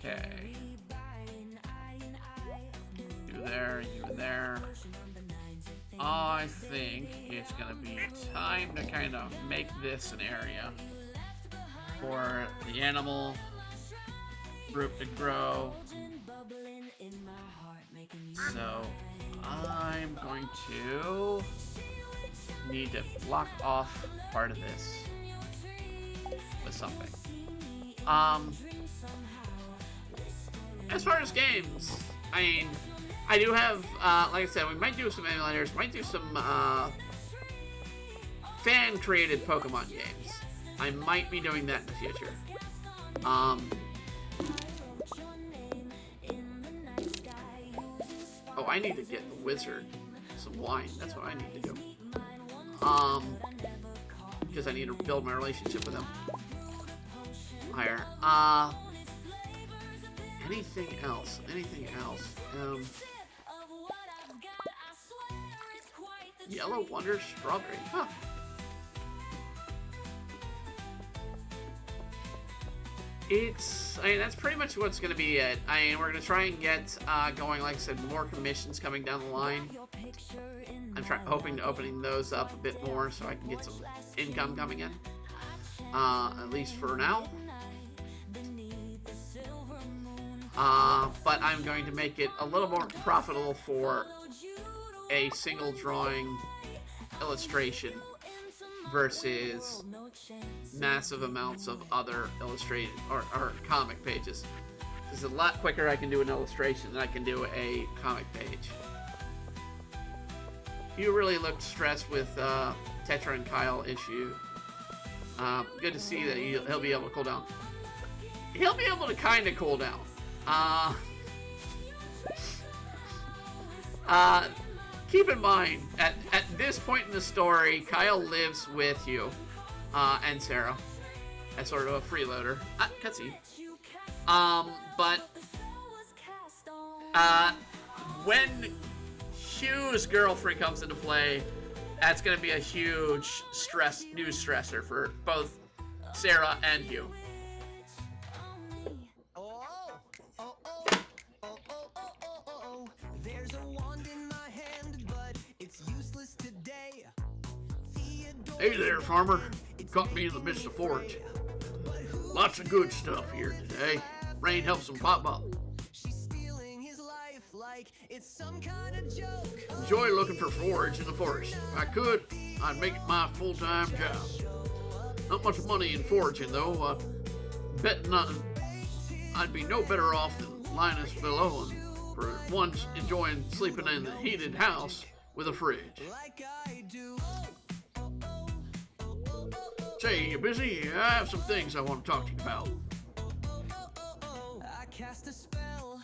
Okay. You there, you there. I think it's gonna be time to kind of make this an area for the animal group to grow. So I'm going to need to block off part of this with something. As far as games, I mean, I do have, like I said, we might do some emulators, might do some fan-created Pokemon games. I might be doing that in the future. Oh, I need to get the wizard some wine. That's what I need to do. Because I need to build my relationship with him higher. Anything else? Anything else? Yellow Wonder Strawberry. Huh. I mean, that's pretty much what's going to be it. I mean, we're going to try and get going, like I said, more commissions coming down the line. I'm hoping to opening those up a bit more so I can get some income coming in. At least for now. But I'm going to make it a little more profitable for a single drawing illustration versus massive amounts of other illustrated or comic pages. It's a lot quicker I can do an illustration than I can do a comic page. You really looked stressed with Tetra and Kyle issue. Good to see that he'll be able to cool down. He'll be able to kind of cool down. Keep in mind, at this point in the story, Kyle lives with you and Sarah as sort of a freeloader. Cutscene. But when Hugh's girlfriend comes into play, that's going to be a huge news stressor for both Sarah and Hugh. Hey there, farmer. Caught me in the midst of forage. Lots of good stuff here today. Rain helps them pop up. Enjoy looking for forage in the forest. If I could, I'd make it my full-time job. Not much money in foraging, though. Bet nothing. I'd be no better off than Linus below, and for once enjoying sleeping in the heated house with a fridge. Say, you busy? I have some things I want to talk to you about. I cast a spell,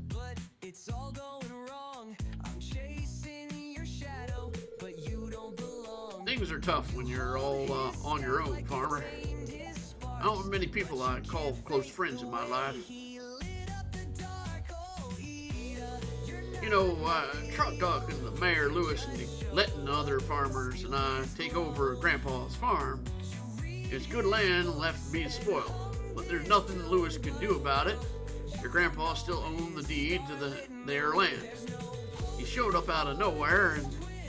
but it's all going wrong. I'm chasing your shadow, but you don't belong. Things are tough when you're all on your own, farmer. I don't have many people I call close friends in my life. You know, truck talking to Mayor Lewis and letting other farmers and I take over Grandpa's farm. It's good land left to be spoiled, but there's nothing Lewis can do about it. Your grandpa still owned the deed to their land. He showed up out of nowhere and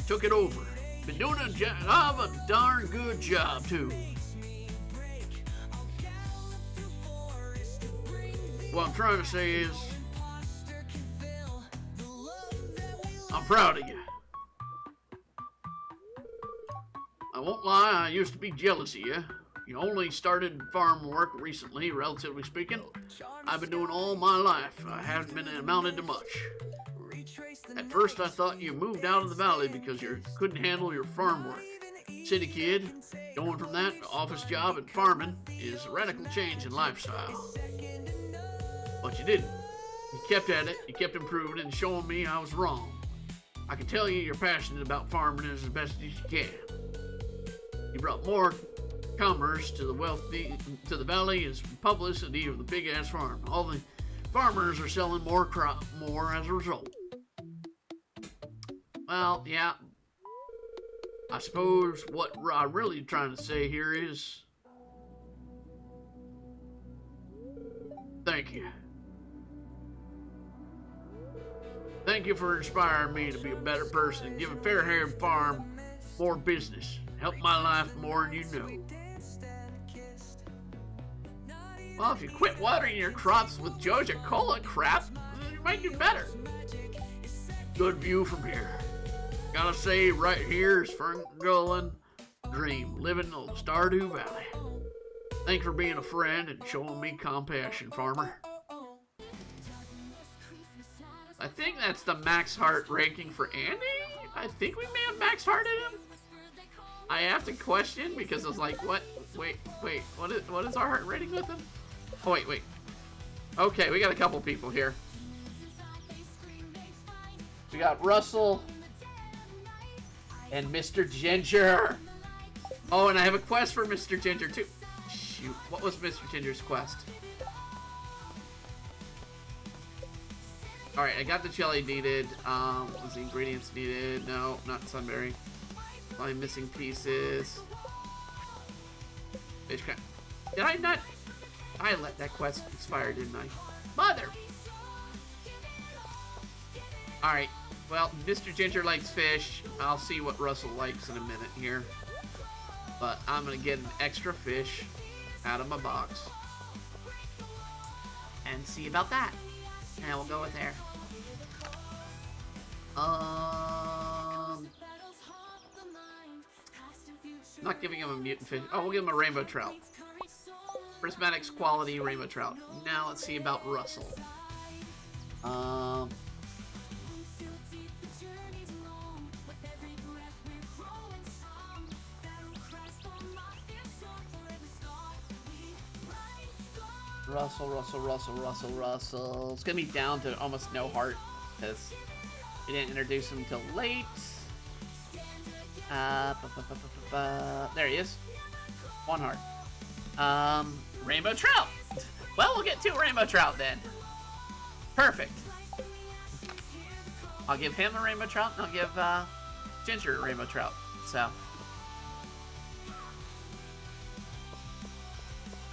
took it over. Been doing a darn good job, too. What I'm trying to say is, I'm proud of you. I won't lie, I used to be jealous of you. You only started farm work recently, relatively speaking. I've been doing all my life. I haven't been amounted to much. At first, I thought you moved out of the valley because you couldn't handle your farm work. City kid, going from that to office job and farming is a radical change in lifestyle. But you didn't. You kept at it, you kept improving and showing me I was wrong. I can tell you're passionate about farming as best as you can. You brought more commerce to the valley as publicity of the big ass farm. All the farmers are selling more as a result. Well, yeah. I suppose what I'm really trying to say here is thank you. Thank you for inspiring me to be a better person and giving Fairhaven Farm more business. Help my life more than you know. Well, if you quit watering your crops with Joja Cola crap, you might do better. Good view from here. Gotta say, right here is Ferngullen Dream, living in the Stardew Valley. Thanks for being a friend and showing me compassion, farmer. I think that's the max heart ranking for Andy? I think we may have max hearted him. I have to question because I was like, what? Wait, what is our heart rating with him? Oh, wait. Okay, we got a couple people here. We got Russell and Mr. Ginger. Oh, and I have a quest for Mr. Ginger too. Shoot, what was Mr. Ginger's quest? Alright, I got the jelly needed. What was the ingredients needed? No, not sunberry. Only missing pieces. Fish crab. Did I not? I let that quest expire, didn't I? Mother! Alright, well, Mr. Ginger likes fish. I'll see what Russell likes in a minute here. But I'm gonna get an extra fish out of my box. And see about that. And we'll go with there. Not giving him a mutant fish. Oh, we'll give him a rainbow trout. Prismatics quality rainbow trout. Now let's see about Russell. Russell. It's gonna be down to almost no heart because we didn't introduce him until late. There he is. 1 heart. Rainbow trout. Well, we'll get 2 rainbow trout then. Perfect. I'll give him a rainbow trout and I'll give Ginger a rainbow trout. So.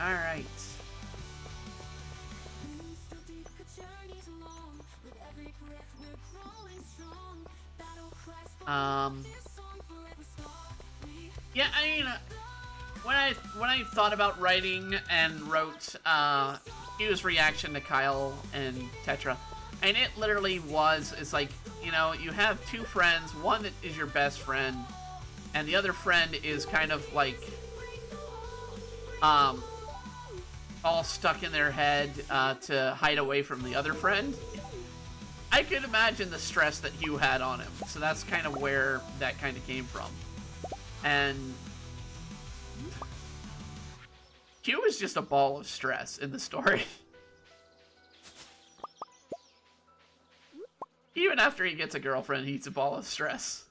Alright. Yeah, I mean, when I thought about writing and wrote Hugh's reaction to Kyle and Tetra, and it literally was, it's like, you know, you have 2 friends, one that is your best friend, and the other friend is kind of like, all stuck in their head to hide away from the other friend. I could imagine the stress that Hugh had on him, so that's kind of where that kind of came from. And Hugh is just a ball of stress in the story. Even after he gets a girlfriend, he's a ball of stress.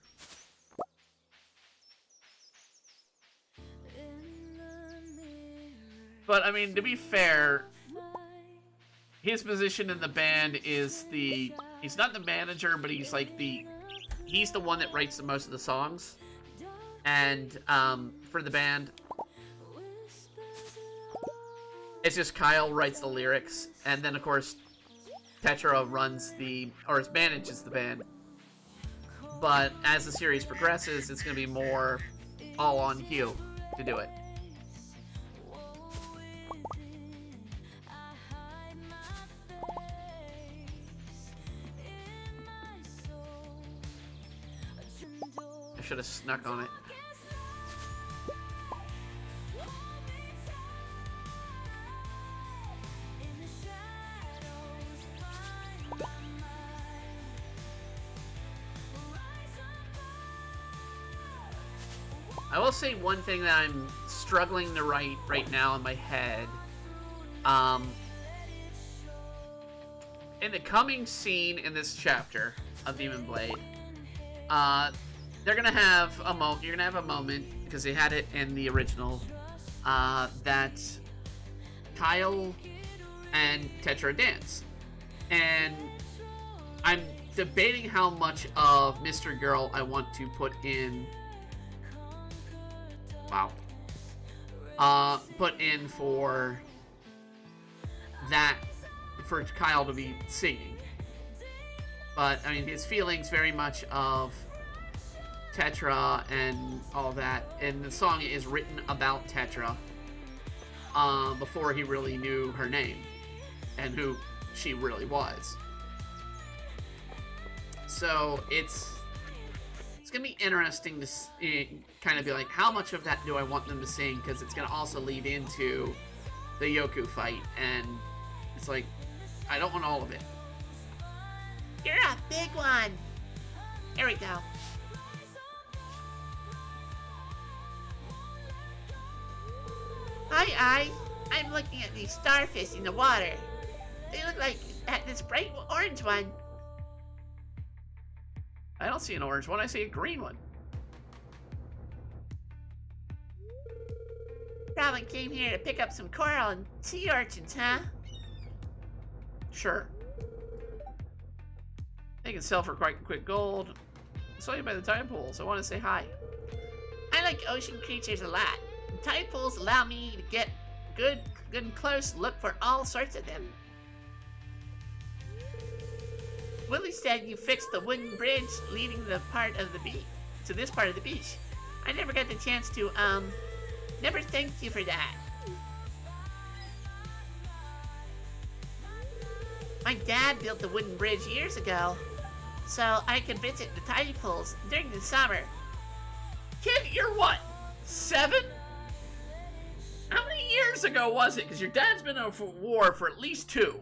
But, I mean, to be fair, his position in the band is he's not the manager, but he's like he's the one that writes the most of the songs. And, for the band, it's just Kyle writes the lyrics, and then, of course, Tetra manages the band. But as the series progresses, it's going to be more all on Hugh to do it. I should have snuck on it. I will say one thing that I'm struggling to write right now in my head. In the coming scene in this chapter of Demon Blade, they're gonna have a moment. You're gonna have a moment because they had it in the original. That Kyle and Tetra dance, and I'm debating how much of Mr. Girl I want to put in. Wow. Put in for that, for Kyle to be singing. But, I mean, his feelings very much of Tetra and all that. And the song is written about Tetra before he really knew her name and who she really was. So, it's going to be interesting to kind of be like, how much of that do I want them to sing? Because it's going to also lead into the Yoku fight. And it's like, I don't want all of it. You're a big one. Here we go. Hi, I'm looking at these starfish in the water. They look like this bright orange one. I don't see an orange one, I see a green one. Probably came here to pick up some coral and sea urchins, huh? Sure. They can sell for quite quick gold. I saw you by the tide pools. I want to say hi. I like ocean creatures a lot. And tide pools allow me to get good and close look for all sorts of them. Willie said you fixed the wooden bridge leading to this part of the beach. I never got the chance to, never thanked you for that. My dad built the wooden bridge years ago, so I could visit the tide pools during the summer. Kid, you're what? 7? How many years ago was it? Because your dad's been in a war for at least 2.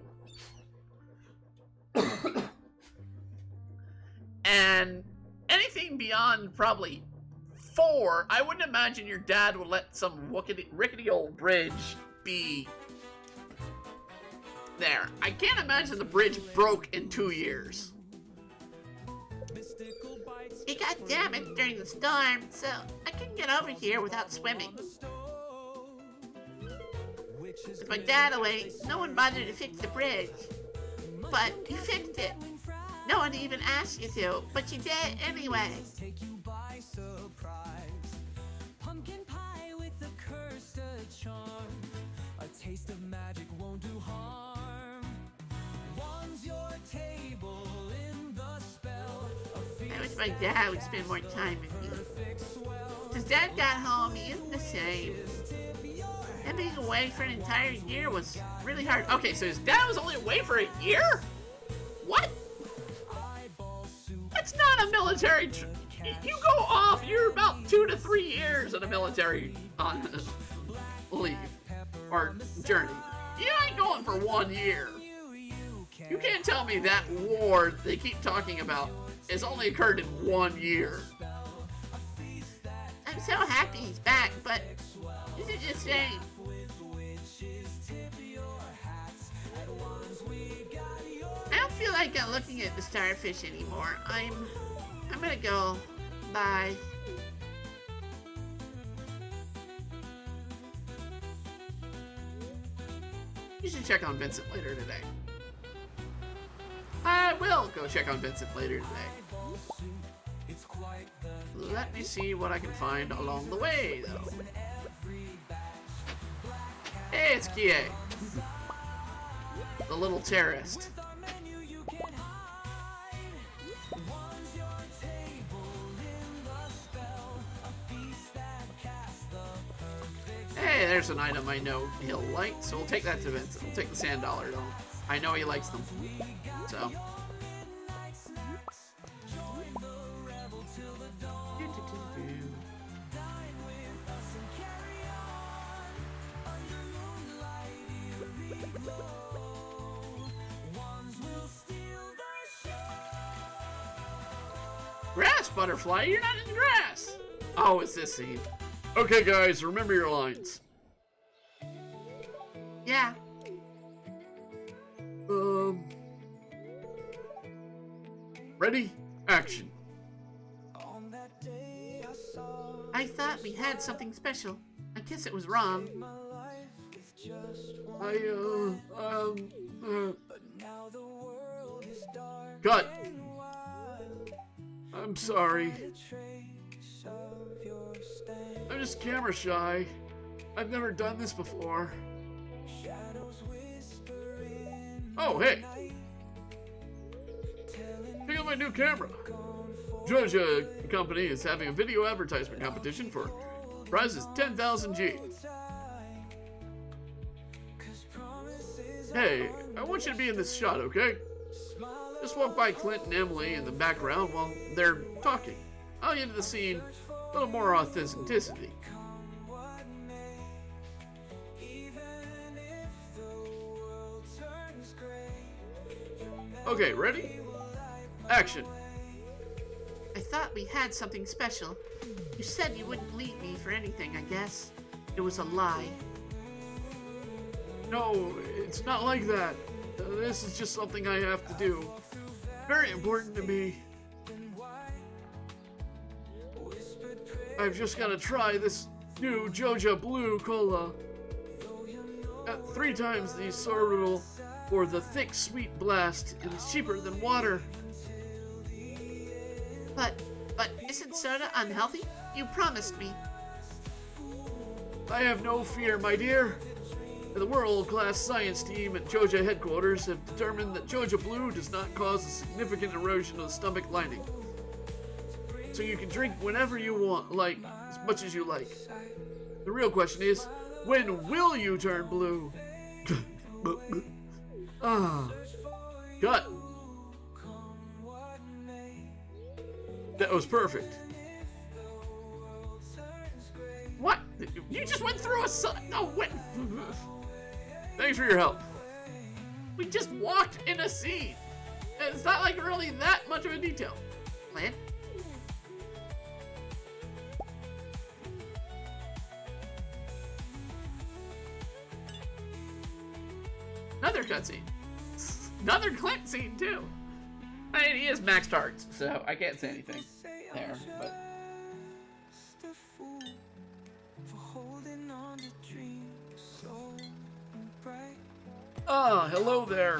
And anything beyond probably 4, I wouldn't imagine your dad would let some rickety old bridge be there. I can't imagine the bridge broke in 2 years. It got damaged during the storm, so I couldn't get over here without swimming. With my dad away, no one bothered to fix the bridge. But you fixed it. No one even asked you to, but you did anyway. Take you by surprise. Pumpkin pie with a curse, a charm. A taste of magic won't do harm. One's your table in the spell. I wish my dad would spend more time with me. Since Dad got home, he isn't the same. And being away for an entire year was really hard. Okay, so his dad was only away for a year? What? That's not a military. You go off. You're about 2 to 3 years in a military on leave or journey. You ain't going for 1 year. You can't tell me that war they keep talking about has only occurred in 1 year. I'm so happy he's back, but this is just a shame. I don't feel like I'm looking at the starfish anymore. I'm gonna go. Bye. You should check on Vincent later today. I will go check on Vincent later today. Let me see what I can find along the way, though. Hey, it's Kie. The little terrorist. Hey, there's an item I know he'll like, so we'll take that to Vincent. We'll take the sand dollar, though. I know he likes them. So. Grass, butterfly, you're not in the grass. Oh, it's this scene. Okay, guys, remember your lines. Yeah. Ready? Action. I thought we had something special. I guess it was wrong. Cut. I'm sorry. I'm just camera shy. I've never done this before. Oh, hey. Check out my new camera. Georgia Company is having a video advertisement competition for prizes 10,000 G. Hey, I want you to be in this shot, okay? Just walk by Clint and Emily in the background while they're talking. I'll get into the scene a little more authenticity. Okay, ready? Action. I thought we had something special. You said you wouldn't leave me for anything, I guess. It was a lie. No, it's not like that. This is just something I have to do. Very important to me. I've just got to try this new Joja Blue Cola. At 3 times the sorbitol for the thick, sweet blast, and it's cheaper than water. But isn't soda unhealthy? You promised me. I have no fear, my dear. The world-class science team at Joja headquarters have determined that Joja Blue does not cause a significant erosion of the stomach lining. So you can drink whenever you want, like, as much as you like. The real question is, when will you turn blue? Cut. That was perfect. What? You just went through a no, what? Thanks for your help. We just walked in a scene. It's not like really that much of a detail. Clint? Another cutscene. Another Clint scene too. I mean, he is maxed hearts, so I can't say anything there. But oh, hello there.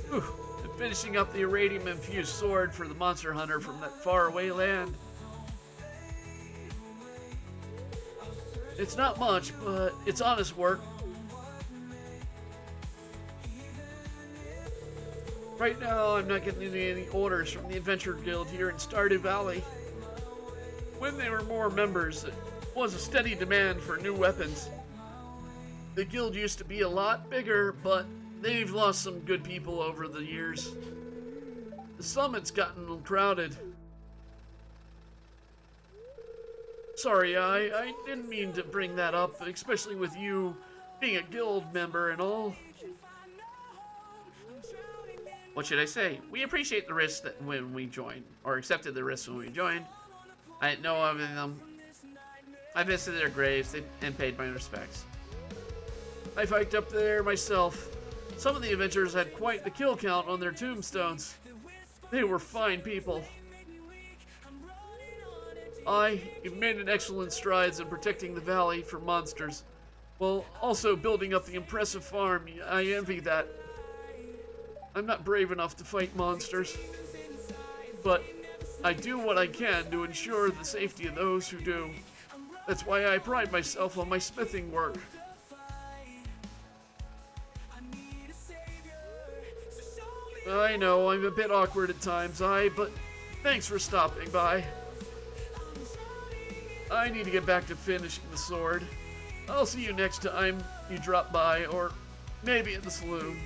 Whew. I'm finishing up the iridium-infused sword for the monster hunter from that faraway land. It's not much, but it's honest work. Right now, I'm not getting any orders from the Adventure Guild here in Stardew Valley. When there were more members, there was a steady demand for new weapons. The guild used to be a lot bigger, but they've lost some good people over the years. The summit's gotten crowded. Sorry, I didn't mean to bring that up, especially with you being a guild member and all. What should I say? We appreciate the risks that when we joined, or accepted the risks when we joined. I didn't know of them. I visited their graves and paid my respects. I hiked up there myself. Some of the adventurers had quite the kill count on their tombstones. They were fine people. You've made an excellent strides in protecting the valley from monsters, while also building up the impressive farm. I envy that. I'm not brave enough to fight monsters, but I do what I can to ensure the safety of those who do. That's why I pride myself on my smithing work. I know, I'm a bit awkward at times, but thanks for stopping by. I need to get back to finishing the sword. I'll see you next time you drop by, or maybe at the saloon.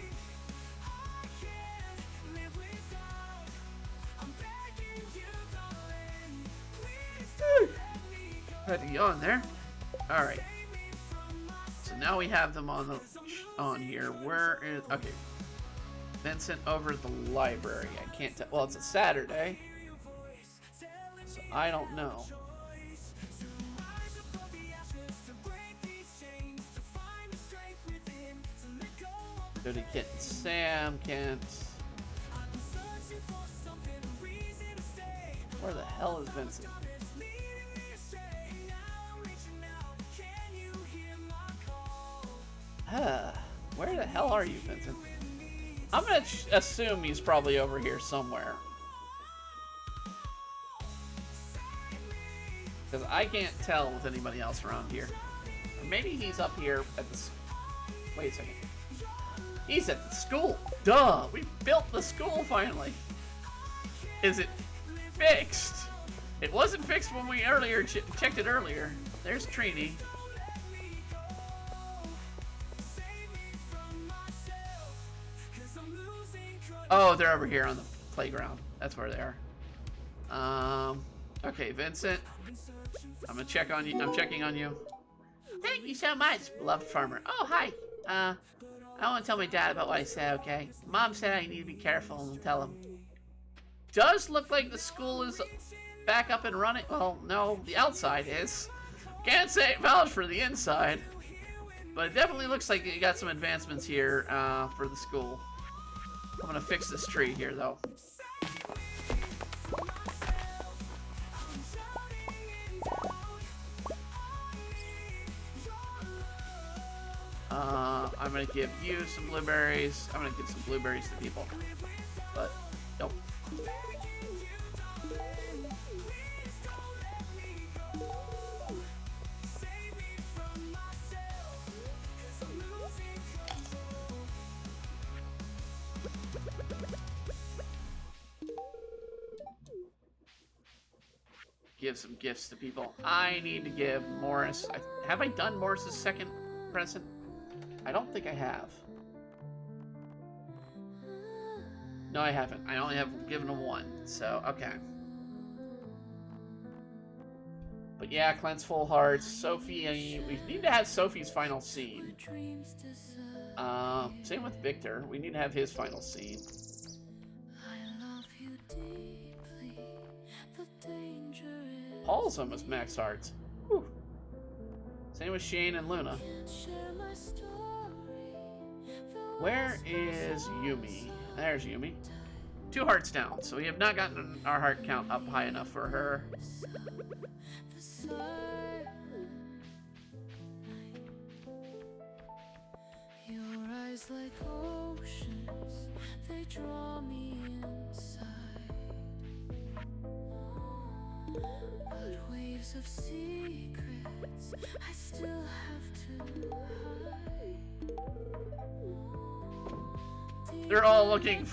Had to yawn there. All right. So now we have them on here. Where is? Okay. Vincent over at the library. I can't tell. Well, it's a Saturday, so I don't know. Go to Kent and Sam. Kent. Where the hell is Vincent? Where the hell are you, Vincent? I'm gonna assume he's probably over here somewhere. Because I can't tell with anybody else around here. Or maybe he's up here at the... Wait a second. He's at the school. Duh! We built the school finally. Is it fixed? It wasn't fixed when we checked it earlier. There's Trini. Oh, they're over here on the playground. That's where they are. Okay, Vincent. I'm gonna check on you. I'm checking on you. Thank you so much. Beloved farmer. Oh, hi. I want to tell my dad about what I said, okay? Mom said I need to be careful and tell him. Does look like the school is back up and running. Well, no, the outside is. Can't say it vouch for the inside. But it definitely looks like you got some advancements here for the school. I'm gonna fix this tree here, though. I'm gonna give you some blueberries. I'm gonna give some blueberries to people. But, nope. Give some gifts to people. I need to give Morris... have I done Morris's second present? I don't think I have. No, I haven't. I only have given him one, so, okay. But yeah, cleanse full hearts. Sophie, we need to have Sophie's final scene. Same with Victor. We need to have his final scene. Paul's almost max hearts. Whew. Same with Shane and Luna. Where is Yumi? There's Yumi. 2 hearts down, so we have not gotten our heart count up high enough for her. Your eyes like oceans, they draw me inside. But waves of secrets, I still have to hide. They're all looking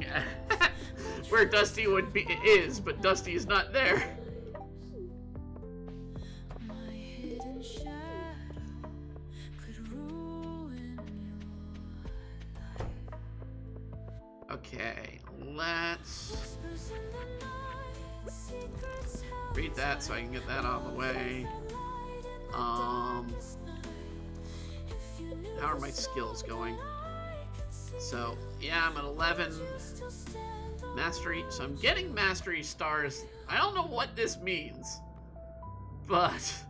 at where Dusty is, but Dusty is not there. My hidden shadow could ruin your life. Okay, let's Whispers in the night, secrets held read that so I can get that out of the way. How are my skills going? So, yeah, I'm at 11 mastery. So I'm getting mastery stars. I don't know what this means, but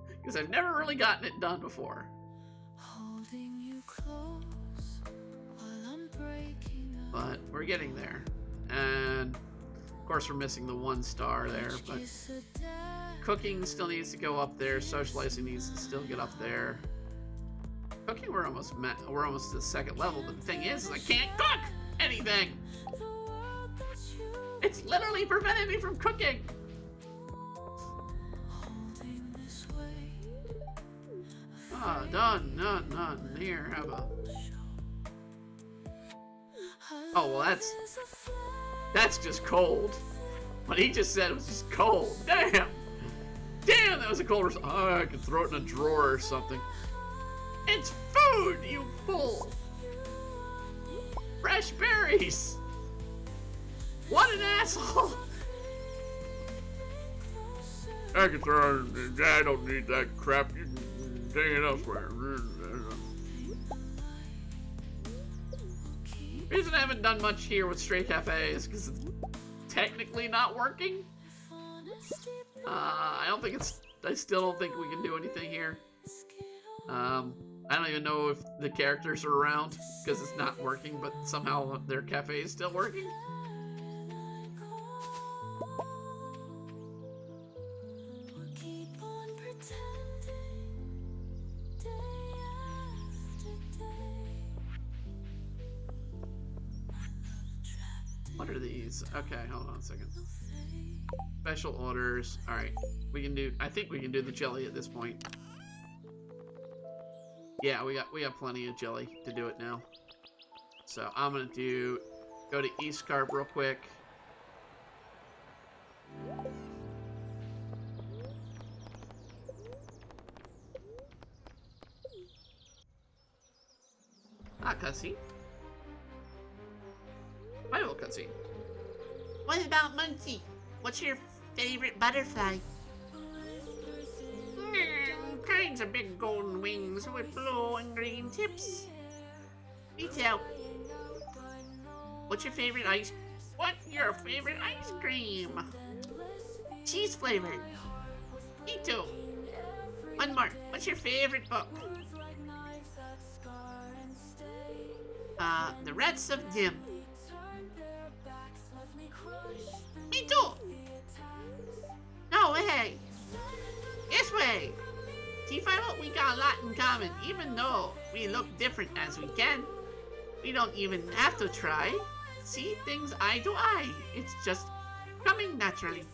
because I've never really gotten it done before. holding you close while I'm breaking up. But we're getting there. And of course we're missing the 1 star there, but Kiss a day, cooking still needs to go up there. Socializing needs to still get up there. Cooking, we're almost to the 2nd level, but the thing is I can't cook anything. the world that you It's literally preventing me from cooking. holding this weight. Ah, done. Here, have a... Oh, well, that's just cold. What he just said was just cold. Damn, that was a cold. Oh, I could throw it in a drawer or something. It's food, you fool. Fresh berries. What an asshole. I can throw it. I don't need that crap. You can take it elsewhere. The reason I haven't done much here with Stray Cafe is because it's technically not working. I don't think it's... I still don't think we can do anything here. I don't even know if the characters are around because it's not working, but somehow their cafe is still working. Keep on pretending day after day. What are these? Okay, hold on a second. Special orders. All right, we can do. I think we can do the jelly at this point. Yeah, we got plenty of jelly to do it now. So I'm gonna go to East Carp real quick. Cutscene. Final cutscene. What about Muncie? What's your favorite butterfly? Kinds of big golden wings with blue and green tips. Me too. What's your favorite ice? What's your favorite ice cream? Cheese flavored. Me too. One more. What's your favorite book? The Rats of Dim. Me too. No way. This way. T5, we got a lot in common. Even though we look different as we can, we don't even have to try. See things eye to eye. It's just coming naturally.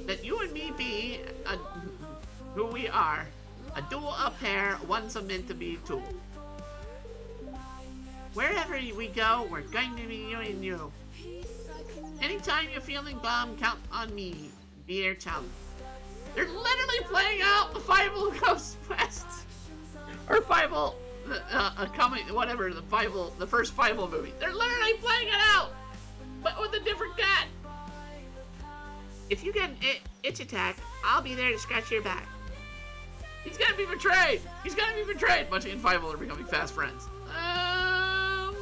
That you and me be who we are. A duo, a pair, one's a meant to be two. Wherever we go, we're going to be you and you. Anytime you're feeling bummed, count on me. Dear chum. They're literally playing out the Fievel Coast West. Or Fievel, whatever, the first Fievel movie. They're literally playing it out, but with a different cat. If you get an itch attack, I'll be there to scratch your back. He's gonna be betrayed. He's gonna be betrayed. Munchie and Fievel are becoming fast friends.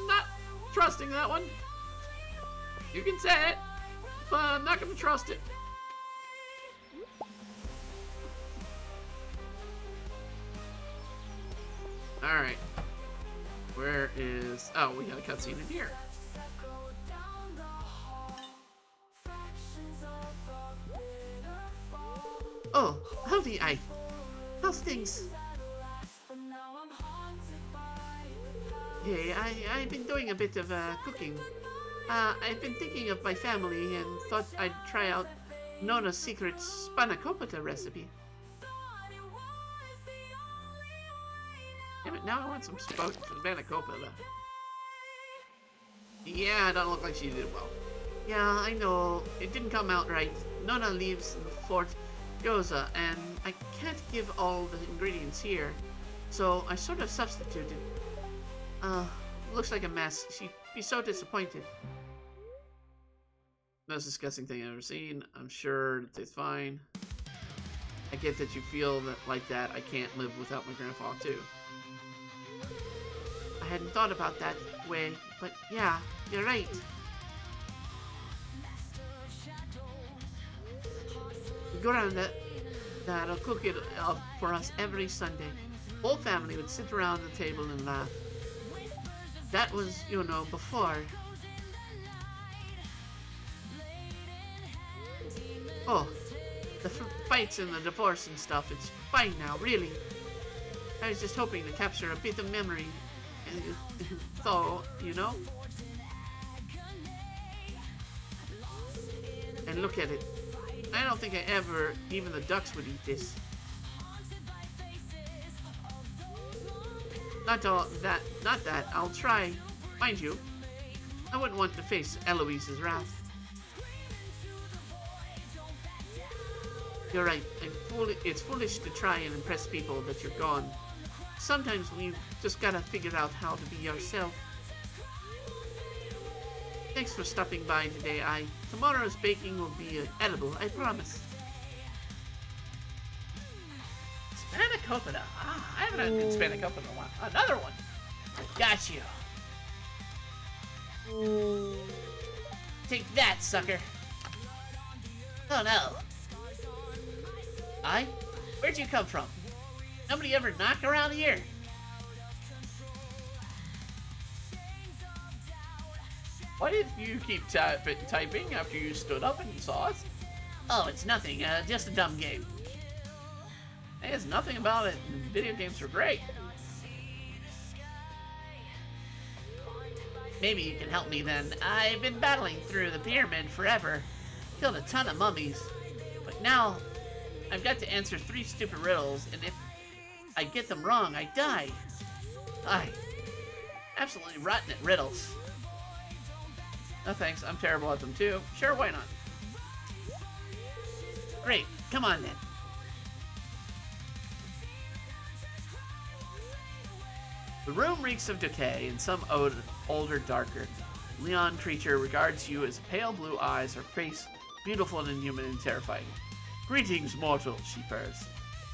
Not trusting that one. You can say it, but I'm not gonna trust it. Alright. Where is... Oh, we got a cutscene in here. Oh, howdy, I. How's things? Hey, I've been doing a bit of cooking. I've been thinking of my family and thought I'd try out Nona's secret spanakopita recipe. Damn it, now I want some spanakopita. Yeah, it doesn't look like she did well. Yeah, I know. It didn't come out right. Nona leaves in Fort Gyoza, and I can't give all the ingredients here. So I sort of substituted. Looks like a mess. She'd be so disappointed. Most disgusting thing I've ever seen. I'm sure it tastes fine. I get that you feel that like that. I can't live without my grandpa too. I hadn't thought about that way, but yeah, you're right. Granda, that'll cook it up for us every Sunday. Whole family would sit around the table and laugh. That was, you know, before. Oh, the fights and the divorce and stuff, it's fine now, really. I was just hoping to capture a bit of memory. So, you know? And look at it. I don't think even the ducks would eat this. Not that, I'll try. Mind you, I wouldn't want to face Eloise's wrath. You're right, it's foolish to try and impress people that you're gone. Sometimes we've just gotta figure out how to be yourself. Thanks for stopping by today, Tomorrow's baking will be edible, I promise. Spanakopita. I haven't had good spanakopita in a while. Another one. Got you. Take that, sucker. Oh no. Where'd you come from? Nobody ever knock around here? Why did you keep typing after you stood up and saw us? Oh, it's nothing. Just a dumb game. Hey, it's nothing about it. Video games are great. Maybe you can help me then. I've been battling through the pyramid forever. Killed a ton of mummies. But now, I've got to answer 3 stupid riddles, and if I get them wrong, I die. Absolutely rotten at riddles. No thanks, I'm terrible at them too. Sure, why not? Great, come on then. The room reeks of decay and some older, darker. Leon creature regards you as pale blue eyes, her face beautiful and inhuman and terrifying. Greetings, mortal, she purrs.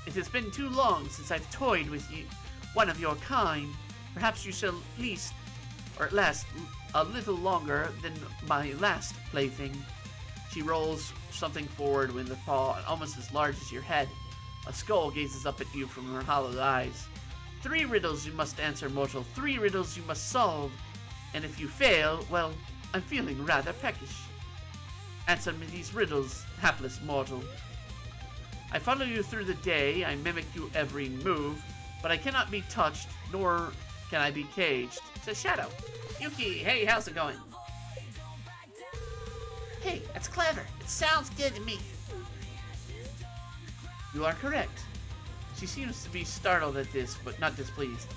It has been too long since I've toyed with you, one of your kind. Perhaps you shall last a little longer than my last plaything. She rolls something forward with a paw almost as large as your head. A skull gazes up at you from her hollow eyes. 3 riddles you must answer, mortal. 3 riddles you must solve. And if you fail, well, I'm feeling rather peckish. Answer me these riddles, hapless mortal. I follow you through the day, I mimic you every move, but I cannot be touched, nor can I be caged. It's a shadow. Yuki, hey, how's it going? Hey, that's clever. It sounds good to me. You are correct. She seems to be startled at this, but not displeased.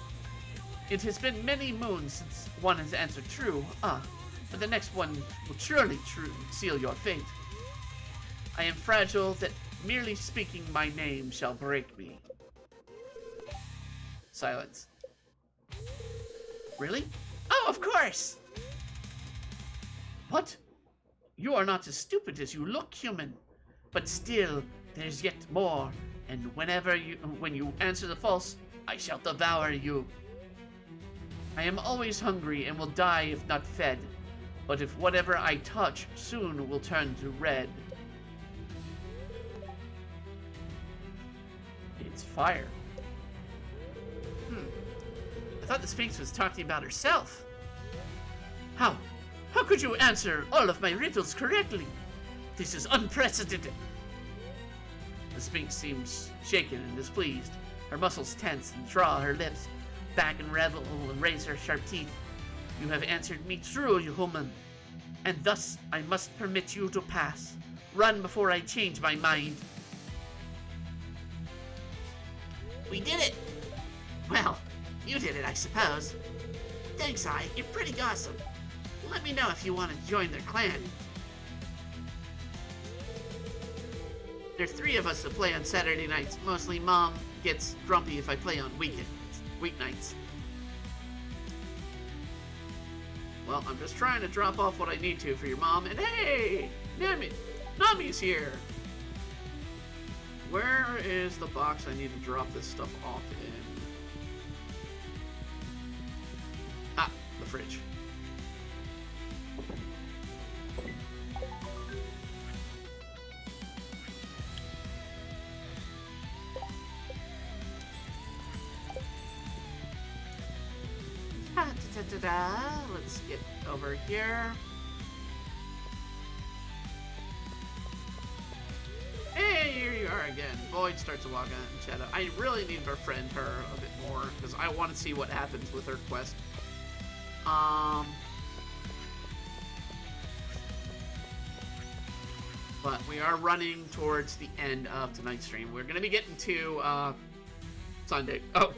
It has been many moons since one has answered true. But the next one will surely seal your fate. I am fragile that merely speaking my name shall break me. Silence. Really? Oh, of course! What? You are not as stupid as you look, human. But still, there's yet more. And when you answer the false, I shall devour you. I am always hungry and will die if not fed. But if whatever I touch soon will turn to red. It's fire. I thought the Sphinx was talking about herself. How? How could you answer all of my riddles correctly? This is unprecedented. The Sphinx seems shaken and displeased. Her muscles tense and draw her lips back and revel and raise her sharp teeth. You have answered me true, you human, and thus I must permit you to pass. Run before I change my mind. We did it! Well, you did it, I suppose. Thanks, you're pretty awesome. Let me know if you want to join their clan. There's 3 of us that play on Saturday nights. Mostly Mom gets grumpy if I play on weeknights. Well, I'm just trying to drop off what I need to for your mom, and hey! Nami's here! Where is the box I need to drop this stuff off in? The fridge. Let's get over here. Hey, here you are again. Boyd starts to walk on Shadow. I really need to befriend her a bit more because I want to see what happens with her quest. But we are running towards the end of tonight's stream. We're going to be getting to Sunday. Oh,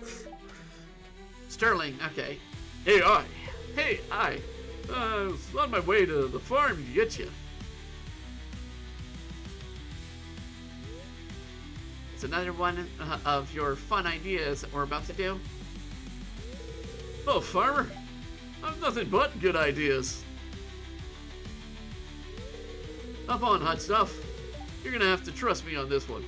Sterling. Okay. Hey, I was on my way to the farm to get you. It's another one of your fun ideas that we're about to do. Oh, farmer, I've nothing but good ideas. Up on, hot stuff. You're gonna have to trust me on this one.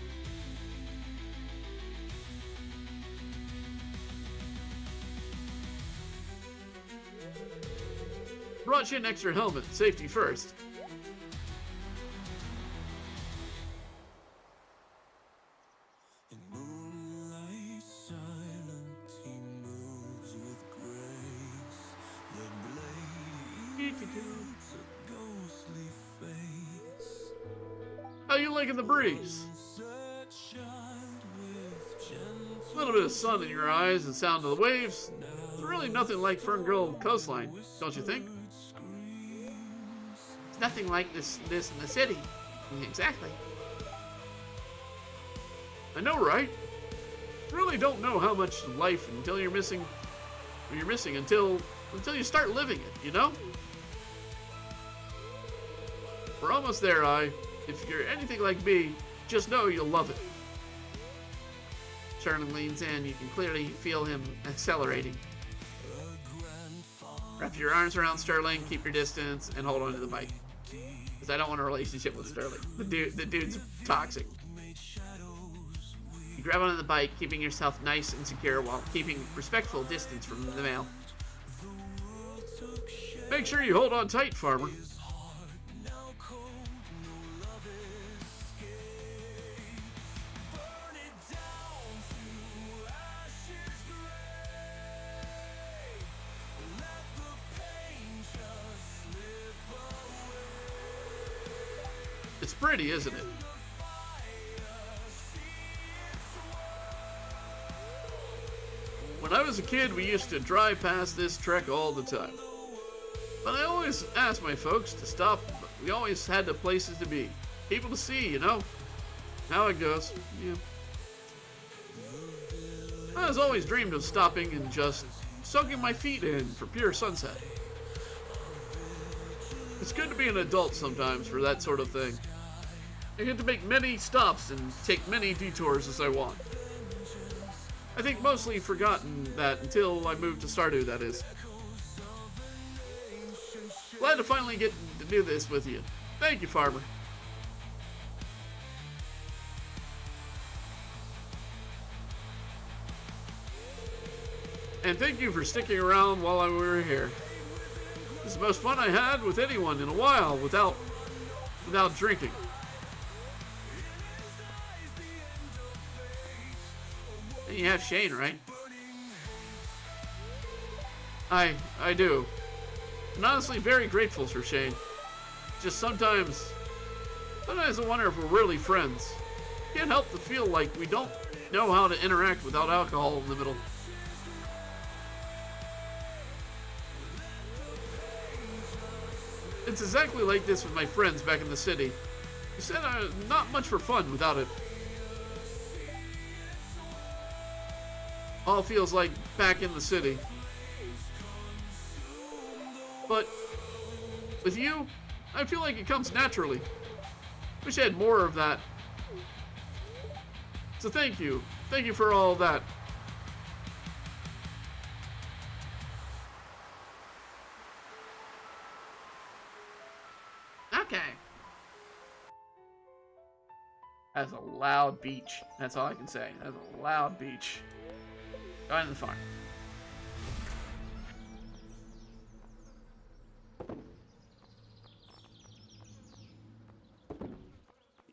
Brought you an extra helmet. Safety first. In moonlight silent, he moves with grace. The blade eats a ghostly face. How you liking the breeze? Sunset shined with gentle A little bit of sun in your eyes and sound of the waves. It's really nothing like Fern Grove coastline, don't you think? It's nothing like this in the city. Exactly. I know, right? Really don't know how much life until you're missing until you start living it, you know? We're almost there, if you're anything like me, just know you'll love it. Sherman leans in. You can clearly feel him accelerating. Wrap your arms around Sterling, keep your distance, and hold on to the bike. Because I don't want a relationship with Sterling. The dude's toxic. You grab onto the bike, keeping yourself nice and secure while keeping respectful distance from the male. Make sure you hold on tight, farmer. It's pretty, isn't it? When I was a kid, we used to drive past this trek all the time. But I always asked my folks to stop, but we always had the places to be. People to see, you know? How it goes, yeah. I was always dreamed of stopping and just soaking my feet in for pure sunset. It's good to be an adult sometimes for that sort of thing. I get to make many stops and take many detours as I want. I think mostly forgotten that until I moved to Stardew, that is. Glad to finally get to do this with you. Thank you, farmer. And thank you for sticking around while we were here. This is the most fun I had with anyone in a while without drinking. And you have Shane, right? I do. And honestly, very grateful for Shane. Just sometimes I wonder if we're really friends. Can't help to feel like we don't know how to interact without alcohol in the middle. It's exactly like this with my friends back in the city. You said not much for fun without it. All feels like back in the city. But with you, I feel like it comes naturally. Wish I had more of that. So thank you. Thank you for all that. Okay. That's a loud beach. That's all I can say. That's a loud beach. Go into the farm.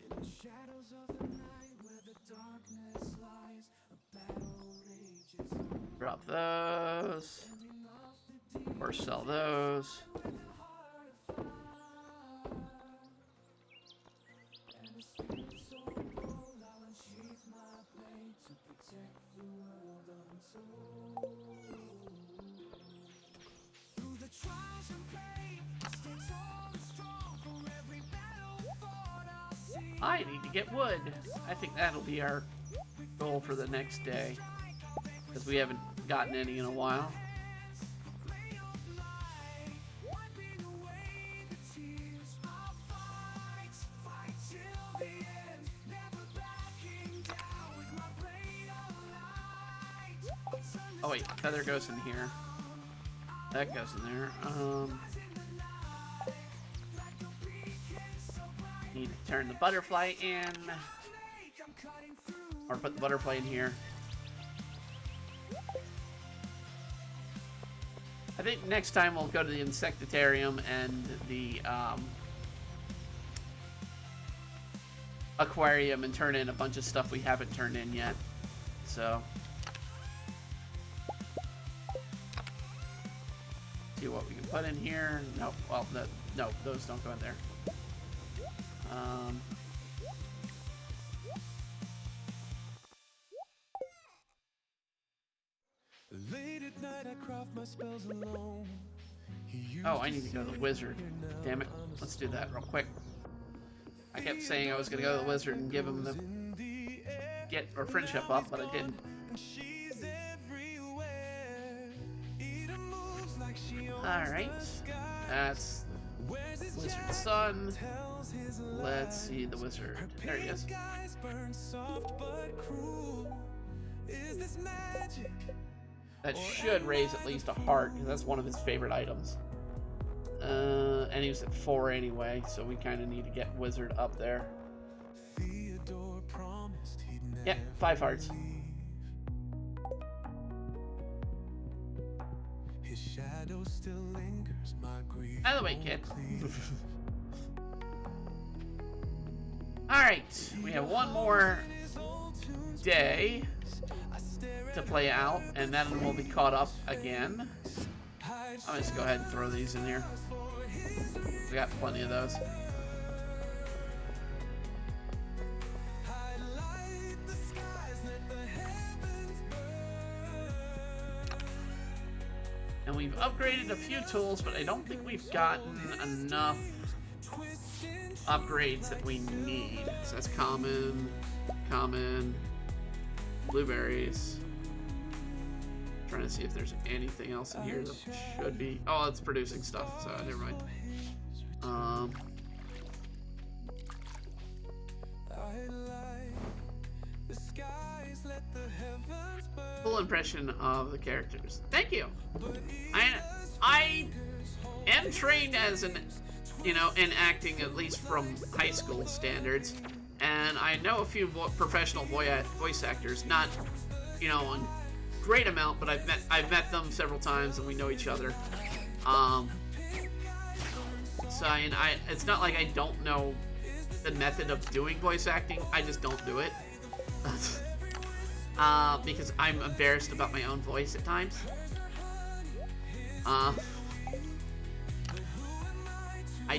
in the shadows of the night where the darkness lies. A battle rages on. Drop those. Or sell those. I need to get wood. I think that'll be our goal for the next day. Because we haven't gotten any in a while. Oh wait, feather goes in here. That goes in there. Need to turn the butterfly in. Or put the butterfly in here. I think next time we'll go to the insectarium and the aquarium and turn in a bunch of stuff we haven't turned in yet. So, see what we can put in here. No, well, no, those don't go in there. Late at night, I craft my spells alone. Oh, I need to go to the wizard. Damn it. Let's do that real quick. I kept saying I was going to go to the wizard and give him the get our friendship up, but I didn't. Alright. That's the wizard's son. Let's see the wizard. There he is. That should raise at least a heart, because that's one of his favorite items. And he was at 4 anyway, so we kind of need to get wizard up there. Yeah, 5 hearts. By the way, kid. Alright, we have one more day to play out, and then we'll be caught up again. I'll just go ahead and throw these in here. We got plenty of those. And we've upgraded a few tools, but I don't think we've gotten enough upgrades that we need. So that's common, blueberries. Trying to see if there's anything else in here that should be. Oh, it's producing stuff, so never mind. Full impression of the characters. Thank you. I am trained as an, in acting, at least from high school standards, and I know a few professional voice actors. Not, a great amount, but I've met them several times, and we know each other. So it's not like I don't know the method of doing voice acting. I just don't do it. Because I'm embarrassed about my own voice at times. I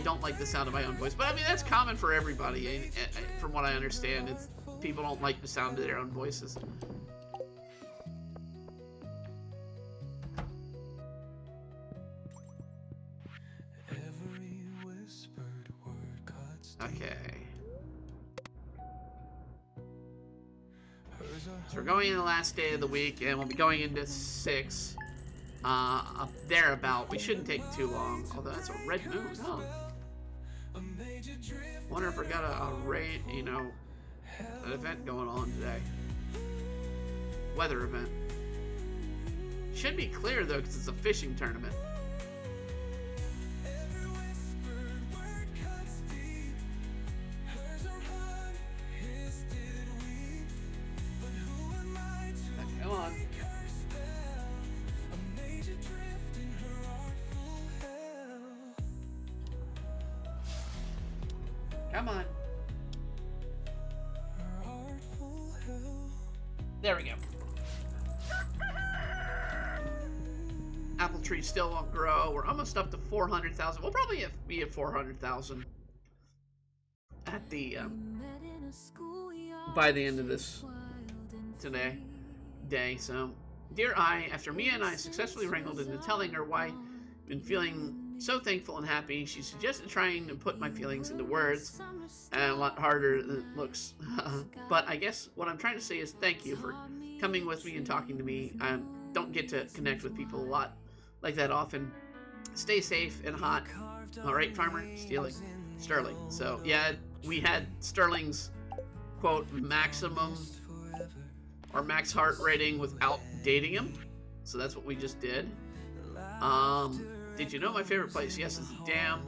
don't like the sound of my own voice, but I mean that's common for everybody. From what I understand, it's people don't like the sound of their own voices. Okay. So we're going in the last day of the week, and we'll be going into 6. Up thereabout. We shouldn't take too long. Although that's a red moon. Oh. Wonder if we got a rain, an event going on today. Weather event. Should be clear though, because it's a fishing tournament. Come on. Come on. There we go. Apple tree still won't grow. We're almost up to 400,000. We'll probably be at 400,000 at the by the end of this day. So, dear I, after Mia and I successfully wrangled into telling her why I've been feeling so thankful and happy, she suggested trying to put my feelings into words, and a lot harder than it looks. But I guess what I'm trying to say is thank you for coming with me and talking to me. I don't get to connect with people a lot like that often. Stay safe and hot. All right, Farmer? Sterling. So, yeah, we had Sterling's, quote, maximum or max heart rating without dating him. So that's what we just did. Did you know my favorite place? Yes, it's the dam.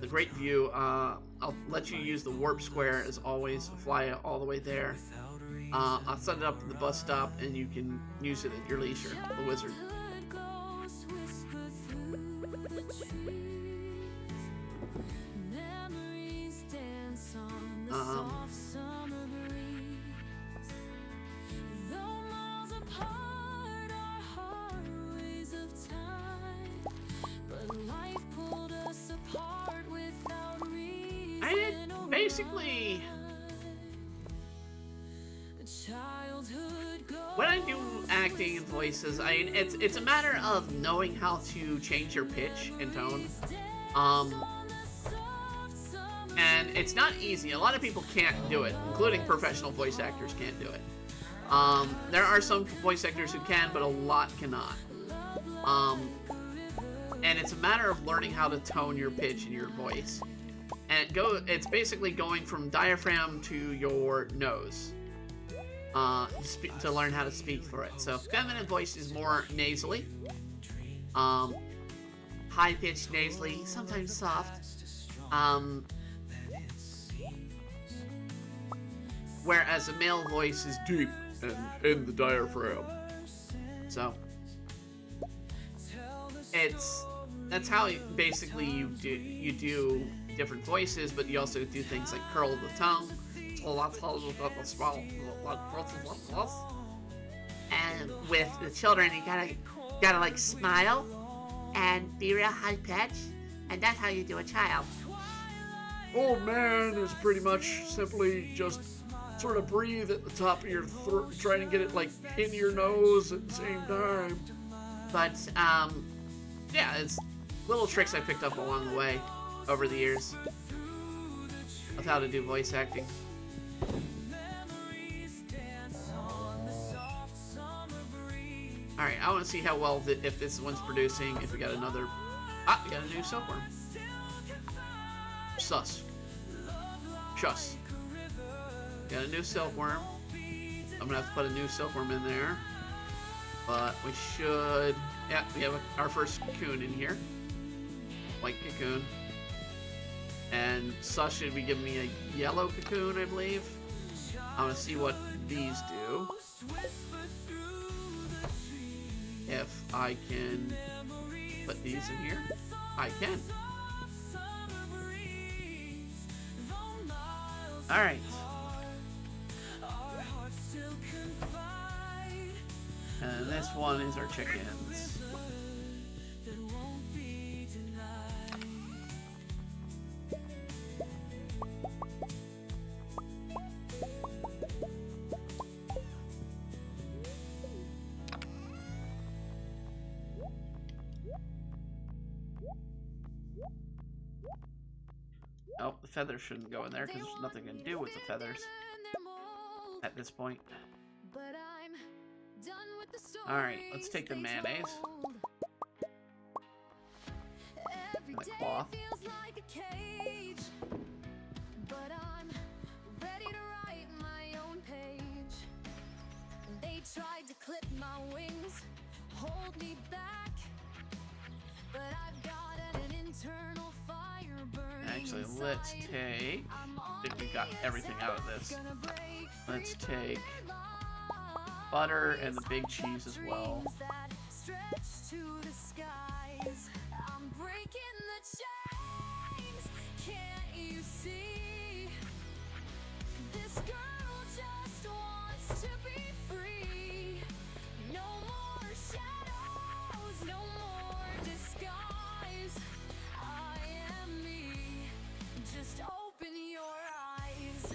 The great view. I'll let you use the warp square as always. Fly all the way there. I'll set it up at the bus stop, and you can use it at your leisure. The wizard. Memories dance on the soft summer breeze. Though miles apart are hard ways of time, but life pulled us apart without reason. Basically, Childhood goes when I do acting and voices, it's a matter of knowing how to change your pitch and tone. And it's not easy. A lot of people can't do it, including professional voice actors can't do it. There are some voice actors who can, but a lot cannot. And it's a matter of learning how to tone your pitch in your voice. And it's basically going from diaphragm to your nose. To learn how to speak for it. So feminine voice is more nasally, high-pitched nasally, sometimes soft. Whereas a male voice is deep and in the diaphragm. So that's how basically you do different voices, but you also do things like curl the tongue. And with the children, you gotta like smile and be real high pitched, and that's how you do a child. Old man is pretty much simply just sort of breathe at the top of your throat, trying to get it like in your nose at the same time. But yeah, it's little tricks I picked up along the way over the years of how to do voice acting. Alright, I want to see how well, if this one's producing, if we got another... Ah, we got a new silkworm. Sus. Shuss. Got a new silkworm. I'm going to have to put a new silkworm in there. But we should... Yeah, we have our first cocoon in here. White cocoon. And Sus should be giving me a yellow cocoon, I believe. I want to see what these do. If I can put these in here, I can. Alright. And this one is our chickens. Oh, the feathers shouldn't go in there because there's nothing to do with the feathers at this point. Alright, let's take the mayonnaise and the cloth. They tried to clip my wings, hold me back, but I've got an internal fire burning. Actually, let's take... I think we got everything out of this. Let's take butter and the big cheese as well. I'm breaking the chains. Can't you see? This girl just wants to be free. No more shadows, no more disguise. I am me. Just open your eyes.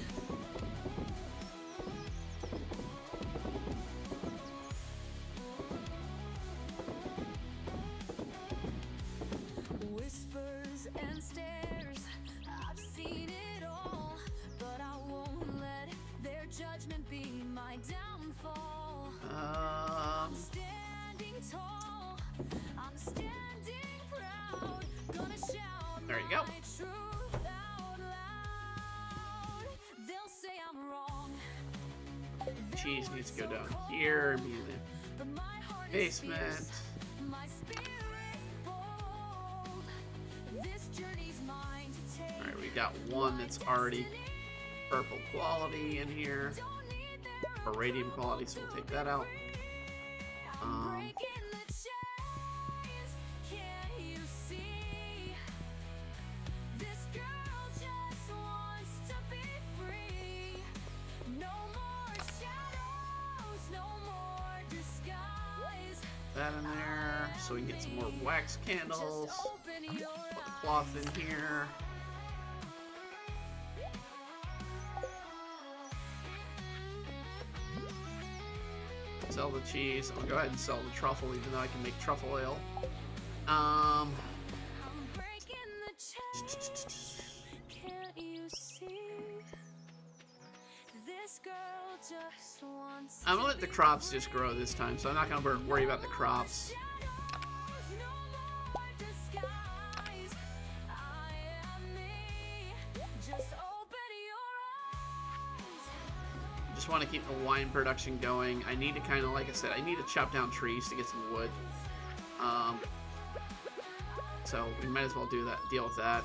Whispers and stares, I've seen it all, but I won't let their judgment be my downfall. I'm standing tall, I'm standing proud, gonna shout There you go. my truth out loud. They'll say I'm wrong. Cheese needs to go down here and be in But my heart the is basement. fierce, my spirit bold. This journey's mine to take. Alright, we got one that's already purple quality in here. Don't need their Or radium quality, so we'll take that out. breaking the chains. Can't you see? so we can get some more wax candles. Put the cloth in here. Sell the cheese. I'll go ahead and sell the truffle, even though I can make truffle oil. Can't you see? This girl just wants I'm gonna let the crops just grow this time, so I'm not gonna worry about the crops. Just want to keep the wine production going. I need to kind of, like I said, I need to chop down trees to get some wood. So we might as well do that. Deal with that.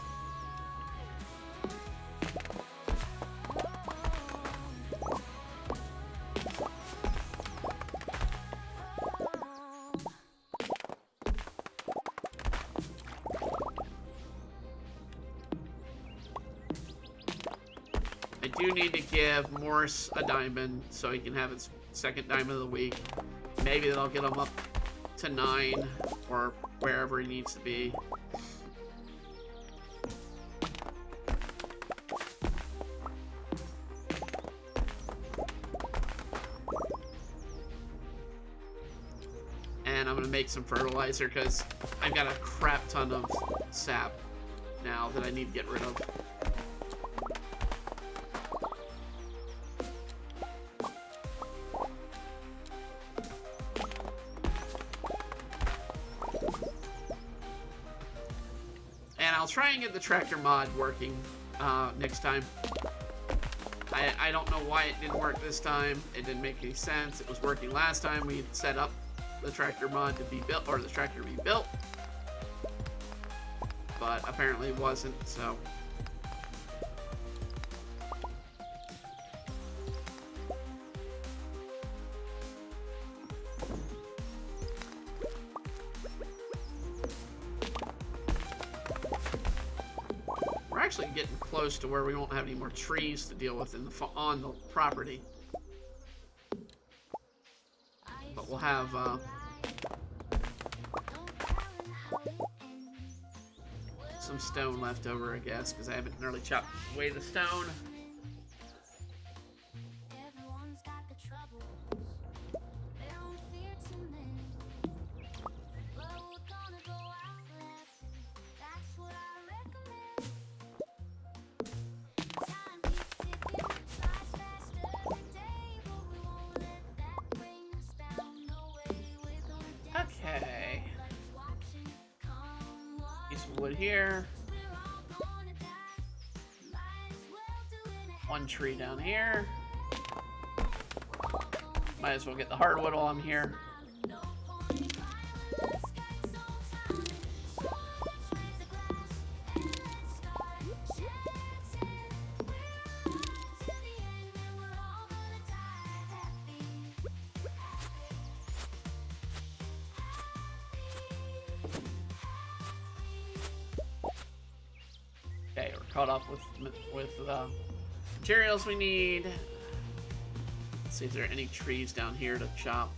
I do need to give Morris a diamond so he can have his second diamond of the week. Maybe that'll get him up to 9 or wherever he needs to be. And I'm gonna make some fertilizer because I've got a crap ton of sap now that I need to get rid of. And I'll try and get the tractor mod working next time. I don't know why it didn't work this time. It didn't make any sense. It was working last time. We had set up the tractor mod to be built, or the tractor to be built. But apparently it wasn't, so. We're actually getting close to where we won't have any more trees to deal with in the on the property. But we'll have some stone left over, I guess, because I haven't really chopped away the stone. Everyone's got the troubles. They don't fear to mend. But we're gonna go out laughing. That's what I recommend. Time keeps ticking, flies fast every day, but we won't let that bring us down. No way, we're gonna dance. Okay. Everybody's watching. Come watch. Use some wood here. We're all gonna die. Might as well do it ahead. One tree down here. Might as well get the hardwood while I'm here. Okay, we're caught up with the materials we need. Let's see if there are any trees down here to chop.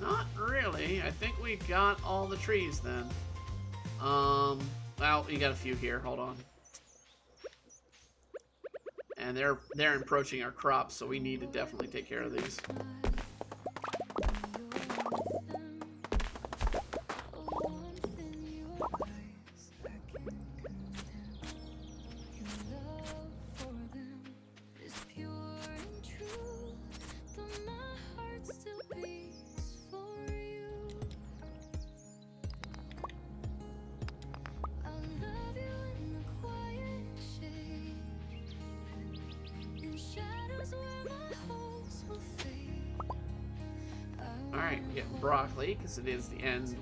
Not really. I think we got all the trees then. Well, you got a few here. Hold on. And they're encroaching our crops, so we need to definitely take care of these. Alright, we're getting broccoli because it is the end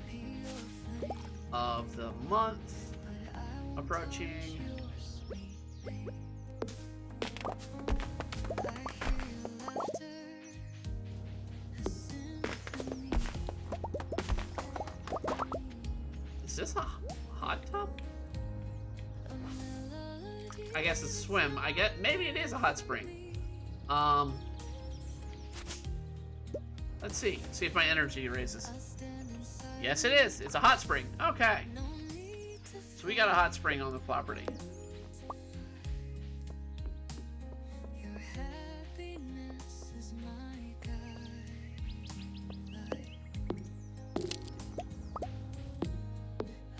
of the month approaching. Is this a hot tub? I guess it's a swim. I get maybe it is a hot spring. Let's see. See if my energy raises. Yes, it is. It's a hot spring. Okay. So we got a hot spring on the property. Your happiness is my guiding light.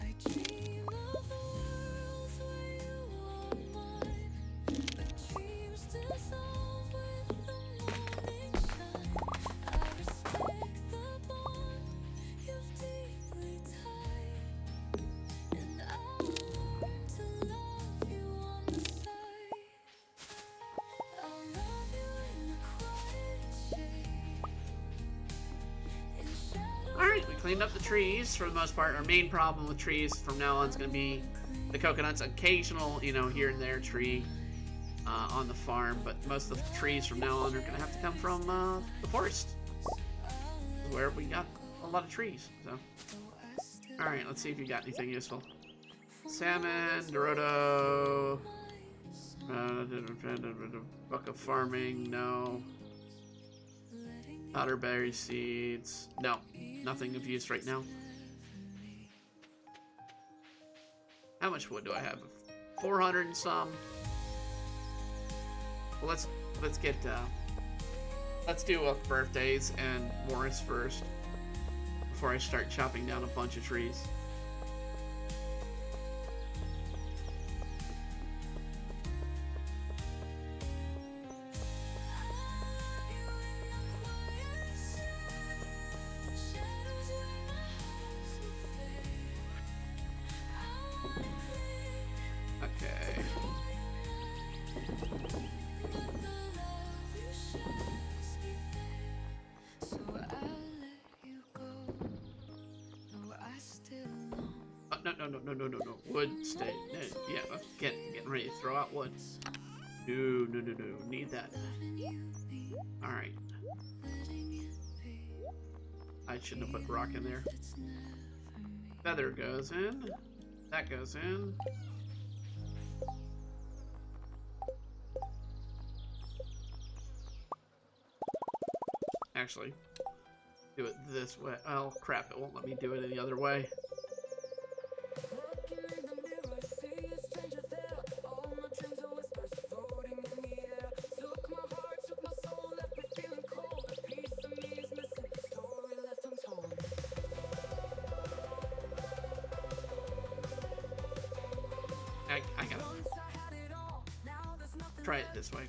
I dream of a world where you are mine, but dreams dissolve with the morning shine. I respect the bond you've deeply tied, and I'll learn to love you on the side. I'll love you in the quiet shade, in shadows. Alright, we cleaned up the trees for the most part. Our main problem with trees from now on is going to be the coconuts. Occasional, you know, here and there tree on the farm, but most of the trees from now on are going to have to come from the forest, where we got a lot of trees. So, alright, let's see if you got anything useful. Salmon, Dorado, book of farming, no. Powderberry seeds, no. Nothing of use right now. How much wood do I have? 400 and some. Well, let's get let's do birthdays and Morris first before I start chopping down a bunch of trees. Okay. No. Wood, stay. Yeah, let's getting ready to throw out wood. No. Need that. Alright. I shouldn't have put rock in there. Feather goes in. That goes in. Actually, do it this way. Oh, crap. It won't let me do it any other way. I gotta try it this way.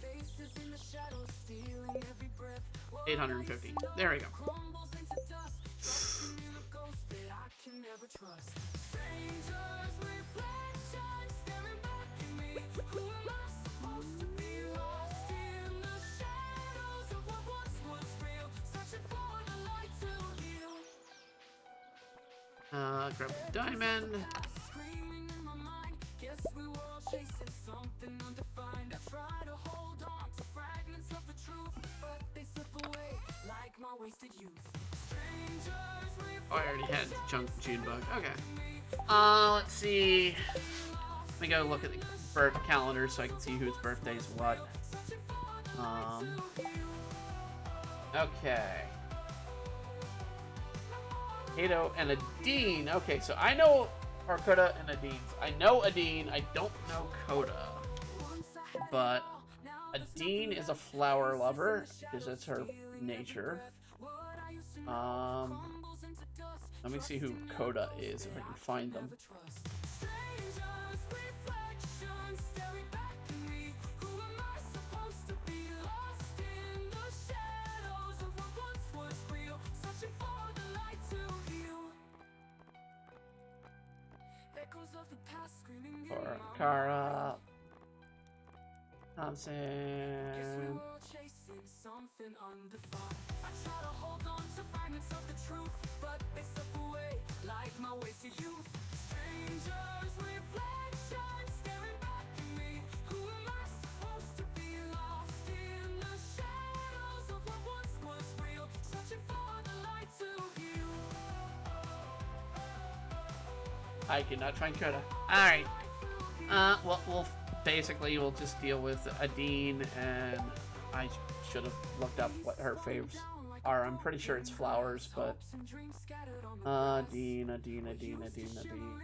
850. There we go. Grab a diamond. Oh, I already had June bug. Okay. Let's see. Let me go look at the birth calendar so I can see whose birthday is what. Okay. Kato and Adine. Okay, so I know Coda and Adine's. I know Adine. I don't know Coda. But Adine is a flower lover because that's her nature. Let me see who Coda is if I can find them. Or Kara Thompson. I cannot find Coda. Alright. Well, we'll just deal with Adine, and I should have looked up what her or I'm pretty sure it's flowers, but Dean.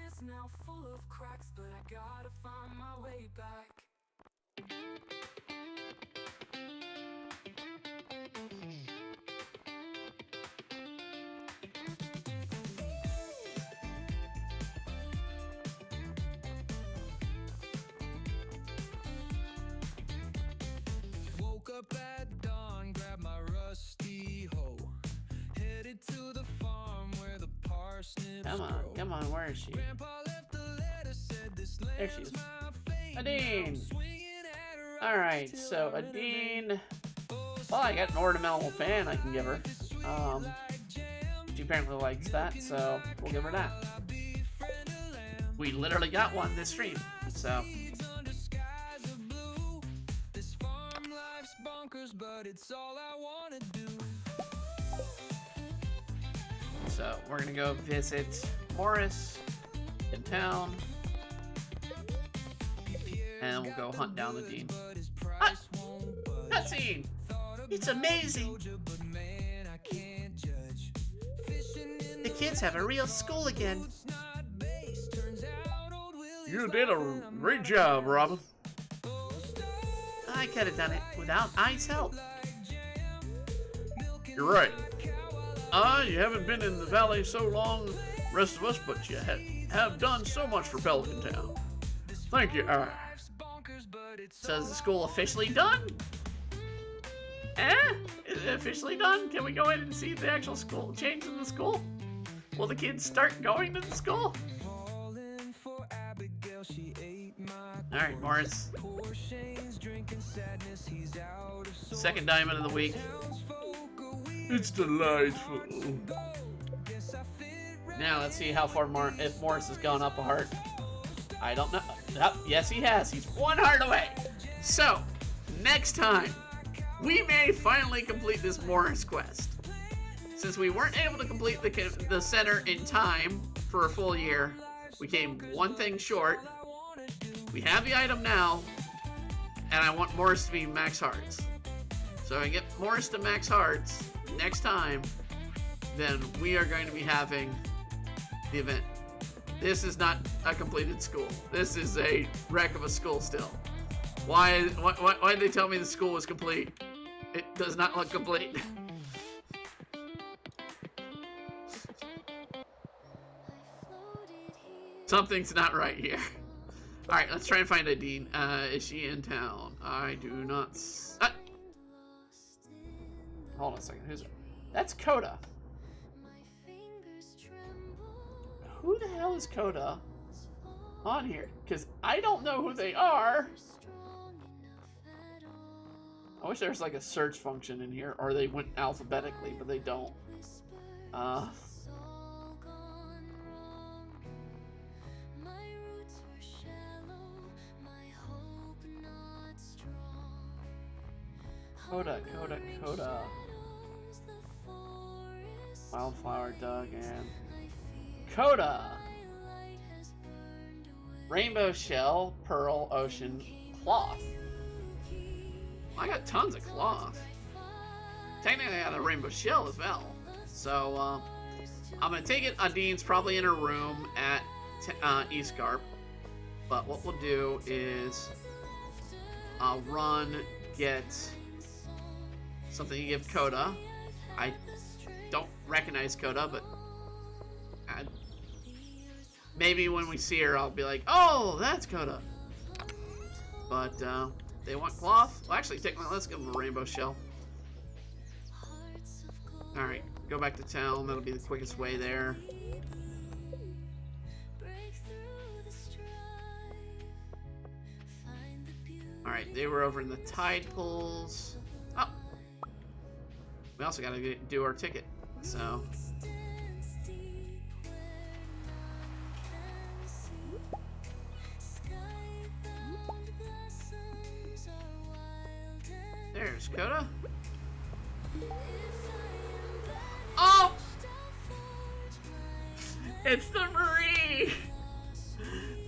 Woke up at dawn, grabbed my rusty hoe, headed to the farm where the parsnips grow. Come on, where is she? Grandpa left a letter, said this There she land's is. my fate. Adine. Swinging at her Alright, till so I Adine. Well, I got an ornamental fan I can give her. She apparently likes that, so we'll give her that. We literally got one this stream, so. under skies of blue. This farm life's bonkers, but it's all I wanna do. So we're gonna go visit Morris in town, and we'll go hunt down the Dean. Ah! Cutscene! It's amazing! The kids have a real school again. You did a great job, Robin. I could have done it without I's help. You're right. You haven't been in the valley so long, rest of us, but you have done so much for Pelican Town. Thank you, So is the school officially done? Is it officially done? Can we go in and see the actual school change in the school? Will the kids start going to the school? Alright, Morris. Second diamond of the week. It's delightful. Now let's see how far if Morris has gone up a heart. I don't know. Oh, yes, he has. He's one heart away. So, next time, we may finally complete this Morris quest. Since we weren't able to complete the center in time for a full year, we came one thing short. We have the item now, and I want Morris to be max hearts. So if I get Morris to max hearts next time, then we are going to be having the event. This is not a completed school. This is a wreck of a school still. Why did they tell me the school was complete? It does not look complete. Something's not right here. Alright, let's try and find Adine. Is she in town? I do not... Hold on a second. Who's... That's Coda. Who the hell is Coda on here? Because I don't know who they are. I wish there was like a search function in here, or they went alphabetically, but they don't. Coda. Wildflower, Doug, and Coda. Rainbow shell, pearl, ocean, cloth. I got tons of cloth. Technically, I got a rainbow shell as well. So, I'm gonna take it. Adine's probably in her room at Eastgarp. But what we'll do is run, get something to give Coda. I don't recognize Coda, but maybe when we see her, I'll be like, oh, that's Coda. But they want cloth. Well, actually, let's give them a rainbow shell. All right, go back to town. That'll be the quickest way there. All right, they were over in the tide pools. Oh, we also got to do our ticket. So. There's Coda. Oh! It's the Marine!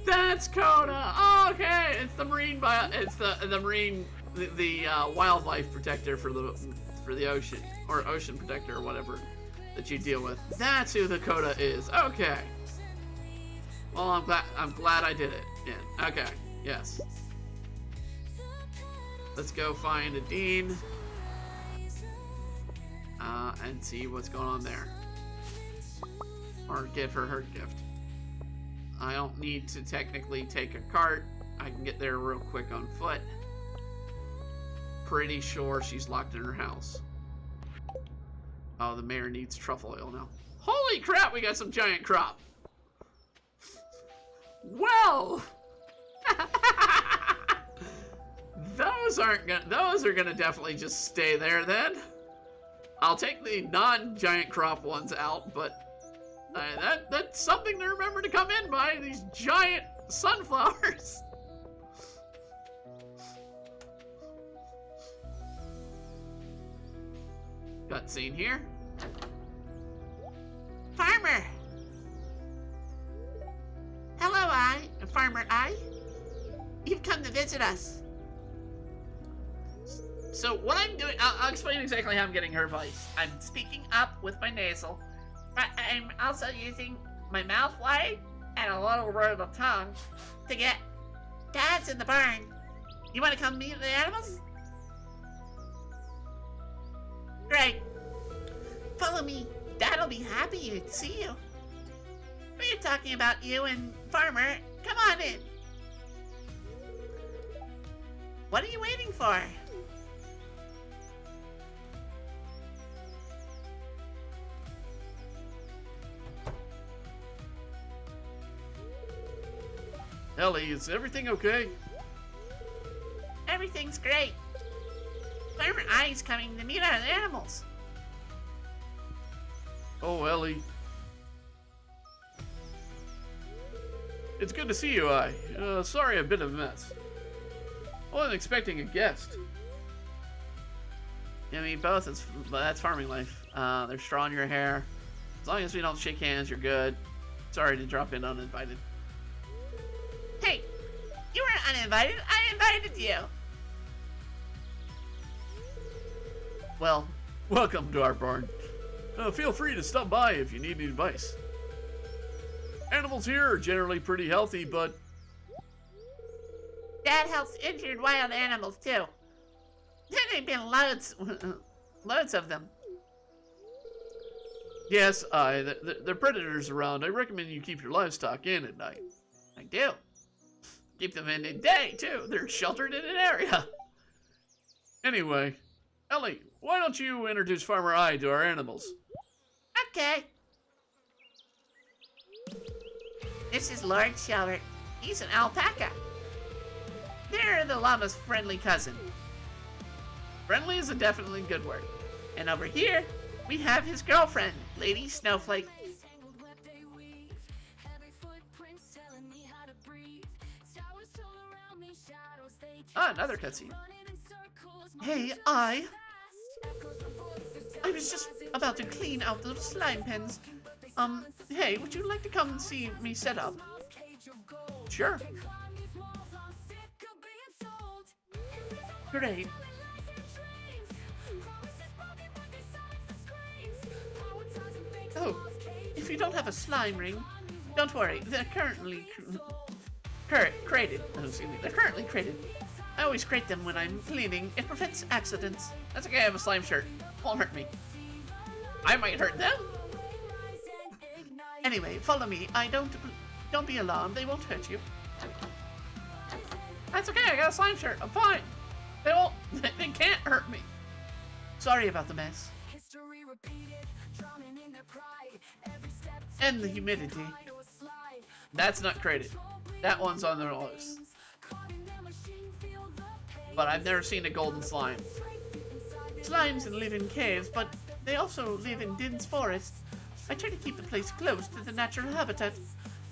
That's Coda! Oh, okay! It's the Marine it's the Marine the wildlife protector for the ocean. or ocean protector or whatever that you deal with. That's who the coda is. Okay. Well, I'm glad I did it. Yeah. Okay. Yes. Let's go find a Dean and see what's going on there, or give her gift. I don't need to technically take a cart. I can get there real quick on foot. Pretty sure she's locked in her house. Oh, the mayor needs truffle oil now. Holy crap, we got some giant crop. Well, those are gonna definitely just stay there then. I'll take the non-giant crop ones out, but that's something to remember to come in by, these giant sunflowers. Cutscene here. Farmer! Hello, Farmer I. You've come to visit us. So what I'm doing, I'll explain exactly how I'm getting her voice. I'm speaking up with my nasal, but I'm also using my mouth wide and a little bit of the tongue To get Dad's in the barn. You want to come meet the animals? Great. Follow me. Dad'll be happy to see you. We're talking about you and Farmer. Come on in. What are you waiting for? Ellie, is everything okay? Everything's great. Farmer I's coming to meet our animals. Oh, Ellie. It's good to see you, I. Sorry I've been a mess. I wasn't expecting a guest. I mean, that's farming life. There's straw in your hair. As long as we don't shake hands, you're good. Sorry to drop in uninvited. Hey, you weren't uninvited. I invited you. Well, welcome to our barn. Feel free to stop by if you need any advice. Animals here are generally pretty healthy, but Dad helps injured wild animals too. There ain't been loads of them. yes, there are predators around. I recommend you keep your livestock in at night. I do. Keep them in at day, too. They're sheltered in an area. Anyway, Ellie, why don't you introduce Farmer I to our animals? Okay. This is Lord Shelbert. He's an alpaca. They're the llama's friendly cousin. Friendly is a definitely good word. And over here, we have his girlfriend, Lady Snowflake. Tangled web they weave. Every footprint's telling me how to breathe. Towers tall around me, shadows they Another cutscene. running in circles. Hey, I was just about to clean out those slime pens. Hey, would you like to come and see me set up? Sure. Great. Oh, if you don't have a slime ring, don't worry. They're currently crated. Oh, excuse me. They're currently crated. I always crate them when I'm cleaning. It prevents accidents. That's okay, I have a slime shirt. Won't hurt me. I might hurt them. Anyway, follow me. Don't be alarmed. They won't hurt you. That's okay, I got a slime shirt. I'm fine. They won't. They can't hurt me. Sorry about the mess. History repeated, drowning in their pride. Every step And the humidity. to a slide. That's not crated. That one's on the list. Caught in their machine, feel the pain. But I've never seen a golden slime. Slimes live in caves, but they also live in dense forests. I try to keep the place close to the natural habitat.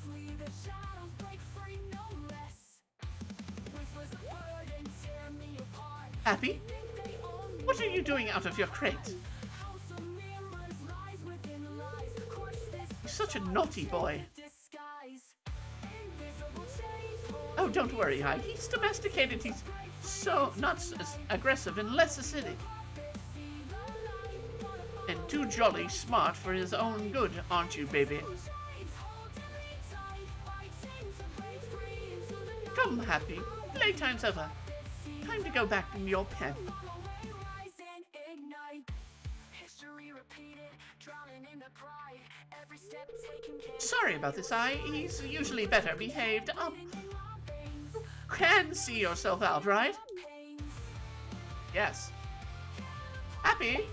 Flee the shadows, break free, no less. Whispers of burden tear me apart. Happy? They own What are you doing out of your crate? house of mirrors, lies within lies. Crush this You're such a naughty boy. disguise. Invisible chains hold Oh, don't worry, Hi. He's domesticated. He's so not as aggressive and less acidic. see the light. too jolly smart for his own good, aren't you, baby? Come, Happy. Playtime's over. Time to go back in your pen. Sorry about this, he's usually better behaved. Can see yourself out, right? Yes. Happy?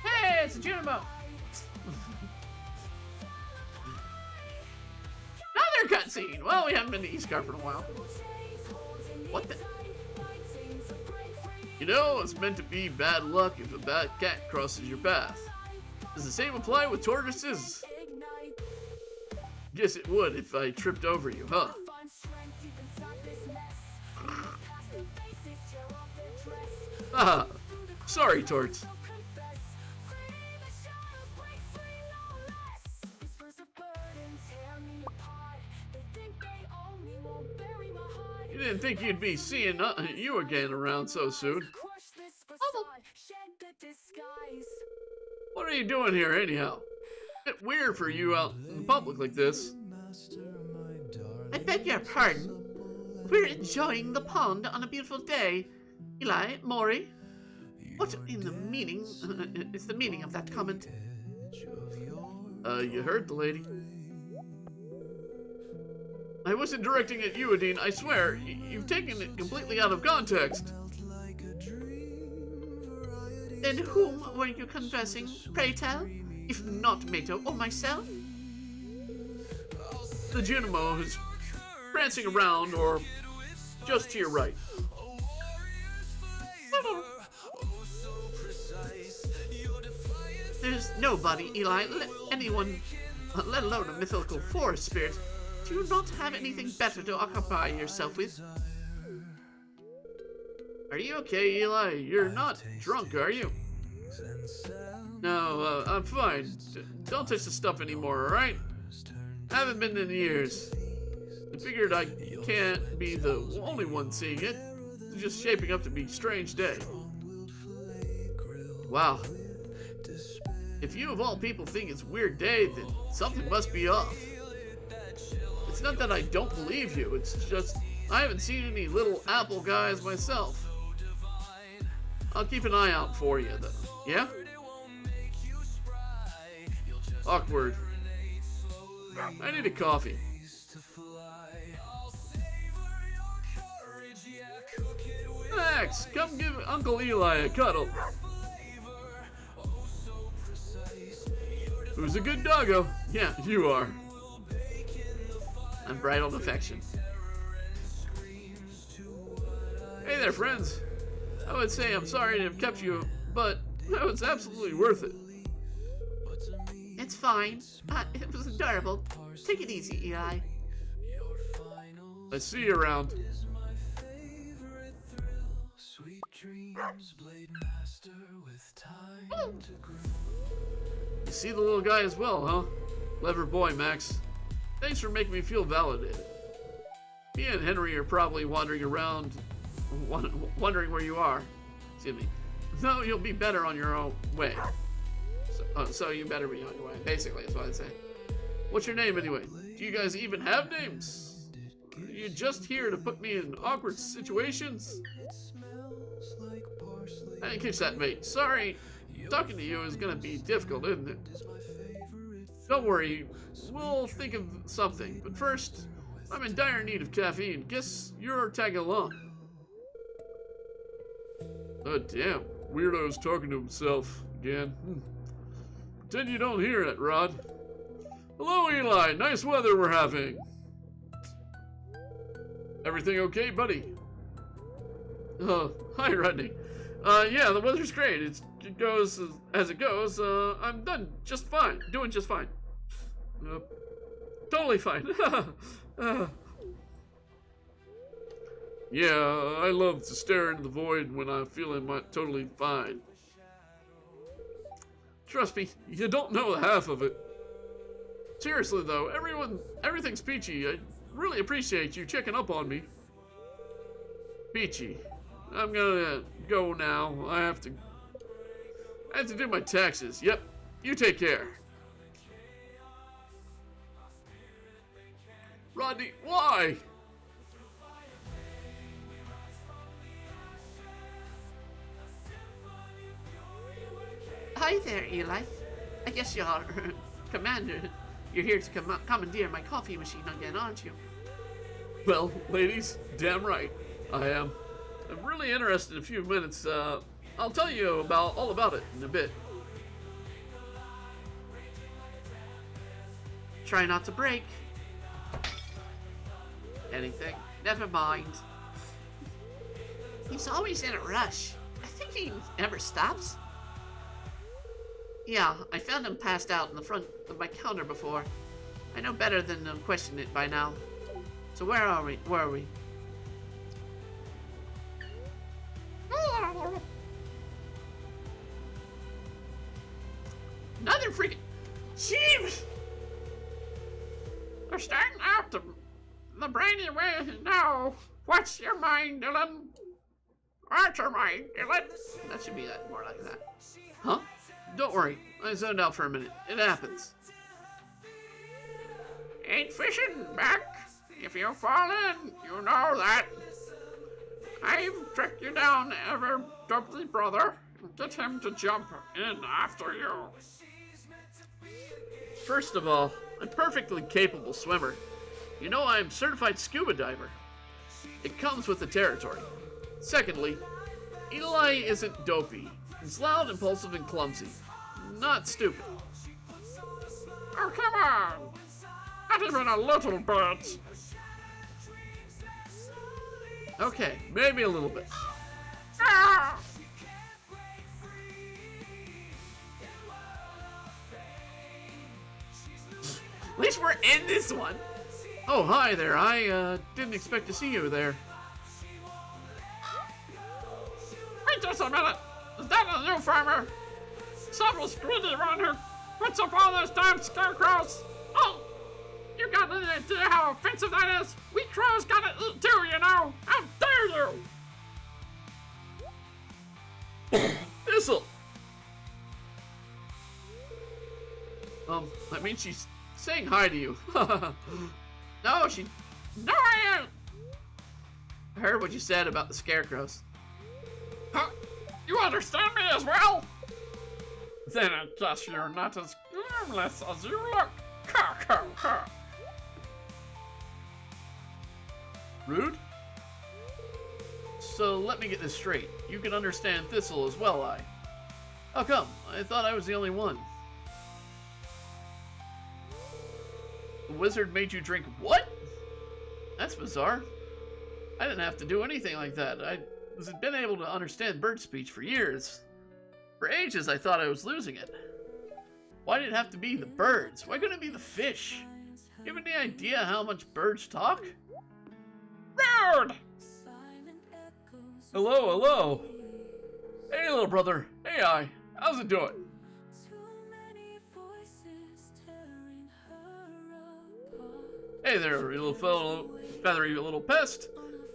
Hey, it's a Junimo! Another cutscene! Well, we haven't been to Eastcar in a while. What the? You know, it's meant to be bad luck if a bad cat crosses your path. Does the same apply with tortoises? Guess it would if I tripped over you, huh? Haha. Sorry, Torts. You didn't think you'd be seeing you again around so soon. What are you doing here anyhow? Bit weird for you out in public like this. I beg your pardon. We're enjoying the pond on a beautiful day. Eli, Maury, what in the meaning is the meaning of that comment? You heard the lady. I wasn't directing at you, Adine, I swear. You've taken it completely out of context. Then whom were you conversing, pray tell? If not Mato or myself? The Junimo is prancing around, or just to your right. There's nobody, Eli, anyone, let alone a mythical forest spirit. Do you not have anything better to occupy yourself with? Are you okay, Eli? You're not drunk, are you? No, I'm fine. Don't touch the stuff anymore, alright? Haven't been in years. I figured I can't be the only one seeing it. It's just shaping up to be a strange day. Wow. If you of all people think it's a weird day, then something must be off. It's not that I don't believe you, it's just I haven't seen any little apple guys myself. I'll keep an eye out for you, though. Yeah? Awkward. I need a coffee. Max, come give Uncle Eli a cuddle. Who's a good doggo? Yeah, you are. Unbridled affection. Hey there, friends. I would say I'm sorry to have kept you, but that was absolutely worth it. It's fine. It was adorable. Take it easy, Eli. I see you around. You see the little guy as well, huh? Clever boy, Max. Thanks for making me feel validated. Me and Henry are probably wandering around, wondering where you are. Excuse me. No, you'll be better on your own way. So you better be on your way. Basically, that's what I'd say. What's your name, anyway? Do you guys even have names? Are you just here to put me in awkward situations? I didn't catch that, mate. Sorry. Talking to you is gonna be difficult, isn't it? Don't worry. We'll think of something. But first, I'm in dire need of caffeine. Guess you're tagging along. Oh, damn. Weirdo's talking to himself again. Pretend you don't hear it, Rod. Hello, Eli. Nice weather we're having. Everything okay, buddy? Hi, Rodney. Yeah, the weather's great. It goes as it goes. I'm done just fine. Doing just fine. Totally fine. Yeah, I love to stare into the void when I'm feeling totally fine. Trust me, you don't know half of it. Seriously though, everything's peachy. I really appreciate you checking up on me. Peachy. I'm gonna go now. I have I have to do my taxes. Yep, you take care. Rodney, why? Hi there, Eli. I guess you're commander. You're here to commandeer my coffee machine again, aren't you? Well, ladies, damn right, I am. I'm really interested in a few minutes. I'll tell you all about it in a bit. Try not to break. Anything? Never mind. He's always in a rush. I think he never stops. Yeah, I found him passed out in the front of my counter before. I know better than to question it by now. So where are we? Where are we? Another freaking sheep! They're starting out the brainy way now. What's your mind, Dylan? What's your mind, Dylan? That should be more like that. Huh? Don't worry, I zoned out for a minute. It happens. Ain't fishing back. If you fall in, you know that. I've tracked you down, ever doubly brother. Get him to jump in after you. First of all, I'm perfectly capable swimmer. You know I'm certified scuba diver. It comes with the territory. Secondly, Eli isn't dopey. He's loud, impulsive, and clumsy. Not stupid. Oh, come on. Not even a little bit. Okay, maybe a little bit. Ah! At least we're in this one. Oh, hi there. I didn't expect to see you there. Wait just a minute. Is that a new farmer? Several greedy around here. What's up all those damn scarecrows? Oh, you got any idea how offensive that is? We crows gotta eat too, you know. How dare you? Thistle! I mean, she's saying hi to you. No, I ain't. I heard what you said about the scarecrows. Huh? You understand me as well? Then I guess you're not as harmless as you look. Caw, caw, caw. Rude? So let me get this straight. You can understand Thistle as well, How come? I thought I was the only one. The wizard made you drink what? That's bizarre. I didn't have to do anything like that. I had been able to understand bird speech for years. For ages, I thought I was losing it. Why did it have to be the birds? Why couldn't it be the fish? You have any idea how much birds talk? Rude! Hello, hello. Hey, little brother. Hey, how's it doing? Hey there, you little fellow, feathery little pest.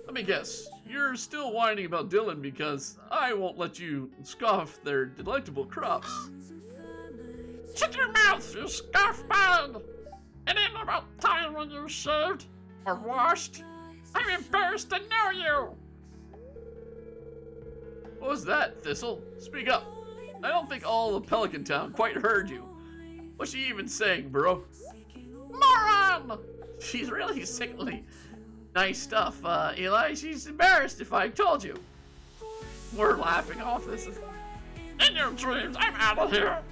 Let me guess, you're still whining about Dylan because I won't let you scoff their delectable crops. Shut your mouth, you scoff bag! It ain't about time when you're shaved or washed. I'm embarrassed to know you! What was that, Thistle? Speak up. I don't think all of Pelican Town quite heard you. What's she even saying, bro? Moron! She's really sickly. Nice stuff, Eli. She's embarrassed if I told you. We're laughing off this. In your dreams, I'm out of here!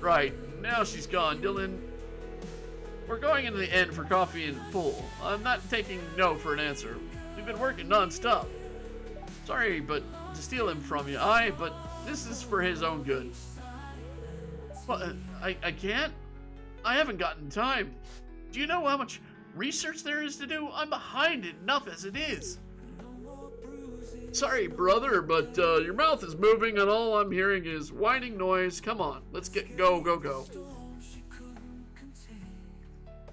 Right, now she's gone. Dylan, we're going into the inn for coffee and pool. I'm not taking no for an answer. We've been working non-stop. Sorry, but to steal him from you, but this is for his own good. But I can't? I haven't gotten time. Do you know how much research there is to do? I'm behind enough as it is. Sorry, brother, but your mouth is moving and all I'm hearing is whining noise. Come on, let's go.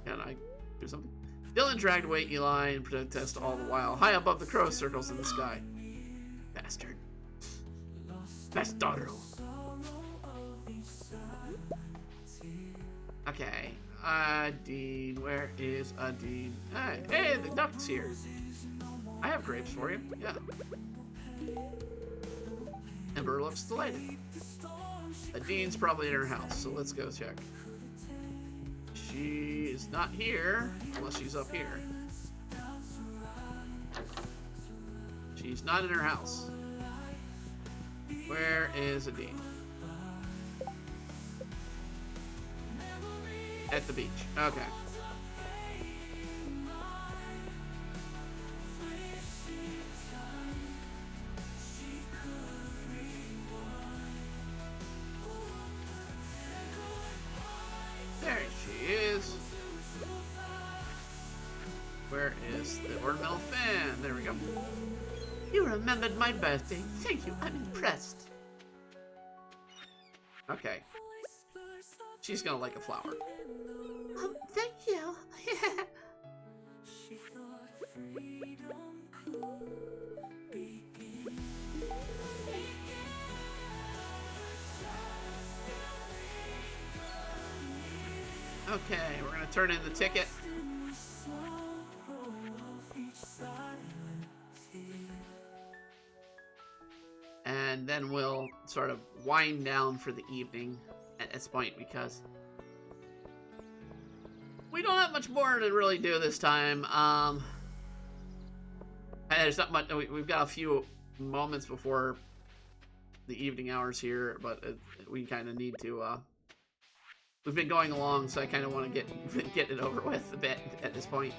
Can I do something? Dylan dragged away Eli and protest all the while, high above the crow circles in the sky. Bastard. Bastardo. Okay. Dean, where is Dean? Hey, the duck's here. I have grapes for you. Yeah. Ember looks delighted. Dean's probably in her house, so let's go check. She is not here, unless she's up here. She's not in her house. Where is Dean? At the beach. Okay. There she is. Where is the ornamental fan? There we go. You remembered my birthday. Thank you. I'm impressed. Okay. She's gonna like a flower. Thank you. Okay, we're gonna turn in the ticket. And then we'll sort of wind down for the evening at this point because we don't have much more to really do this time. There's not much. We've got a few moments before the evening hours here, but we kind of need to. We've been going along, so I kind of want to get it over with a bit at this point.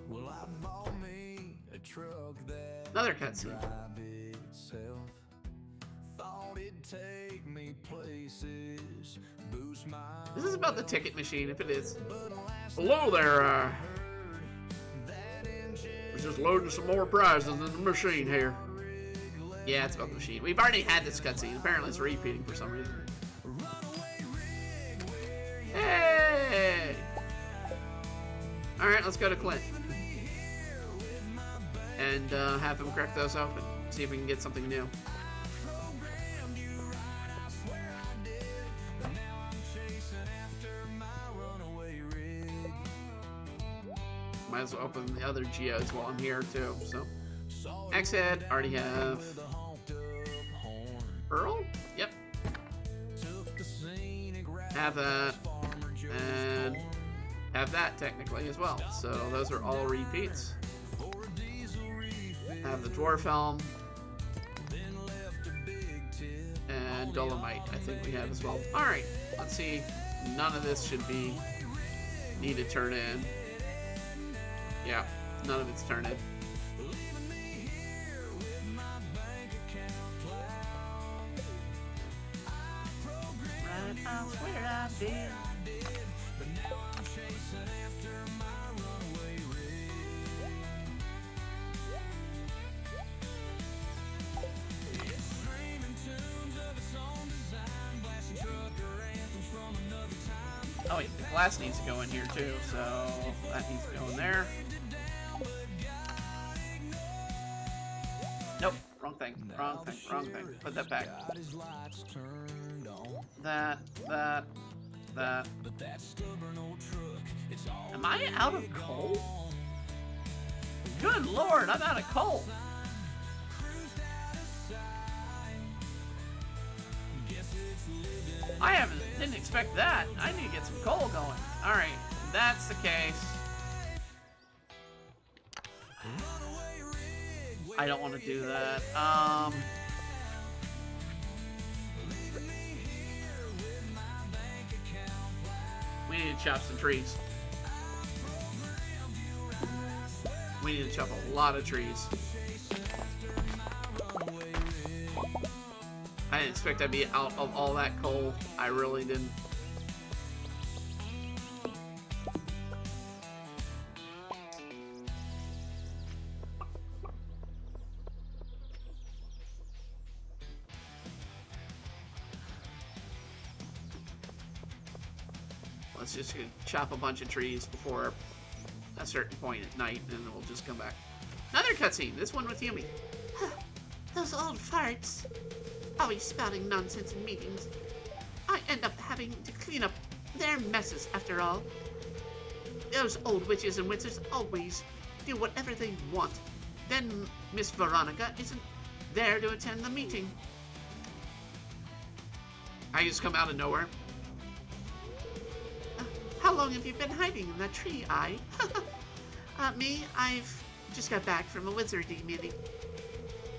Well, I bought me a truck that Another cutscene. drive itself. Thought it'd take me places, boost my This is about the ticket machine, if it is. Hello there. We're just loading some more prizes in the machine here. Yeah, it's about the machine. We've already had this cutscene. Apparently, it's repeating for some reason. Hey! Alright, let's go to Clint. And have him crack those open. See if we can get something new. Might as well open the other geodes while I'm here too. So, X-Head, already have. Earl? Yep. Have that. And have that technically as well. So those are all repeats. Have the Dwarf Helm. And Dolomite, I think we have as well. Alright, let's see. None of this should need to turn in. Yeah, none of it's turned in. Right, I swear I did. Oh wait, the glass needs to go in here too, so that needs to go in there. Nope, wrong thing, wrong thing, wrong thing. Put that back. That. Am I out of coal? Good lord, I'm out of coal. Didn't expect that. I need to get some coal going. Alright, if that's the case. I don't want to do that. We need to chop some trees. We need to chop a lot of trees. I didn't expect I'd be out of all that coal. I really didn't. Let's just chop a bunch of trees before a certain point at night, and then we'll just come back. Another cutscene, this one with Yumi. Those old farts. Always spouting nonsense in meetings. I end up having to clean up their messes after all. Those old witches and wizards always do whatever they want. Then Miss Veronica isn't there to attend the meeting. I just come out of nowhere. How long have you been hiding in that tree, I? Me? I've just got back from a wizardy meeting.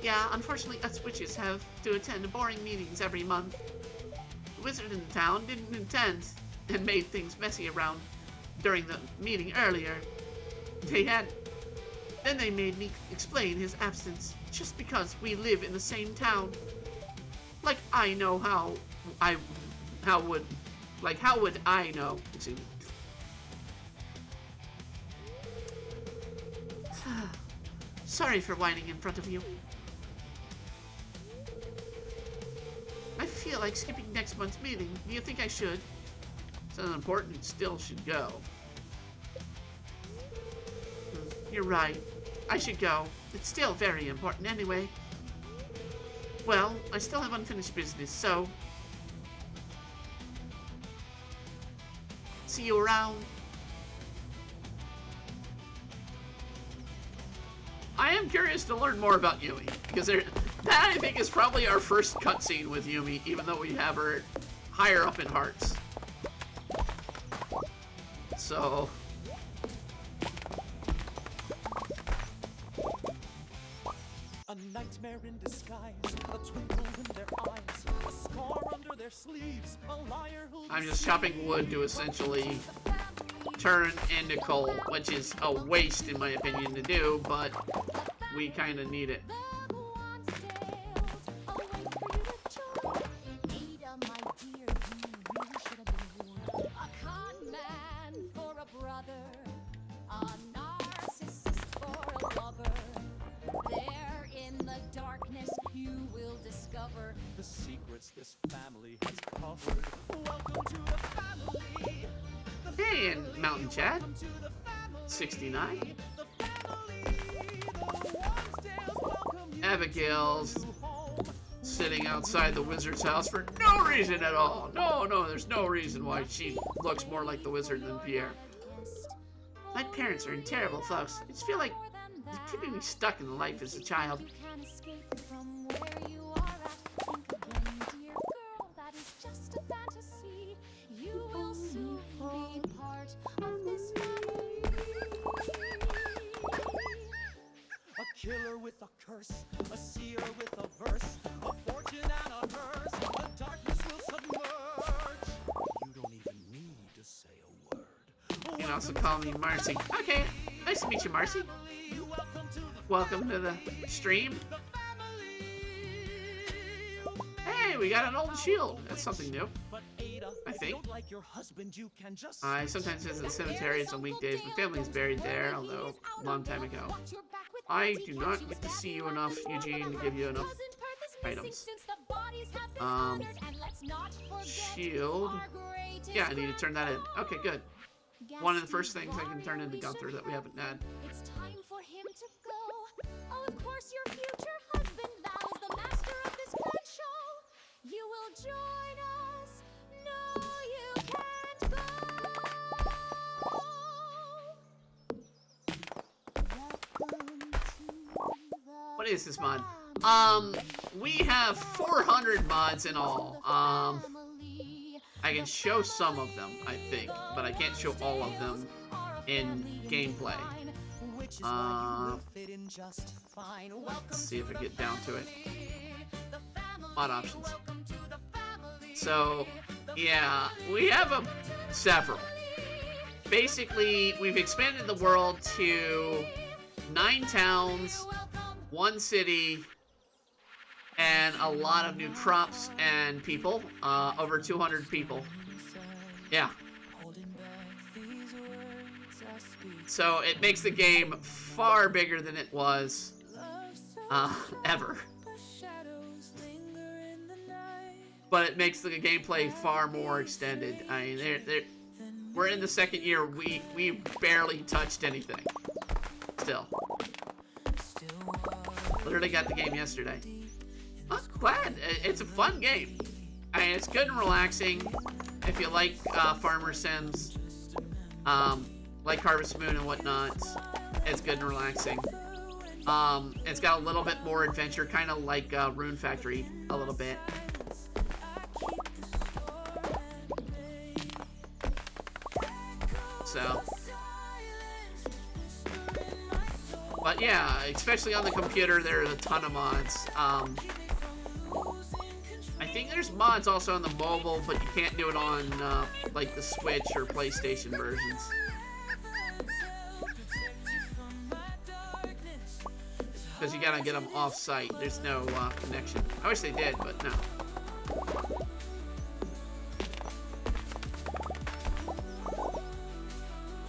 Yeah, unfortunately us witches have to attend boring meetings every month. The wizard in the town didn't attend and made things messy around during the meeting earlier. Then they made me explain his absence just because we live in the same town. Like I know how would I know? Excuse me. Sorry for whining in front of you. I feel like skipping next month's meeting. Do you think I should? It's unimportant, you still should go. You're right. I should go. It's still very important anyway. Well, I still have unfinished business, so... see you around. I am curious to learn more about Yumi, because that I think is probably our first cutscene with Yumi, even though we have her higher up in hearts. So... A nightmare in disguise, a twinkle in their eyes, a scar under their sleeves, a liar who... I'm just chopping wood to essentially turn into coal, which is a waste in my opinion to do, but we kind of need it. The secrets this family has covered. Welcome to the family. Hey, and Mountain Chat, 69. Abigail's sitting outside the wizard's house for no reason at all. No, there's no reason why she looks more like the wizard than Pierre. My parents are in terrible folks. I just feel like they're keeping me stuck in life as a child. Killer with a curse, a seer with a verse, a fortune and a hearse, a darkness will submerge. You don't even need to say a word. You can also call me Marcy. Okay, nice to meet you, Marcy. Welcome to the stream. Hey, we got an old shield. That's something new, I think. I sometimes visit the cemeteries on weekdays. My family is buried there, although a long time ago. I do not get to see you enough, Eugene, to give you enough items. Shield. Yeah, I need to turn that in. Okay, good. One of the first things I can turn into Gunther that we haven't had. It's time for him to go. Oh, of course, your future husband vows the master of this grand show. You will join us. No, you can't go. What is this mod? We have 400 mods in all. I can show some of them, I think, but I can't show all of them in gameplay. Let's see if I get down to it. Mod options. So, yeah, we have several. Basically, we've expanded the world to 9 towns, 1 city, and a lot of new crops and people. Over 200 people. Yeah. So it makes the game far bigger than it was ever. But it makes the gameplay far more extended. I mean, we're in the 2nd year. We barely touched anything. Still. Literally got the game yesterday. I'm glad. It's a fun game. I mean, it's good and relaxing. If you like Farmer Sims, like Harvest Moon and whatnot, it's good and relaxing. It's got a little bit more adventure, kind of like Rune Factory, a little bit. So, but yeah, especially on the computer, there are a ton of mods. I think there's mods also on the mobile, but you can't do it on like the Switch or PlayStation versions. Because you gotta get them off-site. There's no connection. I wish they did, but no.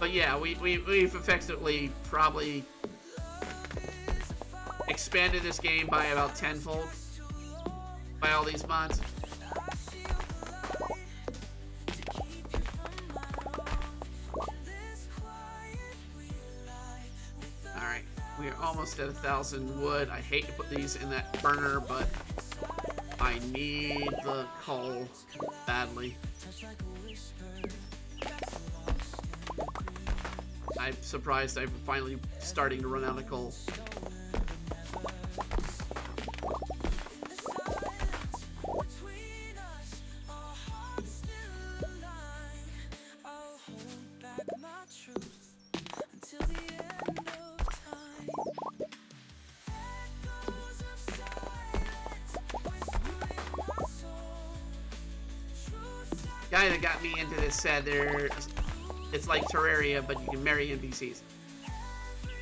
But yeah, we've effectively probably expanded this game by about tenfold by all these mods. Alright, we are almost at 1,000 wood. I hate to put these in that burner, but I need the coal badly. I'm surprised I'm finally starting to run out of coal. Guy that got me into this said it's like Terraria, but you can marry NPCs.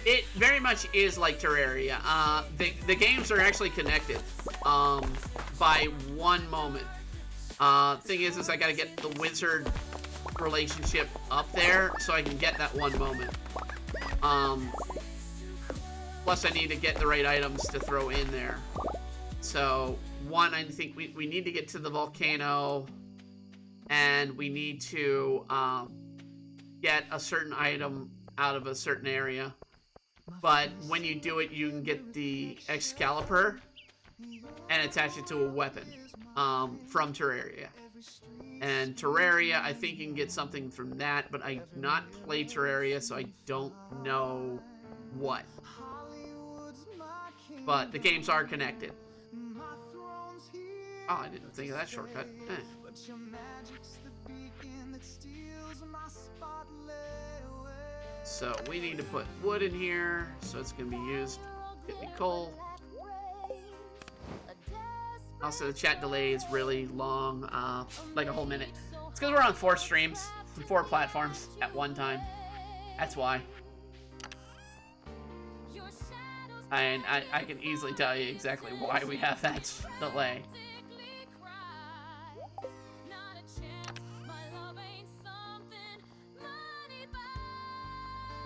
It very much is like Terraria. The games are actually connected by one moment. Thing is I gotta get the wizard relationship up there so I can get that one moment. Plus I need to get the right items to throw in there. So one, I think we need to get to the volcano, and we need to get a certain item out of a certain area. But when you do it, you can get the Excalibur and attach it to a weapon from Terraria. And Terraria, I think you can get something from that, but I've not played Terraria, so I don't know what. But the games are connected. Oh, I didn't think of that shortcut. So we need to put wood in here, so it's gonna be used. Get me coal. Also, the chat delay is really long, like a whole minute. It's because we're on 4 streams, 4 platforms at one time. That's why. And I can easily tell you exactly why we have that delay.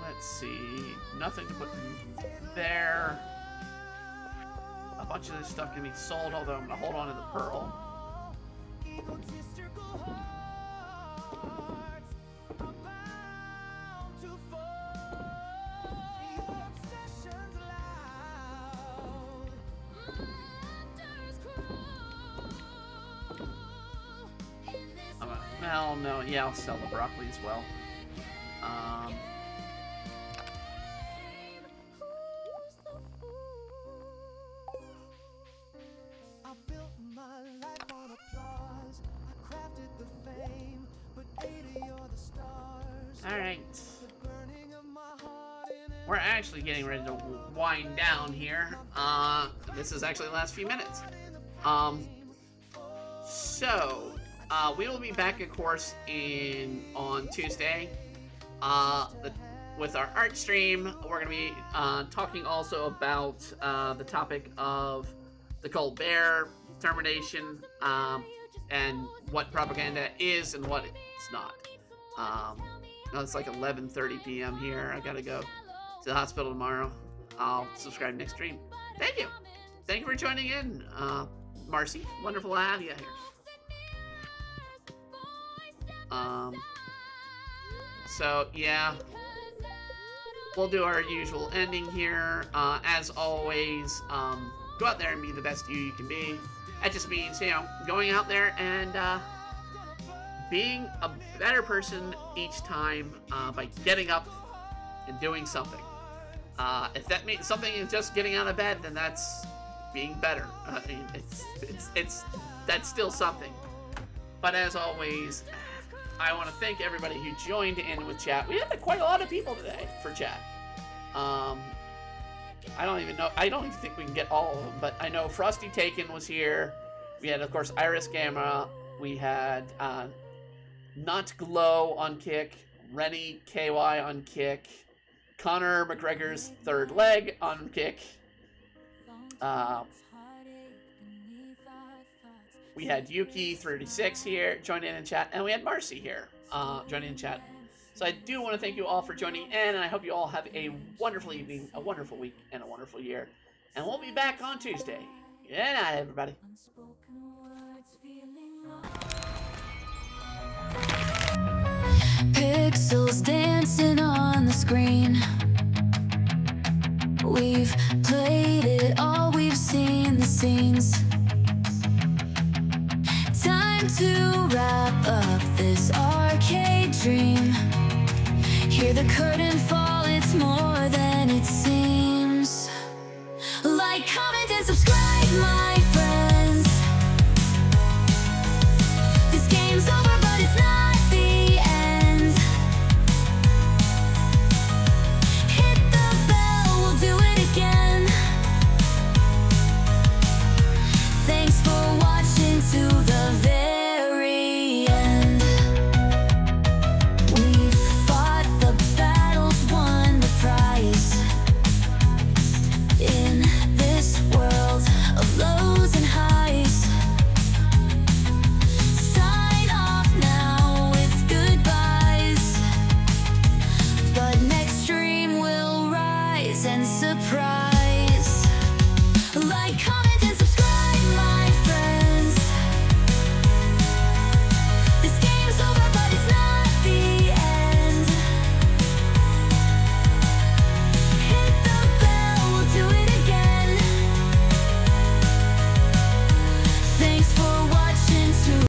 Let's see, nothing to put there. A bunch of this stuff can be sold, although I'm gonna hold on to the pearl. Well, no, yeah, I'll sell the broccoli as well. Alright. We're actually getting ready to wind down here. This is actually the last few minutes. We will be back, of course, on Tuesday with our art stream. We're going to be talking also about the topic of the Cold Bear termination and what propaganda is and what it's not. It's like 11:30 p.m. here. I gotta go to the hospital tomorrow. I'll subscribe next stream. Thank you. Thank you for joining in, Marcy. Wonderful to have you here. So yeah, we'll do our usual ending here. As always, go out there and be the best you can be. That just means, going out there and being a better person each time by getting up and doing something. If that means something is just getting out of bed, then that's being better. That's still something. But as always, I want to thank everybody who joined in with chat. We had quite a lot of people today for chat. I don't even think we can get all of them, but I know Frosty Taken was here. We had, of course, Iris Gamma. We had Not Glow on Kick, Rennie KY on Kick, Connor McGregor's Third Leg on Kick. We had Yuki36 here joining in chat, and we had Marcy here joining in chat. So I do want to thank you all for joining in, and I hope you all have a wonderful evening, a wonderful week, and a wonderful year. And we'll be back on Tuesday. Good night, everybody. Pixels dancing on the screen. We've played it all, we've seen the scenes. Time to wrap up this arcade dream. Hear the curtain fall, it's more than it seems. Like, comment, and subscribe, my friends. This game's over, but it's not the end. Hit the bell, we'll do it again. Thanks for watching to the very end. We've fought the battles, won the prize. In this world of lows and highs. Sign off now with goodbyes. But next stream will rise and surprise.